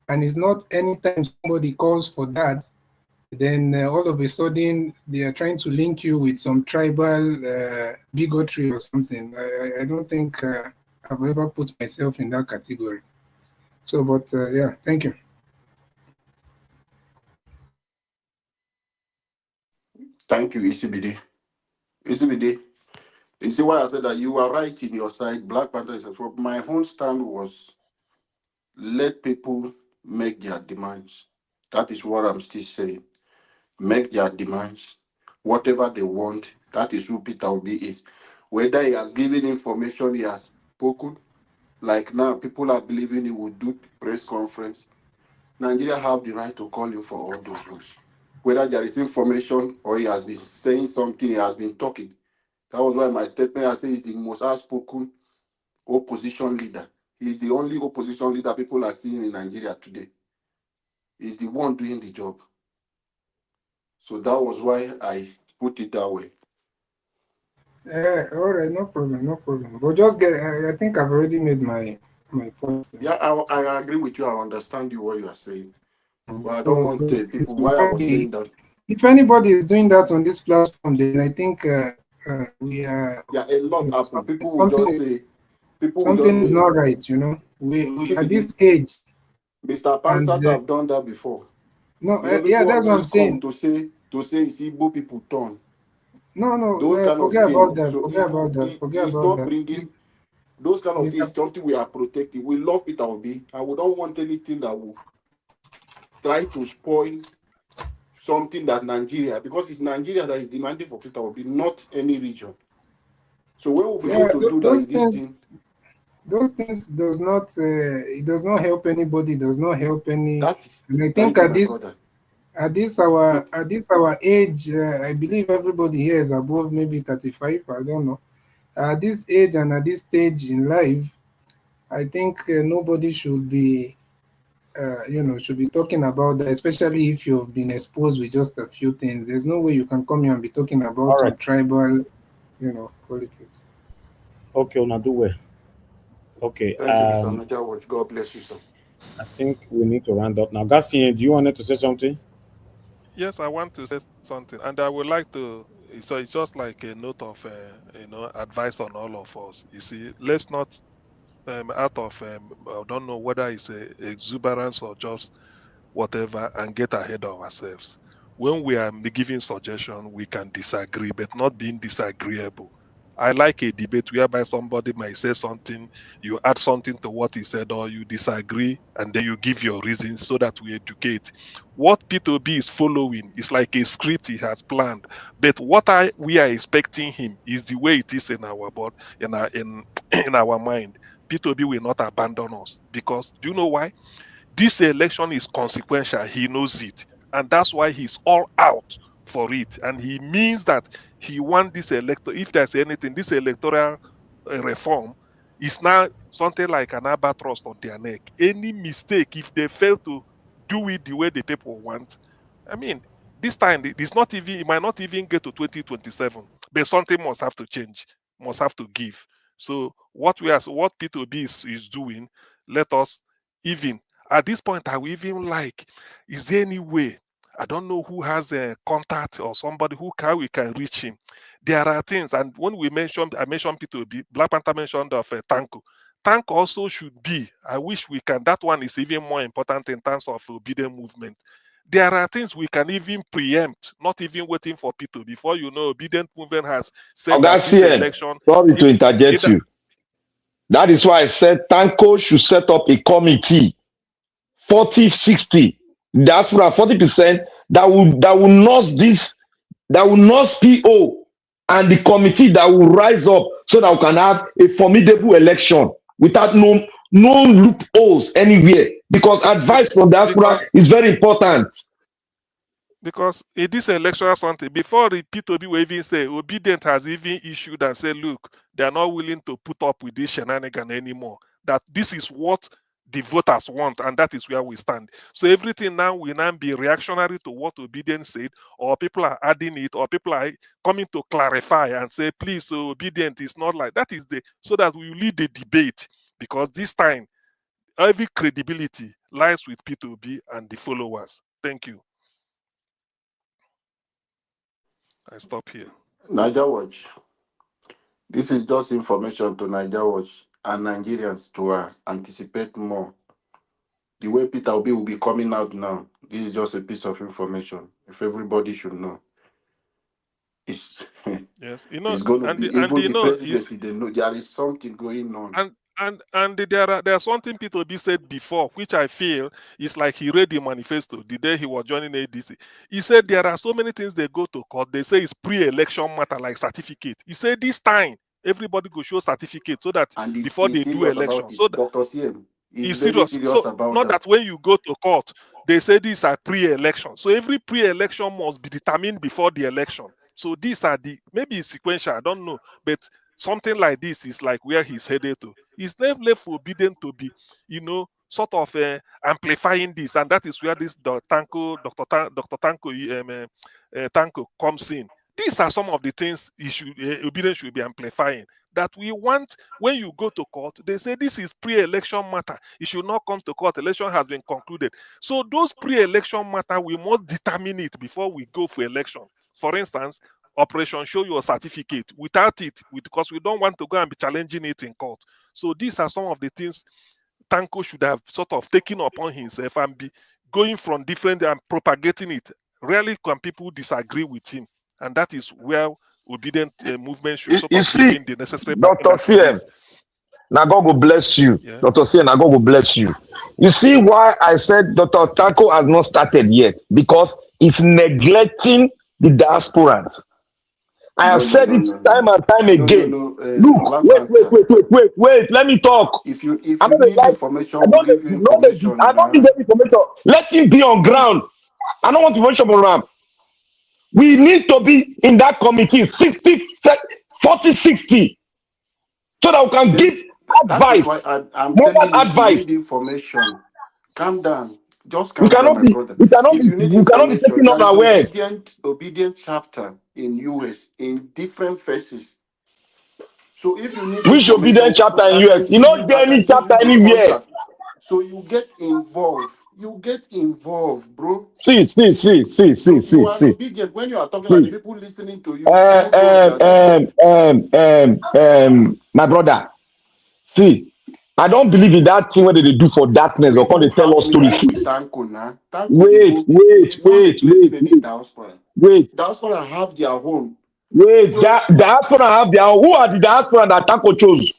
And it's not anytime somebody calls for that, then all of a sudden they are trying to link you with some tribal bigotry or something. I don't think I've ever put myself in that category. So, but yeah, thank you. Thank you, ECBD. ECBD. You see why I said that you are right in your side. Black Panther is a fraud. My own stand was let people make their demands. That is what I'm still saying. Make their demands. Whatever they want, that is who Peter Obi is. Whether he has given information, he has spoken. Like now, people are believing he will do press conference. Nigeria have the right to call him for all those ones. Whether there is information or he has been saying something, he has been talking. That was why my statement, I say, he's the most outspoken opposition leader. He's the only opposition leader people are seeing in Nigeria today. He's the one doing the job. So that was why I put it that way. All right, no problem, no problem. But just get, I think I've already made my point. Yeah, I agree with you. I understand you what you are saying. But I don't So want people, it's why I was saying that. if anybody is doing that on this platform, then I think we are. Yeah, a lot happen. Something is not right, you know. We at this age. Mr. Pansat have done that before. No, You know, yeah, people that's what I'm always saying. come to say it's Igbo people turn. No, Kind forget of about thing. that. So Forget about that. Forget it's about not that. bringing those kind of things. Something we are protecting. We love Peter Obi, and we don't want anything that will try to spoil something that Nigeria, because it's Nigeria that is demanding for Peter Obi, not any region. So when we begin to do that, this thing. Those things does not it does not help anybody. Does not help any. And I think at this our age, I believe everybody here is above maybe 35. I don't know. At this age and at this stage in life, I think nobody should be, should be talking about that, especially if you've been exposed with just a few things. There's no way you can come here and be talking about some tribal, politics. Okay, Una do well. Okay. Thank you, Mr. Naja Watch. God bless you, sir. I think we need to round up now. Gassien, do you want to say something? Yes, I want to say something, and I would like to. So it's just like a note of, advice on all of us. You see, let's not, out of, I don't know whether it's a exuberance or just whatever, and get ahead of ourselves. When we are giving suggestion, we can disagree, but not being disagreeable. I like a debate whereby somebody might say something, you add something to what he said, or you disagree, and then you give your reasons so that we educate. What P2B is following is like a script he has planned, but what we are expecting him is the way it is in our body, in our mind. P2B will not abandon us, because do you know why? This election is consequential. He knows it. And that's why he's all out for it. And he means that he wants this if there's anything, this electoral reform is now something like an albatross on their neck. Any mistake, if they fail to do it the way the people want, I mean, this time it might not even get to 2027, but something must have to change, must have to give. So what P2B is doing, let us even at this point, I will even like, is there any way? I don't know who has a contact or somebody we can reach him. There are things, and when I mentioned P2B, Black Panther mentioned of Tanko. Tanko also should be. I wish we can. That one is even more important in terms of obedient movement. There are things we can even preempt, not even waiting for P2. Before you know, obedient movement has said that this election. Sorry to interject you. That is why I said Tanko should set up a committee, 40-60 diaspora, 40% that will nurse this, that will nurse PO, and the committee that will rise up so that we can have a formidable election without no loopholes anywhere. Because advice from diaspora is very important. Because in this electoral something, before the P2B will even say, Obedient has even issued and said, look, they are not willing to put up with this shenanigan anymore. That this is what the voters want, and that is where we stand. So everything now will now be reactionary to what Obedient said, or people are adding it, or people are coming to clarify and say, please, so Obedient is not like that. So that we lead the debate. Because this time, every credibility lies with P2B and the followers. Thank you. I stop here. Niger Watch. This is just information to Niger Watch and Nigerians to anticipate more. The way Peter Obi will be coming out now, this is just a piece of information. If everybody should know, it's Yes, it's going to be even you the know, presidency. They know there is something going on. and there's something P2B said before, which I feel is like he read the manifesto the day he was joining ADC. He said there are so many things they go to court. They say it's pre-election matter, like certificate. He said this time everybody go show certificate so that And before he's they do serious election, about so it. that Dr. CM is he's very serious. serious So about not that. that when you go to court, they say these are pre-election. So every pre-election must be determined before the election. So these are the, maybe it's sequential, I don't know, but something like this is like where he's headed to. He's never left forbidden to be, sort of amplifying this, and that is where this Dr. Tanko comes in. These are some of the things obedience should be amplifying. That we want, when you go to court, they say this is pre-election matter. You should not come to court. Election has been concluded. So those pre-election matter, we must determine it before we go for election. For instance, Operation Show Your Certificate. Without it, because we don't want to go and be challenging it in court. So these are some of the things Tanko should have sort of taken upon himself and be going from different and propagating it. Rarely can people disagree with him. And that is where obedient movement should sort You of see, in the necessary Dr. that it CM, is. now God will bless you. Yeah. Dr. CM, now God will bless you. You see why I said Dr. Tanko has not started yet? Because it's neglecting the diasporans. I have said it time and time again. Look, wait. Let me talk. If you need information, we'll give you information. I don't need any information. Let him be on ground. I don't want information from him. We need to be in that committee 40, 60, so that we can give advice. I'm telling you, if you need information, calm down. Just calm down, my brother. If you need information, there is obedient chapter in US in different phases. So if you need which obedient chapter in US, you don't get any chapter anywhere. So you get involved. You get involved, bro. See. You are obedient when you are talking like the people listening to you. My brother. See, I don't believe in that thing where they do for darkness or come they tell us stories. Wait. Diaspora have their own. Wait, diaspora have their own. Who are the diaspora that Tanko chose?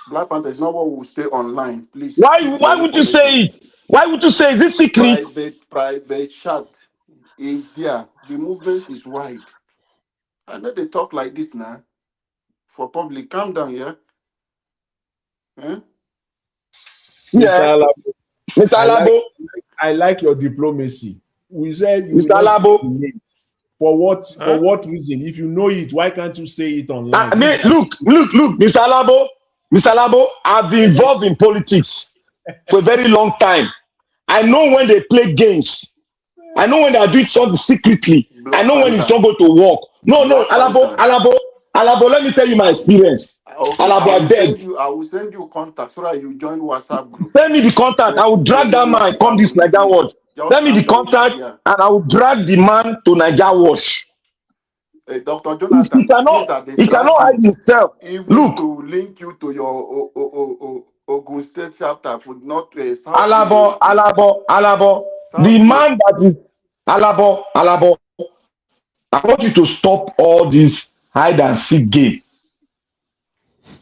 Black Panther is not what will stay online, please. Why would you say it? Why would you say is this secret? Private chat is there. The movement is wide. I know they talk like this now. For public, calm down, yeah. Mr. Alabo. I like your diplomacy. We said you Mr. Alabo. For what reason? If you know it, why can't you say it online? Look, Mr. Alabo, I've been involved in politics for a very long time. I know when they play games. I know when they are doing something secretly. I know when it's not going to work. No, Alabo, let me tell you my experience. Okay, Alabo, I will send you contact so that you join WhatsApp group. Send me the contact. I will drag that man. Come this Niger Watch. Send me the contact, and I will drag the man to Niger Watch. Dr. Jonathan, he cannot hide himself. Even to link you to your Ogun State chapter for not Alabo. The man that is Alabo. I want you to stop all this hide and seek game.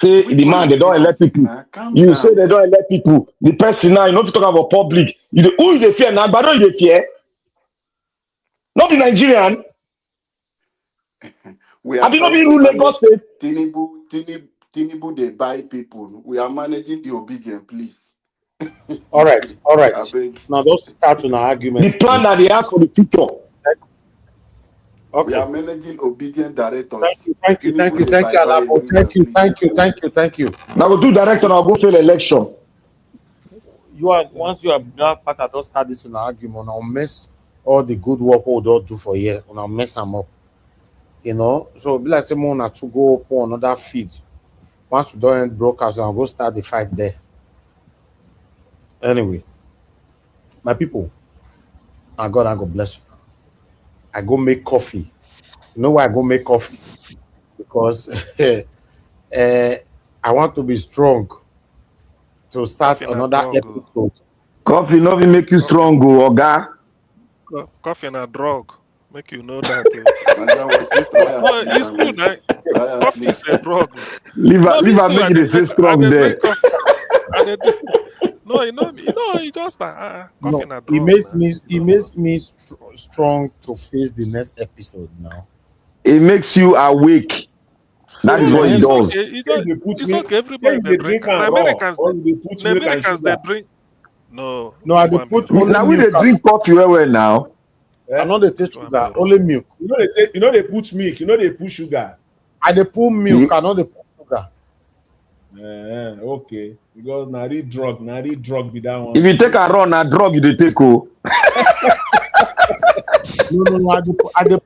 Say the man they don't elect people. You say they don't elect people. The person now, you know to talk about public. Who is the fear now? But don't you fear? Not the Nigerian. Have you not been ruled Lagos State? Tinubu, they buy people. We are managing the obedient, please. All right. Now those start on our argument. The plan that they have for the future. Okay. We are managing obedient directors. Thank you, Alabo. Thank you. Now we'll do director and I'll go fail election. Once you are Black Panther, don't start this on our argument. I'll mess all the good work we don't do for here. I'll mess them up. So be like someone to go open another feed. Once we don't end broadcast, I'll go start the fight there. Anyway, my people, and God, I go bless you. I go make coffee. You know why I go make coffee? Because I want to be strong to start Coffee na another drug. episode. Coffee no fit make you strong, oga. Coffee na drug. Make you know that. Naija watch this try and No, sleep it's and true. listen. Try and Coffee sleep. is a drug. Leave No, me her too. make you dey say I strong dey there. drink coffee. I dey drink. No, it just coffee No, na it drug makes now. me strong to face the next episode now. It makes you awake. That is what it It's does. okay. It's okay. Everybody they they drink drink. am Na raw, Americans, or they put na milk and Americans they sugar. drink. No, No, I which dey one be put raw? only Now we milk. dey drink coffee well now. I know they take Which one be sugar, raw? only milk. You know they put milk, you know they put sugar. I dey put milk, I know they put sugar. Okay. Because na real drug be that one. If you take a run, a drug you dey take. Oh. No, I dey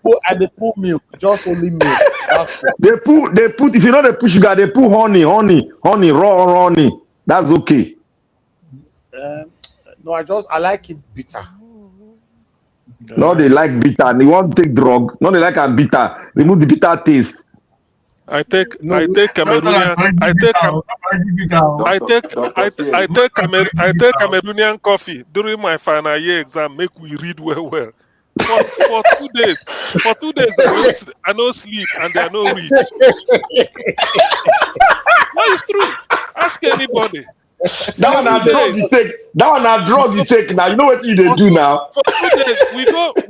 put milk, just only milk. That's what. They put. If you know they put sugar, they put honey, raw honey. That's okay. No, I like it bitter. No, they like bitter. They want to take drug. No, they like a bitter. Remove the bitter taste. I take No, Cameroonian. I take Cameroonian coffee during my final year exam. Make we read well. For 2 days. For 2 days I no sleep and I no read. No, it's true. Ask anybody. That one a drug you take. That one a drug you take now. You know what you dey do now? For 2 days,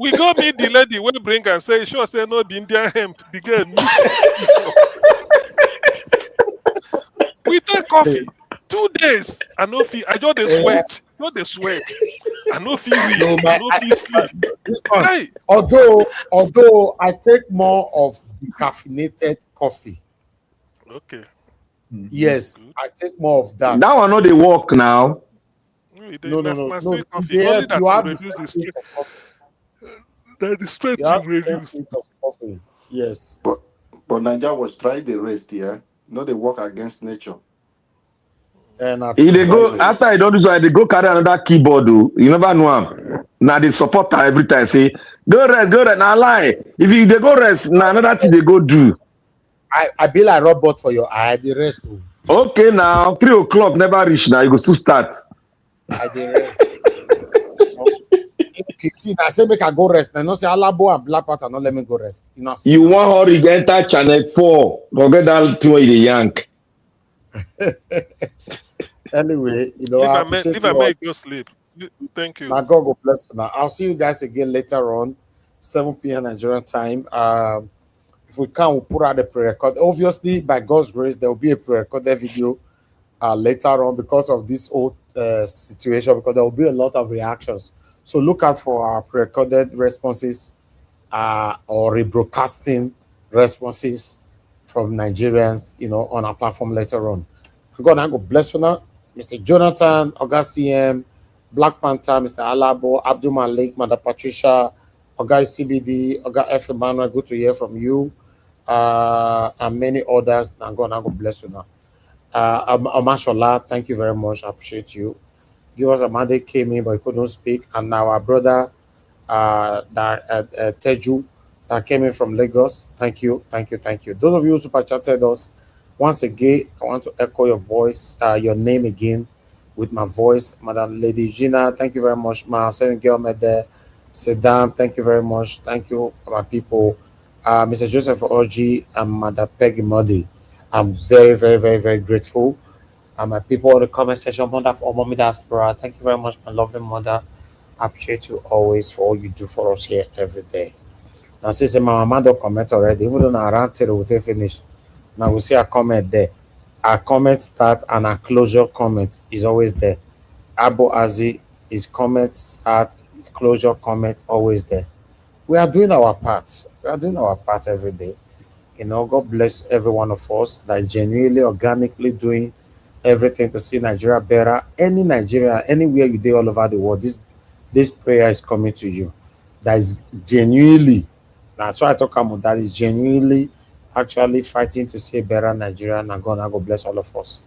we go meet the lady when bring and say, sure, say no, the Indian hemp, the girl mix. We take coffee. 2 days. I just dey sweat. Not the sweat. I no feel read. No, I no feel sleep. This one, Hey. although I take more of decaffeinated coffee. Okay. Yes, I take more of that. That one no dey work now. No. Coffee. You Only that have will the reduce same the taste stress. of coffee. That the stress You will have the same reduce. taste of coffee. Yes. But Naija watch try the rest here. No, they work against nature. And If they go after I don't do so, they go carry another keyboard. Oh. You never know am. Now they support her every time. Say go rest. Now lie. If they go rest, now another thing they go do. I be like robot for your eye. The rest too. Okay, now 3 o'clock never reach. Now you go still start. I the rest. Okay, see, I say make I go rest. I know say Alabo and Black Panther not let me go rest. You know. You want hurry enter channel 4. Forget that thing with the yank. Anyway, you know, I appreciate you all. Make you sleep. Thank you. Now God will bless you. Now I'll see you guys again later on, 7 p.m. Nigerian time. If we can, we'll put out a pre-record. Obviously, by God's grace, there will be a pre-recorded video later on because of this whole situation, because there will be a lot of reactions. So look out for our pre-recorded responses or rebroadcasting responses from Nigerians, you know, on our platform later on. God, I go bless you now. Mr. Jonathan, Oga CM, Black Panther, Mr. Alabo, Abdul Malik, Mother Patricia, Oga CBD, Oga F. Emmanuel, good to hear from you, and many others. And God, I go bless you now. Amashola, thank you very much. I appreciate you. Give us a mandate came in, but he couldn't speak. And now our brother, Teju, that came in from Lagos. Thank you. Those of you who super chatted us, once again, I want to echo your voice, your name again with my voice. Madam Lady Gina, thank you very much. My second girl met there. Sedam, thank you very much. Thank you, my people. Mr. Joseph Oji and Mother Peggy Muddy. I'm very, very, very, very grateful. My people in the comment section, Mother for Mommy Diaspora, thank you very much, my lovely mother. I appreciate you always for all you do for us here every day. Now, since my mama don't comment already, even though I ran till we finish, now we see a comment there. Our comment start and our closure comment is always there. Abu Azi, his comment start, his closure comment always there. We are doing our part. We are doing our part every day. You know, God bless every one of us that is genuinely, organically doing everything to see Nigeria better. Any Nigeria, anywhere you do all over the world, this prayer is coming to you. That is genuinely, that's why I talk about that is genuinely actually fighting to see a better Nigeria, and God bless all of us.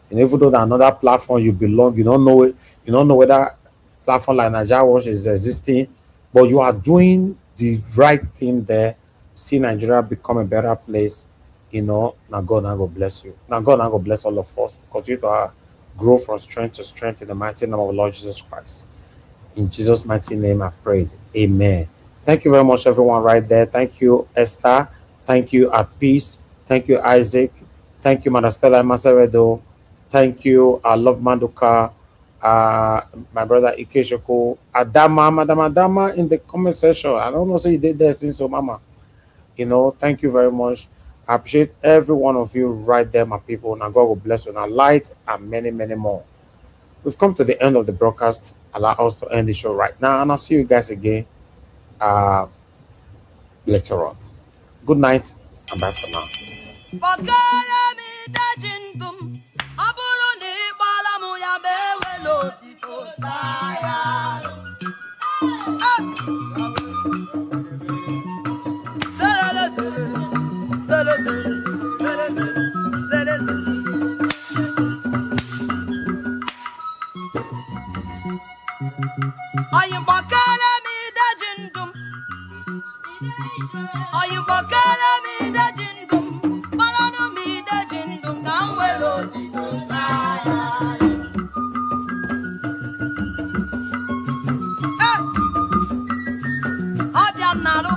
And even though that another platform you belong, you don't know it, you don't know whether platform like Nigeria Watch is existing, but you are doing the right thing there. See Nigeria become a better place. Now God now go bless you. Now God now go bless all of us. Continue to grow from strength to strength in the mighty name of Lord Jesus Christ. In Jesus' mighty name, I've prayed. Amen. Thank you very much, everyone, right there. Thank you, Esther. Thank you, At Peace. Thank you, Isaac. Thank you, Manastella Masaredo. Thank you, Love Manduka, my brother Ikechoko, Madam Adama in the comment section. I don't know, so you did there since so, Mama. Thank you very much. I appreciate every one of you right there, my people. Now God will bless you. Now light and many, many more. We've come to the end of the broadcast. Allow us to end the show right now, and I'll see you guys again later on. Good night and bye for now. Are you me the jindum? Are you me the jindum? Balano me the jindum, Kamwelo Tito Saya. Abianaro.